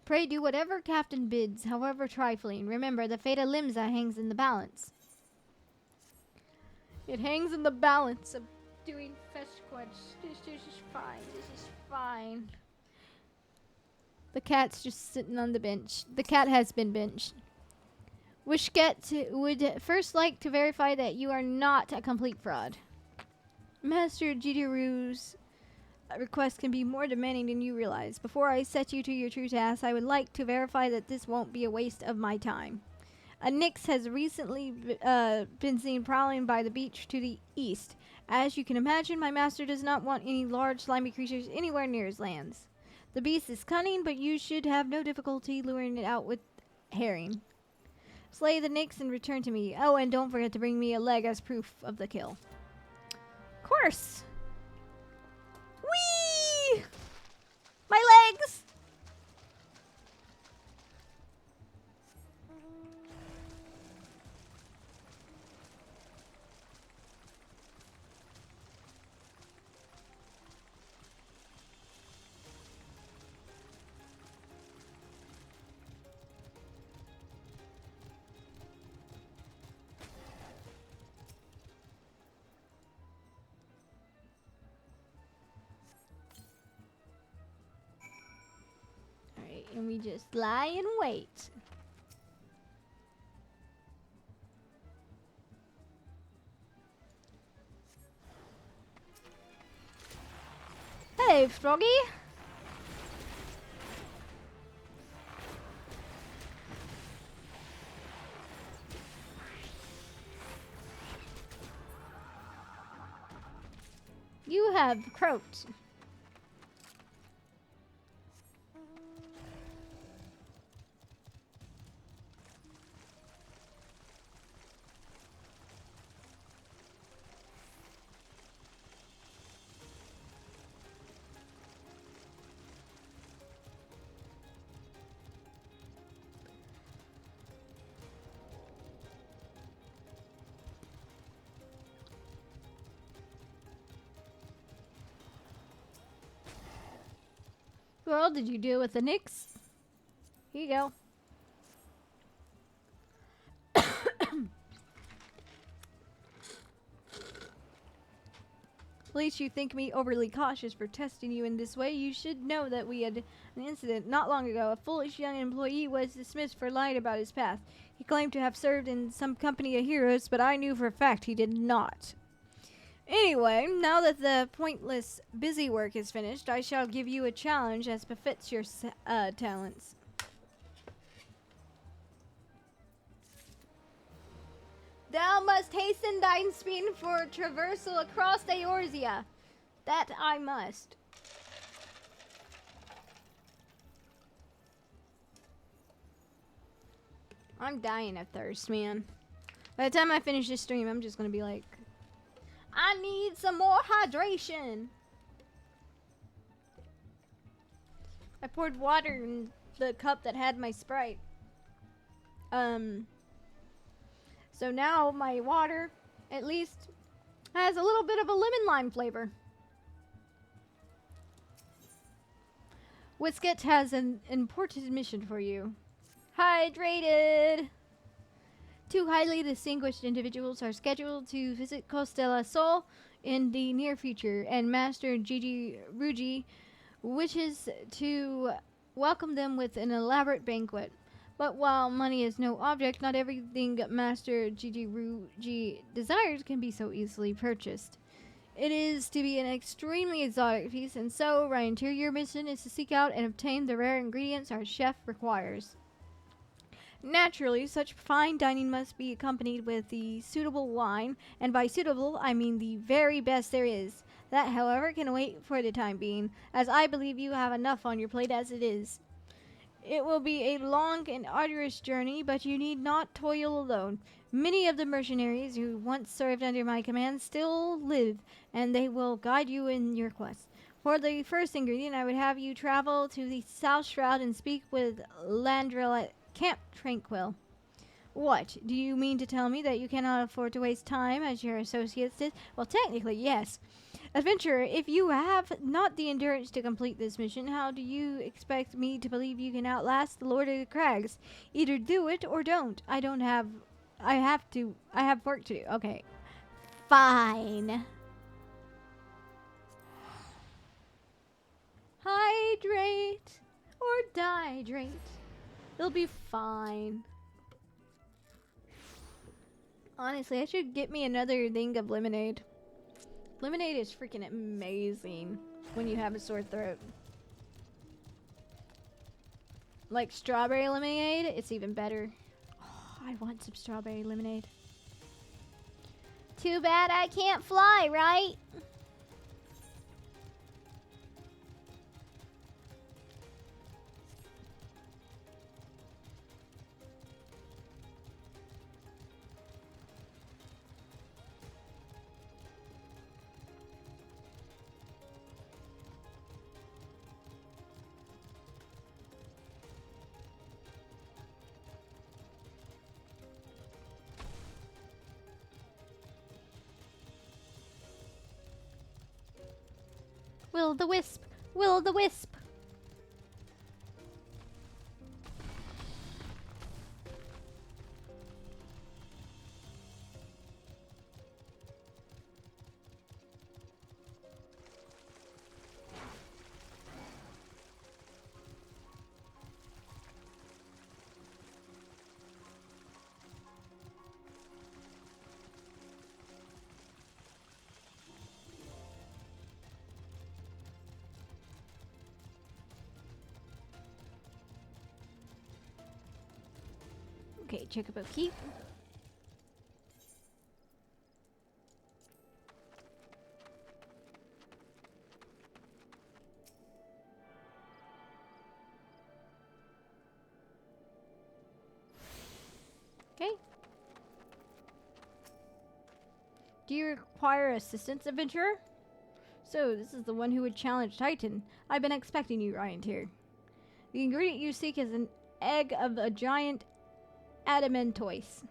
Pray do whatever Captain bids, however trifling. Remember, the fate of Limsa hangs in the balance. It hangs in the balance of doing fetch quests. This is fine. This is fine. The cat's just sitting on the bench. The cat has been benched. Wishket would first like to verify that you are not a complete fraud. Master Jidiru's request can be more demanding than you realize. Before I set you to your true task, I would like to verify that this won't be a waste of my time. A Nyx has recently been seen prowling by the beach to the east. As you can imagine, my master does not want any large slimy creatures anywhere near his lands. The beast is cunning, but you should have no difficulty luring it out with herring. Slay the Nyx and return to me. Oh, and don't forget to bring me a leg as proof of the kill. Of course! Whee! My legs! And we just lie and wait. Hello, Froggy. You have croaked. Well, did you deal with the Nyx? Here you go. Least you think me overly cautious for testing you in this way. You should know that we had an incident not long ago. A foolish young employee was dismissed for lying about his past. He claimed to have served in some company of heroes, but I knew for a fact he did not. Anyway, now that the pointless busy work is finished, I shall give you a challenge as befits your talents. Thou must hasten thine speed for traversal across Eorzea. That I must. I'm dying of thirst, man. By the time I finish this stream, I'm just gonna be like, I need some more hydration. I poured water in the cup that had my Sprite. So now my water, at least, has a little bit of a lemon lime flavor. Whisket has an important mission for you. Hydrated! Two highly distinguished individuals are scheduled to visit Costa del Sol in the near future, and Master Gigi Rugi wishes to welcome them with an elaborate banquet. But while money is no object, not everything Master Gigi Rugi desires can be so easily purchased. It is to be an extremely exotic piece, and so, Reinetier, your mission is to seek out and obtain the rare ingredients our chef requires. Naturally, such fine dining must be accompanied with the suitable wine, and by suitable, I mean the very best there is. That, however, can wait for the time being, as I believe you have enough on your plate as it is. It will be a long and arduous journey, but you need not toil alone. Many of the mercenaries who once served under my command still live, and they will guide you in your quest. For the first ingredient, I would have you travel to the South Shroud and speak with Landrel at Camp Tranquil. What? Do you mean to tell me that you cannot afford to waste time as your associates did? Well, technically, yes. Adventurer, if you have not the endurance to complete this mission, how do you expect me to believe you can outlast the Lord of the Crags? Either do it or don't. I have work to do. Okay. Fine. Hydrate or dihydrate. It'll be fine. Honestly, I should get me another thing of lemonade. Lemonade is freaking amazing when you have a sore throat. Like strawberry lemonade, it's even better. Oh, I want some strawberry lemonade. Too bad I can't fly, right? Will-o'-the-wisp! Will-o'-the-wisp! Okay, Chocobo keep. Okay. Do you require assistance, adventurer? So, this is the one who would challenge Titan. I've been expecting you, Reinetier. The ingredient you seek is an egg of a giant adamantoise.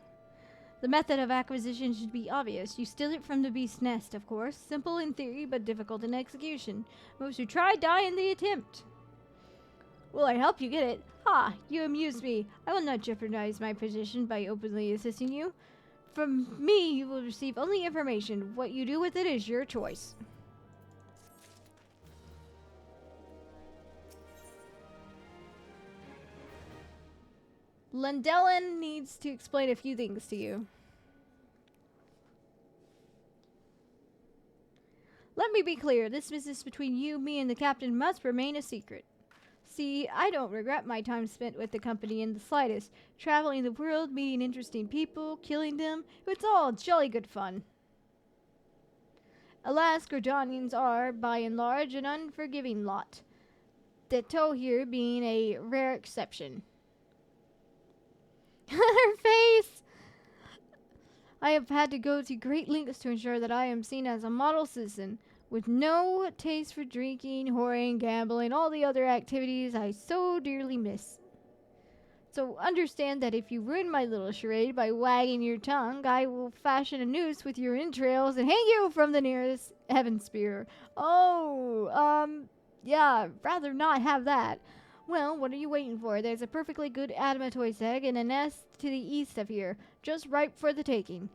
The method of acquisition should be obvious. You steal it from the beast's nest, of course. Simple in theory, but difficult in execution. Most who try die in the attempt. Will I help you get it? Ha! You amuse me. I will not jeopardize my position by openly assisting you. From me, you will receive only information. What you do with it is your choice. Lendelin needs to explain a few things to you. Let me be clear. This business between you, me, and the captain must remain a secret. See, I don't regret my time spent with the company in the slightest. Traveling the world, meeting interesting people, killing them, it's all jolly good fun. Alas, Gordanians are, by and large, an unforgiving lot. The toe here being a rare exception. Her face! I have had to go to great lengths to ensure that I am seen as a model citizen, with no taste for drinking, whoring, gambling, all the other activities I so dearly miss. So understand that if you ruin my little charade by wagging your tongue, I will fashion a noose with your entrails and hang you from the nearest heaven spear. Yeah, rather not have that. Well, what are you waiting for? There's a perfectly good adamatoise egg in a nest to the east of here, just ripe for the taking.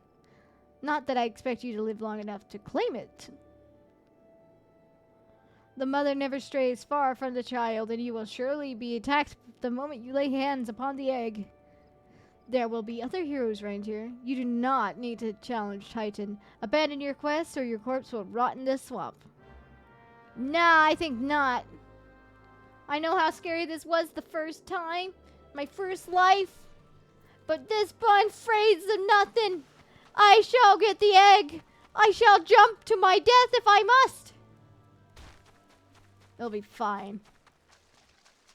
Not that I expect you to live long enough to claim it. The mother never strays far from the child, and you will surely be attacked the moment you lay hands upon the egg. There will be other heroes around here. You do not need to challenge Titan. Abandon your quest, or your corpse will rot in this swamp. Nah, I think not. I know how scary this was the first time. My first life. But this bun frays of nothing. I shall get the egg. I shall jump to my death if I must. It'll be fine.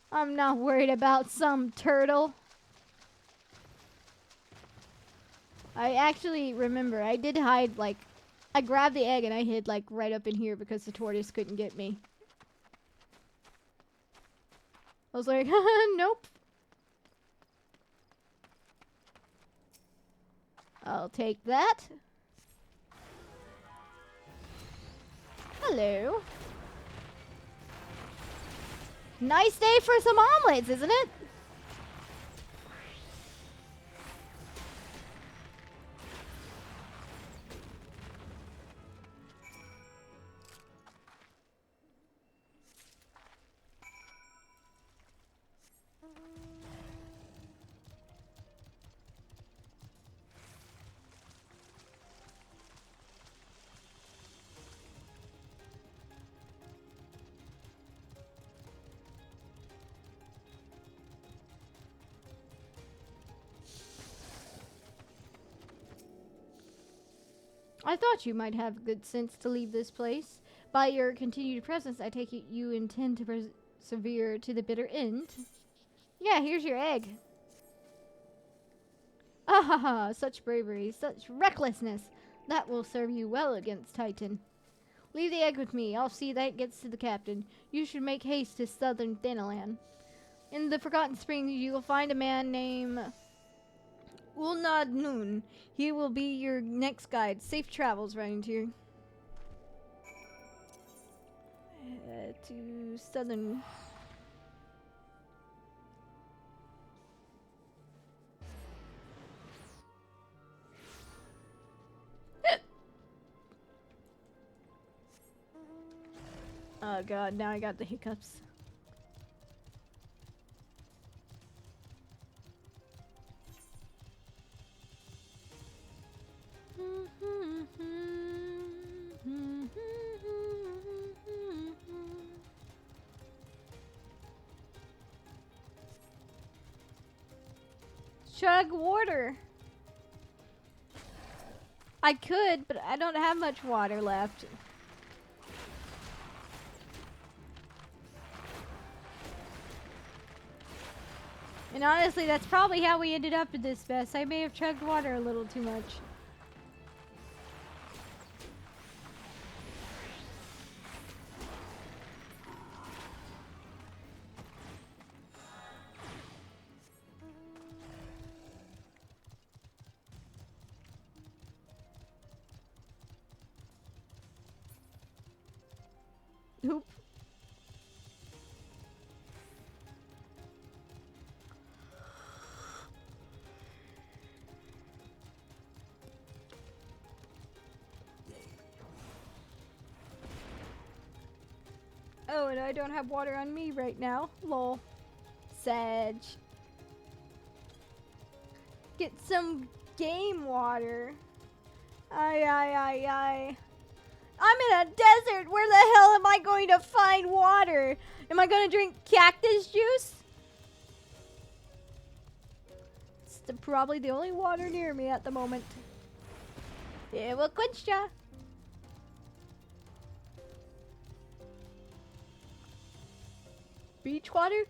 I'm not worried about some turtle. I actually remember I did hide, I grabbed the egg and I hid, right up in here because the tortoise couldn't get me. I was like, nope. I'll take that. Hello. Nice day for some omelets, isn't it? I thought you might have good sense to leave this place. By your continued presence, I take it you intend to persevere to the bitter end. Yeah, here's your egg. Ah ha ha, such bravery, such recklessness. That will serve you well against Titan. Leave the egg with me. I'll see that it gets to the captain. You should make haste to southern Thanalan. In the Forgotten Springs, you will find a man named Ulnad Noon. He will be your next guide. Safe travels, Reinetier. To southern. Oh god, now I got the hiccups. Chug water. I could, but I don't have much water left. And honestly, that's probably how we ended up in this mess. I may have chugged water a little too much. Oop. Oh, and I don't have water on me right now. Lol. Sag. Get some game water. Aye. I'm in a desert. Where the hell am I going to find water? Am I gonna drink cactus juice? It's probably the only water near me at the moment. It will quench ya. Beach water?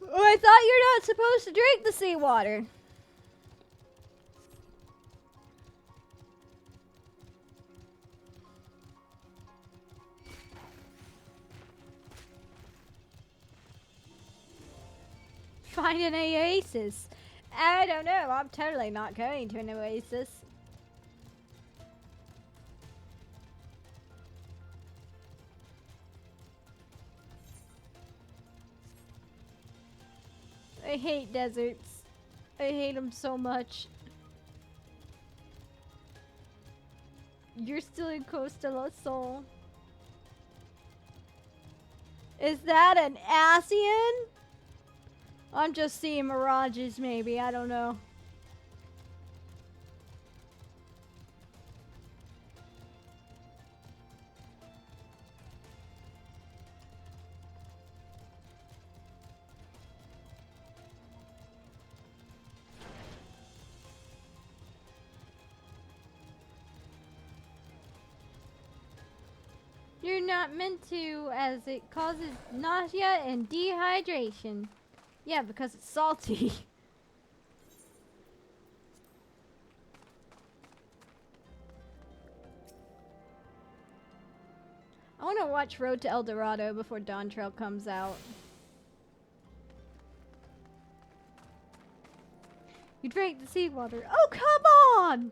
Oh, I thought you're not supposed to drink the seawater. Find an oasis. I don't know. I'm totally not going to an oasis. I hate deserts. I hate them so much. You're still in Costa del Sol. Is that an Ascian? I'm just seeing mirages, maybe. I don't know. You're not meant to, as it causes nausea and dehydration. Yeah, because it's salty. I want to watch Road to El Dorado before Dawn Trail comes out. You drank the seawater. Oh, come on!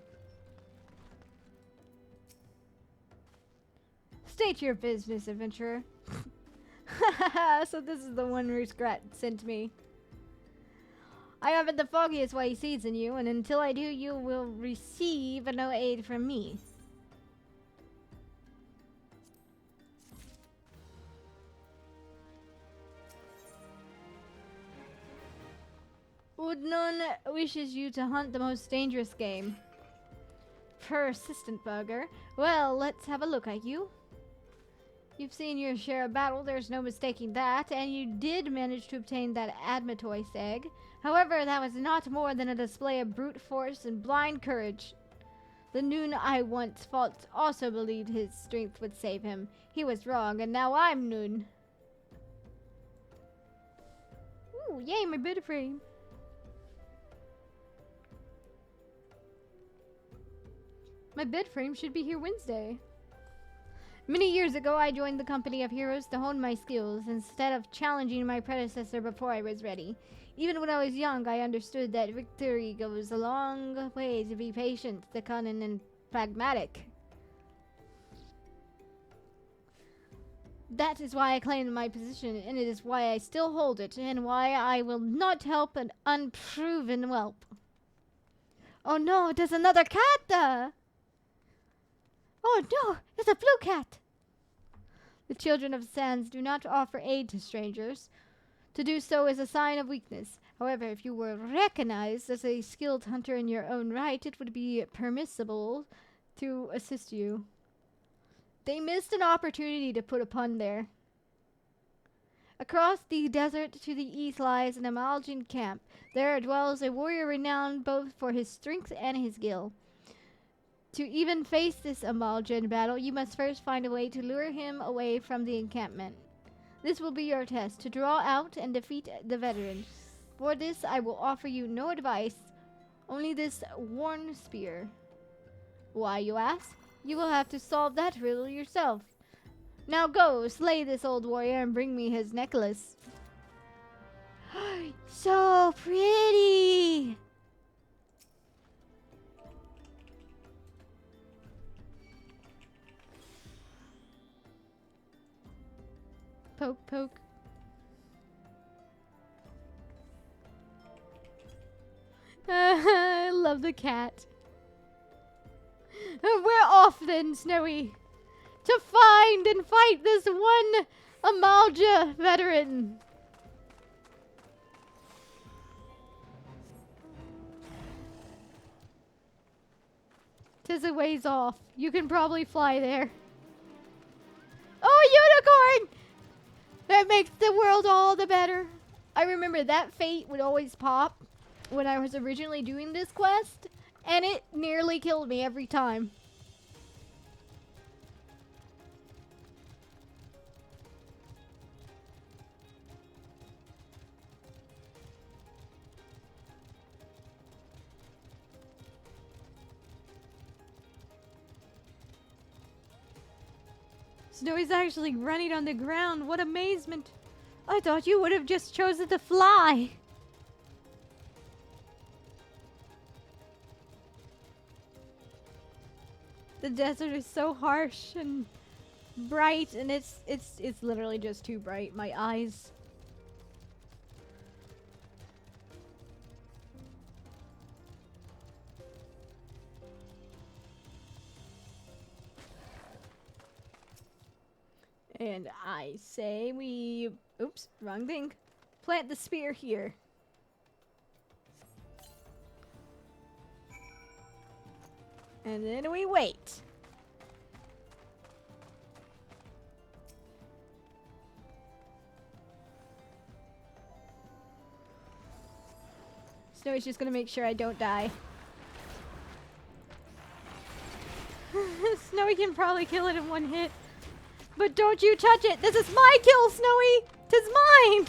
State your business, adventurer. So this is the one Ruskrat sent me. I haven't the foggiest why he sees in you, and until I do, you will receive no aid from me. Udnun wishes you to hunt the most dangerous game. Persistent bugger. Well, let's have a look at you. You've seen your share of battle, there's no mistaking that, and you did manage to obtain that Admatois egg. However, that was not more than a display of brute force and blind courage. The Noon I once fought also believed his strength would save him. He was wrong, and now I'm Noon. Ooh, yay, my bed frame. My bed frame should be here Wednesday. Many years ago, I joined the company of heroes to hone my skills, instead of challenging my predecessor before I was ready. Even when I was young, I understood that victory goes a long way to be patient, cunning, and pragmatic. That is why I claimed my position, and it is why I still hold it, and why I will not help an unproven whelp. Oh no, there's another cat! Oh no, it's a blue cat! The children of Sands do not offer aid to strangers. To do so is a sign of weakness. However, if you were recognized as a skilled hunter in your own right, it would be permissible to assist you. They missed an opportunity to put a pun there. Across the desert to the east lies an Amaljan camp. There dwells a warrior renowned both for his strength and his skill. To even face this Amaljan battle, you must first find a way to lure him away from the encampment. This will be your test, to draw out and defeat the veteran. For this, I will offer you no advice, only this worn spear. Why, you ask? You will have to solve that riddle yourself. Now go, slay this old warrior and bring me his necklace. So pretty! Poke, poke. I love the cat. We're off then, Snowy, to find and fight this one Amalja veteran. 'Tis a ways off. You can probably fly there. Oh, That makes the world all the better. I remember that fate would always pop when I was originally doing this quest, and it nearly killed me every time. Snowy's actually running on the ground. What amazement. I thought you would have just chosen to fly. The desert is so harsh and bright, and it's literally just too bright. My eyes. And I say we... Oops, wrong thing. Plant the spear here. And then we wait. Snowy's just gonna make sure I don't die. Snowy can probably kill it in one hit. But don't you touch it! This is my kill, Snowy! 'Tis mine!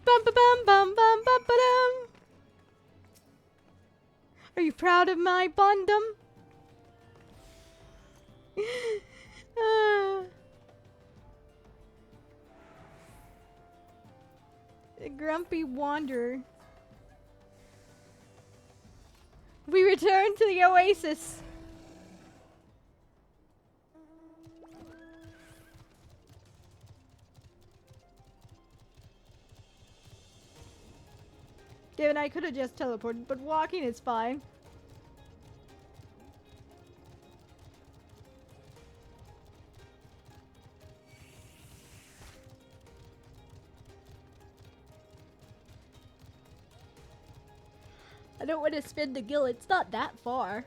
Bum ba bum bum bum bum ba dum. Are you proud of my bundum? The grumpy wanderer. We return to the oasis. David, I could have just teleported, but walking is fine. I don't want to spin the gill, it's not that far.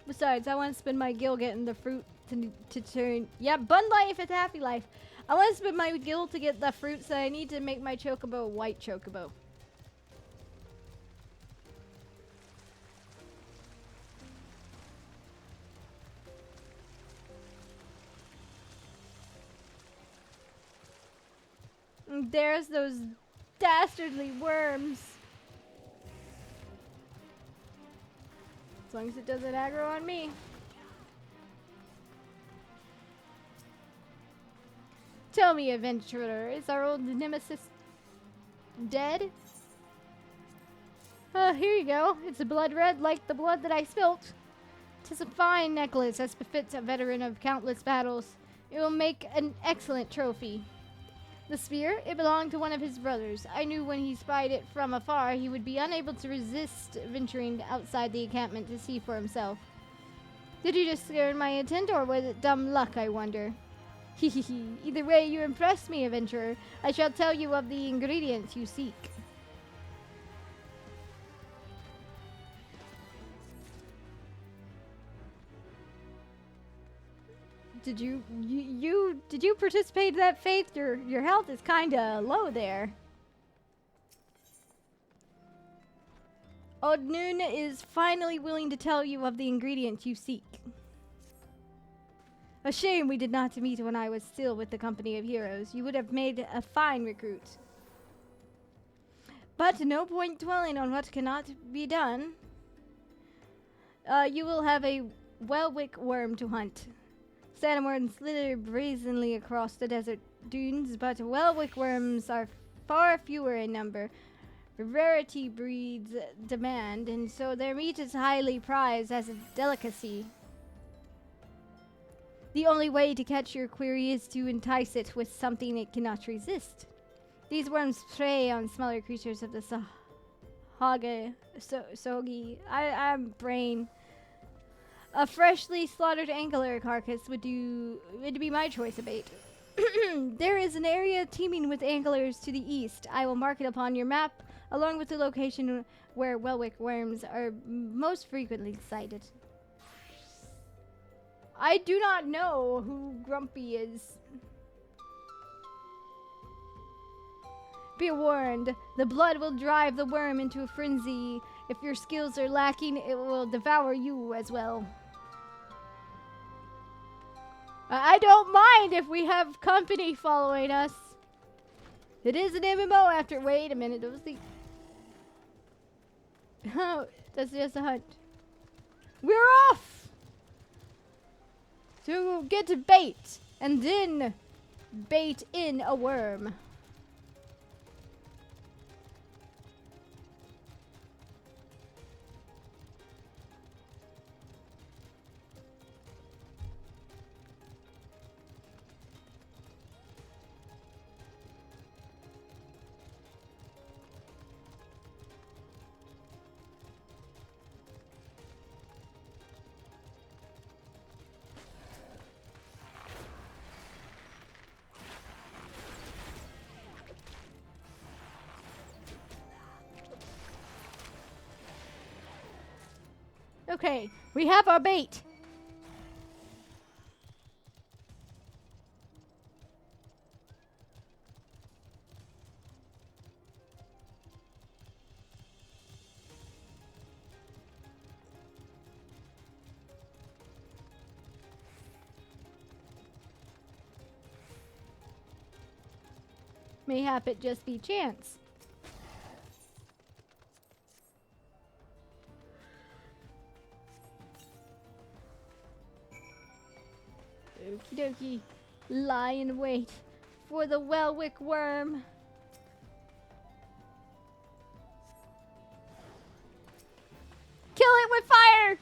Besides, I want to spend my gill getting the fruit to turn... Yeah, bun life is happy life. I want to spend my gill to get the fruits that I need to make my chocobo a white chocobo. And there's those dastardly worms. As long as it doesn't aggro on me. Tell me, adventurer, is our old nemesis dead? Here you go. It's a blood red like the blood that I spilt. 'Tis a fine necklace, as befits a veteran of countless battles. It will make an excellent trophy. The spear, it belonged to one of his brothers. I knew when he spied it from afar, he would be unable to resist venturing outside the encampment to see for himself. Did you just scare my intent, or was it dumb luck, I wonder? Hehehe. Either way, you impressed me, adventurer. I shall tell you of the ingredients you seek. Did you participate in that faith? Your health is kinda low there. Old Noon is finally willing to tell you of the ingredients you seek. A shame we did not meet when I was still with the company of heroes. You would have made a fine recruit. But no point dwelling on what cannot be done. You will have a Welwick worm to hunt. Sandworms slither brazenly across the desert dunes, but Welwick worms are far fewer in number. Rarity breeds demand, and so their meat is highly prized as a delicacy. The only way to catch your query is to entice it with something it cannot resist. These worms prey on smaller creatures of the Sogi. I'm brain. A freshly slaughtered angler carcass would be my choice of bait. There is an area teeming with anglers to the east. I will mark it upon your map along with the location where Welwick worms are most frequently sighted. I do not know who Grumpy is. Be warned, the blood will drive the worm into a frenzy. If your skills are lacking, it will devour you as well. I don't mind if we have company following us. It is an MMO after. Wait a minute, that was the. Oh, that's just a hunt. We're off to get bait and then bait in a worm. Okay, we have our bait. Mayhap it just be chance. Okie dokie. Lie in wait for the Welwick worm. Kill it with fire!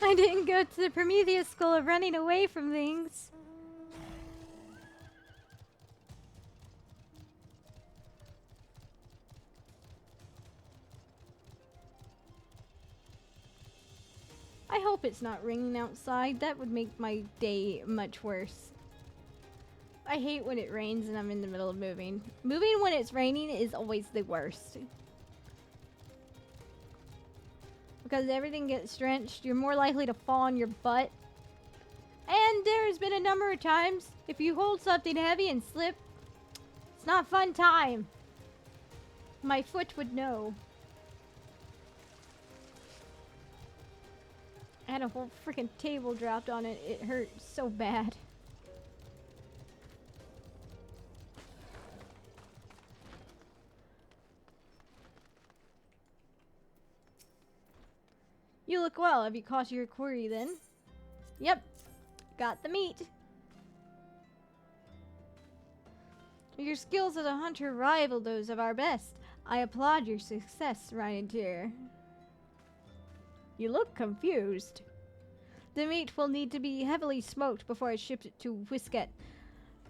I didn't go to the Prometheus school of running away from things. I hope it's not raining outside. That would make my day much worse. I hate when it rains and I'm in the middle of moving. Moving when it's raining is always the worst. Because everything gets drenched, you're more likely to fall on your butt. And there's been a number of times, if you hold something heavy and slip, it's not a fun time. My foot would know. I had a whole freaking table dropped on it. It hurt so bad. You look well. Have you caught your quarry then? Yep. Got the meat. Your skills as a hunter rival those of our best. I applaud your success, Reinetier. You look confused. The meat will need to be heavily smoked before I ship it to Whisket.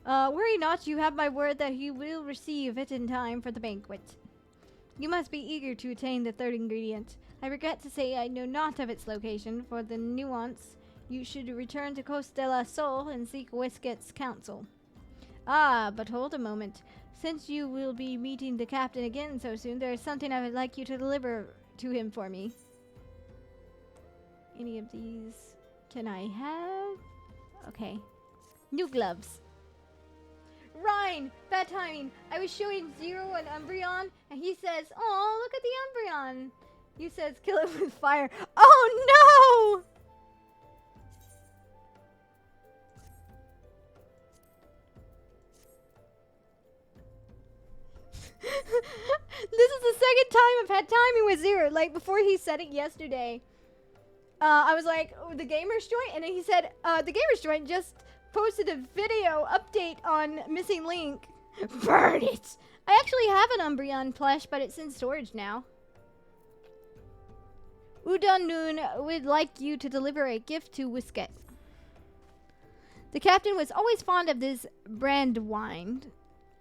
Worry not, you have my word that you will receive it in time for the banquet. You must be eager to attain the third ingredient. I regret to say I know not of its location. For the nuance, you should return to Coast de la Sol and seek Whisket's counsel. Ah, but hold a moment. Since you will be meeting the captain again so soon, there is something I would like you to deliver to him for me. Any of these can I have? Okay. New gloves. Ryan, bad timing. I was showing Zero an Umbreon, and he says, "Oh, look at the Umbreon." You says, "Kill it with fire." Oh no! This is the second time I've had timing with Zero. Like before he said it yesterday. I was like, oh, the Gamers Joint, and then he said, the Gamers Joint just posted a video update on Missing Link. Burn it! I actually have an Umbreon plush, but it's in storage now. Udon Noon would like you to deliver a gift to Whisket. The captain was always fond of this brand wine.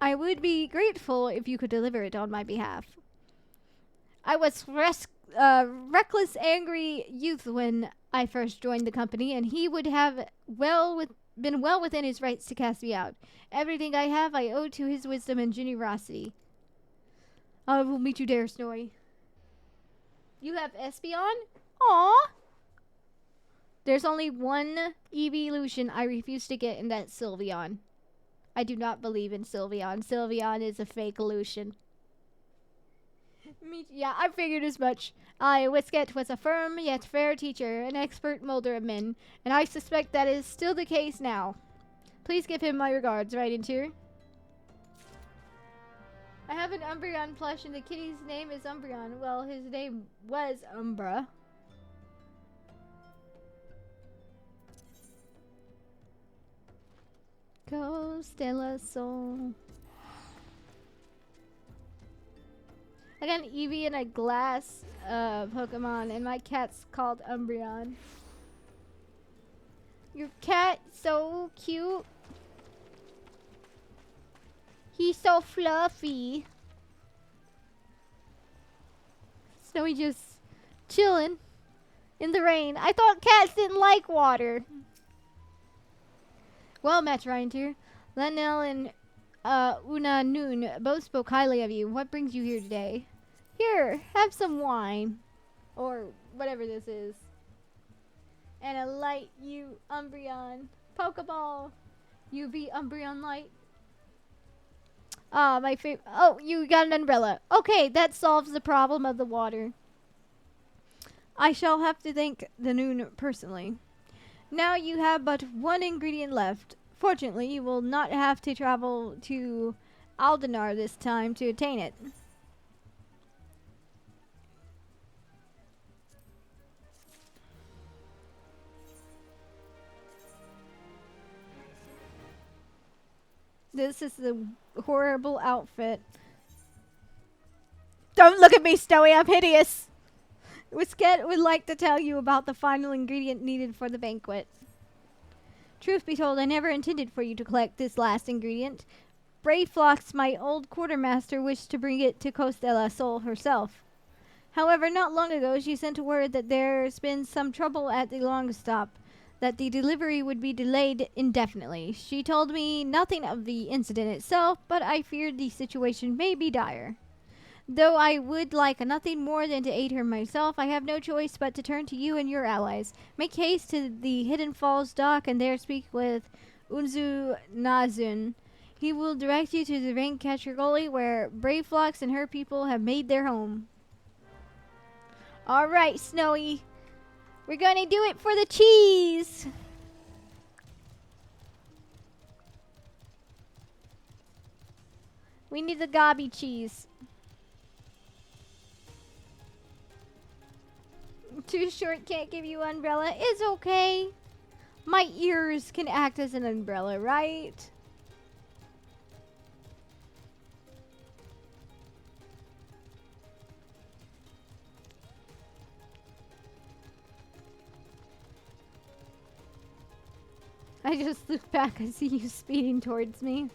I would be grateful if you could deliver it on my behalf. I was reckless, angry youth when I first joined the company, and he would have been well within his rights to cast me out. Everything I have I owe to his wisdom and generosity. I will meet you there, Snowy. You have Espeon? Aw! There's only one evolution I refuse to get, and that's Sylveon. I do not believe in Sylveon. Sylveon is a fake illusion. Yeah, I figured as much. Whisket was a firm yet fair teacher, an expert molder of men, and I suspect that is still the case now. Please give him my regards, Reinetier. I have an Umbreon plush and the kitty's name is Umbreon. Well, his name was Umbra. Go, Stella Soul. I got an Eevee and a glass Pokemon, and my cat's called Umbreon. Your cat so cute. He's so fluffy. Snowy just chilling in the rain. I thought cats didn't like water. Well met, Reinetier. Lenel and Una Noon both spoke highly of you. What brings you here today? Here, have some wine. Or whatever this is. And a light you Umbreon. Pokeball. UV Umbreon light. Ah, my favorite. Oh, you got an umbrella. Okay, that solves the problem of the water. I shall have to thank the Noon personally. Now you have but one ingredient left. Fortunately, you will not have to travel to Aldenar this time to attain it. This is the horrible outfit. Don't look at me, Snowy. I'm hideous. Whisket would like to tell you about the final ingredient needed for the banquet. Truth be told, I never intended for you to collect this last ingredient. Brayflox, my old quartermaster, wished to bring it to Costella Sol herself. However, not long ago, she sent word that there's been some trouble at the long stop, that the delivery would be delayed indefinitely. She told me nothing of the incident itself, but I feared the situation may be dire. Though I would like nothing more than to aid her myself, I have no choice but to turn to you and your allies. Make haste to the Hidden Falls dock and there speak with Unzu Nazun. He will direct you to the Raincatcher Gully where Brayflox and her people have made their home. Alright, Snowy. We're gonna do it for the cheese! We need the gobby cheese. Too short, can't give you umbrella. It's okay. My ears can act as an umbrella, right? I just look back, I see you speeding towards me.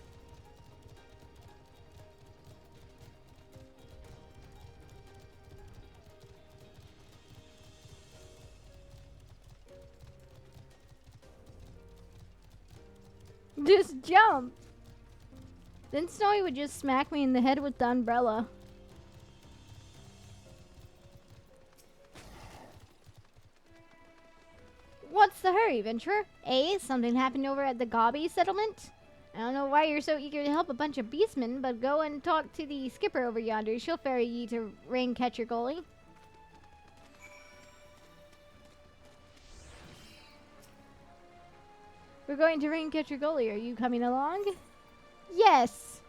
Just jump! Then Snowy would just smack me in the head with the umbrella. What's the hurry, Venturer? Something happened over at the Gobby settlement? I don't know why you're so eager to help a bunch of beastmen, but go and talk to the skipper over yonder. She'll ferry you to Raincatcher Gully. We're going to Raincatcher Gully. Are you coming along? Yes!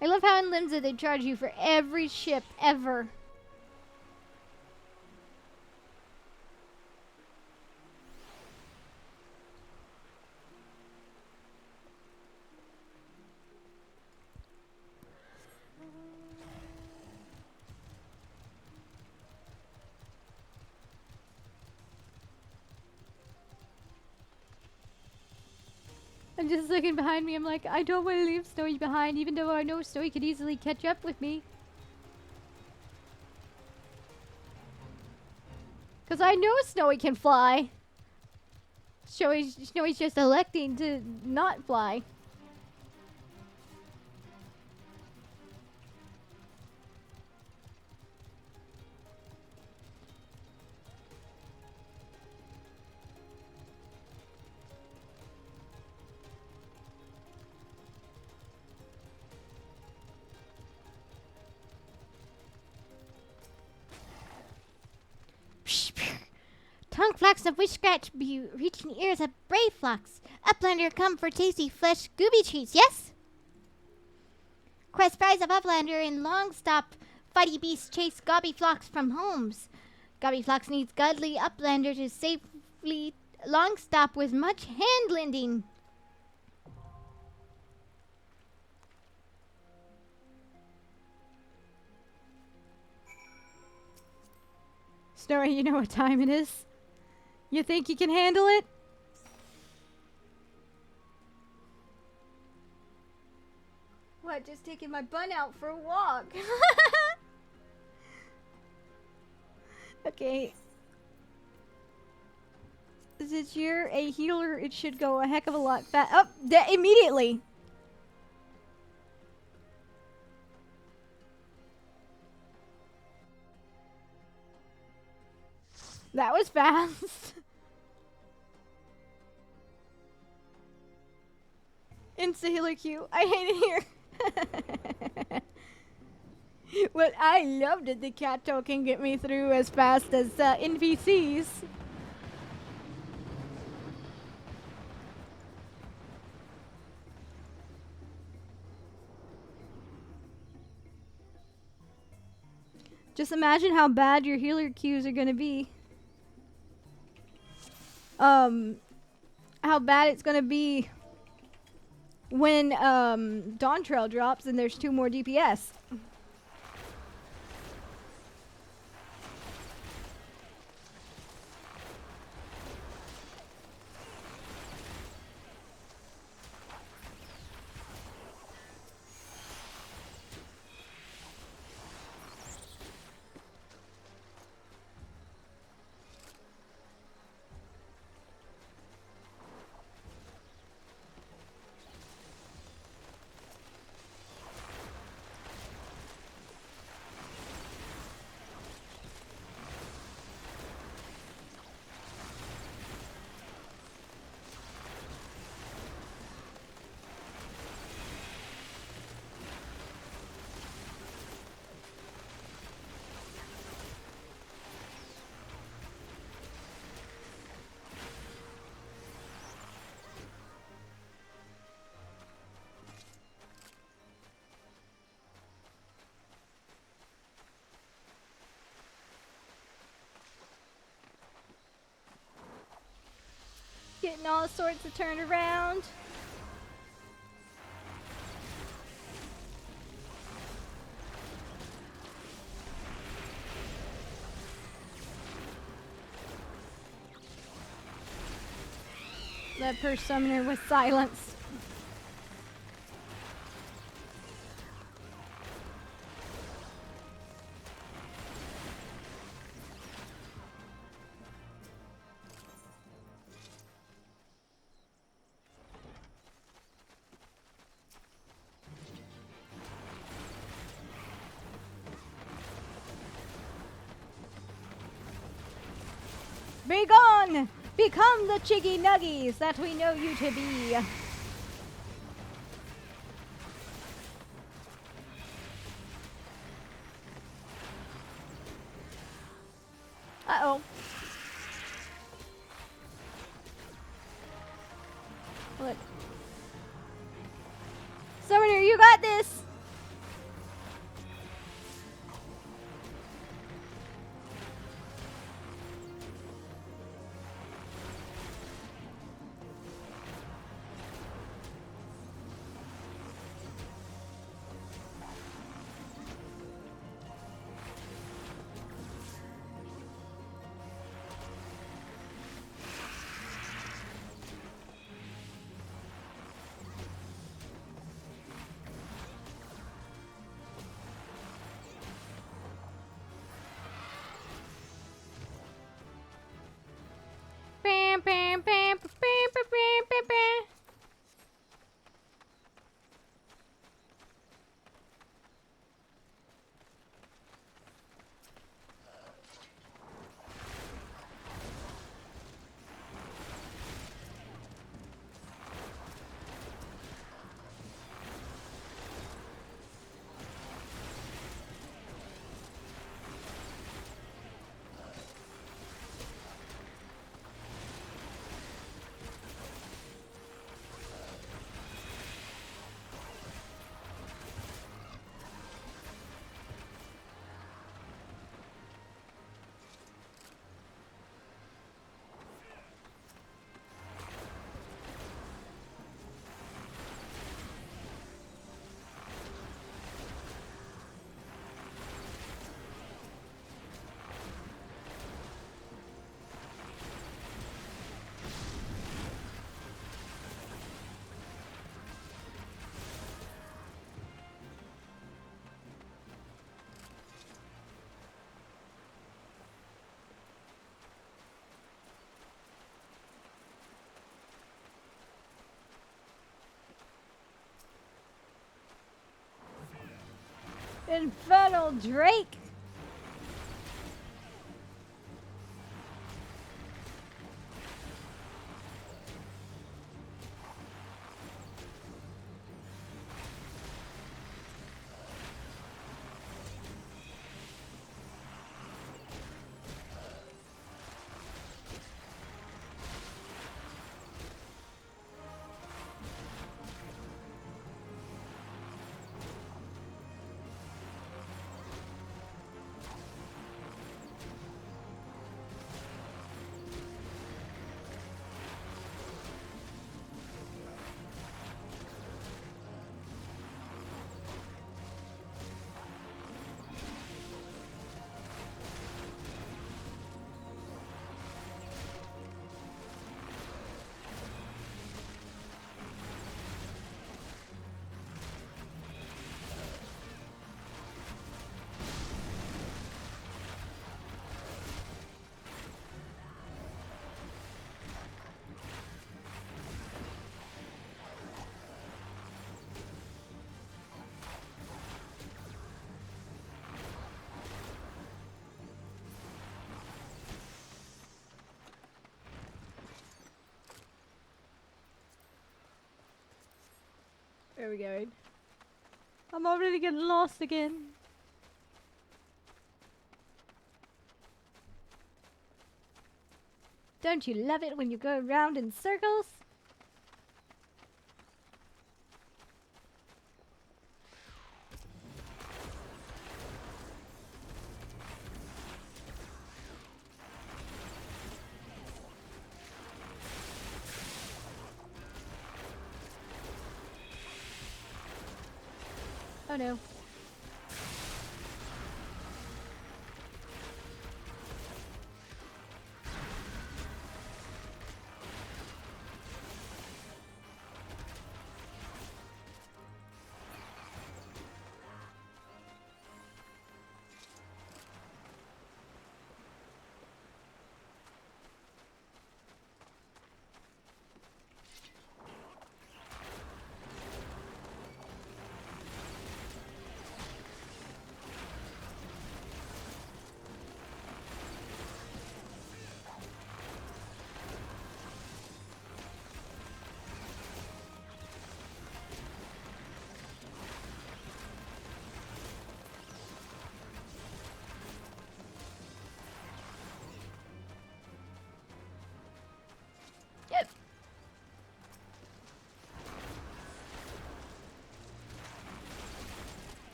I love how in Limsa they charge you for every ship ever. I'm just looking behind me. I'm like, I don't want to leave Snowy behind, even though I know Snowy could easily catch up with me. Because I know Snowy can fly. Snowy's just electing to not fly. Tongue flocks of witchcraft be reaching the ears of brave flocks. Uplander come for tasty flesh gooby treats, yes? Quest prize of Uplander and long stop fighty beasts chase gobby flocks from homes. Gobby flocks needs godly Uplander to safely long stop with much hand lending. Snowy, you know what time it is? You think you can handle it? What, just taking my bun out for a walk? Okay. Since you're a healer, it should go a heck of a lot fast. Oh, immediately! That was fast. Insta healer Q. I hate it here. Well, I love that the Kato can get me through as fast as NPCs. Just imagine how bad your healer queues are gonna be. How bad it's gonna be when Dawn Trail drops and there's 2 more DPS. Getting all sorts of turned around. Leper summoner with silence. Be gone! Become the Chiggy Nuggies that we know you to be. Uh-oh. Look. Summoner, you got this! Infernal Drake! Where are we going? I'm already getting lost again. Don't you love it when you go around in circles? Oh no.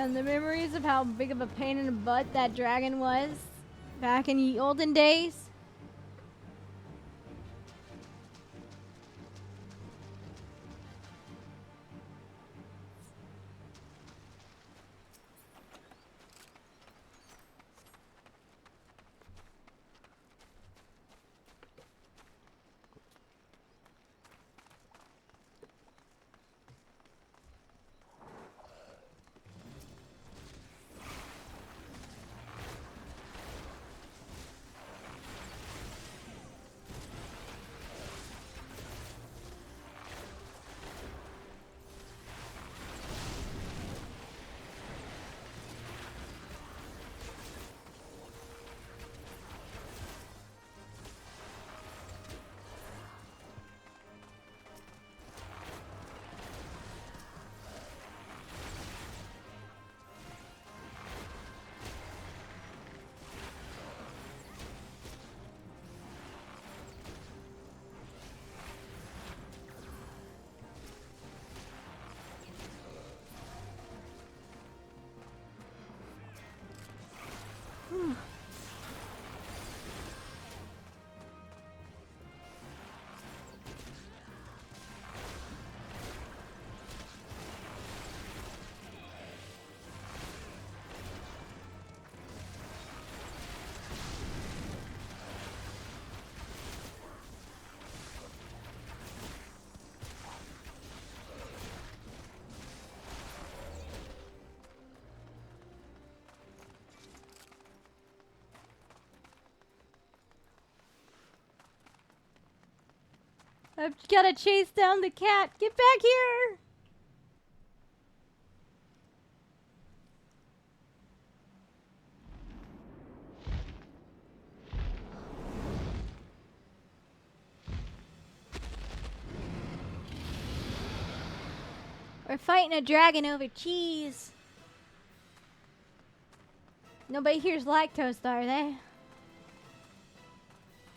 Man, the memories of how big of a pain in the butt that dragon was back in the olden days. I've gotta chase down the cat. Get back here! We're fighting a dragon over cheese. Nobody here's lactose, are they?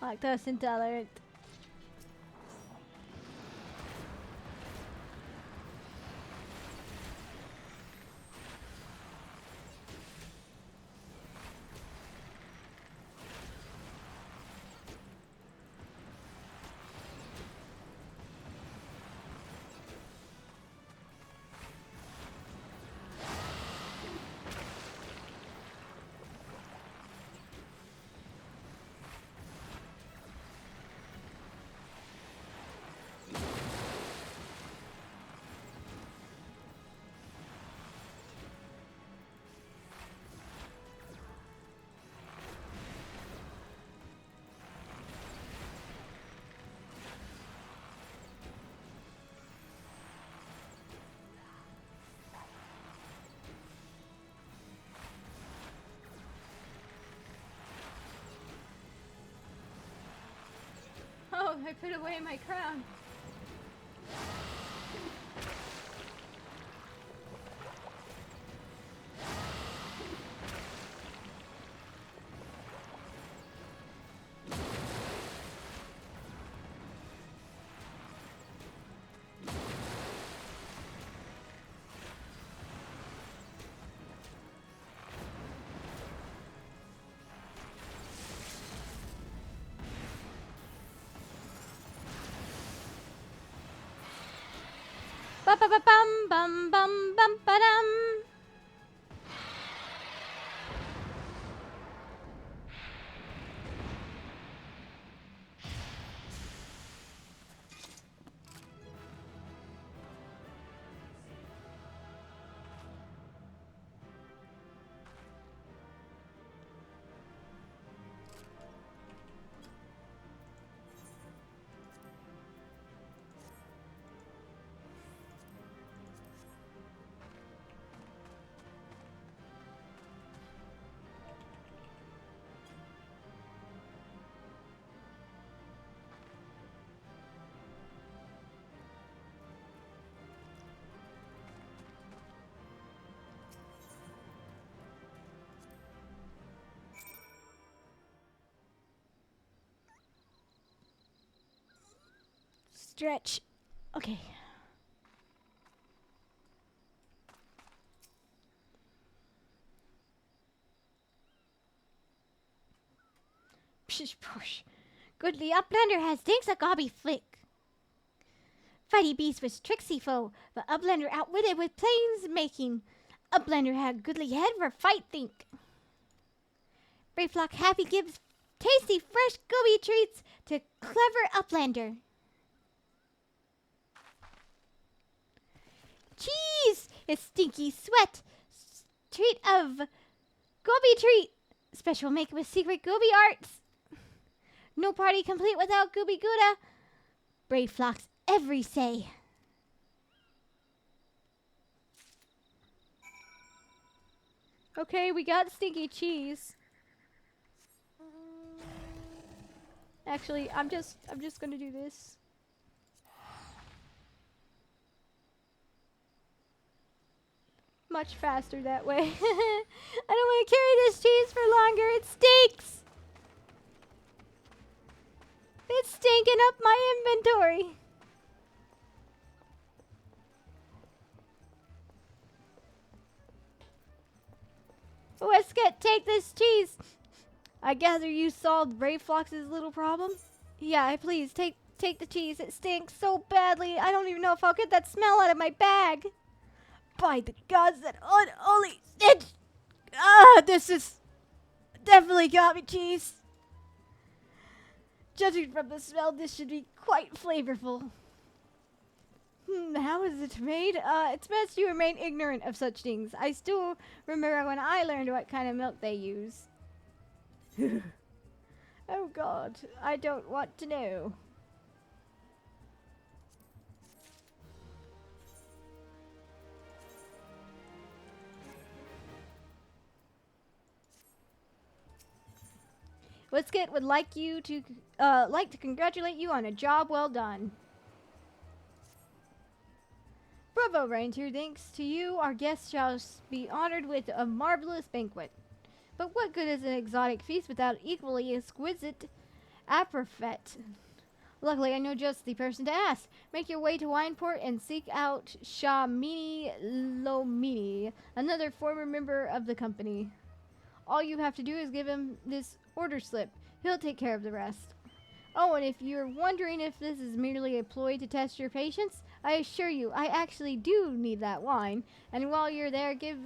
Lactose intolerant. Oh, I put away my crown. Ba ba ba bum bum bum bum ba dum. Stretch. Okay. Psh, push. Goodly Uplander has thinks a gobby flick. Fighty Beast was tricksy foe, but Uplander outwitted with plains making. Uplander had goodly head for fight think. Brayflock happy gives tasty fresh goby treats to clever Uplander. Cheese is stinky sweat. Treat of goby treat. Special make with secret goby arts. No party complete without Gooby Gouda. Brave flocks every say. Okay, we got stinky cheese. Actually, I'm just gonna do this. Much faster that way. I don't want to carry this cheese for longer. It stinks. It's stinking up my inventory. Westcott, take this cheese. I gather you solved Brave Flox's little problem? Yeah, please, take the cheese. It stinks so badly. I don't even know if I'll get that smell out of my bag. By the gods that unholy it. This is definitely gobby cheese. Judging from the smell, this should be quite flavorful. How is it made? It's best you remain ignorant of such things. I still remember when I learned what kind of milk they use. Oh god, I don't want to know. Whisket would like to congratulate you on a job well done. Bravo, Reinetier. Thanks to you, our guests shall be honored with a marvelous banquet. But what good is an exotic feast without equally exquisite aperitif? Luckily, I know just the person to ask. Make your way to Wineport and seek out Shamini Lomini, another former member of the company. All you have to do is give him this order slip. He'll take care of the rest. Oh, and if you're wondering if this is merely a ploy to test your patience, I assure you, I actually do need that wine. And while you're there, give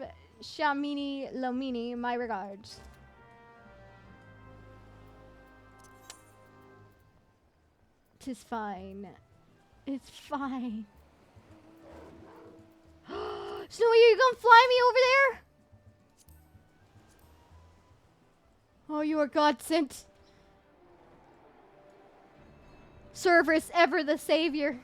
Shamini Lomini my regards. Tis fine. It's fine. Snowy, are you gonna fly me over there? Oh, you are God sent. Cerberus, ever the savior.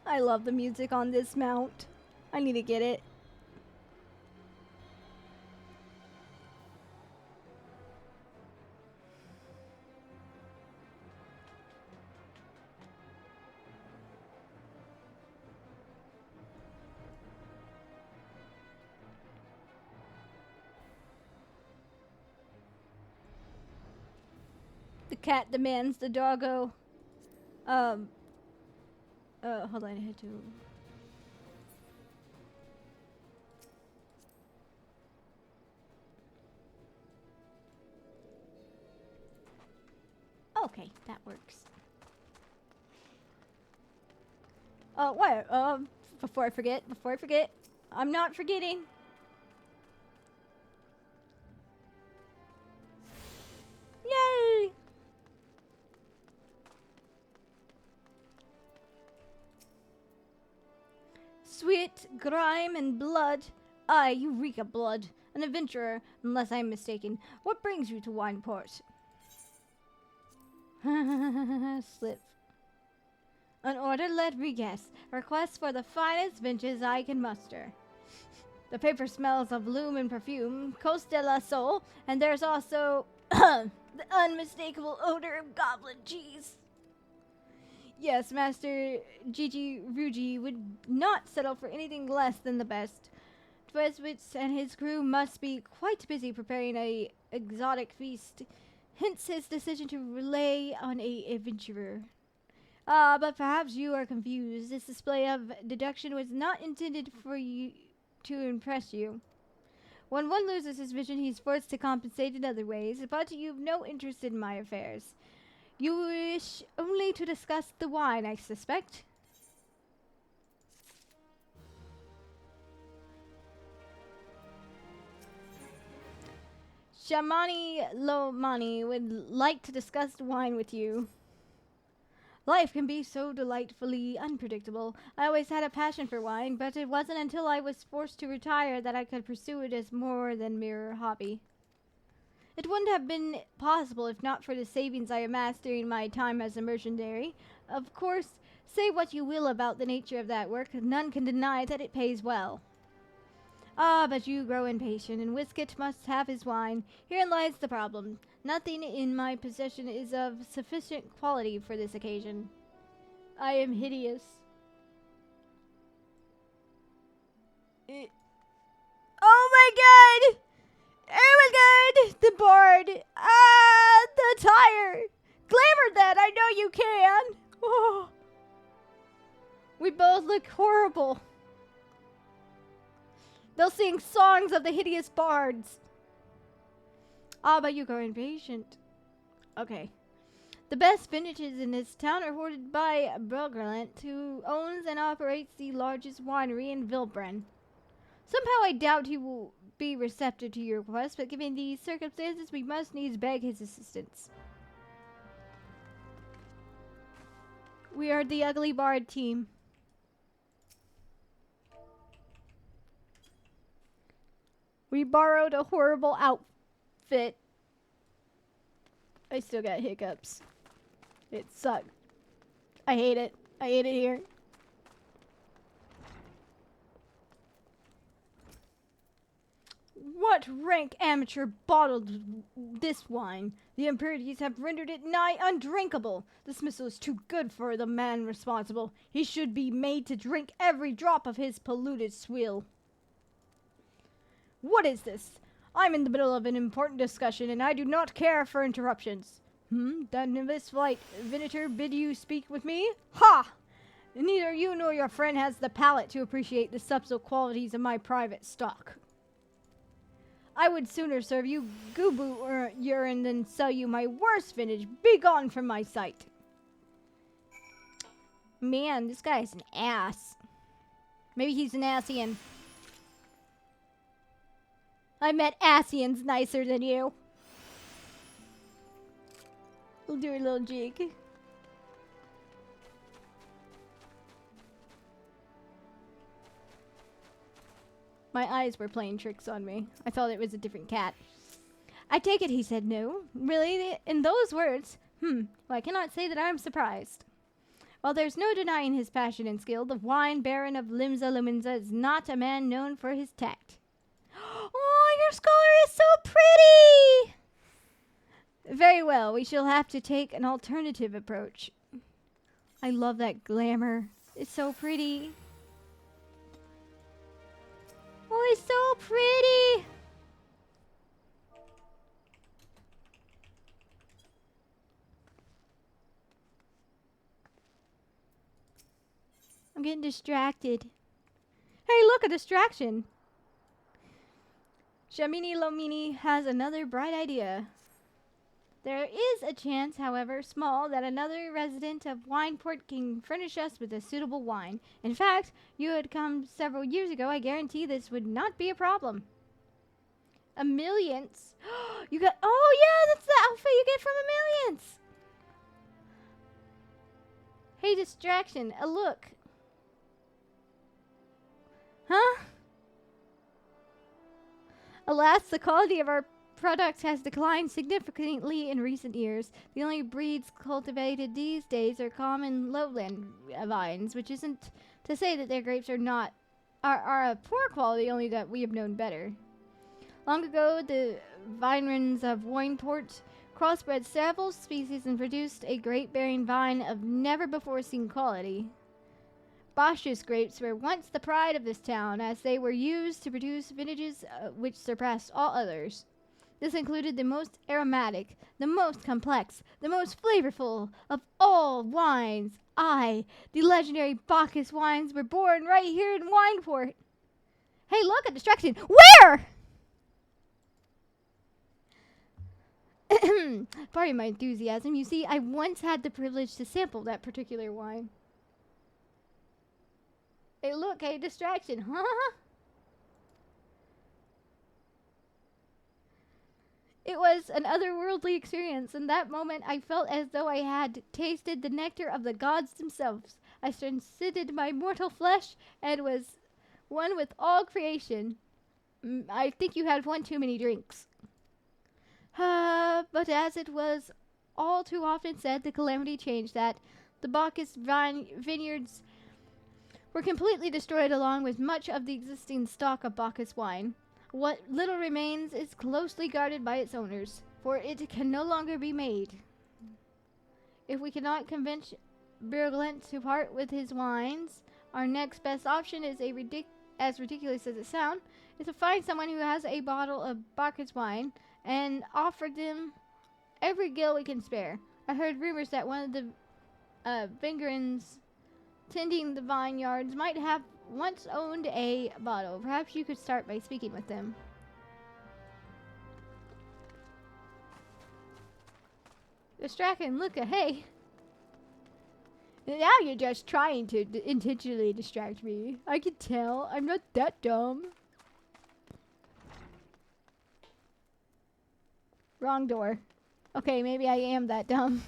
I love the music on this mount. I need to get it. The cat demands the doggo. Hold on, I had to. Okay, that works. What? Before I forget, I'm not forgetting. Yay! Sweat, grime, and blood. I, Eureka Blood, an adventurer, unless I'm mistaken. What brings you to Wineport? Slip. An order, let me guess. Request for the finest benches I can muster. The paper smells of loom and perfume, Coast de la Sol, and there's also the unmistakable odor of goblin cheese. Yes, Master Gigi Rugi would not settle for anything less than the best. Dweswitz and his crew must be quite busy preparing a exotic feast, hence his decision to rely on a adventurer. But perhaps you are confused. This display of deduction was not intended for you to impress you. When one loses his vision, he's forced to compensate in other ways, but you've no interest in my affairs. You wish only to discuss the wine, I suspect. Shamani Lomani would like to discuss wine with you. Life can be so delightfully unpredictable. I always had a passion for wine, but it wasn't until I was forced to retire that I could pursue it as more than mere hobby. It wouldn't have been possible if not for the savings I amassed during my time as a mercenary. Of course, say what you will about the nature of that work, none can deny that it pays well. But you grow impatient, and Whisket must have his wine. Herein lies the problem. Nothing in my possession is of sufficient quality for this occasion. I am hideous. Oh my god! Oh my god! The bard! The tire! Glamour that! I know you can! Oh. We both look horrible. They'll sing songs of the hideous bards. But you grow impatient. Okay. The best vintages in this town are hoarded by Brogerlant, who owns and operates the largest winery in Vilbren. Somehow I doubt he will be receptive to your request, but given these circumstances, we must needs beg his assistance. We are the Ugly Bard team. We borrowed a horrible outfit. I still got hiccups. It sucked. I hate it. I hate it here. What rank amateur bottled this wine? The impurities have rendered it nigh undrinkable. Dismissal is too good for the man responsible. He should be made to drink every drop of his polluted swill. What is this? I'm in the middle of an important discussion, and I do not care for interruptions. Doesn't this flight Reinetier bid you speak with me? Ha! Neither you nor your friend has the palate to appreciate the subtle qualities of my private stock. I would sooner serve you Gubu urine than sell you my worst vintage. Be gone from my sight. Man, this guy's an ass. Maybe he's an Ascian. I met Ascians nicer than you. We'll do a little jig. My eyes were playing tricks on me. I thought it was a different cat. I take it he said no. Really? In those words? Well, I cannot say that I am surprised. While there's no denying his passion and skill, the wine baron of Limsa Luminza is not a man known for his tact. Oh, your scholar is so pretty! Very well, we shall have to take an alternative approach. I love that glamour. It's so pretty. Oh, it's so pretty! I'm getting distracted. Hey, look, a distraction! Shamini Lomini has another bright idea. There is a chance, however small, that another resident of Wineport can furnish us with a suitable wine. In fact, you had come several years ago. I guarantee this would not be a problem. A millions? You got... Oh, yeah, that's the outfit you get from a millions! Hey, distraction, a look. Huh? Alas, the quality of our product has declined significantly in recent years. The only breeds cultivated these days are common lowland vines, which isn't to say that their grapes are of poor quality, only that we have known better. Long ago, the vinerans of Wineport crossbred several species and produced a grape-bearing vine of never-before-seen quality. Bosch's grapes were once the pride of this town, as they were used to produce vintages which surpassed all others. This included the most aromatic, the most complex, the most flavorful of all wines. The legendary Bacchus wines, were born right here in Wineport. Hey, look, a distraction. Where? Pardon my enthusiasm. You see, I once had the privilege to sample that particular wine. Hey, look, a distraction, huh? It was an otherworldly experience. In that moment, I felt as though I had tasted the nectar of the gods themselves. I transcended my mortal flesh and was one with all creation. I think you had one too many drinks. But as it was all too often said, the calamity changed that. The Bacchus vineyards were completely destroyed along with much of the existing stock of Bacchus wine. What little remains is closely guarded by its owners, for it can no longer be made. If we cannot convince Berglent to part with his wines, our next best option is as ridiculous as it sounds, is to find someone who has a bottle of Bacchus wine and offer them every gill we can spare. I heard rumors that one of the Vingerins tending the vineyards might have once owned a bottle. Perhaps you could start by speaking with them. Distracting, look, hey. Now you're just trying to intentionally distract me. I can tell. I'm not that dumb. Wrong door. Okay, maybe I am that dumb.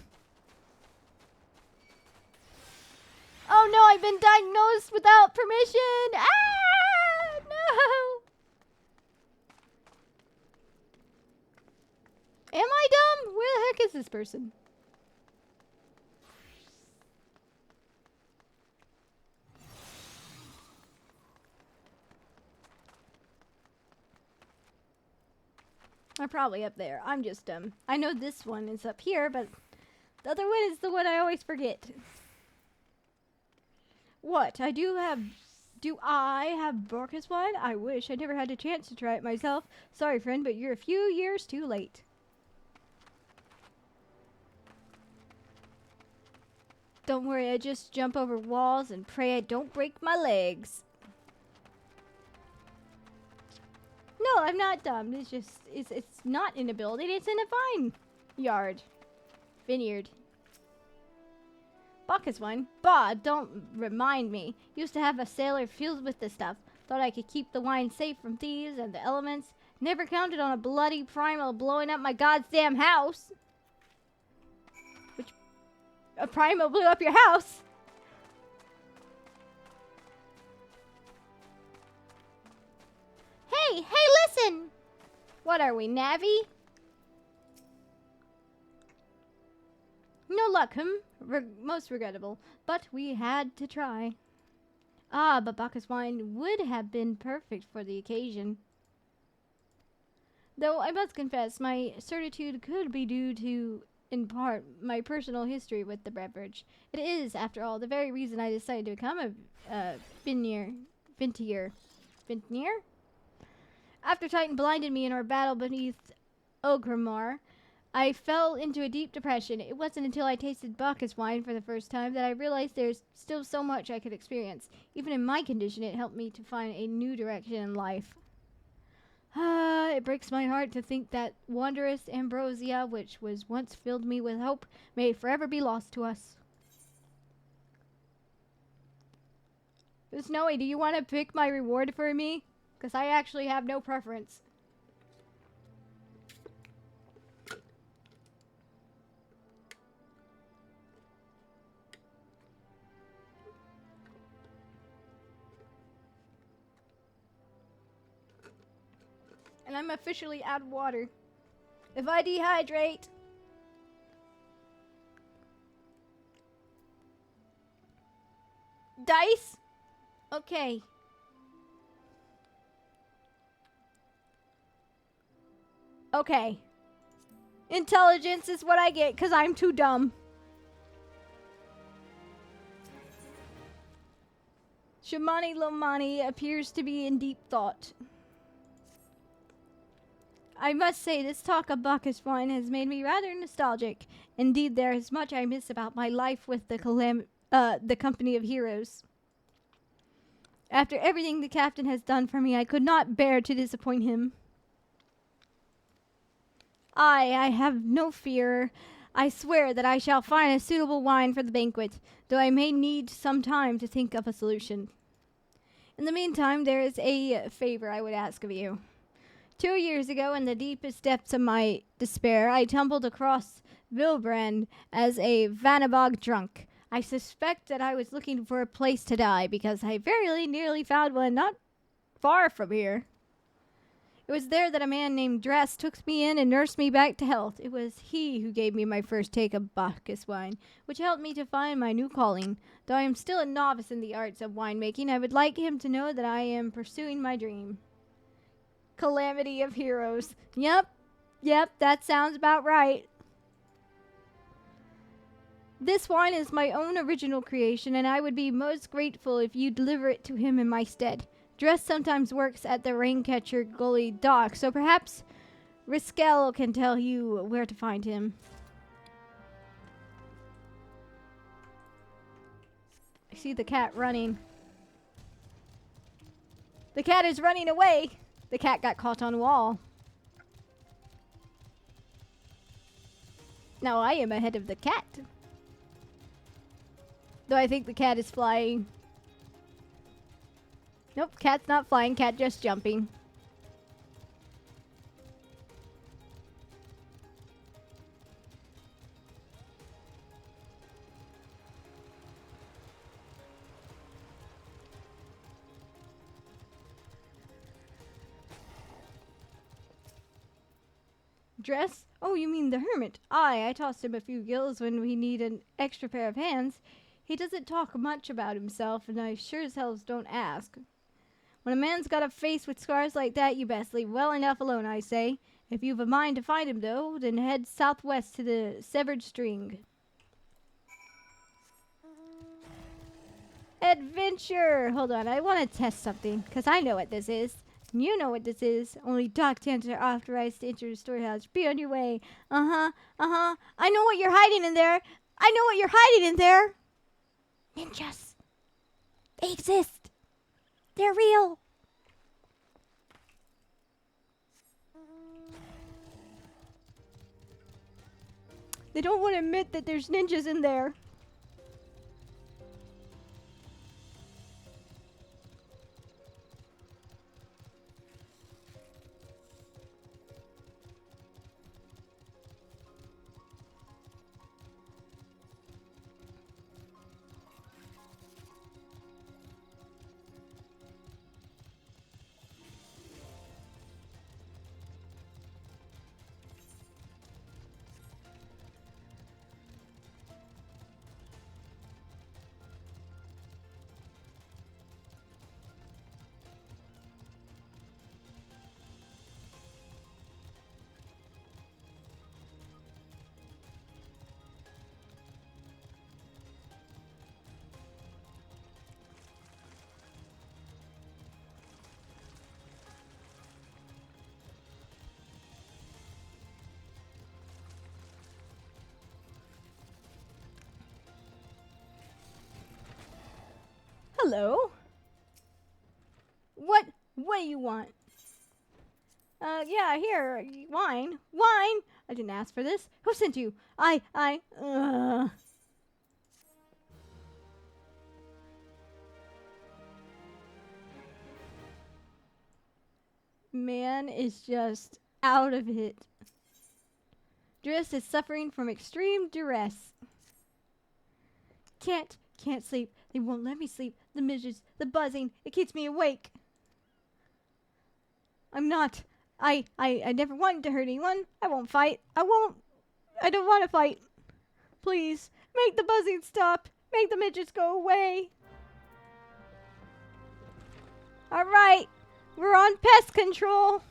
Oh no, I've been diagnosed without permission! Ah! No! Am I dumb? Where the heck is this person? I'm probably up there. I'm just dumb. I know this one is up here, but the other one is the one I always forget. What? Do I have Bacchus wine? I wish. I never had a chance to try it myself. Sorry, friend, but you're a few years too late. Don't worry, I just jump over walls and pray I don't break my legs. No, I'm not dumb. It's just, it's not in a building. It's in a vineyard. Bacchus wine? Bah, don't remind me. Used to have a cellar filled with this stuff. Thought I could keep the wine safe from thieves and the elements. Never counted on a bloody primal blowing up my goddamn house. Which, a primal blew up your house? Hey, listen! What are we, Navi? No luck, most regrettable, but we had to try. But Bacchus wine would have been perfect for the occasion. Though I must confess, my certitude could be due to, in part, my personal history with the beverage. It is, after all, the very reason I decided to become a Vintnier? After Titan blinded me in our battle beneath Ogrimmar, I fell into a deep depression. It wasn't until I tasted Bacchus wine for the first time that I realized there's still so much I could experience. Even in my condition, it helped me to find a new direction in life. It breaks my heart to think that wondrous ambrosia, which was once filled me with hope, may forever be lost to us. Snowy, do you want to pick my reward for me? Because I actually have no preference. And I'm officially out of water. If I dehydrate... Dice? Okay. Okay. Intelligence is what I get because I'm too dumb. Shamani Lomani appears to be in deep thought. I must say, this talk of Bacchus wine has made me rather nostalgic. Indeed, there is much I miss about my life with the company of heroes. After everything the captain has done for me, I could not bear to disappoint him. I have no fear. I swear that I shall find a suitable wine for the banquet, though I may need some time to think of a solution. In the meantime, there is a favor I would ask of you. 2 years ago, in the deepest depths of my despair, I tumbled across Vilbrand as a Vanabog drunk. I suspect that I was looking for a place to die, because I very nearly found one not far from here. It was there that a man named Dress took me in and nursed me back to health. It was he who gave me my first take of Bacchus wine, which helped me to find my new calling. Though I am still a novice in the arts of winemaking, I would like him to know that I am pursuing my dream. Calamity of heroes. Yep, that sounds about right. This wine is my own original creation, and I would be most grateful if you deliver it to him in my stead. Dress sometimes works at the Raincatcher Gully dock, so perhaps Riskel can tell you where to find him. I see the cat running. The cat is running away! The cat got caught on a wall. Now I am ahead of the cat. Though I think the cat is flying. Nope, cat's not flying, cat just jumping. Dress? Oh, you mean the hermit? Aye, I tossed him a few gills when we need an extra pair of hands. He doesn't talk much about himself, and I sure as hell don't ask. When a man's got a face with scars like that, you best leave well enough alone, I say. If you've a mind to find him, though, then head southwest to the Severed String. Adventure! Hold on, I want to test something, because I know what this is. You know what this is. Only dock tenants are authorized to enter the storehouse. Be on your way. I know what you're hiding in there. I know what you're hiding in there. Ninjas. They exist. They're real. They don't want to admit that there's ninjas in there. Hello. What do you want? Yeah, here, wine. Wine! I didn't ask for this. Who sent you? Man is just out of it. Dress is suffering from extreme duress. Can't sleep. They won't let me sleep. The midgets, the buzzing, it keeps me awake. I never wanted to hurt anyone. I won't fight. I don't want to fight. Please, make the buzzing stop. Make the midgets go away. All right, we're on pest control.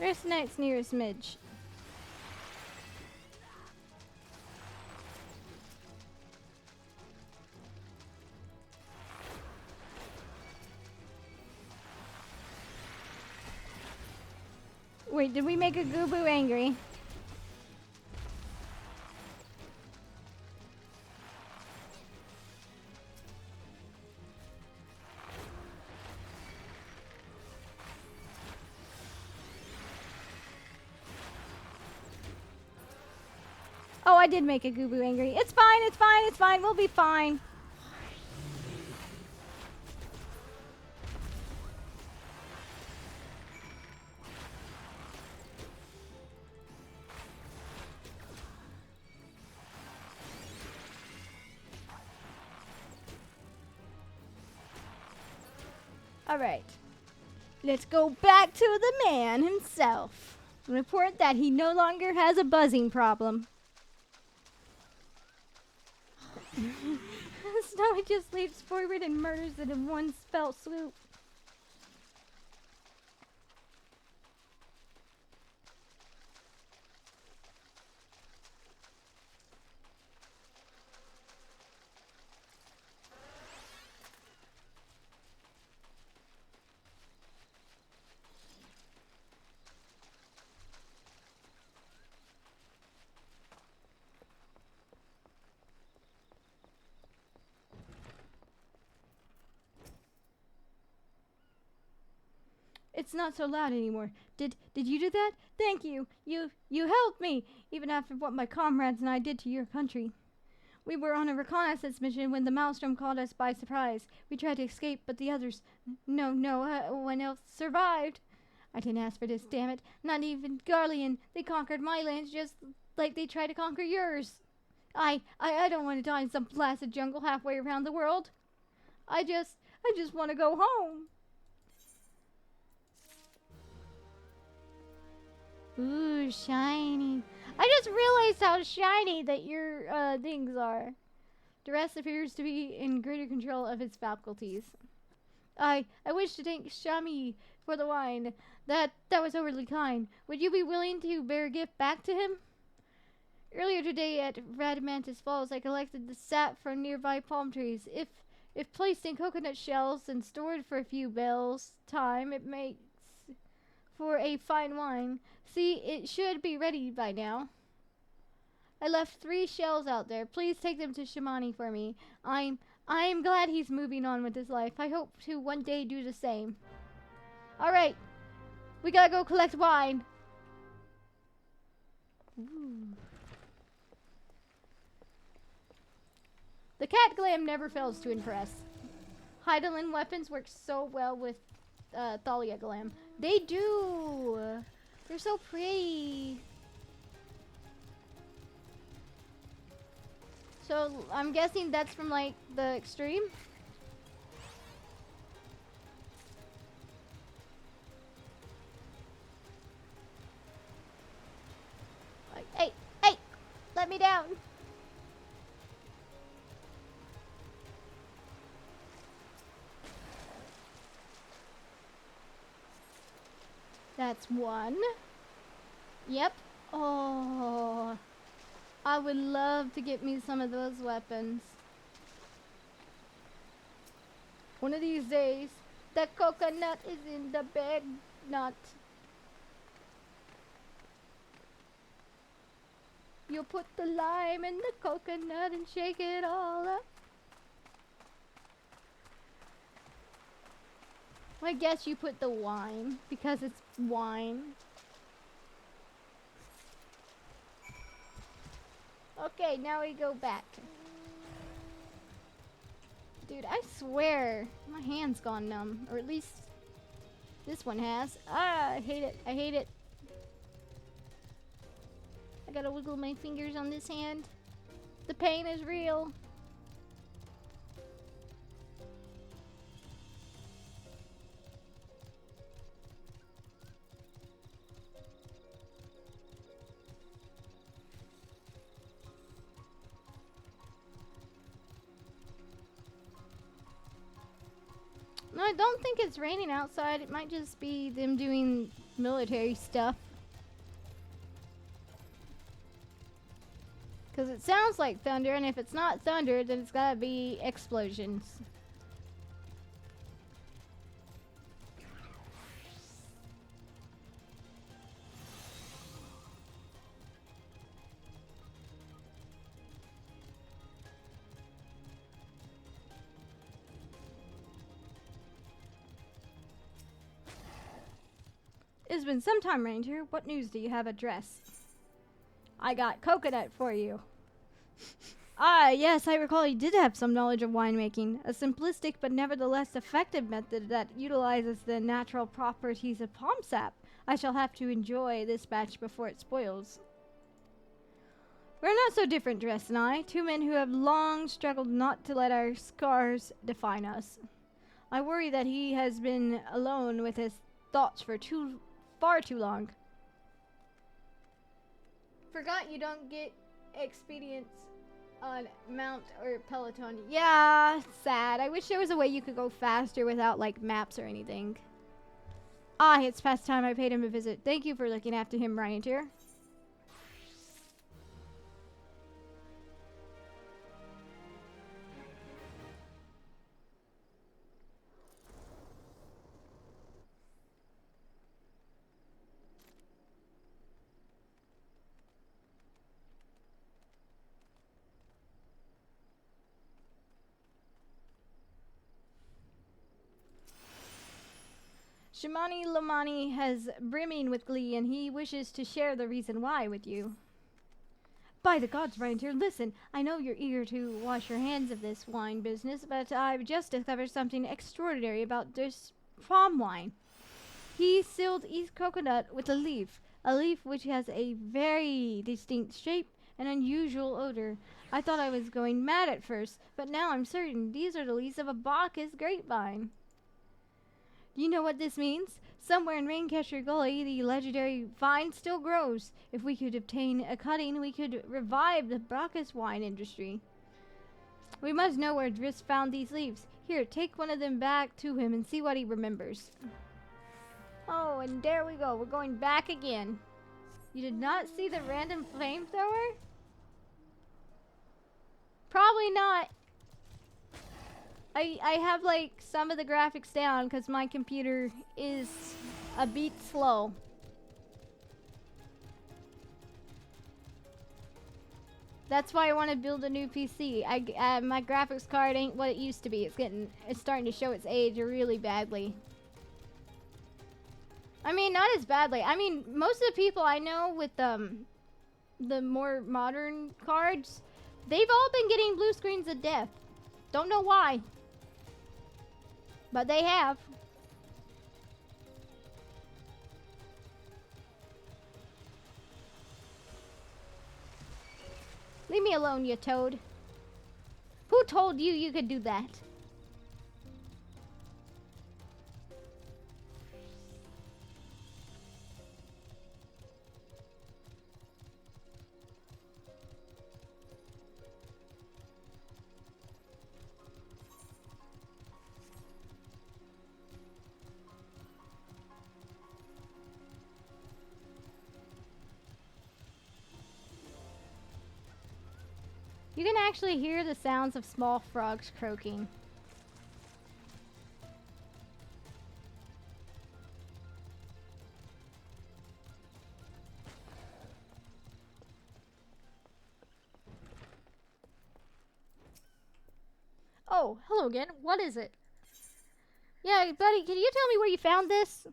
Where's the next nearest midge? Wait, did we make a Goobboo angry? Oh, I did make a Goobboo angry. It's fine, it's fine, it's fine. We'll be fine. Alright. Let's go back to the man himself and report that he no longer has a buzzing problem. Snowy just leaps forward and murders it in one fell swoop. It's not so loud anymore. Did you do that? Thank you. You helped me, even after what my comrades and I did to your country. We were on a reconnaissance mission when the Maelstrom caught us by surprise. We tried to escape, but the others, no one else survived. I didn't ask for this, damn it. Not even Garlean. They conquered my lands just like they tried to conquer yours. I don't want to die in some placid jungle halfway around the world. I just want to go home. Ooh, shiny. I just realized how shiny that your things are. The rest appears to be in greater control of his faculties. I wish to thank Shami for the wine. That was overly kind. Would you be willing to bear a gift back to him? Earlier today at Radamantis Falls, I collected the sap from nearby palm trees. If placed in coconut shells and stored for a few bells time, it makes for a fine wine. See, it should be ready by now. I left 3 shells out there. Please take them to Shamani for me. I'm glad he's moving on with his life. I hope to one day do the same. Alright. We gotta go collect wine. Ooh. The cat glam never fails to impress. Heidelin weapons work so well with Thalia glam. They do. They're so pretty. So I'm guessing that's from like the extreme. Like, hey, let me down. That's 1. Yep. Oh, I would love to get me some of those weapons. One of these days, the coconut is in the bag nut. You put the lime in the coconut and shake it all up. I guess you put the wine because it's wine. Okay, now we go back. Dude, I swear my hand's gone numb, or at least this one has. Ah, I hate it. I hate it. I gotta wiggle my fingers on this hand. The pain is real. No, I don't think it's raining outside. It might just be them doing military stuff. Because it sounds like thunder, and if it's not thunder, then it's gotta be explosions. It's been some time, Ranger. What news do you have addressed? I got coconut for you. Ah, yes, I recall you did have some knowledge of winemaking. A simplistic but nevertheless effective method that utilizes the natural properties of palm sap. I shall have to enjoy this batch before it spoils. We're not so different, Dress and I. Two men who have long struggled not to let our scars define us. I worry that he has been alone with his thoughts for far too long. Forgot you don't get expedience on Mount or Peloton. Yeah, sad. I wish there was a way you could go faster without like maps or anything. Ah, it's past time I paid him a visit. Thank you for looking after him, Reinetier. Shimani Lamani has brimming with glee, and he wishes to share the reason why with you. By the gods, Reinetier, listen. I know you're eager to wash your hands of this wine business, but I've just discovered something extraordinary about this prom wine. He sealed each coconut with a leaf which has a very distinct shape and unusual odor. I thought I was going mad at first, but now I'm certain these are the leaves of a Bacchus grapevine. You know what this means? Somewhere in Raincatcher Gully, the legendary vine still grows. If we could obtain a cutting, we could revive the Bacchus wine industry. We must know where Driss found these leaves. Here, take one of them back to him and see what he remembers. Oh, and there we go. We're going back again. You did not see the random flamethrower? Probably not. I have like some of the graphics down because my computer is a bit slow. That's why I want to build a new PC. My graphics card ain't what it used to be. It's starting to show its age really badly. I mean, not as badly. I mean, most of the people I know with the more modern cards, they've all been getting blue screens of death. Don't know why. But they have. Leave me alone, you toad. Who told you you could do that? You can actually hear the sounds of small frogs croaking. Oh, hello again. What is it? Yeah, buddy, can you tell me where you found this?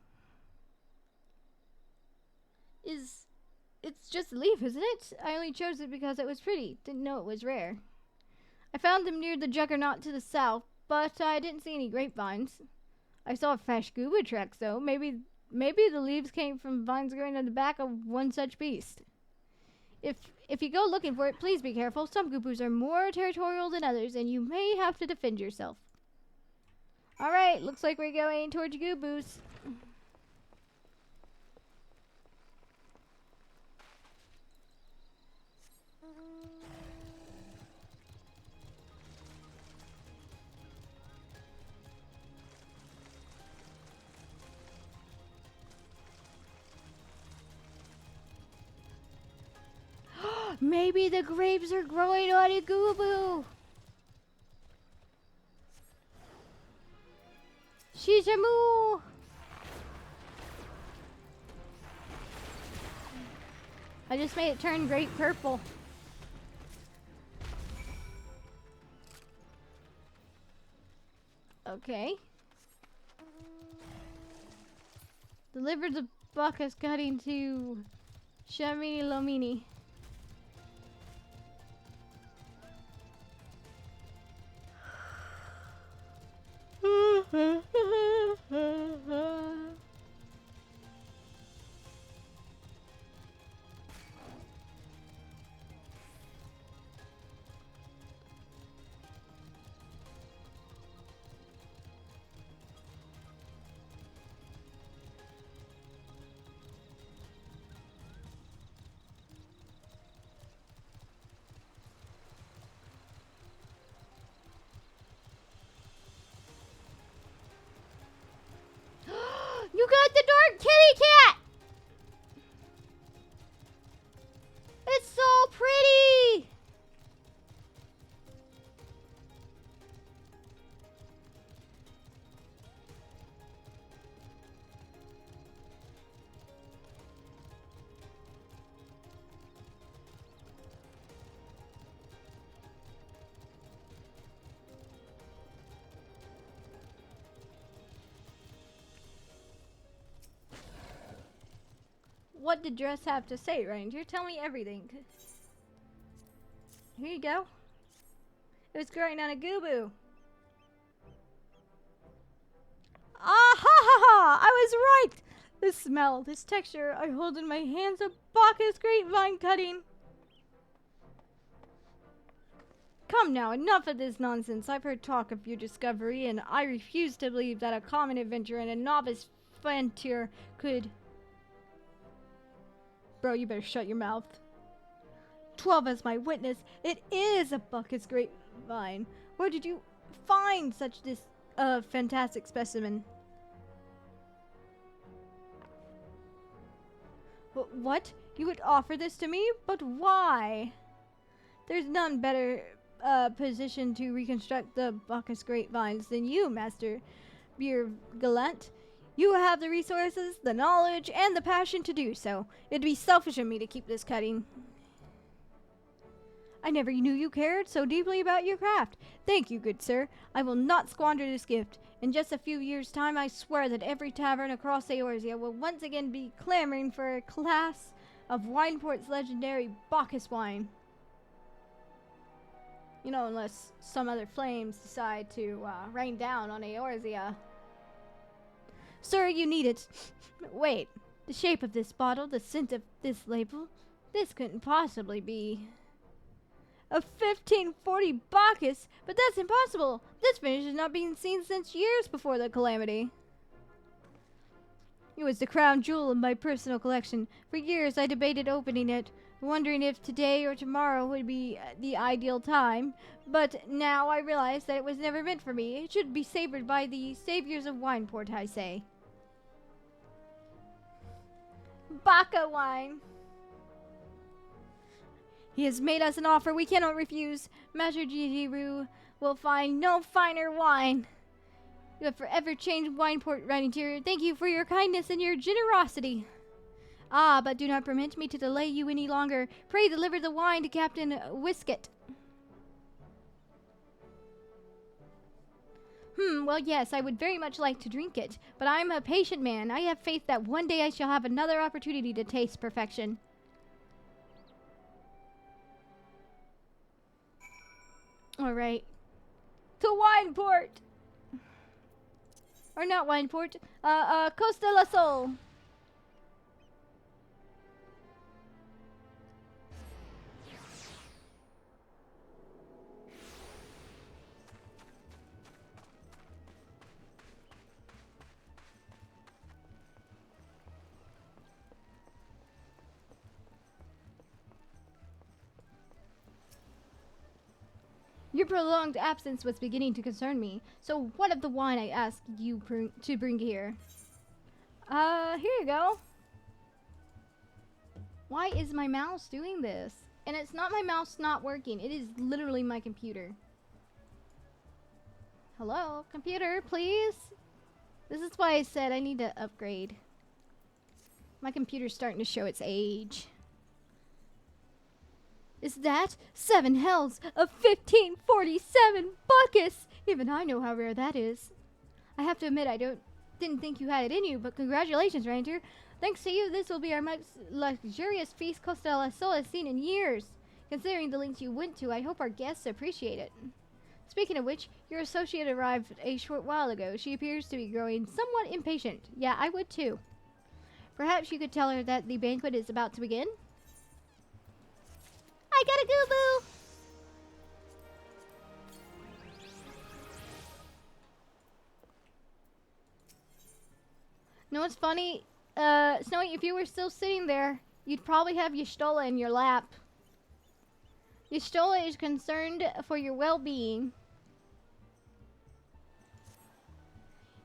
It's just a leaf, isn't it? I only chose it because it was pretty. Didn't know it was rare. I found them near the Juggernaut to the south, but I didn't see any grapevines. I saw Fashguba tracks, though. Maybe the leaves came from vines growing on the back of one such beast. If you go looking for it, please be careful. Some Goopus are more territorial than others, and you may have to defend yourself. Alright, looks like we're going towards Goopus. Maybe the grapes are growing on a Goobu. Shizamu. I just made it turn grape purple. Okay. Deliver the Bacchus cutting to Shamini Lomini. You got the dark kitty cat! It's so pretty! What did dress have to say, Reinetier? Tell me everything. Here you go. It was growing on a Goobu. Ah ha ha ha! I was right! This smell, this texture I hold in my hands, a Bacchus grapevine cutting. Come now, enough of this nonsense. I've heard talk of your discovery, and I refuse to believe that a common adventurer and a novice frontier could... Bro, you better shut your mouth. 12 as my witness. It is a Bacchus grapevine. Where did you find such this fantastic specimen? What? You would offer this to me? But why? There's none better positioned to reconstruct the Bacchus grapevines than you, Master Beer Gallant. You have the resources, the knowledge, and the passion to do so. It'd be selfish of me to keep this cutting. I never knew you cared so deeply about your craft. Thank you, good sir. I will not squander this gift. In just a few years' time, I swear that every tavern across Eorzea will once again be clamoring for a glass of Wineport's legendary Bacchus wine. You know, unless some other flames decide to rain down on Eorzea. Sir, you need it. Wait, the shape of this bottle, the scent of this label, this couldn't possibly be a 1540 Bacchus, but that's impossible. This finish has not been seen since years before the calamity. It was the crown jewel of my personal collection. For years I debated opening it, wondering if today or tomorrow would be the ideal time, but now I realize that it was never meant for me. It should be savored by the saviors of Wineport, I say. Bacca wine. He has made us an offer we cannot refuse. Master Jijiru will find no finer wine. You have forever changed Wineport, Reinetier. Thank you for your kindness and your generosity. Ah, but do not permit me to delay you any longer. Pray deliver the wine to Captain Whisket. Well, yes, I would very much like to drink it, but I'm a patient man. I have faith that one day I shall have another opportunity to taste perfection. Alright. To Wineport! Or not Wineport. Costa la Sol. Your prolonged absence was beginning to concern me. So what of the wine I asked you to bring here? Here you go. Why is my mouse doing this? And it's not my mouse not working. It is literally my computer. Hello? Computer, please? This is why I said I need to upgrade. My computer's starting to show its age. Is that 7 hells of 1547 buckus? Even I know how rare that is. I have to admit, didn't think you had it in you, but congratulations, Reinetier. Thanks to you, this will be our most luxurious feast Costa del Sol has seen in years. Considering the lengths you went to, I hope our guests appreciate it. Speaking of which, your associate arrived a short while ago. She appears to be growing somewhat impatient. Yeah, I would too. Perhaps you could tell her that the banquet is about to begin? I gotta go, boo! Know what's funny? Snowy, if you were still sitting there, you'd probably have Y'shtola in your lap. Y'shtola is concerned for your well-being.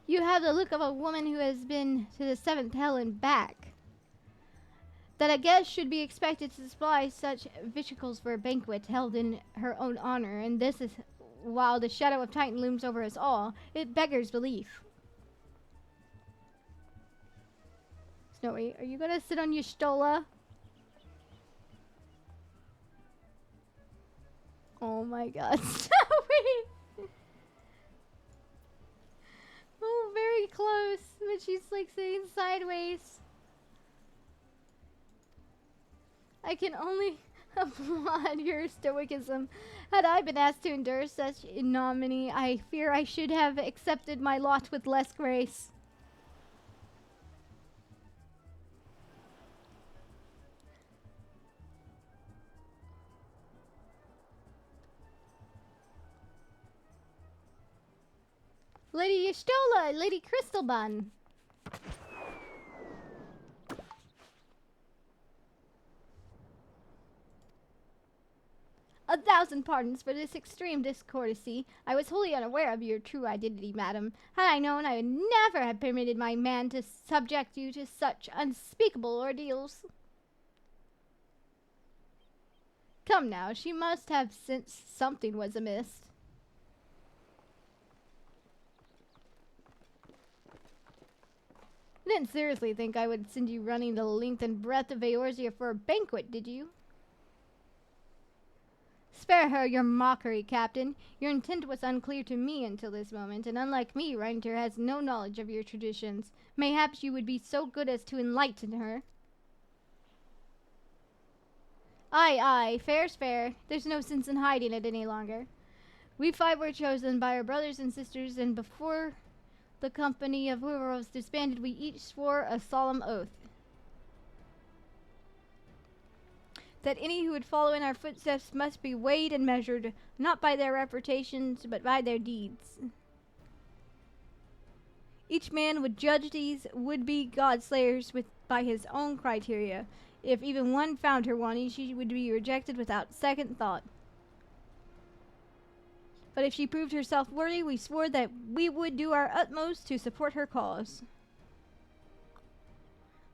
You have the look of a woman who has been to the 7th hell and back. That a guest should be expected to supply such victuals for a banquet held in her own honor, and this is while the shadow of Titan looms over us all. It beggars belief. Snowy, are you gonna sit on Y'shtola? Oh my god, Snowy! Oh, very close, but she's like sitting sideways. I can only applaud your stoicism. Had I been asked to endure such ignominy, I fear I should have accepted my lot with less grace. Lady Y'shtola, Lady Crystalbun. A thousand pardons for this extreme discourtesy. I was wholly unaware of your true identity, madam. Had I known, I would never have permitted my man to subject you to such unspeakable ordeals. Come now, she must have sensed something was amiss. You didn't seriously think I would send you running the length and breadth of Eorzea for a banquet, did you? Spare her your mockery, Captain. Your intent was unclear to me until this moment, and unlike me, Reinetier has no knowledge of your traditions. Mayhaps you would be so good as to enlighten her. Aye, aye, fair's fair. There's no sense in hiding it any longer. We 5 were chosen by our brothers and sisters, and before the company of whoever was disbanded, we each swore a solemn oath that any who would follow in our footsteps must be weighed and measured, not by their reputations, but by their deeds. Each man would judge these would-be God-slayers by his own criteria. If even one found her wanting, she would be rejected without second thought. But if she proved herself worthy, we swore that we would do our utmost to support her cause.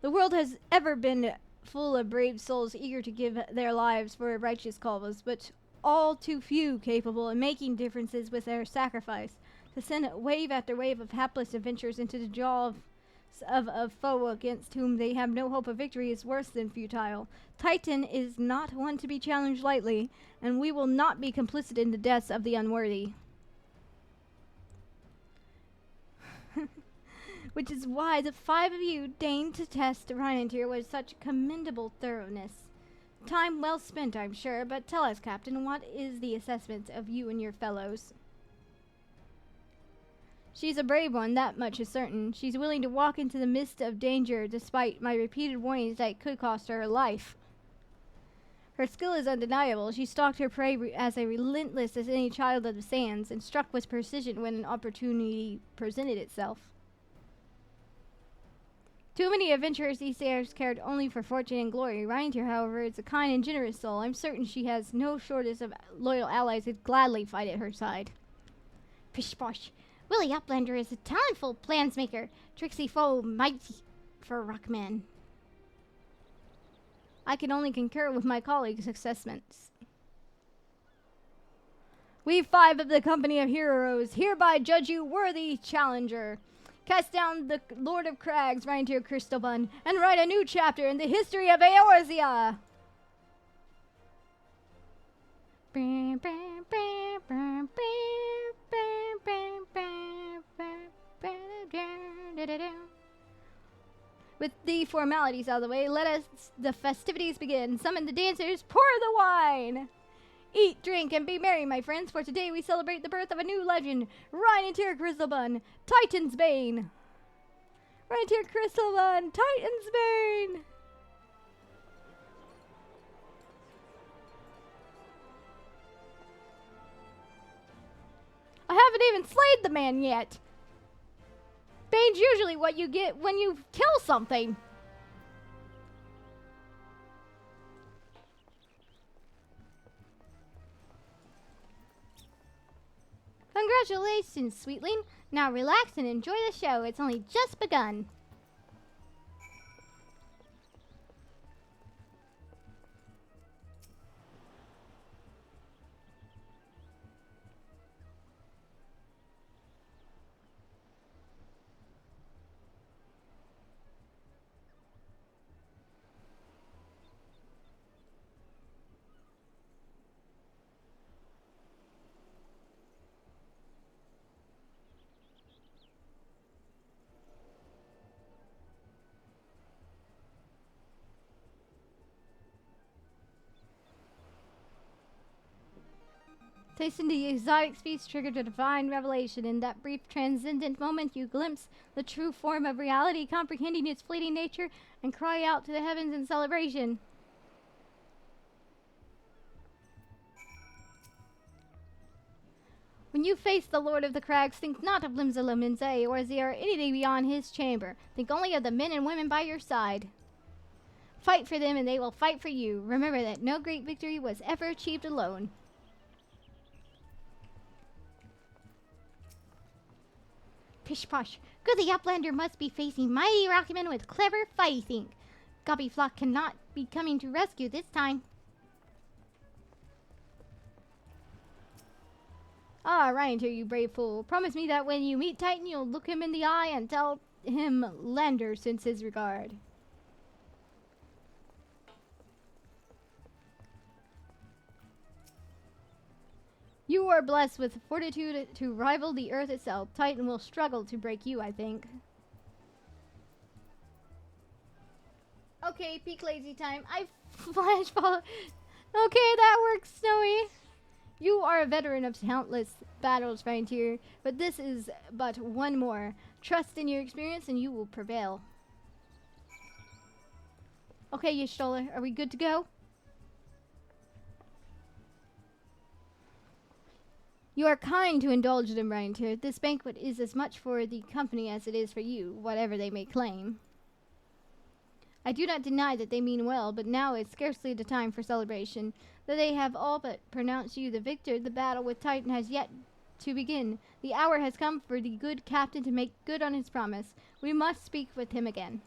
The world has ever been full of brave souls eager to give their lives for a righteous cause, but all too few capable of making differences with their sacrifice. To send wave after wave of hapless adventurers into the jaws of a foe against whom they have no hope of victory is worse than futile. Titan is not one to be challenged lightly, and we will not be complicit in the deaths of the unworthy. Which is why the 5 of you deigned to test Reinetier with such commendable thoroughness. Time well spent, I'm sure, but tell us, Captain, what is the assessment of you and your fellows? She's a brave one, that much is certain. She's willing to walk into the midst of danger despite my repeated warnings that it could cost her her life. Her skill is undeniable. She stalked her prey as relentless as any child of the sands, and struck with precision when an opportunity presented itself. Too many adventurers these days cared only for fortune and glory. Reinetier, however, is a kind and generous soul. I'm certain she has no shortage of loyal allies who'd gladly fight at her side. Pish-posh. Willie Uplander is a talentful plansmaker. Tricksy foe mighty for Rockman. I can only concur with my colleagues' assessments. We 5 of the Company of Heroes hereby judge you worthy challenger. Cast down the Lord of Crags, Reinetier Crystalbun, and write a new chapter in the history of Eorzea. With the formalities out of the way, let us the festivities begin. Summon the dancers, pour the wine. Eat, drink, and be merry, my friends, for today we celebrate the birth of a new legend, Reinetier Crystalbun, Titan's Bane. Reinetier Crystalbun, Titan's Bane. I haven't even slayed the man yet. Bane's usually what you get when you kill something. Congratulations, sweetling. Now relax and enjoy the show. It's only just begun. Tasting the exotic feast triggered a divine revelation. In that brief transcendent moment, you glimpse the true form of reality, comprehending its fleeting nature, and cry out to the heavens in celebration. When you face the Lord of the Crags, think not of Limsa or Zia or anything beyond his chamber. Think only of the men and women by your side. Fight for them and they will fight for you. Remember that no great victory was ever achieved alone. Pish posh. Good, the Uplander must be facing mighty Rocketmen with clever fighty think. Gobbyflock cannot be coming to rescue this time. Ah, Reinetier, you brave fool. Promise me that when you meet Titan, you'll look him in the eye and tell him Lander sends his regard. You are blessed with fortitude to rival the Earth itself. Titan will struggle to break you, I think. Okay, peak lazy time. I flash fall. Okay, that works, Snowy. You are a veteran of countless battles, Reinetier, but this is but one more. Trust in your experience and you will prevail. Okay, Y'shtola, are we good to go? You are kind to indulge them, Reinetier. This banquet is as much for the company as it is for you, whatever they may claim. I do not deny that they mean well, but now is scarcely the time for celebration. Though they have all but pronounced you the victor, the battle with Titan has yet to begin. The hour has come for the good captain to make good on his promise. We must speak with him again.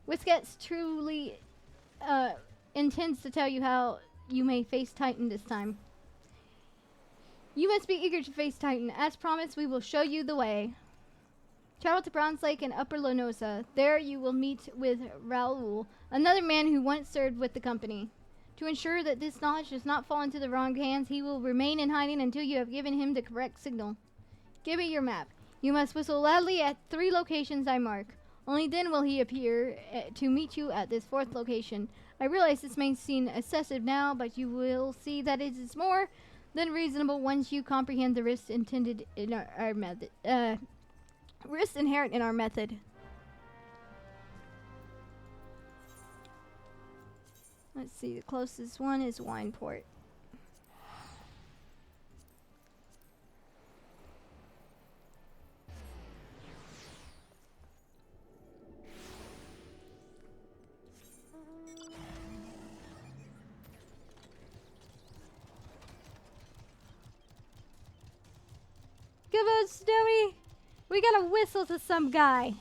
Whiskets truly intends to tell you how you may face Titan this time. You must be eager to face Titan. As promised, we will show you the way. Travel to Bronze Lake and Upper Lanosa. There you will meet with Raoul, another man who once served with the company. To ensure that this knowledge does not fall into the wrong hands, he will remain in hiding until you have given him the correct signal. Give me your map. You must whistle loudly at 3 locations I mark. Only then will he appear to meet you at this 4th location. I realize this may seem excessive now, but you will see that it is more than reasonable once you comprehend the risks intended in our method. Risks inherent in our method. Let's see, the closest one is Wineport. Come on, Snowy. We gotta whistle to some guy.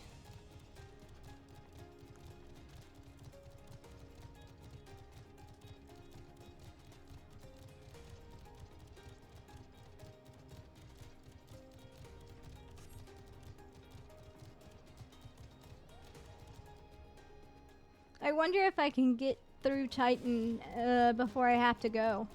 I wonder if I can get through Titan before I have to go.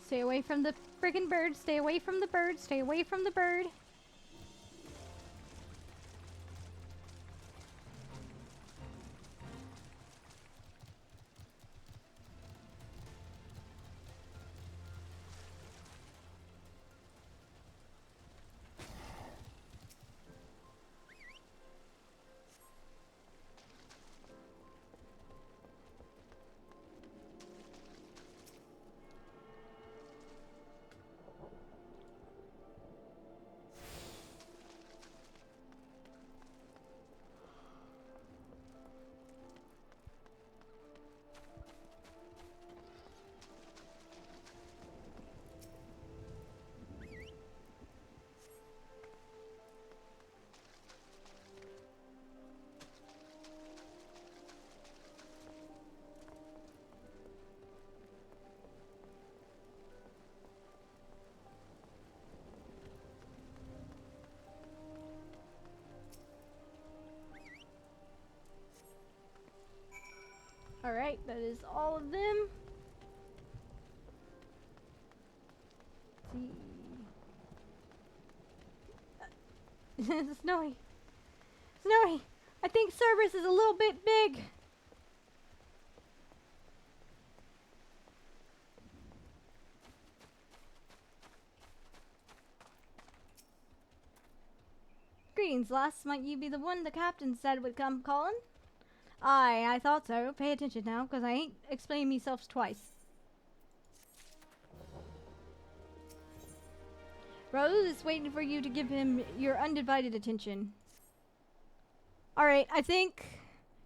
Stay away from the friggin' bird. Stay away from the bird. Stay away from the bird. Alright, that is all of them. Let's see. Snowy. Snowy! I think Cerberus is a little bit big. Greetings, lass. Might you be the one the captain said would come calling? Aye, I thought so. Pay attention now, 'cause I ain't explained meself twice. Rose is waiting for you to give him your undivided attention. Alright, I think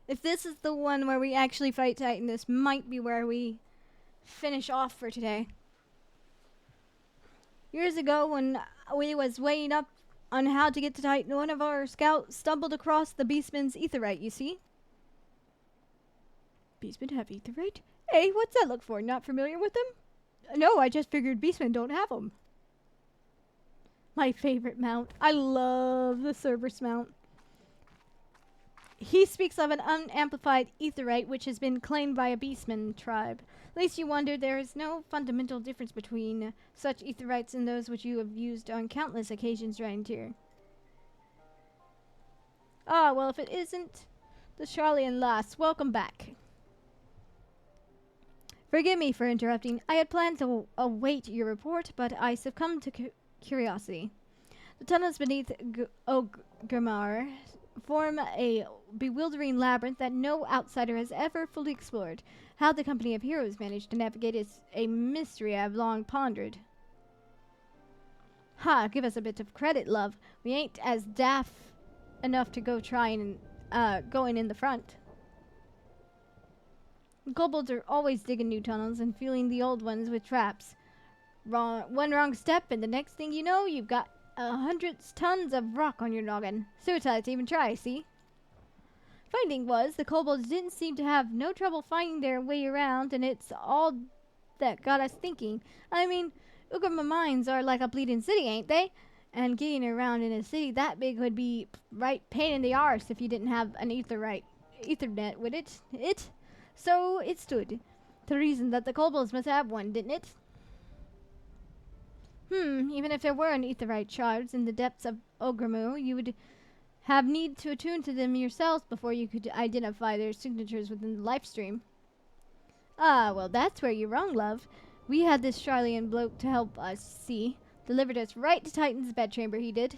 if this is the one where we actually fight Titan, this might be where we finish off for today. Years ago, when we was weighing up on how to get to Titan, one of our scouts stumbled across the Beastman's Aetheryte, you see? Beastmen have Aetheryte? Hey, what's that look for? Not familiar with them? No, I just figured Beastmen don't have them. My favorite mount. I love the Cerberus mount. He speaks of an unamplified Aetheryte which has been claimed by a Beastman tribe. Lest you wonder, there is no fundamental difference between such Aetherites and those which you have used on countless occasions, Reinetier. Ah, well, if it isn't the Charlian lass, welcome back. Forgive me for interrupting. I had planned to await your report, but I succumbed to curiosity. The tunnels beneath Ogrimmar form a bewildering labyrinth that no outsider has ever fully explored. How the company of heroes managed to navigate is a mystery I've long pondered. Ha, give us a bit of credit, love. We ain't as daft enough to go trying going in the front. Kobolds are always digging new tunnels and filling the old ones with traps. One wrong step and the next thing you know, you've got 100 tons of rock on your noggin. Suicide to even try, see? Finding was, the kobolds didn't seem to have no trouble finding their way around, and it's all that got us thinking. I mean, Ugama mines are like a bleeding city, ain't they? And getting around in a city that big would be right pain in the arse if you didn't have an Ethernet, would it? So it stood to reason that the kobolds must have one, didn't it? Even if there were an Aetherite shards in the depths of Ogrimmar, you would have need to attune to them yourselves before you could identify their signatures within the life stream. Ah, well, that's where you're wrong, love. We had this Charlian bloke to help us, see. Delivered us right to Titan's bedchamber, he did.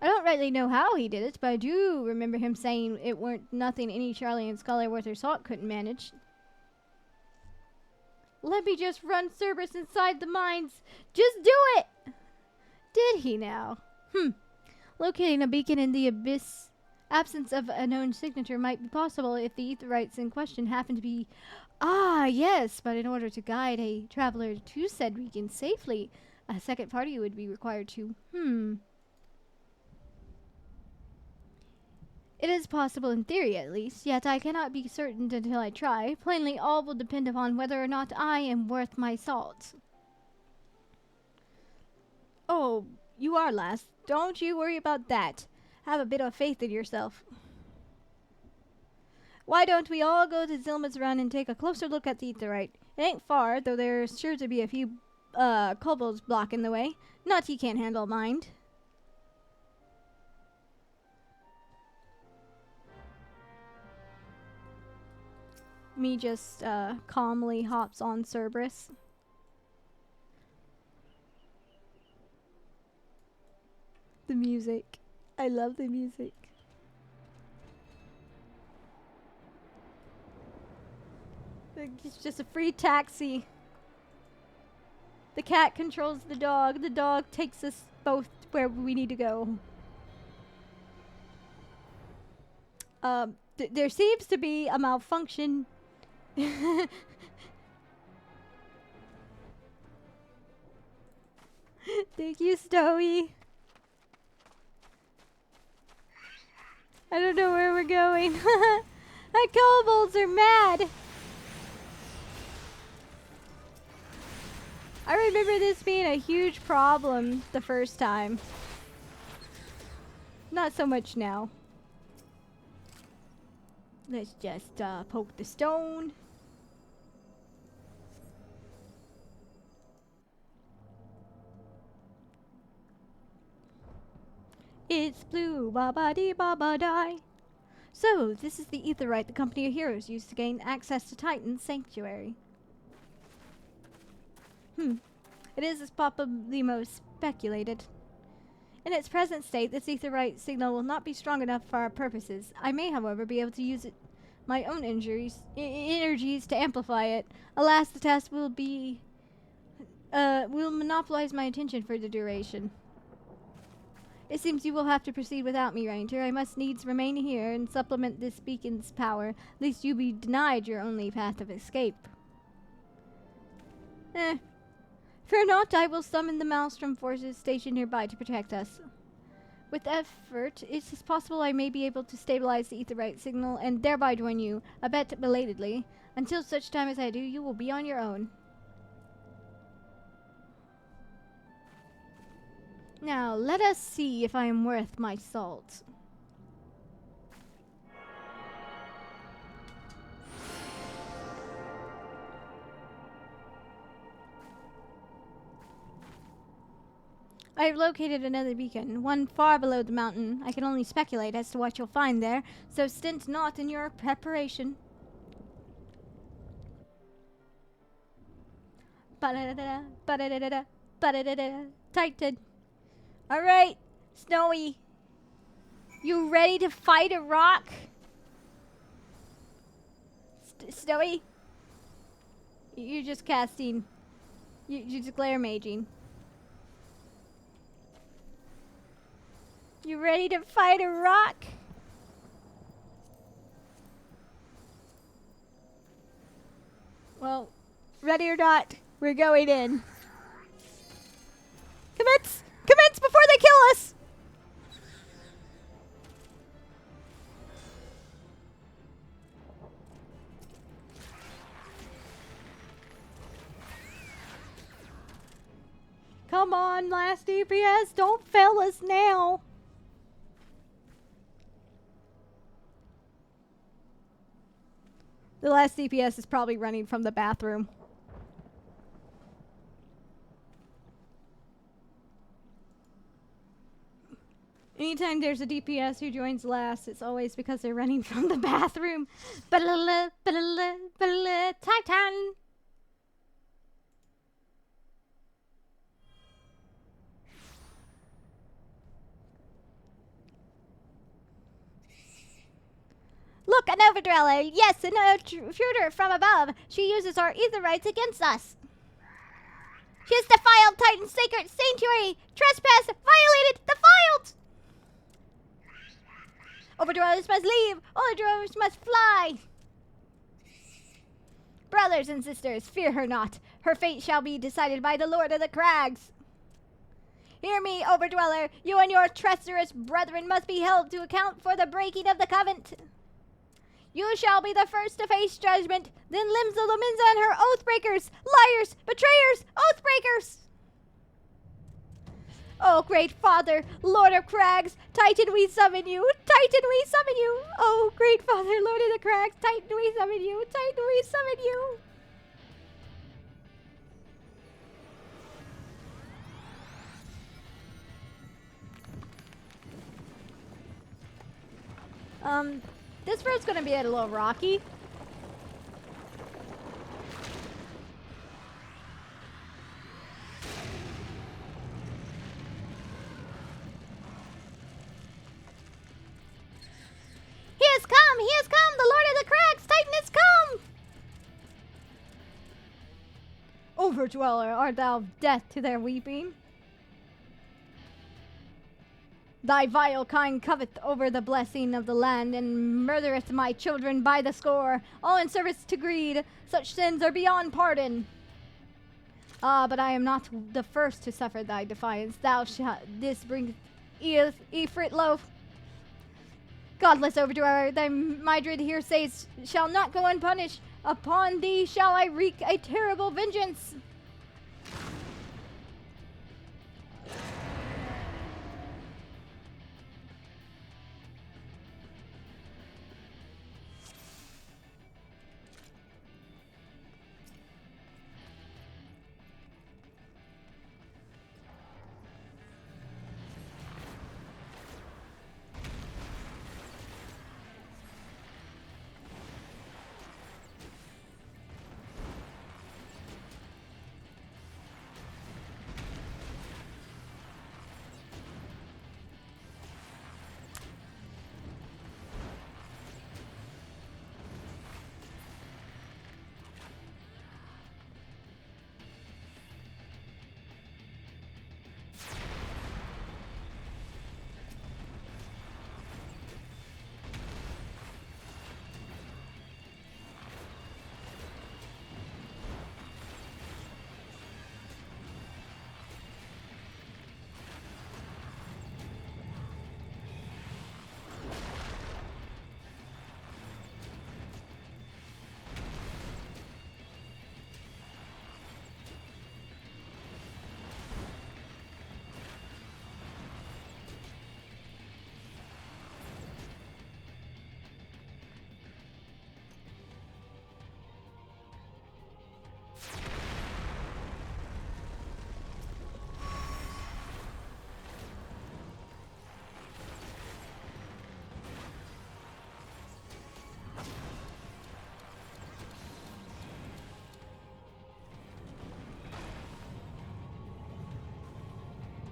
I don't rightly know how he did it, but I do remember him saying it weren't nothing any Charlian scholar worth her salt couldn't manage. Let me just run Cerberus inside the mines. Just do it! Did he now? Locating a beacon in the abyss. Absence of a known signature might be possible if the aetherites in question happen to be... Ah, yes, but in order to guide a traveler to said beacon safely, a second party would be required to... It is possible in theory, at least, yet I cannot be certain until I try. Plainly, all will depend upon whether or not I am worth my salt. Oh, you are, lass. Don't you worry about that. Have a bit of faith in yourself. Why don't we all go to Zilma's Run and take a closer look at the aetherite? It ain't far, though there's sure to be a few kobolds blocking the way. Not he can't handle mind. Me just calmly hops on Cerberus. The music. I love the music. It's just a free taxi. The cat controls the dog. The dog takes us both where we need to go. There seems to be a malfunction. Thank you, Snowy. I don't know where we're going. My kobolds are mad. I remember this being a huge problem the first time. Not so much now. Let's just poke the stone. It's blue, ba-ba-dee-ba-ba-die. So, this is the aetherite the Company of Heroes used to gain access to Titan's sanctuary. It is as probably most speculated. In its present state, this aetherite signal will not be strong enough for our purposes. I may, however, be able to use it, my own energies to amplify it. Alas, the task will monopolize my attention for the duration. It seems you will have to proceed without me, Reinetier. I must needs remain here and supplement this beacon's power, lest you be denied your only path of escape. Fear not, I will summon the Maelstrom forces stationed nearby to protect us. With effort, it is possible I may be able to stabilize the aetherite signal and thereby join you, a bit belatedly. Until such time as I do, you will be on your own. Now, let us see if I am worth my salt. I have located another beacon, one far below the mountain. I can only speculate as to what you'll find there, so stint not in your preparation. Ba-da-da-da, ba-da-da-da-da, ba-da-da-da-da. Titan. Alright, Snowy. You ready to fight a rock? Snowy? You're just casting. You're just glare maging. You ready to fight a rock? Well, ready or not, we're going in. Commence! Commence before they kill us! Come on, last DPS, don't fail us now. The last DPS is probably running from the bathroom. Anytime there's a DPS who joins last, it's always because they're running from the bathroom. Titan! Look, an overdweller! Yes, an intruder from above! She uses our ether rights against us! She has defiled Titan's sacred sanctuary! Trespass! Violated! Defiled! Overdwellers must leave! Overdwellers must fly! Brothers and sisters, fear her not. Her fate shall be decided by the Lord of the Crags. Hear me, Overdweller! You and your treacherous brethren must be held to account for the breaking of the covenant. You shall be the first to face judgment, then Limsa Lominsa and her oathbreakers, liars, betrayers, oathbreakers! Oh, great Father, Lord of Crags, Titan, we summon you! Titan, we summon you! Oh, great Father, Lord of the Crags, Titan, we summon you! Titan, we summon you! This road's gonna be a little rocky. He has come! He has come! The Lord of the Crags, Titan has come! Overdweller, art thou deaf to their weeping? Thy vile kind coveteth over the blessing of the land, and murdereth my children by the score, all in service to greed. Such sins are beyond pardon. Ah, but I am not the first to suffer thy defiance. Thou shalt this bring Ifrit loaf. Godless overdweller, thy Mydrid here says shall not go unpunished. Upon thee shall I wreak a terrible vengeance.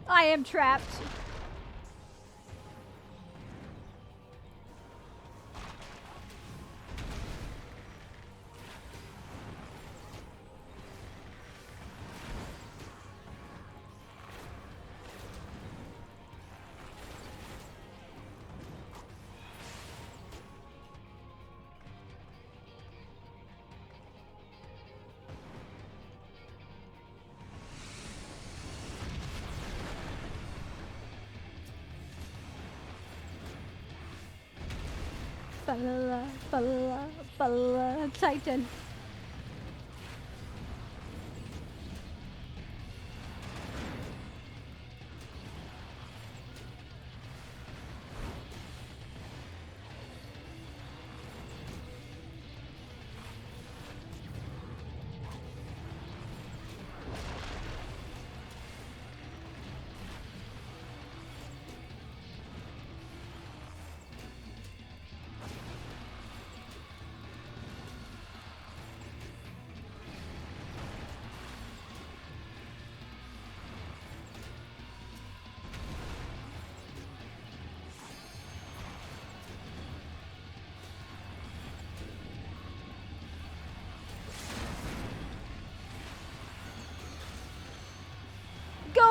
I am trapped. Titan.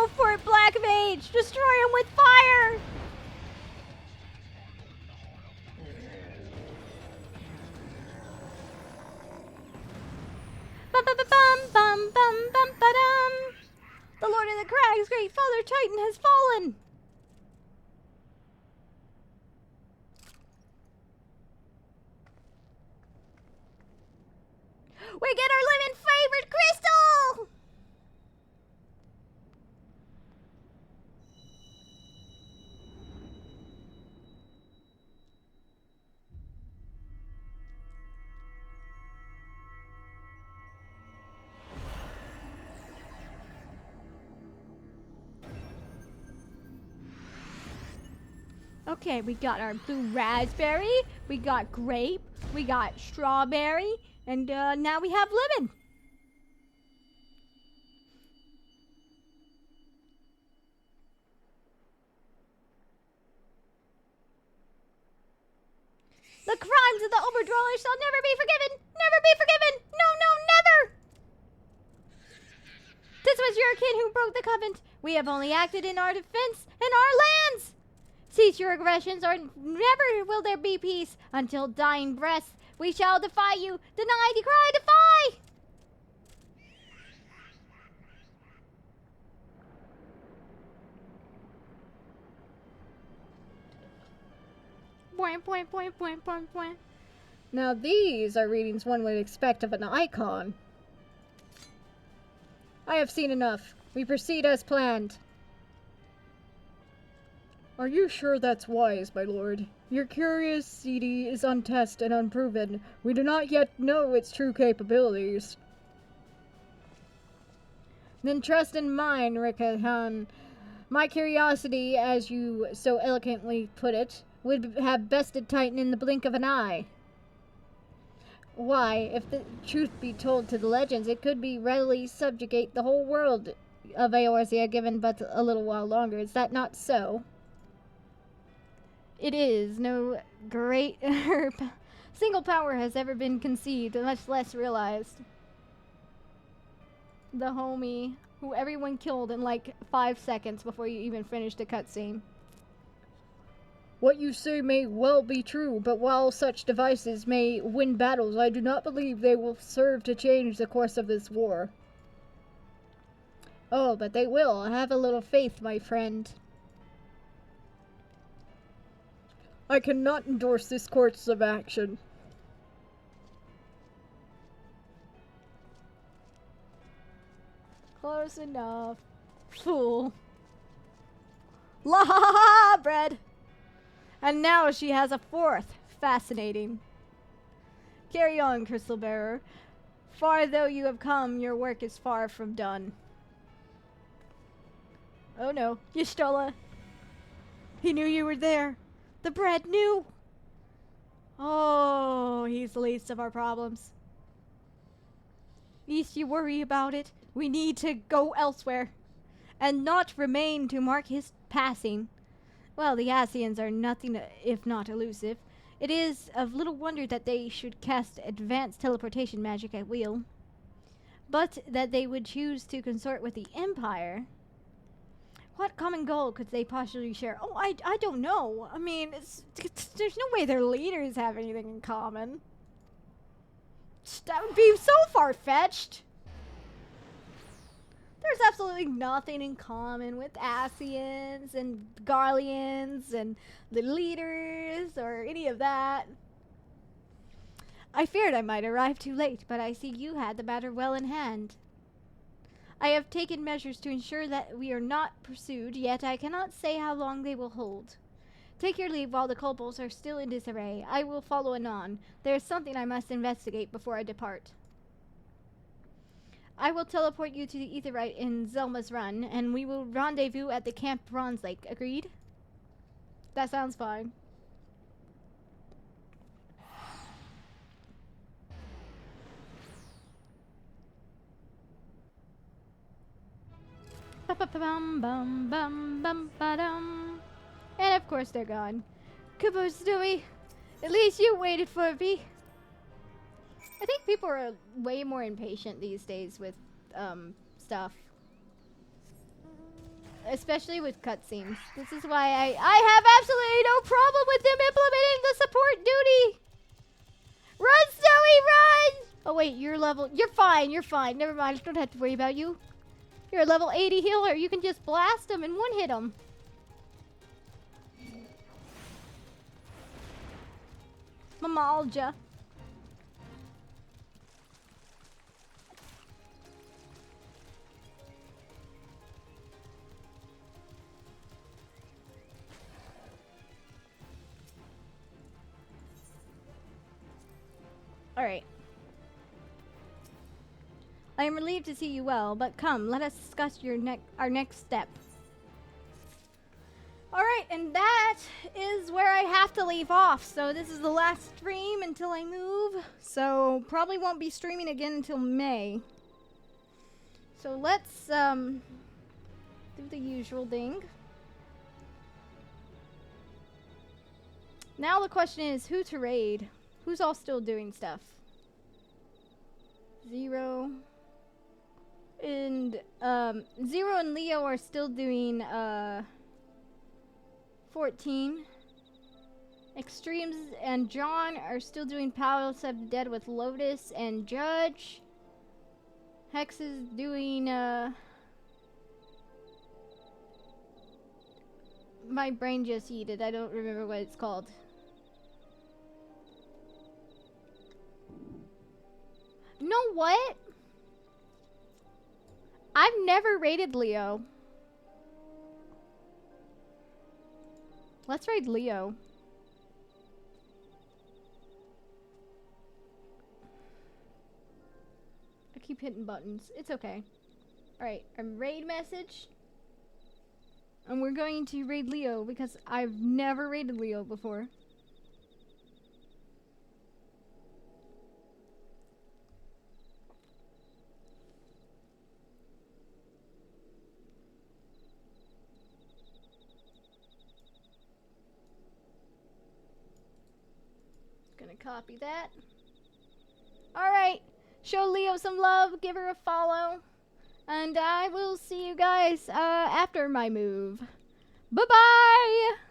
Go for it, Black Mage! Destroy him with fire! Bum bum bum bum bum bum ba-dum! The Lord of the Crags, great Father Titan, has fallen! We get our living favorite crystal! Okay, we got our blue raspberry, we got grape, we got strawberry, and now we have lemon. The crimes of the Oberdwellers shall never be forgiven! Never be forgiven! No, no, never! This was your kin who broke the covenant. We have only acted in our defense and our lands! Cease your aggressions, or never will there be peace. Until dying breaths, we shall defy you. Deny, decry, defy! Point, point, point, point, point, point. Now these are readings one would expect of an icon. I have seen enough. We proceed as planned. Are you sure that's wise, my lord? Your curiosity is untested and unproven. We do not yet know its true capabilities. Then trust in mine, Rikahan. My curiosity, as you so eloquently put it, would have bested Titan in the blink of an eye. Why, if the truth be told to the legends, it could be readily subjugate the whole world of Eorzea given but a little while longer. Is that not so? It is. No great single power has ever been conceived, much less realized. The homie who everyone killed in like 5 seconds before you even finished the cutscene. What you say may well be true, but while such devices may win battles, I do not believe they will serve to change the course of this war. Oh, but they will. Have a little faith, my friend. I cannot endorse this course of action. Close enough. Fool. La ha ha ha, bread! And now she has a fourth. Fascinating. Carry on, Crystal Bearer. Far though you have come, your work is far from done. Oh no, Y'shtola. He knew you were there. The bread knew. Oh, he's the least of our problems. Least you worry about it. We need to go elsewhere, and not remain to mark his passing. Well, the Ascians are nothing if not elusive. It is of little wonder that they should cast advanced teleportation magic at will. But that they would choose to consort with the Empire... What common goal could they possibly share? Oh, I don't know. I mean, there's no way their leaders have anything in common. That would be so far-fetched. There's absolutely nothing in common with Ascians and Garleans and the leaders or any of that. I feared I might arrive too late, but I see you had the matter well in hand. I have taken measures to ensure that we are not pursued, yet I cannot say how long they will hold. Take your leave while the kobolds are still in disarray. I will follow anon. There is something I must investigate before I depart. I will teleport you to the Aetheryte in Zelma's Run, and we will rendezvous at the Camp Bronze Lake. Agreed? That sounds fine. Bum bum bum bum ba-dum. And of course they're gone. Caboose Dewey, at least you waited for me. I think people are way more impatient these days with stuff. especially with cutscenes. This is why I have absolutely no problem with them implementing the support duty. Run, Zoe, run! Oh wait, you're fine, Never mind, I don't have to worry about you. You're a level 80 healer. You can just blast them and one hit them. Mamalja. Alright. I am relieved to see you well, but come, let us discuss our next step. Alright, and that is where I have to leave off. So this is the last stream until I move. So probably won't be streaming again until May. So let's do the usual thing. Now the question is who to raid. Who's all still doing stuff? 0. And 0 and Leo are still doing 14. Extremes and John are still doing Palace of the Dead with Lotus and Judge. Hex is doing my brain just yeeted. I don't remember what it's called. You know what? I've never raided Leo. Let's raid Leo. I keep hitting buttons. It's okay. Alright, raid message. And we're going to raid Leo because I've never raided Leo before. Copy that. Alright. Show Leo some love. Give her a follow. And I will see you guys after my move. Bye-bye!